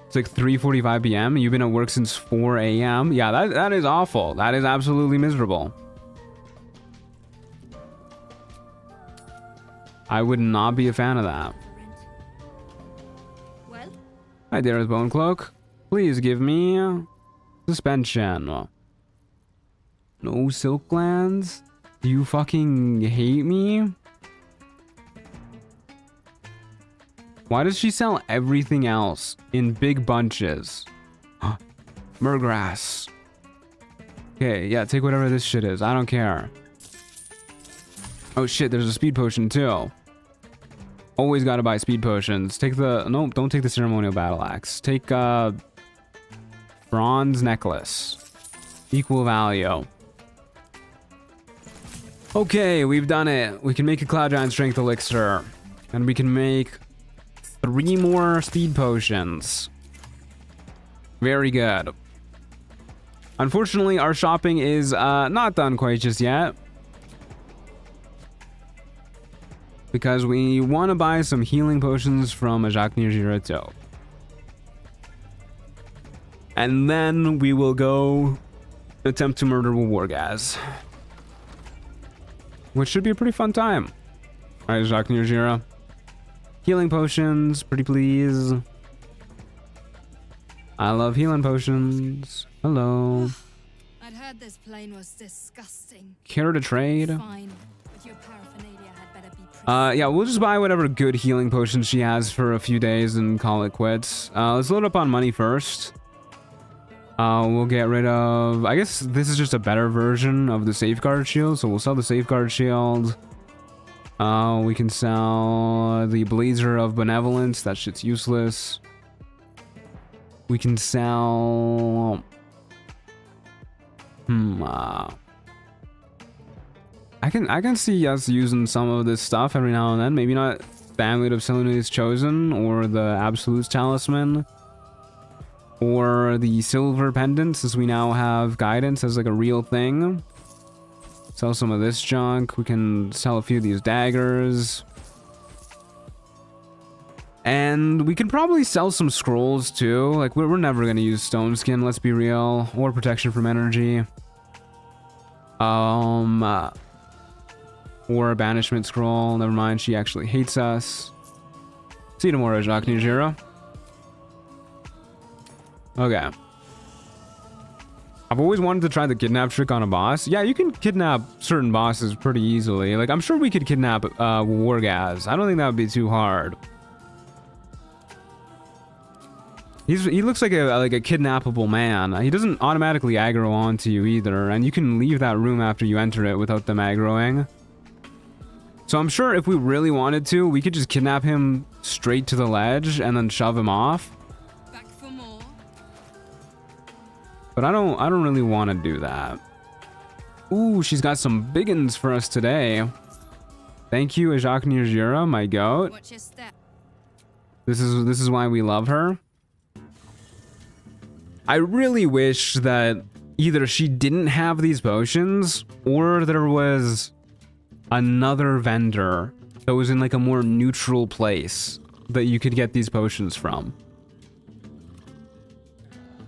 It's like 3:45 p.m. You've been at work since 4 a.m. Yeah, that is awful. That is absolutely miserable. I would not be a fan of that. Well? Hi, there is Bone Cloak. Please give me suspension. No silk glands? Do you fucking hate me? Why does she sell everything else in big bunches? Murgrass. Okay, yeah, take whatever this shit is. I don't care. Oh shit, there's a speed potion too. Always gotta buy speed potions. Take the... Nope, don't take the ceremonial battle axe. Take bronze necklace. Equal value. Okay, we've done it. We can make a Cloud Giant Strength Elixir. And we can make 3 more speed potions. Very good. Unfortunately, our shopping is not done quite just yet. Because we want to buy some healing potions from Ajaknir Jirato. And then we will go attempt to murder Wargaz. Which should be a pretty fun time. Alright, Ajaknir Jira. Healing potions, pretty please. I love healing potions. Hello. I'd heard this plane was disgusting. Care to trade? Fine, but your paraphernalia had better be Yeah, we'll just buy whatever good healing potions she has for a few days and call it quits. Let's load up on money first. We'll get rid of... I guess this is just a better version of the safeguard shield, so we'll sell the safeguard shield. We can sell the Blazer of Benevolence. That shit's useless. We can sell... I can see us using some of this stuff every now and then. Maybe not the Amulet of Selûne's Chosen or the Absolute's Talisman. Or the Silver Pendant, since we now have Guidance as like a real thing. Sell some of this junk. We can sell a few of these daggers. And we can probably sell some scrolls too. Like, we're never going to use Stone Skin, let's be real. Or Protection from Energy. Or a Banishment Scroll. Never mind, she actually hates us. See you tomorrow, Ajaknir Jira. Okay. I've always wanted to try the kidnap trick on a boss. Yeah, you can kidnap certain bosses pretty easily. Like, I'm sure we could kidnap Wargaz. I don't think that would be too hard. He looks like a kidnappable man. He doesn't automatically aggro onto you either, and you can leave that room after you enter it without them aggroing. So I'm sure if we really wanted to, we could just kidnap him straight to the ledge and then shove him off. But I don't really want to do that. Ooh, she's got some biggins for us today. Thank you, Ajaknir Jira, my goat. Watch your step. This is why we love her. I really wish that either she didn't have these potions or there was another vendor that was in like a more neutral place that you could get these potions from.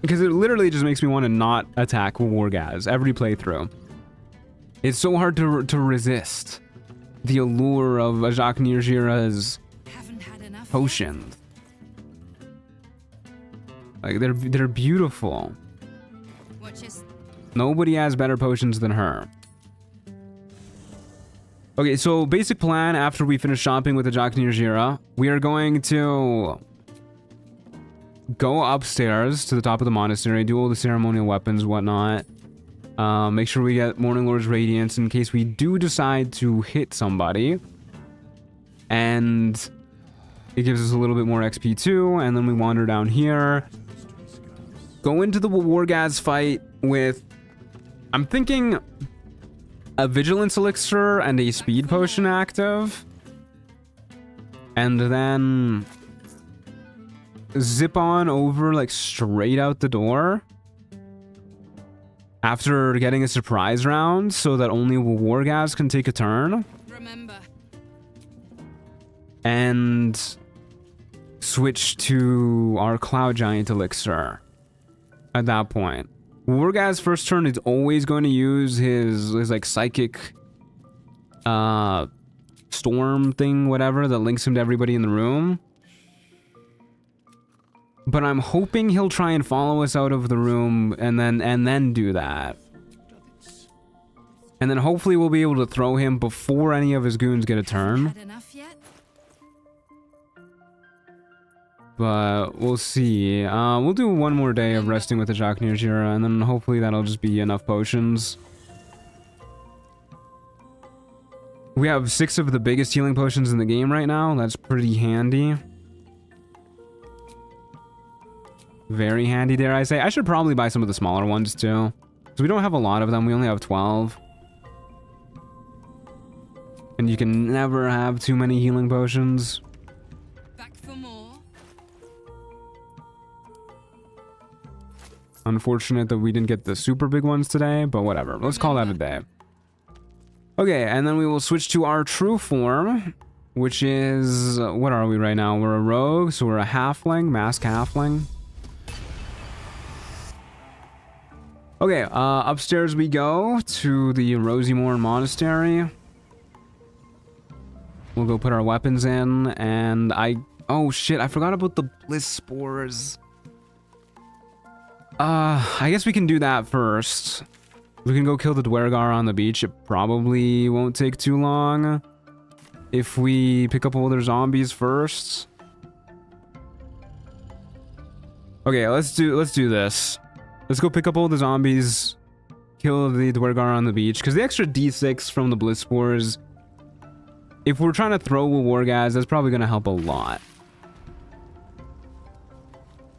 Because it literally just makes me want to not attack Wargaz every playthrough. It's so hard to resist the allure of Ajaknir Jira's potions. Like, they're beautiful. Nobody has better potions than her. Okay, so basic plan after we finish shopping with Ajaknir Jira, we are going to go upstairs to the top of the monastery, do all the ceremonial weapons, whatnot. Make sure we get Morning Lord's Radiance in case we do decide to hit somebody. And it gives us a little bit more XP too. And then we wander down here. Go into the Wargaz fight with... I'm thinking a Vigilance Elixir and a Speed Potion active. And then zip on over like straight out the door. after getting a surprise round so that only Wargaz can take a turn. Remember. And switch to our Cloud Giant Elixir at that point. Wargaz's first turn is always going to use his like psychic storm thing, whatever, that links him to everybody in the room. But I'm hoping he'll try and follow us out of the room and then do that. And then hopefully we'll be able to throw him before any of his goons get a turn. Had enough yet? But we'll see. We'll do one more day of resting with the Jachnir Jira, and then hopefully that'll just be enough potions. We have 6 of the biggest healing potions in the game right now. That's pretty handy. Very handy, dare I say. I should probably buy some of the smaller ones too. So we don't have a lot of them. We only have 12. And you can never have too many healing potions. Back for more. Unfortunate that we didn't get the super big ones today, but whatever. Let's call that a day. Okay, and then we will switch to our true form, which is... what are we right now? We're a rogue, so we're a halfling, mask halfling. Okay, upstairs we go to the Rosymore Monastery. We'll go put our weapons in, and oh shit, I forgot about the bliss spores. I guess we can do that first. We can go kill the Dwergar on the beach. It probably won't take too long if we pick up all their zombies first. Okay, let's do this. Let's go pick up all the zombies, kill the Dwergar on the beach, because the extra D6 from the bliss spores, if we're trying to throw a Wargaz, that's probably going to help a lot.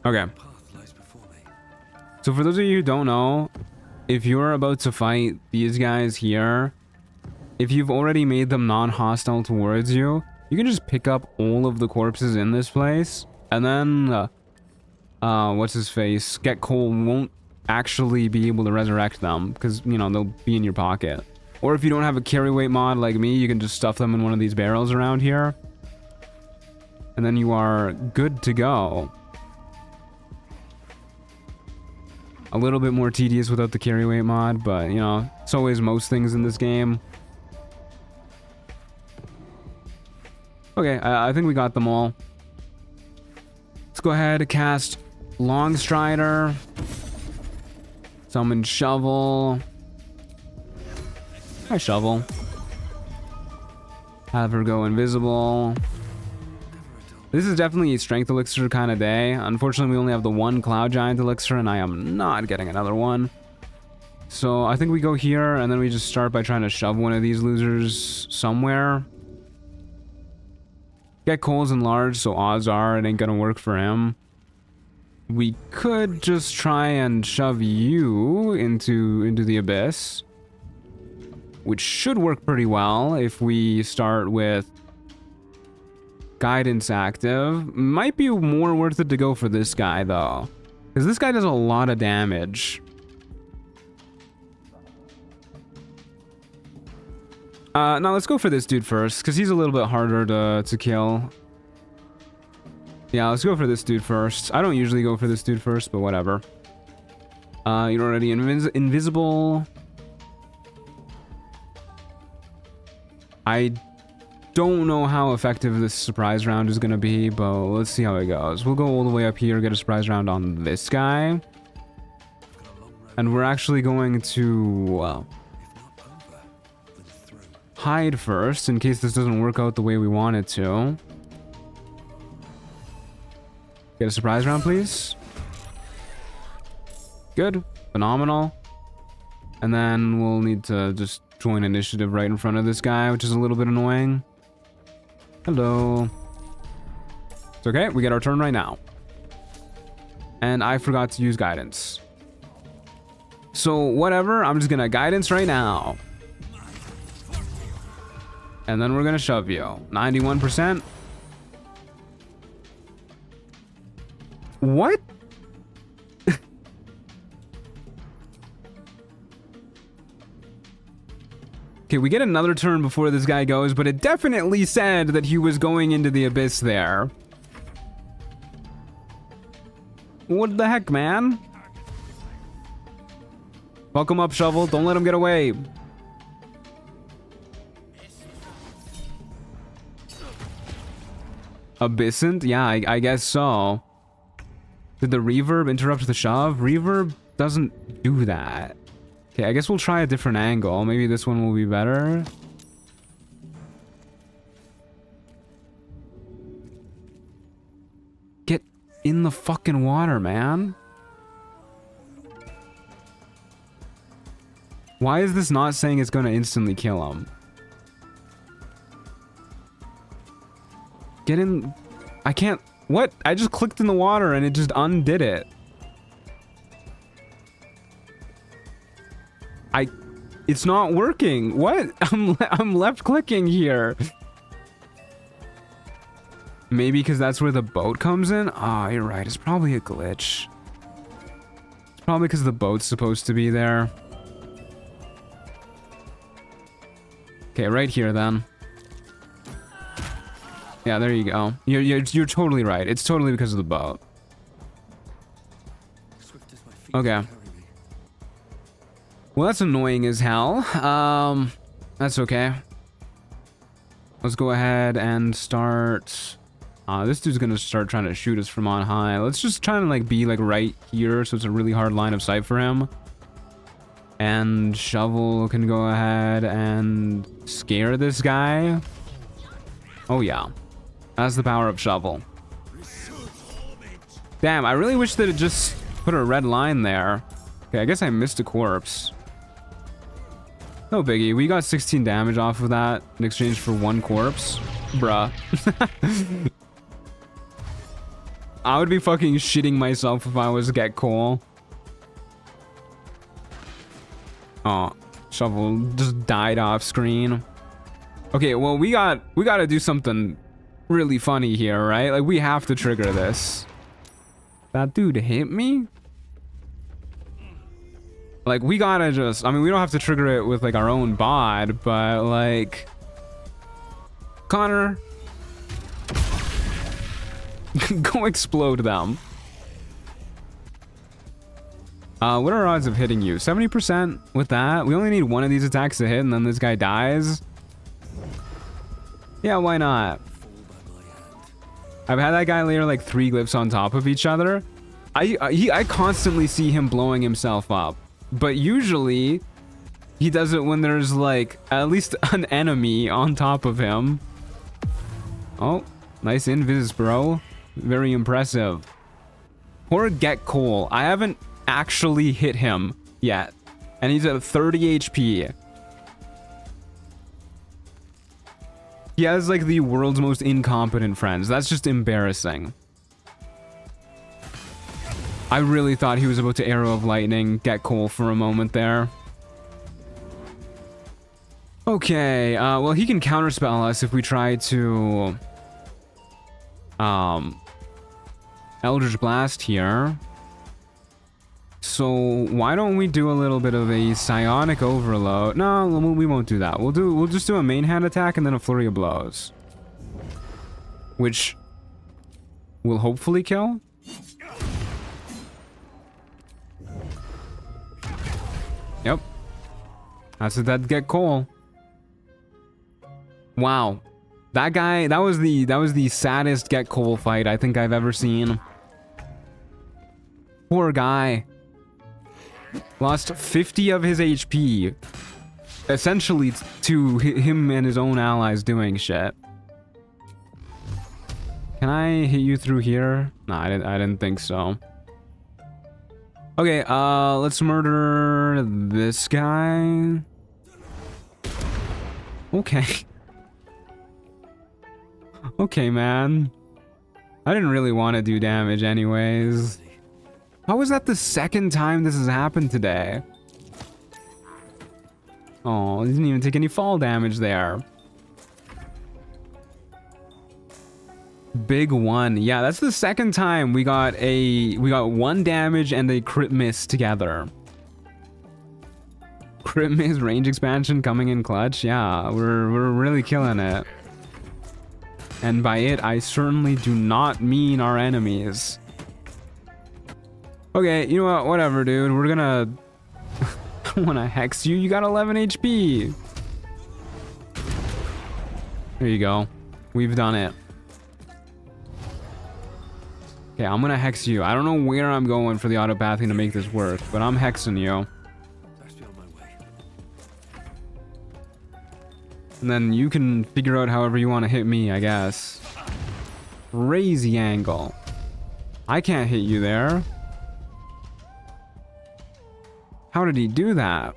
Okay. So for those of you who don't know, if you're about to fight these guys here, if you've already made them non-hostile towards you, you can just pick up all of the corpses in this place, and then, what's his face? Get Cole won't actually be able to resurrect them, because, you know, they'll be in your pocket. Or if you don't have a carry weight mod like me, you can just stuff them in one of these barrels around here, and then you are good to go. A little bit more tedious without the carry weight mod, but, you know, it's always most things in this game. Okay, I think we got them all. Let's go ahead and cast Longstrider. Summon Shovel. Hi, Shovel. Have her go invisible. This is definitely a strength elixir kind of day. Unfortunately, we only have the one Cloud Giant elixir, and I am not getting another one. So I think we go here, and then we just start by trying to shove one of these losers somewhere. Get Cole's enlarged, so odds are it ain't gonna work for him. We could just try and shove you into the abyss, which should work pretty well if we start with Guidance active. Might be more worth it to go for this guy though, because this guy does a lot of damage. Now let's go for this dude first, because he's a little bit harder to kill. Yeah, let's go for this dude first. I don't usually go for this dude first, but whatever. You're already invisible. I don't know how effective this surprise round is going to be, but let's see how it goes. We'll go all the way up here, get a surprise round on this guy. And we're actually going to hide first, in case this doesn't work out the way we want it to. Get a surprise round, please. Good. Phenomenal. And then we'll need to just join initiative right in front of this guy, which is a little bit annoying. Hello. It's okay, we get our turn right now. And I forgot to use guidance. So whatever, I'm just gonna guidance right now. And then we're gonna shove you. 91%. What? Okay, we get another turn before this guy goes, but it definitely said that he was going into the abyss there. What the heck, man? Fuck him up, Shovel. Don't let him get away. Abyssant? Yeah, I guess so. Did the reverb interrupt the shove? Reverb doesn't do that. Okay, I guess we'll try a different angle. Maybe this one will be better. Get in the fucking water, man. Why is this not saying it's gonna instantly kill him? Get in... I can't... What? I just clicked in the water and it just undid it. It's not working. What? I'm left clicking here. Maybe because that's where the boat comes in? Ah, you're right. It's probably a glitch. It's probably because the boat's supposed to be there. Okay, right here then. Yeah, there you go. You're totally right. It's totally because of the boat. Okay. Well, that's annoying as hell. That's okay. Let's go ahead and start. This dude's gonna start trying to shoot us from on high. Let's just try to like be like right here, so it's a really hard line of sight for him. And Shovel can go ahead and scare this guy. Oh yeah, that's the power of Shovel. Damn, I really wish that it just put a red line there. Okay, I guess I missed a corpse. No biggie. We got 16 damage off of that in exchange for one corpse. Bruh. I would be fucking shitting myself if I was Get Cole. Oh, Shovel just died off screen. Okay, well we gotta do something really funny here, right? Like we have to trigger this. That dude hit me? Like, we gotta just... I mean, we don't have to trigger it with, like, our own bod, but, like... Connor... Go explode them. What are our odds of hitting you? 70% with that? We only need one of these attacks to hit, and then this guy dies? Yeah, why not? I've had that guy layer, like, 3 glyphs on top of each other. I constantly see him blowing himself up. But usually, he does it when there's, like, at least an enemy on top of him. Oh, nice invis, bro. Very impressive. Poor Get Cole. I haven't actually hit him yet. And he's at 30 HP. He has, like, the world's most incompetent friends. That's just embarrassing. I really thought he was about to Arrow of Lightning Get Cole for a moment there. Okay, well, he can counterspell us if we try to... Eldritch Blast here. So, why don't we do a little bit of a Psionic Overload? No, we won't do that. We'll just do a main hand attack and then a Flurry of Blows. Which will hopefully kill. Yep. That's a dead Get Cole. Wow. That guy, that was the saddest Get Cole fight I think I've ever seen. Poor guy. Lost 50 of his HP. Essentially to him and his own allies doing shit. Can I hit you through here? No, I didn't think so. Okay, let's murder this guy. Okay. Okay, man. I didn't really want to do damage anyways. How was that the second time this has happened today? Oh, he didn't even take any fall damage there. Big one. Yeah, that's the second time we got 1 damage and a crit miss together. Crit miss range expansion coming in clutch. Yeah, we're really killing it. And by it, I certainly do not mean our enemies. Okay, you know what? Whatever, dude. We're gonna... I wanna hex you. You got 11 HP. There you go. We've done it. Okay, I'm gonna hex you. I don't know where I'm going for the autopathing to make this work, but I'm hexing you. And then you can figure out however you want to hit me, I guess. Crazy angle. I can't hit you there. How did he do that?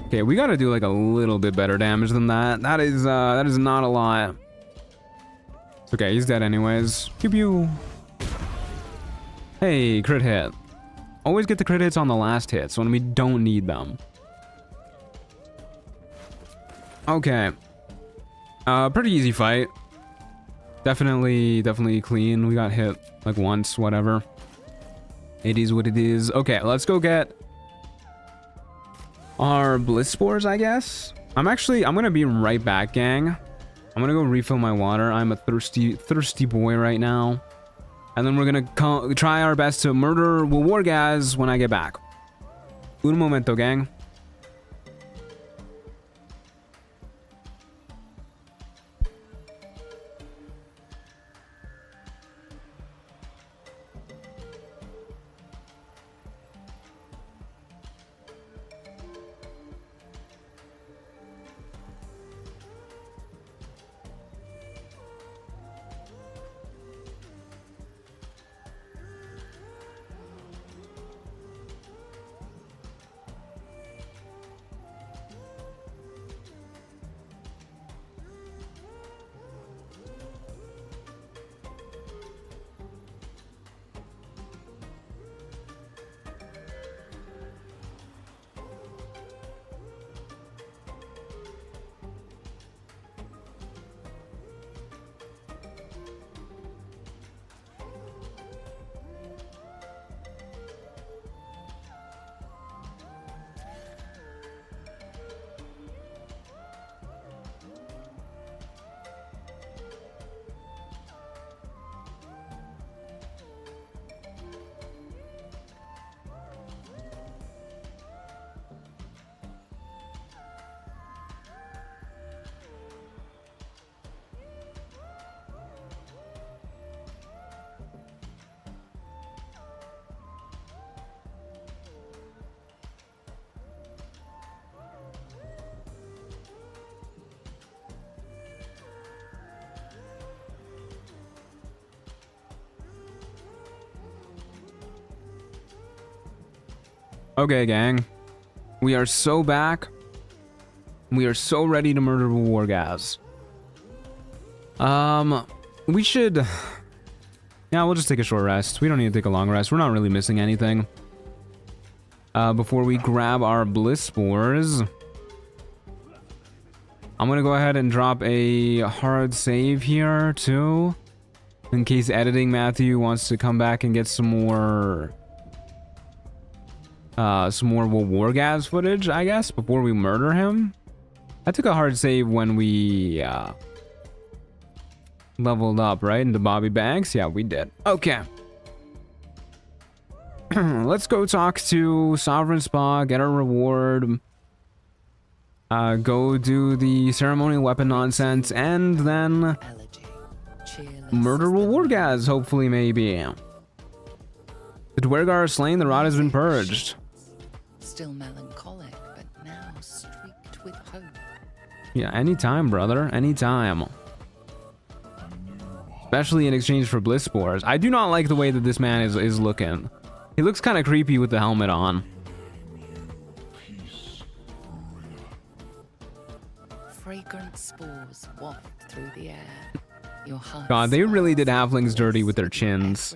Okay, we gotta do like a little bit better damage than that. That is not a lot. It's okay, he's dead anyways. Pew pew. Hey, crit hit. Always get the crit hits on the last hits when we don't need them. Okay. Pretty easy fight. Definitely clean. We got hit like once, whatever. It is what it is. Okay, let's go get our bliss spores, I guess. I'm gonna be right back, gang. I'm gonna go refill my water. I'm a thirsty boy right now. And then we're gonna try our best to murder Wargaz when I get back. Un momento, gang. Okay, gang. We are so back. We are so ready to murder Wargaz. We should... Yeah, we'll just take a short rest. We don't need to take a long rest. We're not really missing anything. Before we grab our bliss spores, I'm gonna go ahead and drop a hard save here, too. In case editing Matthew wants to come back and get some more Wargaz footage, I guess, before we murder him. I took a hard save when we leveled up, right, into Bobby Banks. Yeah, we did. Okay. Let's go talk to Sovereign Spa, get our reward, go do the ceremonial weapon nonsense, and then murder Wargaz, hopefully, maybe. The Dwergar is slain, the rot has been purged. Still melancholic, but now streaked with hope. Yeah, anytime, brother. Anytime. Especially in exchange for bliss spores. I do not like the way that this man is looking. He looks kind of creepy with the helmet on. Fragrant spores waft through the air. Your heart. God, they really did halflings dirty with their chins.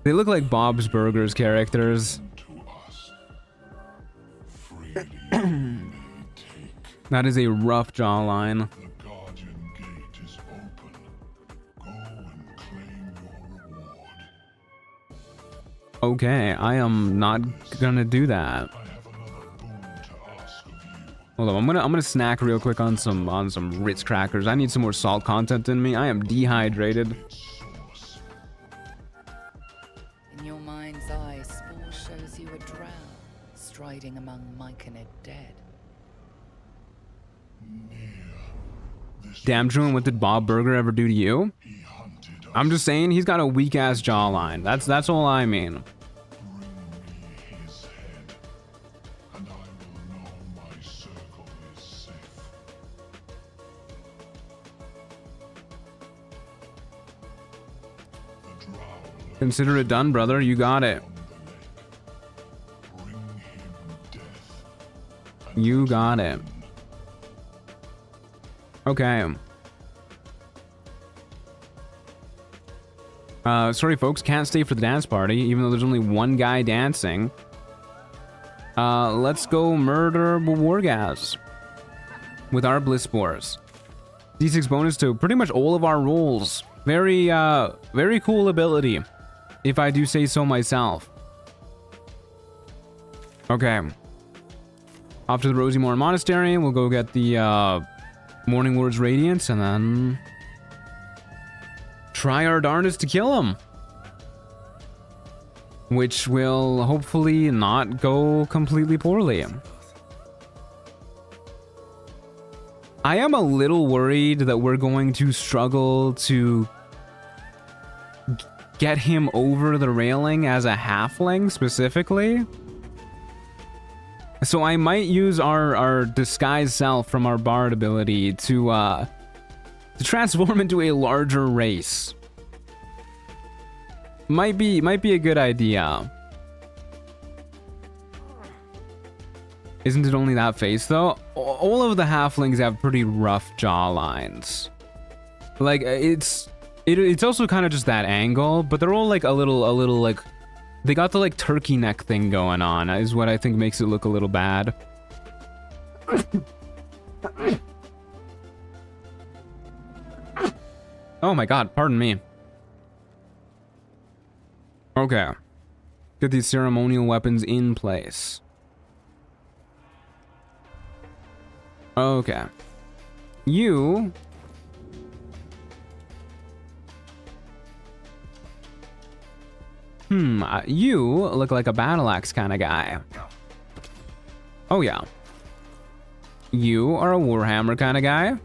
They look like Bob's Burgers characters. That is a rough jawline. Okay, I am not gonna do that. Hold on, I'm gonna snack real quick on some Ritz crackers. I need some more salt content in me. I am dehydrated. In your mind's eye, Spore shows you a drow striding among Myconid dead. Damn, Julian, what did Bob Burger ever do to you? I'm just saying he's got a weak ass jawline. That's all I mean. Consider it done, brother. You got it. You got it. Okay. Sorry, folks. Can't stay for the dance party, even though there's only one guy dancing. Let's go murder Wargaz with our Bliss Spores. D6 bonus to pretty much all of our rolls. Very, very cool ability, if I do say so myself. Okay. Off to the Rosymore Monastery. We'll go get the Morning Lord's Radiance and then try our darndest to kill him. Which will hopefully not go completely poorly. I am a little worried that we're going to struggle to get him over the railing as a halfling specifically. So I might use our disguise self from our bard ability to transform into a larger race. Might be a good idea. Isn't it only that face though? All of the halflings have pretty rough jawlines. Like it's also kind of just that angle, but they're all like a little like they got the like turkey neck thing going on is what I think makes it look a little bad. Oh my god, pardon me. Okay. Get these ceremonial weapons in place. Okay. You... you look like a battle axe kind of guy. Oh yeah. You are a warhammer kind of guy.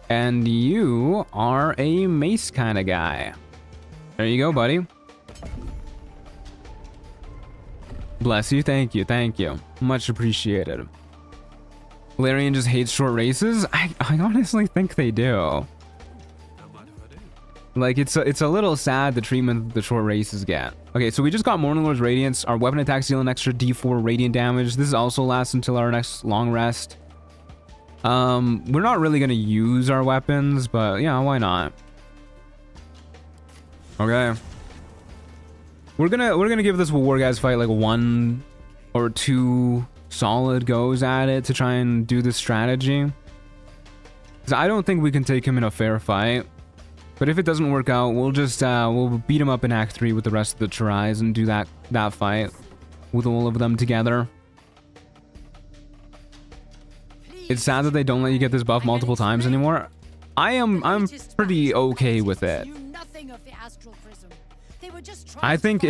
And you are a mace kind of guy. There you go, buddy. Bless you, thank you, thank you. Much appreciated. Larian just hates short races? I honestly think they do. Like, it's a little sad the treatment the short races get. Okay, so we just got Morning Lord's Radiance. Our weapon attacks deal an extra D4 radiant damage. This also lasts until our next long rest. We're not really gonna use our weapons, but yeah, why not? Okay. We're gonna give this Wargaz fight like 1 or 2 solid goes at it to try and do this strategy. Because I don't think we can take him in a fair fight. But if it doesn't work out, we'll just we'll beat him up in Act 3 with the rest of the Chirais and do that fight with all of them together. It's sad that they don't let you get this buff multiple times anymore. I'm pretty okay with it. I think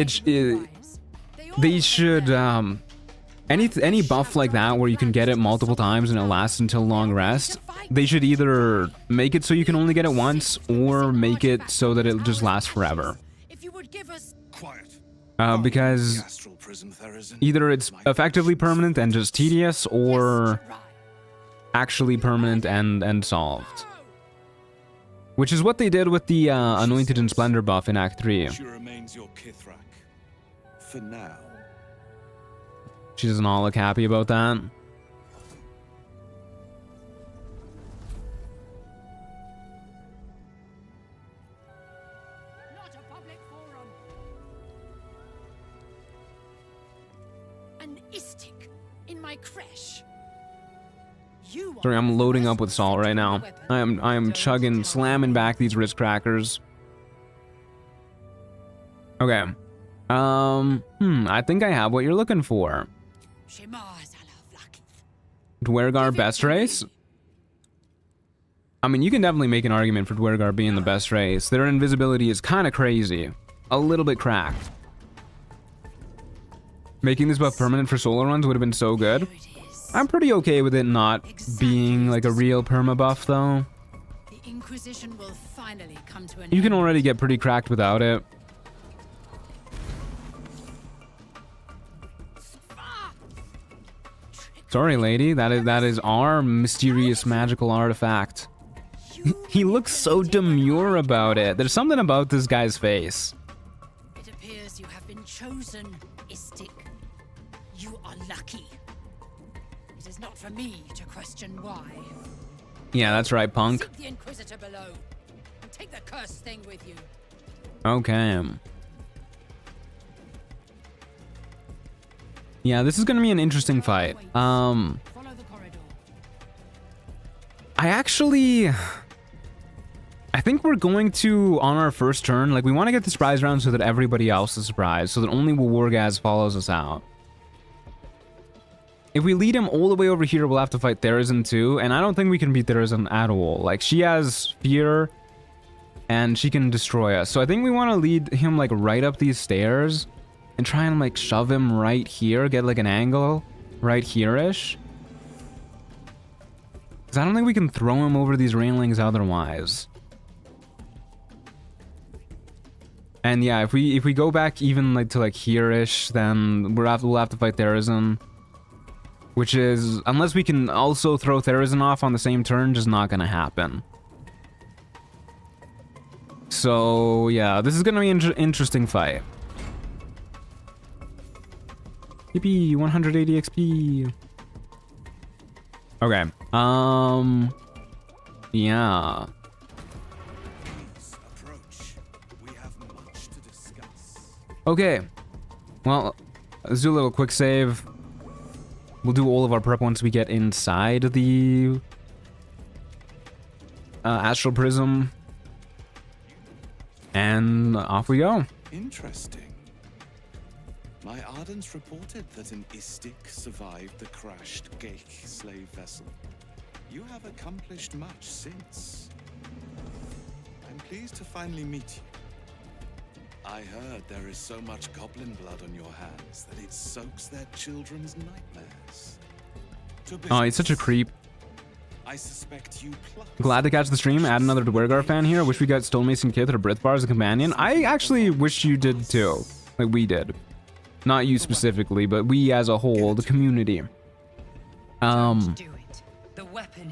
they should any buff like that where you can get it multiple times and it lasts until long rest. They should either make it so you can only get it once or make it so that it just lasts forever. Because either it's effectively permanent and just tedious, or actually permanent and solved. Which is what they did with the Anointed in Splendor buff in Act 3. She remains your Kithrak. For now. She doesn't all look happy about that. Sorry, I'm loading up with salt right now. I am chugging, slamming back these wrist crackers. Okay. I think I have what you're looking for. Dwergar best race? I mean, you can definitely make an argument for Dwergar being the best race. Their invisibility is kind of crazy. A little bit cracked. Making this buff permanent for solo runs would have been so good. I'm pretty okay with it not being like a real perma buff though. The Inquisition will finally come to an You can end. already get pretty cracked without it. Sorry, lady. That is our mysterious magical artifact. He looks so demure about it. There's something about this guy's face. It appears you have been chosen, Istik. You are lucky. It is not for me to question why. Yeah, that's right, punk. Seek the Inquisitor below, and take the cursed thing with you. Okay. Yeah, this is gonna be an interesting fight. Follow the corridor. I think we're going to, on our first turn, like, we want to get the surprise round so that everybody else is surprised, so that only Wargaz follows us out. If we lead him all the way over here, we'll have to fight Therazin too, and I don't think we can beat Therazin at all. Like, she has fear, and she can destroy us. So I think we want to lead him, like, right up these stairs, and try and, like, shove him right here, get, like, an angle right here-ish. Because I don't think we can throw him over these railings otherwise. And yeah, if we go back even like to like here-ish, then we'll have to fight Therazin. Which is, unless we can also throw Therazin off on the same turn, just not gonna happen. So yeah, this is gonna be an interesting fight. Yippee, 180 XP. Okay, yeah. Okay, well, let's do a little quick save. We'll do all of our prep once we get inside the Astral Prism. And off we go. Interesting. My Ardents reported that an Istik survived the crashed Geik slave vessel. You have accomplished much since. I'm pleased to finally meet you. I heard there is so much goblin blood on your hands that it soaks their children's nightmares. Oh, he's such a creep. I suspect you Glad to catch the stream. Add another Dwergar fan here. Wish we got Stonemason Kith or Brithbar as a companion. I actually wish you did too. Like we did. Not you specifically, but we as a whole, the community. Not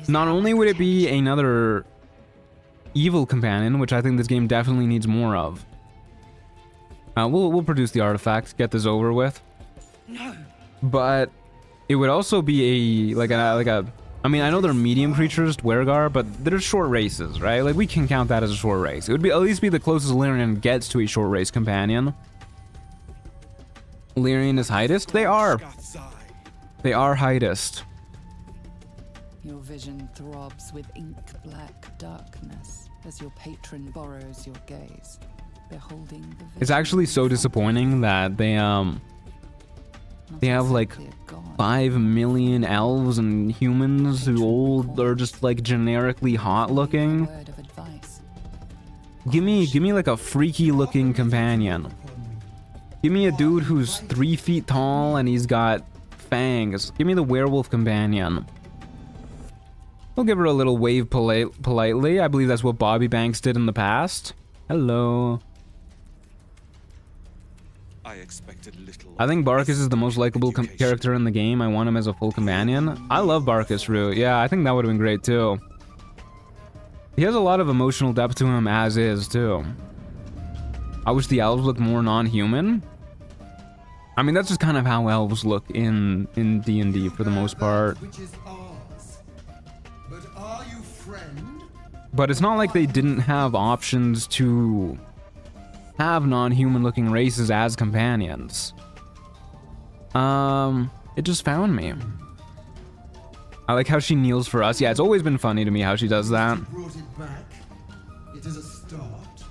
only would it be another evil companion, which I think this game definitely needs more of. We'll produce the artifact, get this over with. No. But it would also be a I mean, I know they're medium creatures, Dwergar, but they're short races, right? Like we can count that as a short race. It would be at least be the closest Lyrian gets to a short race companion. Lyrian is heightest? They are. They are heightest. Your vision throbs with ink-black darkness as your patron borrows your gaze, beholding the vision. It's actually so disappointing that they have like 5 million elves and humans who all are just like generically hot looking. Give me like a freaky looking companion. Give me a dude who's 3 feet tall and he's got fangs. Give me the werewolf companion. We'll give her a little wave politely. I believe that's what Bobby Banks did in the past. Hello. I think Barkus is the most likable character in the game. I want him as a full companion. I love Barkus Root. Yeah, I think that would have been great too. He has a lot of emotional depth to him as is too. I wish the elves looked more non-human. I mean, that's just kind of how elves look in D&D for the most part. But it's not like they didn't have options to have non-human looking races as companions. It just found me. I like how she kneels for us. Yeah, it's always been funny to me how she does that. Brought it back. It is a start.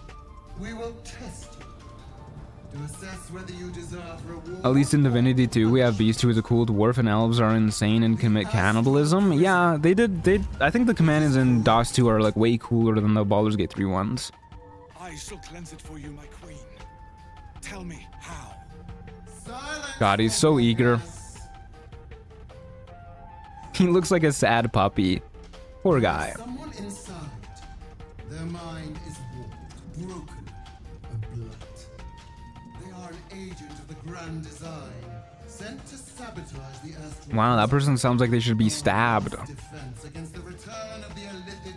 We will test you. At least in Divinity 2, we have Beast, who is a cool dwarf, and elves are insane and commit cannibalism. Yeah, they did. I think the companions in DOS 2 are like way cooler than the Baldur's Gate 3 ones. I shall cleanse it for you, my queen. Tell me how. God, he's so eager. He looks like a sad puppy. Poor guy. Someone inside. Their mind is warped, broken, a blood. They are an agent of the grand design, sent to sabotage the astral. Wow, that person sounds like they should be stabbed. Defense against the return of the Elithid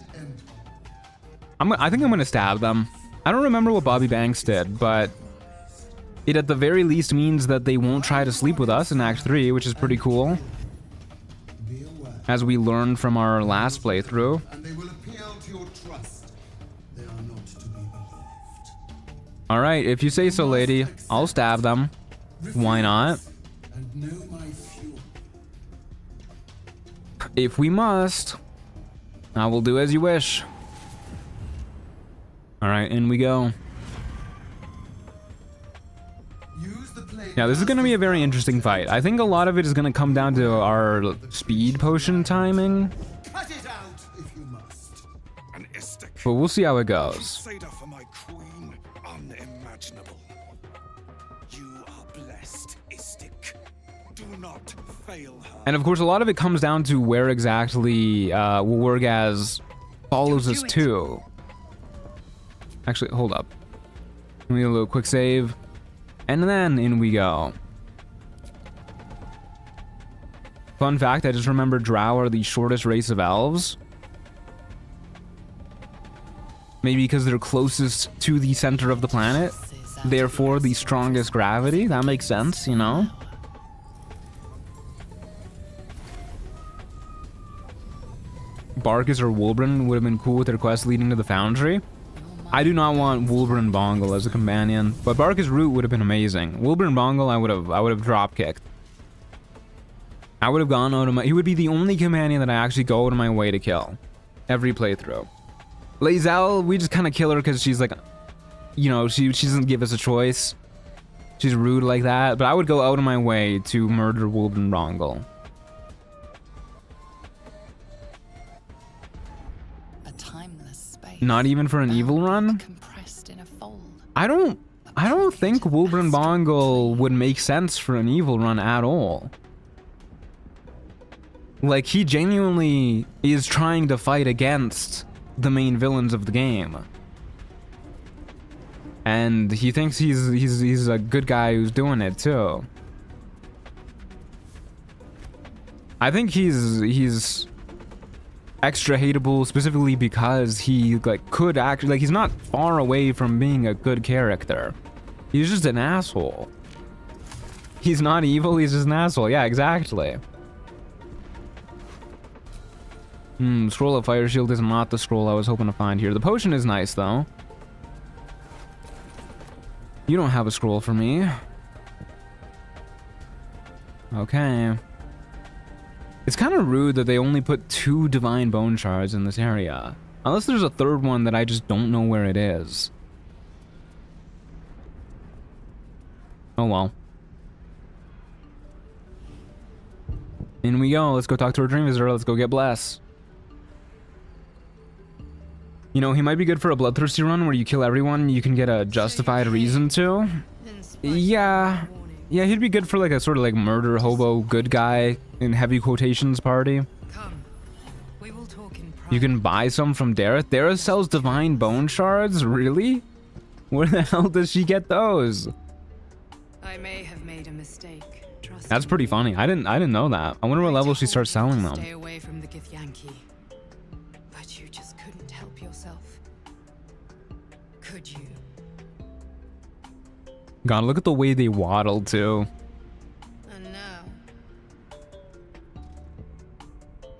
Empire. I think I'm gonna stab them. I don't remember what Bobby Banks did, but it at the very least means that they won't try to sleep with us in Act 3, which is pretty cool. As we learned from our last playthrough. And they will appeal to your trust. They are not to be believed. Alright, if you say so, lady, I'll stab them. Why not? And know my fury. If we must, I will do as you wish. Alright, in we go. Yeah, this is going to be a very interesting fight. I think a lot of it is going to come down to our speed potion timing. Cut it out if you must. An istic. But we'll see how it goes. Crusader for my queen, unimaginable. You are blessed, istic. Do not fail her. And of course, a lot of it comes down to where exactly Wargaz follows us to. Actually, hold up. Let me do a little quick save. And then in we go. Fun fact, I just remembered Drow are the shortest race of elves. Maybe because they're closest to the center of the planet. Therefore, the strongest gravity. That makes sense, you know? Barkus or Wulbren would have been cool with their quest leading to the Foundry. I do not want Wulbren Bongle as a companion, but Barkus Root would have been amazing. Wulbren Bongle, I would have drop kicked. I would have gone out of my. He would be the only companion that I actually go out of my way to kill, every playthrough. Lae'zel, we just kind of kill her because she's like, you know, she doesn't give us a choice. She's rude like that, but I would go out of my way to murder Wulbren Bongle. Not even for an evil run? I don't think Wulbren Bongle would make sense for an evil run at all. Like, he genuinely is trying to fight against the main villains of the game. And he thinks he's a good guy who's doing it too. I think he's extra hateable specifically because he could actually he's not far away from being a good character. He's just an asshole. He's not evil, he's just an asshole. Yeah, exactly. Scroll of Fire Shield is not the scroll I was hoping to find here. The potion is nice though. You don't have a scroll for me. Okay. It's kind of rude that they only put 2 divine bone shards in this area. Unless there's a third one that I just don't know where it is. Oh well. In we go. Let's go talk to our dream visitor. Let's go get blessed. You know, he might be good for a bloodthirsty run where you kill everyone you can get a justified reason to. Yeah. Yeah, he'd be good for like a sort of like murder hobo good guy in heavy quotations party. Come. We will talk in private. You can buy some from Dareth. Dareth sells divine bone shards? Really? Where the hell does she get those? I may have made a mistake. Trust That's me. pretty funny. I didn't know that. I wonder what level she starts selling them. Stay away from the Githyanki. But you just couldn't help yourself. Could you? God, look at the way they waddle too. And now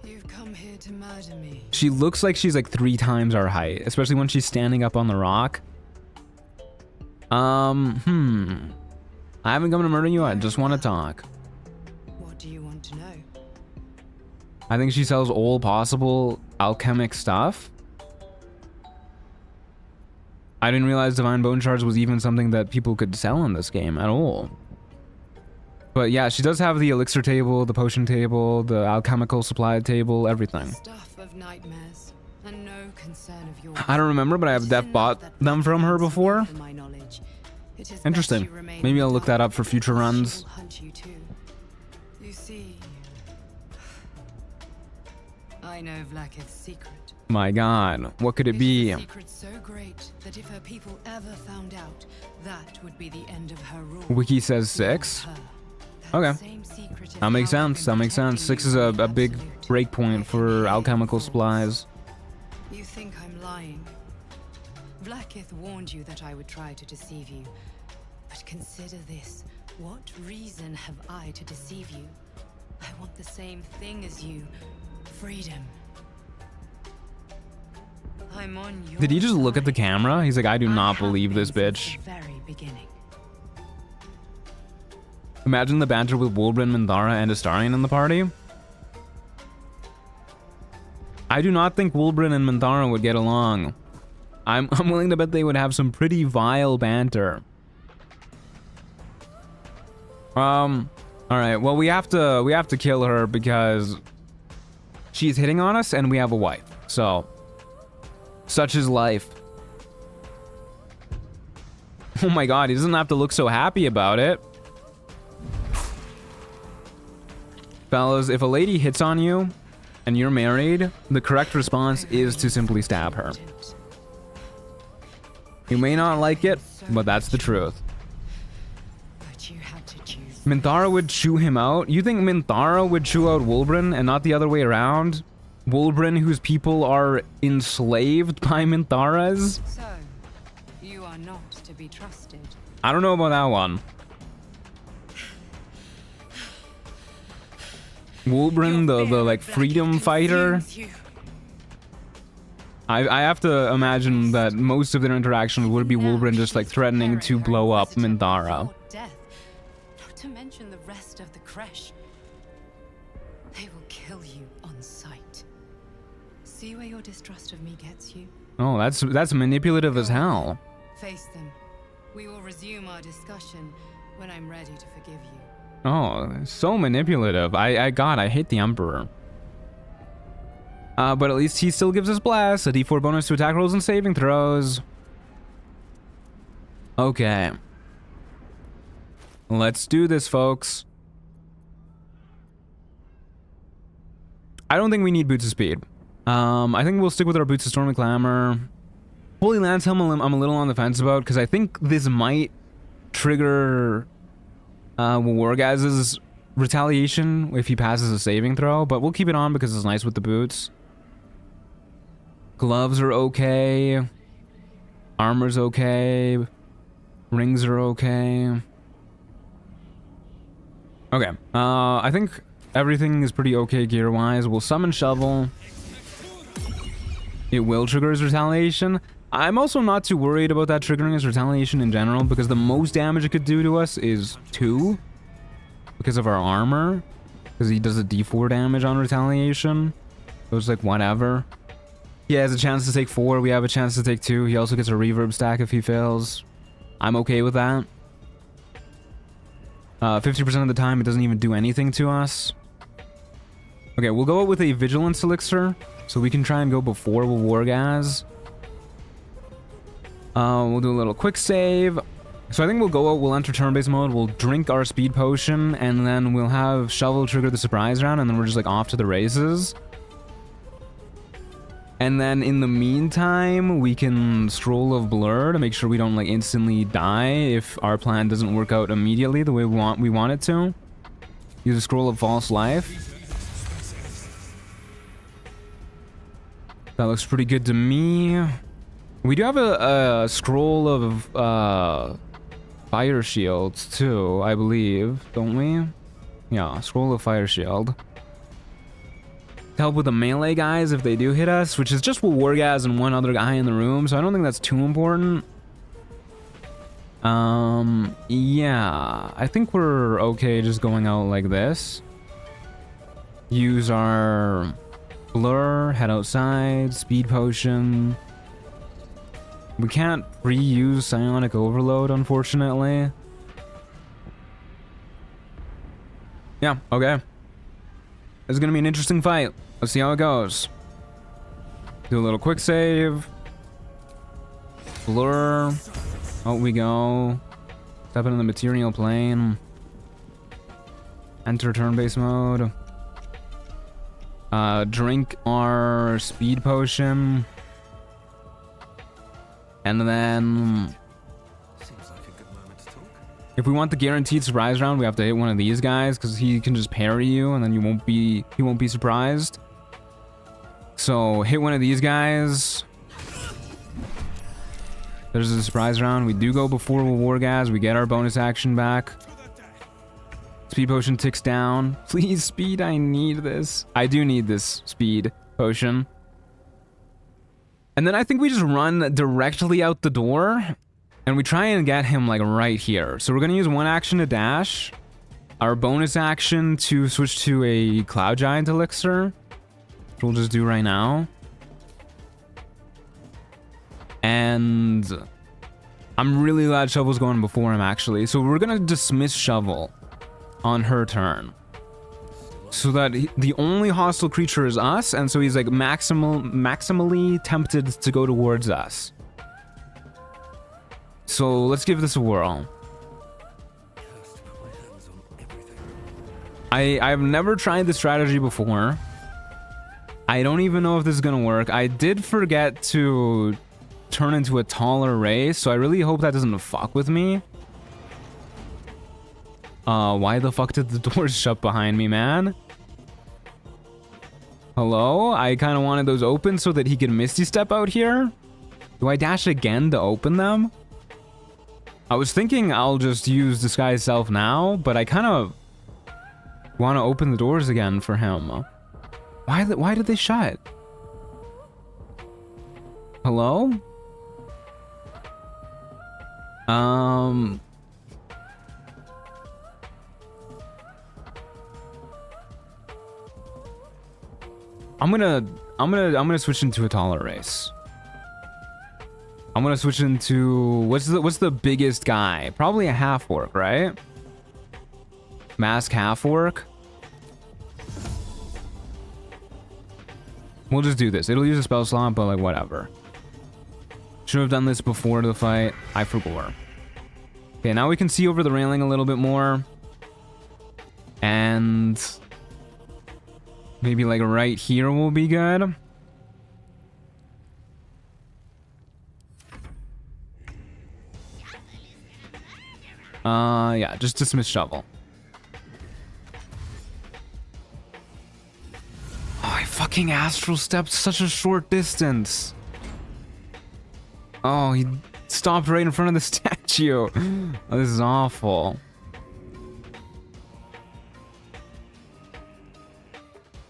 you've come here to murder me. She looks like she's like 3 times our height, especially when she's standing up on the rock. I haven't come to murder you, I just want to talk. What do you want to know? I think she sells all possible alchemic stuff. I didn't realize divine bone shards was even something that people could sell in this game at all. But yeah, she does have the elixir table, the potion table, the alchemical supply table, everything. Stuff of nightmares, and no concern of yours. I don't remember, but I have def bought them from her before. For my knowledge, it is Interesting. best you remain Maybe I'll in look the that dark, up for future or she runs. will hunt you too. You see, I know Vlaakith's secret. My god, what could it be? A secret so great that if her people ever found out, that would be the end of her rule. Wiki says 6. Okay. That makes sense. That makes sense. 6 is a big break point for alchemical supplies. You think I'm lying? Vlaakith warned you that I would try to deceive you. But consider this. What reason have I to deceive you? I want the same thing as you. Freedom. I'm on your Did he just look at the camera? He's like, I do not have believe this been bitch. since the very beginning. Imagine the banter with Wulbren, Minthara, and Astarion in the party. I do not think Wulbren and Minthara would get along. I'm willing to bet they would have some pretty vile banter. All right. Well, we have to kill her because she's hitting on us, and we have a wife. So, such is life. Oh my god, he doesn't have to look so happy about it. Fellas, if a lady hits on you and you're married, the correct response is to simply stab her. You may not like it, but that's the truth. Minthara would chew him out? You think Minthara would chew out Wulbren and not the other way around? Wulbren, whose people are enslaved by Minthara's? So, you are not to be trusted. I don't know about that one. Wulbren, the like freedom fighter. I have to imagine that most of their interactions would be Wulbren just like threatening to blow up Minthara. Death. Not to mention the rest of the Kresh. They will kill you on sight. See where your distrust of me gets you? Oh, that's manipulative as hell. Face them. We will resume our discussion when I'm ready to forgive you. Oh, so manipulative. God, I hate the Emperor. But at least he still gives us Blast, a d4 bonus to attack rolls and saving throws. Okay. Let's do this, folks. I don't think we need Boots of Speed. I think we'll stick with our Boots of Storm and Clamor. Holy Lance Helm, I'm a little on the fence about, because I think this might trigger Wargaz's retaliation if he passes a saving throw, but we'll keep it on because it's nice with the boots. Gloves are okay. Armor's okay. Rings are okay. Okay, I think everything is pretty okay gear-wise. We'll summon Shovel. It will trigger his retaliation. I'm also not too worried about that triggering his retaliation in general, because the most damage it could do to us is 2. Because of our armor. Because he does a d4 damage on retaliation. So it's like, whatever. He has a chance to take 4, we have a chance to take 2. He also gets a reverb stack if he fails. I'm okay with that. 50% of the time, it doesn't even do anything to us. Okay, we'll go out with a Vigilance Elixir, so we can try and go before we'll Wargaz. We'll do a little quick save. So I think we'll go out, we'll enter turn-based mode, we'll drink our speed potion, and then we'll have Shovel trigger the surprise round, and then we're just like off to the races. And then in the meantime, we can Scroll of Blur to make sure we don't like instantly die if our plan doesn't work out immediately the way we want it to. Use a Scroll of False Life. That looks pretty good to me. We do have a Scroll of Fire Shields too, I believe, don't we? Yeah, Scroll of Fire Shield. To help with the melee guys if they do hit us, which is just with Wargaz and one other guy in the room, so I don't think that's too important. Yeah, I think we're okay just going out like this. Use our Blur, head outside, speed potion. We can't reuse Psionic Overload, unfortunately. Yeah, okay. This is gonna be an interesting fight. Let's see how it goes. Do a little quick save. Blur. Out we go. Step into the material plane. Enter turn-based mode. Drink our speed potion. And then... if we want the guaranteed surprise round, we have to hit one of these guys because he can just parry you and then he won't be surprised. So hit one of these guys. There's a surprise round. We do go before Wargaz. We get our bonus action back. Speed potion ticks down. Please, speed. I need this. I do need this speed potion. And then I think we just run directly out the door. And we try and get him, like, right here. So we're going to use one action to dash. Our bonus action to switch to a Cloud Giant Elixir. Which we'll just do right now. And I'm really glad Shovel's going before him, actually. So we're going to dismiss Shovel on her turn. So that the only hostile creature is us. And so he's, like, maximally tempted to go towards us. So let's give this a whirl. I've never tried this strategy before. I don't even know if this is gonna work. I did forget to turn into a taller race, so I really hope that doesn't fuck with me. Why the fuck did the doors shut behind me, man? Hello? I kind of wanted those open so that he could Misty Step out here. Do I dash again to open them? I was thinking I'll just use Disguise Self now, but I kind of want to open the doors again for him. Why did they shut? Hello? I'm gonna switch into a taller race. I'm gonna switch into what's the biggest guy? Probably a half orc, right? Mask half orc. We'll just do this. It'll use a spell slot, but like whatever. Should have done this before the fight. I forgot. Okay, now we can see over the railing a little bit more. And maybe like right here will be good. Yeah, just dismiss Shovel. Oh, I fucking astral stepped such a short distance. Oh, he stopped right in front of the statue. Oh, this is awful.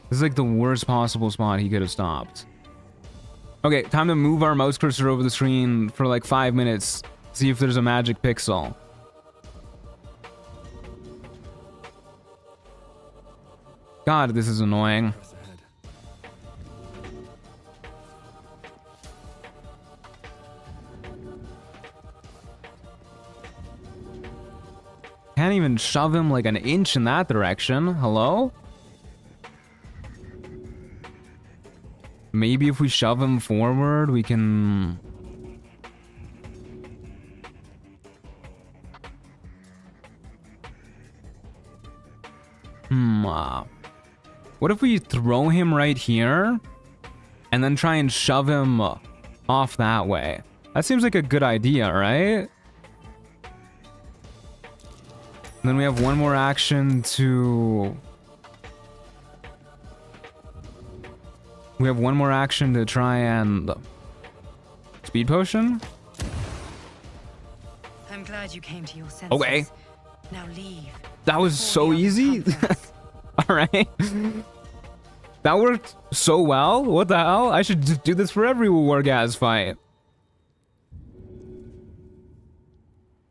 This is like the worst possible spot he could have stopped. Okay, time to move our mouse cursor over the screen for like 5 minutes. See if there's a magic pixel. God, this is annoying. Can't even shove him like an inch in that direction. Hello? Maybe if we shove him forward, we can... What if we throw him right here and then try and shove him off that way? That seems like a good idea, right? And then we have one more action to... We have one more action to try and... Speed potion? I'm glad you came to your senses. Okay. Now leave. That was so easy. All right. That worked so well. What the hell? I should just do this for every Wargaz fight.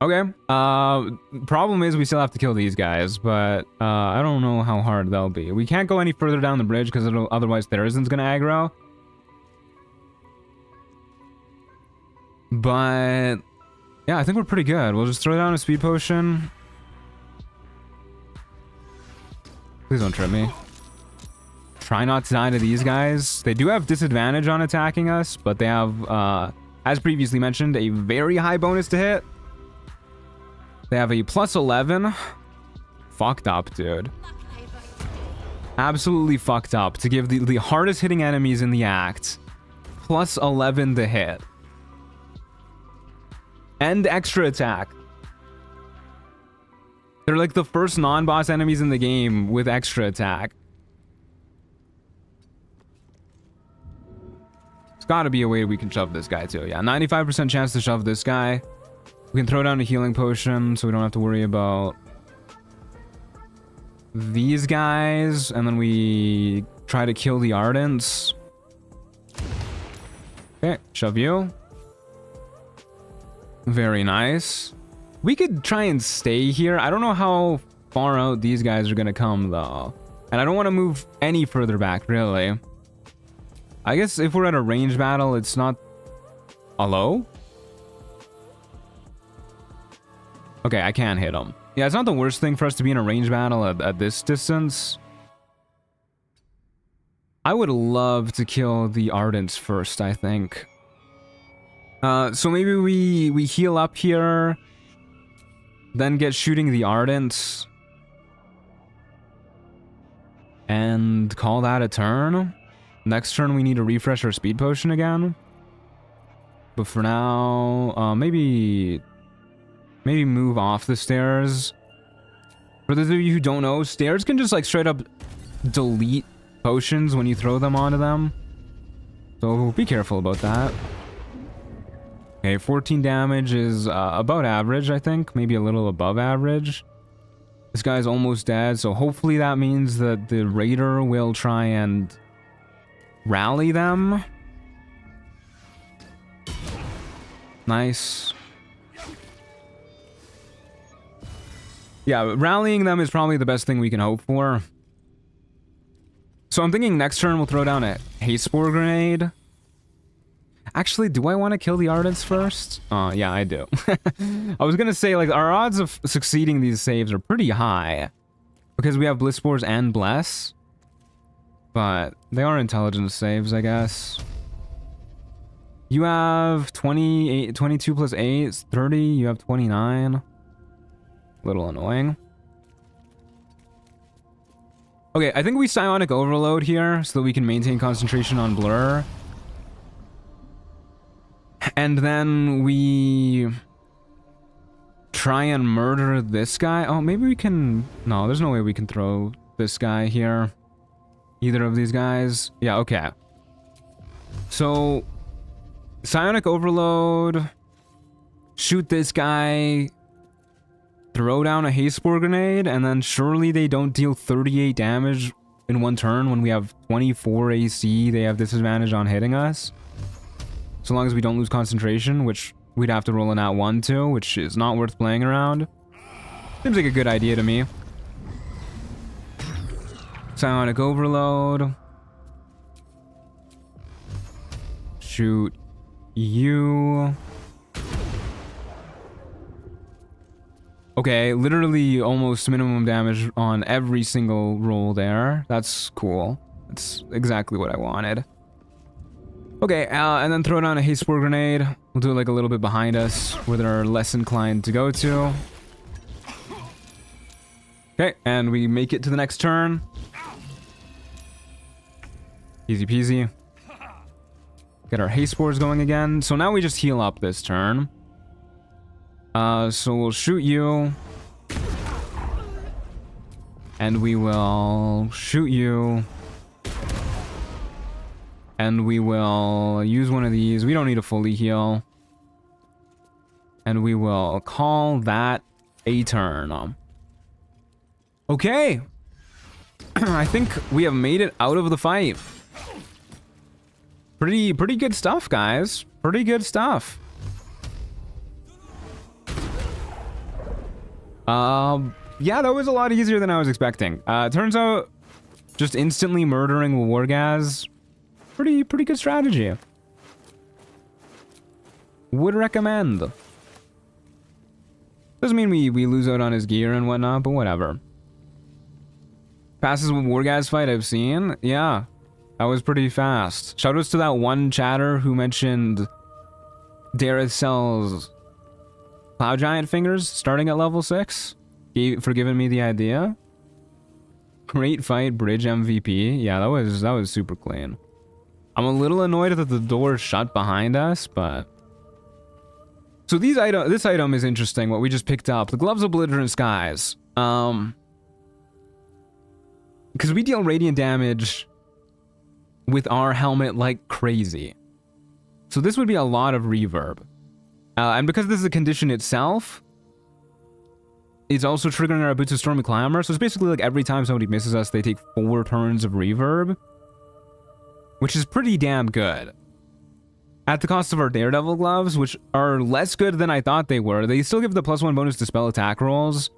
Okay. Problem is we still have to kill these guys, but I don't know how hard they'll be. We can't go any further down the bridge because otherwise Tharizdun's gonna aggro. But yeah, I think we're pretty good. We'll just throw down a speed potion. Please don't trip me. Try not to die to these guys. They do have disadvantage on attacking us, but they have, as previously mentioned, a very high bonus to hit. They have a plus 11. Fucked up, dude. Absolutely fucked up to give the hardest hitting enemies in the act plus 11 to hit. And extra attack. They're like the first non-boss enemies in the game with extra attack. There's gotta be a way we can shove this guy too. Yeah, 95% chance to shove this guy. We can throw down a healing potion so we don't have to worry about these guys. And then we try to kill the Ardents. Okay, shove you. Very nice. We could try and stay here. I don't know how far out these guys are gonna come though. And I don't want to move any further back, really. I guess if we're at a range battle, it's not... Hello? Okay, I can't hit him. Yeah, it's not the worst thing for us to be in a range battle at this distance. I would love to kill the Ardents first, I think. So maybe we heal up here, then get shooting the Ardents, and call that a turn. Next turn we need to refresh our speed potion again. But for now, maybe move off the stairs. For those of you who don't know, stairs can just like straight up delete potions when you throw them onto them. So be careful about that. Okay, 14 damage is about average, I think. Maybe a little above average. This guy's almost dead, so hopefully that means that the raider will try and rally them. Nice. Yeah, rallying them is probably the best thing we can hope for. So I'm thinking next turn we'll throw down a haste spore grenade. Actually, do I want to kill the Ardents first? Yeah, I do. I was gonna say, like, our odds of succeeding these saves are pretty high. Because we have Bliss Spores and Bless. But they are intelligence saves, I guess. You have 28, 22 plus 8 is 30. You have 29. Little annoying. Okay, I think we Psionic Overload here so that we can maintain concentration on Blur. And then we try and murder this guy. Oh, maybe we can... No, there's no way we can throw this guy here. Either of these guys. Yeah, okay. So, Psionic Overload. Shoot this guy. Throw down a haste spore grenade. And then surely they don't deal 38 damage in one turn when we have 24 AC. They have disadvantage on hitting us. So long as we don't lose concentration, which we'd have to roll an @1 to, which is not worth playing around. Seems like a good idea to me. Psionic Overload. Shoot you. Okay, literally almost minimum damage on every single roll there. That's cool. That's exactly what I wanted. Okay, and then throw down a haste spore grenade. We'll do it like a little bit behind us, where they're less inclined to go to. Okay, and we make it to the next turn. Easy peasy. Get our haste spores going again. So now we just heal up this turn. So we'll shoot you. And we will shoot you. And we will use one of these. We don't need to fully heal. And we will call that a turn. Okay. I think we have made it out of the fight. Pretty good stuff, guys. Pretty good stuff. Yeah, that was a lot easier than I was expecting. Turns out just instantly murdering Wargaz, pretty good strategy. would recommend. Doesn't mean we lose out on his gear and whatnot, but whatever. Fastest Wargaz fight I've seen? Yeah, that was pretty fast. Shoutouts to that one chatter who mentioned Dareth sells Cloud Giant Fingers starting at level 6 for giving me the idea. Great fight, bridge MVP. Yeah, that was super clean. I'm a little annoyed that the door shut behind us, but... So this item is interesting, what we just picked up. The Gloves of Belligerent Skies. Because we deal radiant damage with our helmet like crazy. So this would be a lot of reverb. And because this is a condition itself, it's also triggering our Boots of Stormy Clamor. So it's basically like every time somebody misses us, they take 4 turns of reverb. Which is pretty damn good. At the cost of our Daredevil gloves, which are less good than I thought they were. They still give the +1 bonus to spell attack rolls.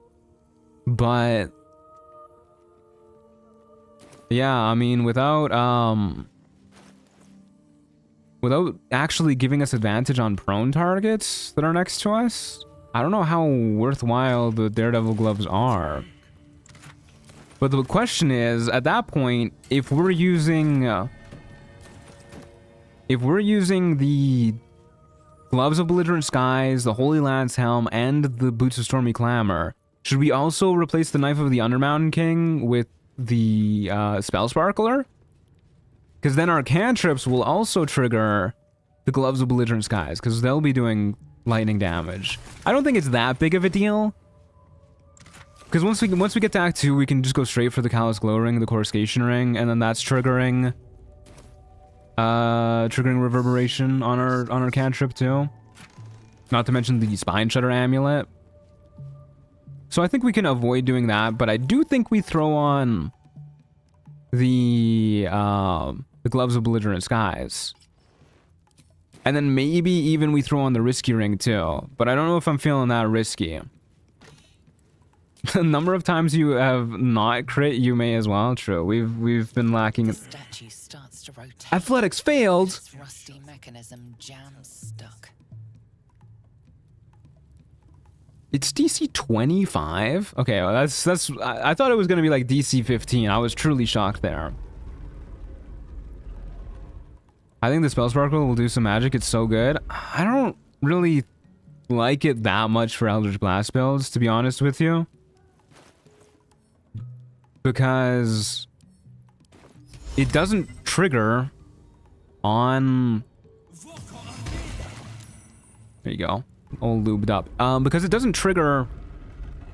But... yeah, I mean, without actually giving us advantage on prone targets that are next to us, I don't know how worthwhile the Daredevil gloves are. But the question is, at that point, if we're using the Gloves of Belligerent Skies, the Holy Lance Helm, and the Boots of Stormy Clamor, should we also replace the Knife of the Undermountain King with the Spell Sparkler? Because then our cantrips will also trigger the Gloves of Belligerent Skies, because they'll be doing lightning damage. I don't think it's that big of a deal. Because once we get to Act 2, we can just go straight for the Callous Glow Ring, the Coruscation Ring, and then that's triggering reverberation on our cantrip too. Not to mention the Spine Shudder Amulet. So I think we can avoid doing that, but I do think we throw on the Gloves of Belligerent Skies. And then maybe even we throw on the Risky Ring too. But I don't know if I'm feeling that risky. The number of times you have not crit, you may as well. True, we've been lacking. The statue starts to rotate. Athletics failed. Its rusty mechanism jams stuck. It's DC 25. Okay, well, that's. I thought it was gonna be like DC 15. I was truly shocked there. I think the Spell Sparkle will do some magic. It's so good. I don't really like it that much for Eldritch Blast builds, to be honest with you. Because it doesn't trigger on... There you go. All lubed up. Because it doesn't trigger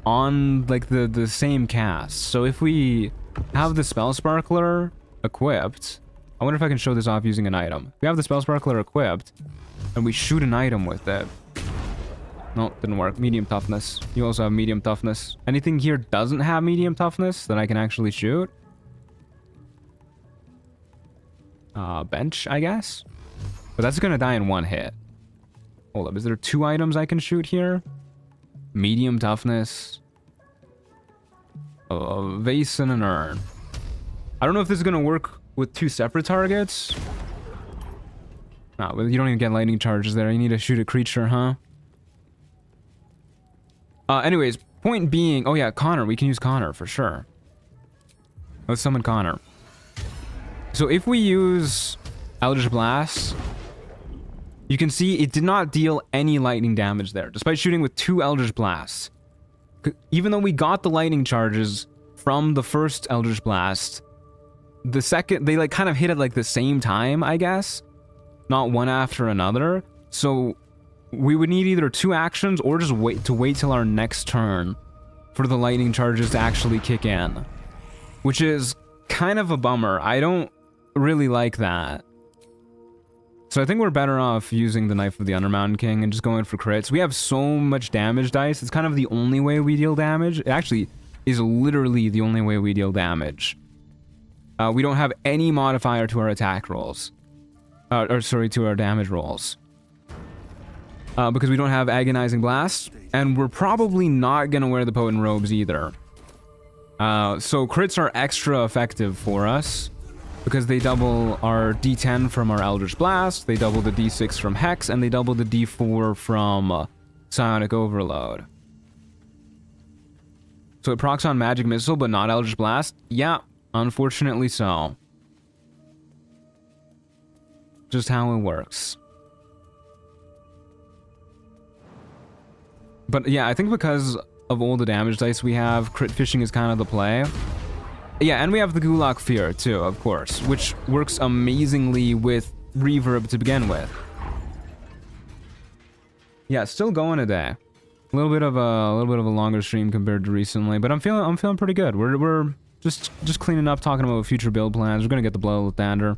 on like the same cast. So if we have the Spell Sparkler equipped... I wonder if I can show this off using an item. If we have the Spell Sparkler equipped, and we shoot an item with it. No, didn't work. Medium toughness. You also have medium toughness. Anything here doesn't have medium toughness that I can actually shoot? Bench, I guess? But that's gonna die in one hit. Hold up, is there 2 items I can shoot here? Medium toughness. A vase and an urn. I don't know if this is gonna work with 2 separate targets. No, you don't even get lightning charges there. You need to shoot a creature, huh? Anyways, point being... Oh yeah, Connor. We can use Connor for sure. Let's summon Connor. So if we use Eldritch Blast, you can see it did not deal any lightning damage there, despite shooting with 2 Eldritch Blasts. Even though we got the lightning charges from the first Eldritch Blast, the second... They like kind of hit at like the same time, I guess. Not one after another. So... we would need either 2 actions or just wait till our next turn for the lightning charges to actually kick in. Which is kind of a bummer. I don't really like that. So I think we're better off using the Knife of the Undermountain King and just going for crits. We have so much damage dice. It's kind of the only way we deal damage. It actually is literally the only way we deal damage. We don't have any modifier to our attack rolls. To our damage rolls. Because we don't have Agonizing Blast, and we're probably not going to wear the Potent Robes either. So crits are extra effective for us. because they double our D10 from our Eldritch Blast, they double the D6 from Hex, and they double the D4 from Psionic Overload. So it procs on Magic Missile, but not Eldritch Blast? Yeah, unfortunately so. Just how it works. But yeah, I think because of all the damage dice we have, crit fishing is kind of the play. Yeah, and we have the Gulak Fear too, of course, which works amazingly with reverb to begin with. Yeah, still going today. A little bit of a longer stream compared to recently, but I'm feeling pretty good. We're just cleaning up, talking about future build plans. We're gonna get the Blow of Thunder.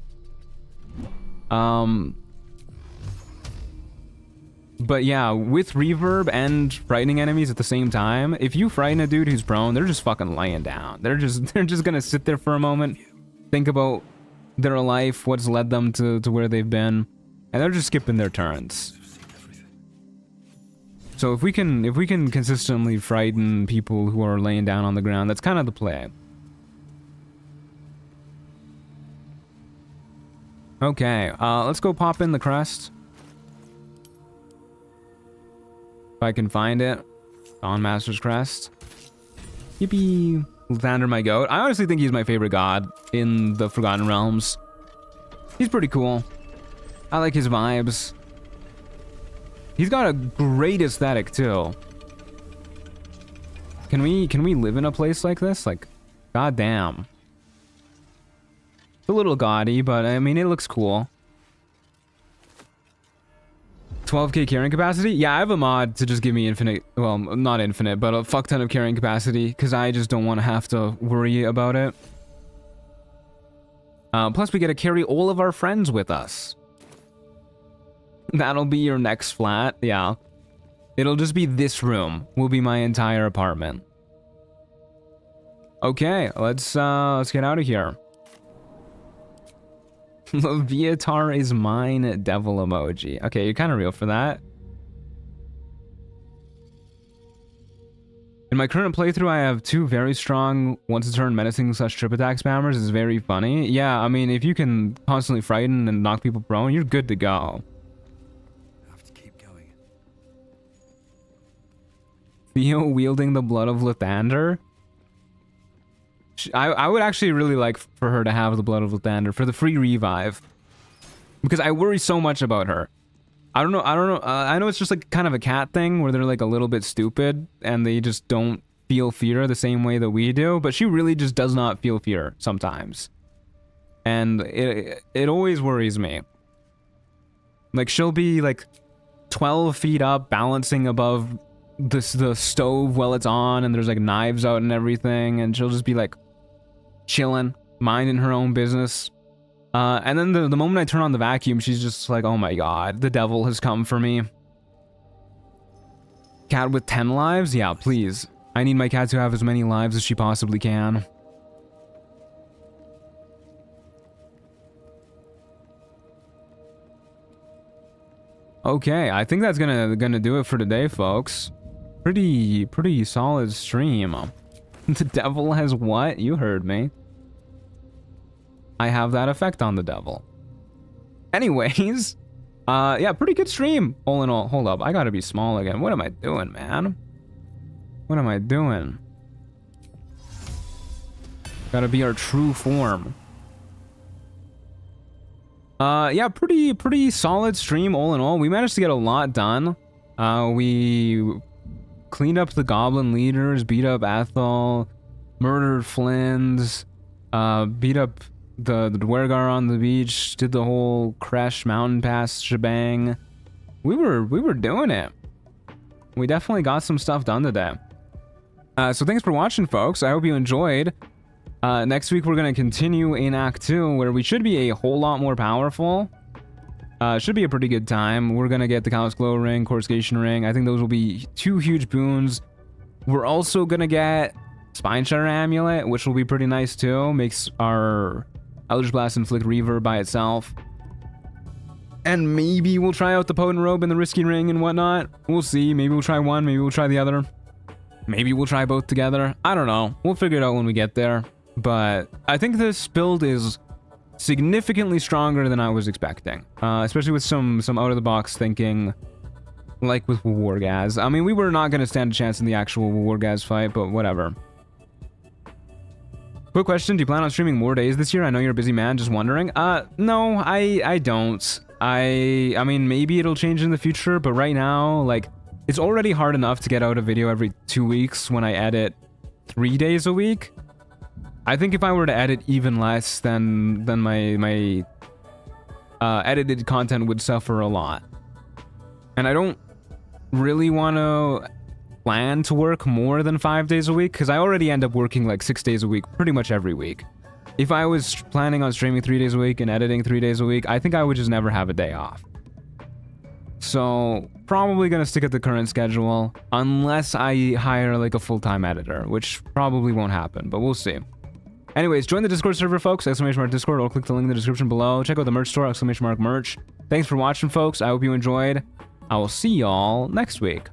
But yeah, with reverb and frightening enemies at the same time, if you frighten a dude who's prone, they're just fucking laying down. They're just gonna sit there for a moment, think about their life, what's led them to where they've been, and they're just skipping their turns. So if we can consistently frighten people who are laying down on the ground, that's kind of the play. Okay, let's go pop in the crest. If I can find it. Dawn Master's Crest. Yippee. Lathander, my goat. I honestly think he's my favorite god in the Forgotten Realms. He's pretty cool. I like his vibes. He's got a great aesthetic too. Can we live in a place like this? Like, goddamn. It's a little gaudy, but I mean, it looks cool. 12k carrying capacity? Yeah, I have a mod to just give me infinite, well, not infinite, but a fuck ton of carrying capacity, because I just don't want to have to worry about it. Plus, we get to carry all of our friends with us. That'll be your next flat, yeah. It'll just be this room, will be my entire apartment. Okay, let's get out of here. Leviatar is mine, devil emoji. Okay, you're kind of real for that. In my current playthrough, I have 2 very strong once-a-turn menacing / trip attack spammers. It's very funny. Yeah, I mean, if you can constantly frighten and knock people prone, you're good to go. Have to keep going. Theo wielding the blood of Lathander? I would actually really like for her to have the blood of Lathander for the free revive, because I worry so much about her. I don't know. I know it's just like kind of a cat thing where they're like a little bit stupid and they just don't feel fear the same way that we do, but she really just does not feel fear sometimes, and it always worries me. Like, she'll be like 12 feet up, balancing above the stove while it's on, and there's like knives out and everything, and she'll just be like chilling, minding her own business. And then the moment I turn on the vacuum, she's just like, oh my god, the devil has come for me. Cat with 10 lives? Yeah, please. I need my cat to have as many lives as she possibly can. Okay, I think that's gonna do it for today, folks. Pretty solid stream. The devil has what? You heard me. I have that effect on the devil. Anyways, yeah, pretty good stream, all in all. Hold up, I gotta be small again. What am I doing, man? What am I doing? Gotta be our true form. Yeah, pretty solid stream, all in all. We managed to get a lot done. We cleaned up the goblin leaders, beat up Ethel, murdered Flynn's, beat up the Dwergar on the beach, did the whole Crash Mountain Pass shebang. We were doing it. We definitely got some stuff done today. So thanks for watching, folks. I hope you enjoyed. Next week we're gonna continue in Act 2, where we should be a whole lot more powerful. Should be a pretty good time. We're gonna get the Callous Glow Ring, Coruscation Ring. I think those will be 2 huge boons. We're also gonna get Spineshatter Amulet, which will be pretty nice too. Makes our Eldritch Blast inflict reverb by itself. And maybe we'll try out the Potent Robe and the Risky Ring and whatnot. We'll see. Maybe we'll try one, maybe we'll try the other. Maybe we'll try both together. I don't know. We'll figure it out when we get there. But I think this build is significantly stronger than I was expecting. Especially with some out-of-the-box thinking, like with Wargaz. I mean, we were not going to stand a chance in the actual Wargaz fight, but whatever. Quick question, do you plan on streaming more days this year? I know you're a busy man, just wondering. No, I don't. I mean, maybe it'll change in the future, but right now, like, it's already hard enough to get out a video every 2 weeks when I edit 3 days a week. I think if I were to edit even less, then my edited content would suffer a lot. And I don't really want to plan to work more than 5 days a week, because I already end up working like 6 days a week pretty much every week. If I was planning on streaming 3 days a week and editing 3 days a week, I think I would just never have a day off. So, probably gonna stick at the current schedule, unless I hire like a full-time editor, which probably won't happen, but we'll see. Anyways, join the Discord server, folks, !Discord, or click the link in the description below. Check out the merch store, !merch. Thanks for watching, folks. I hope you enjoyed. I will see y'all next week.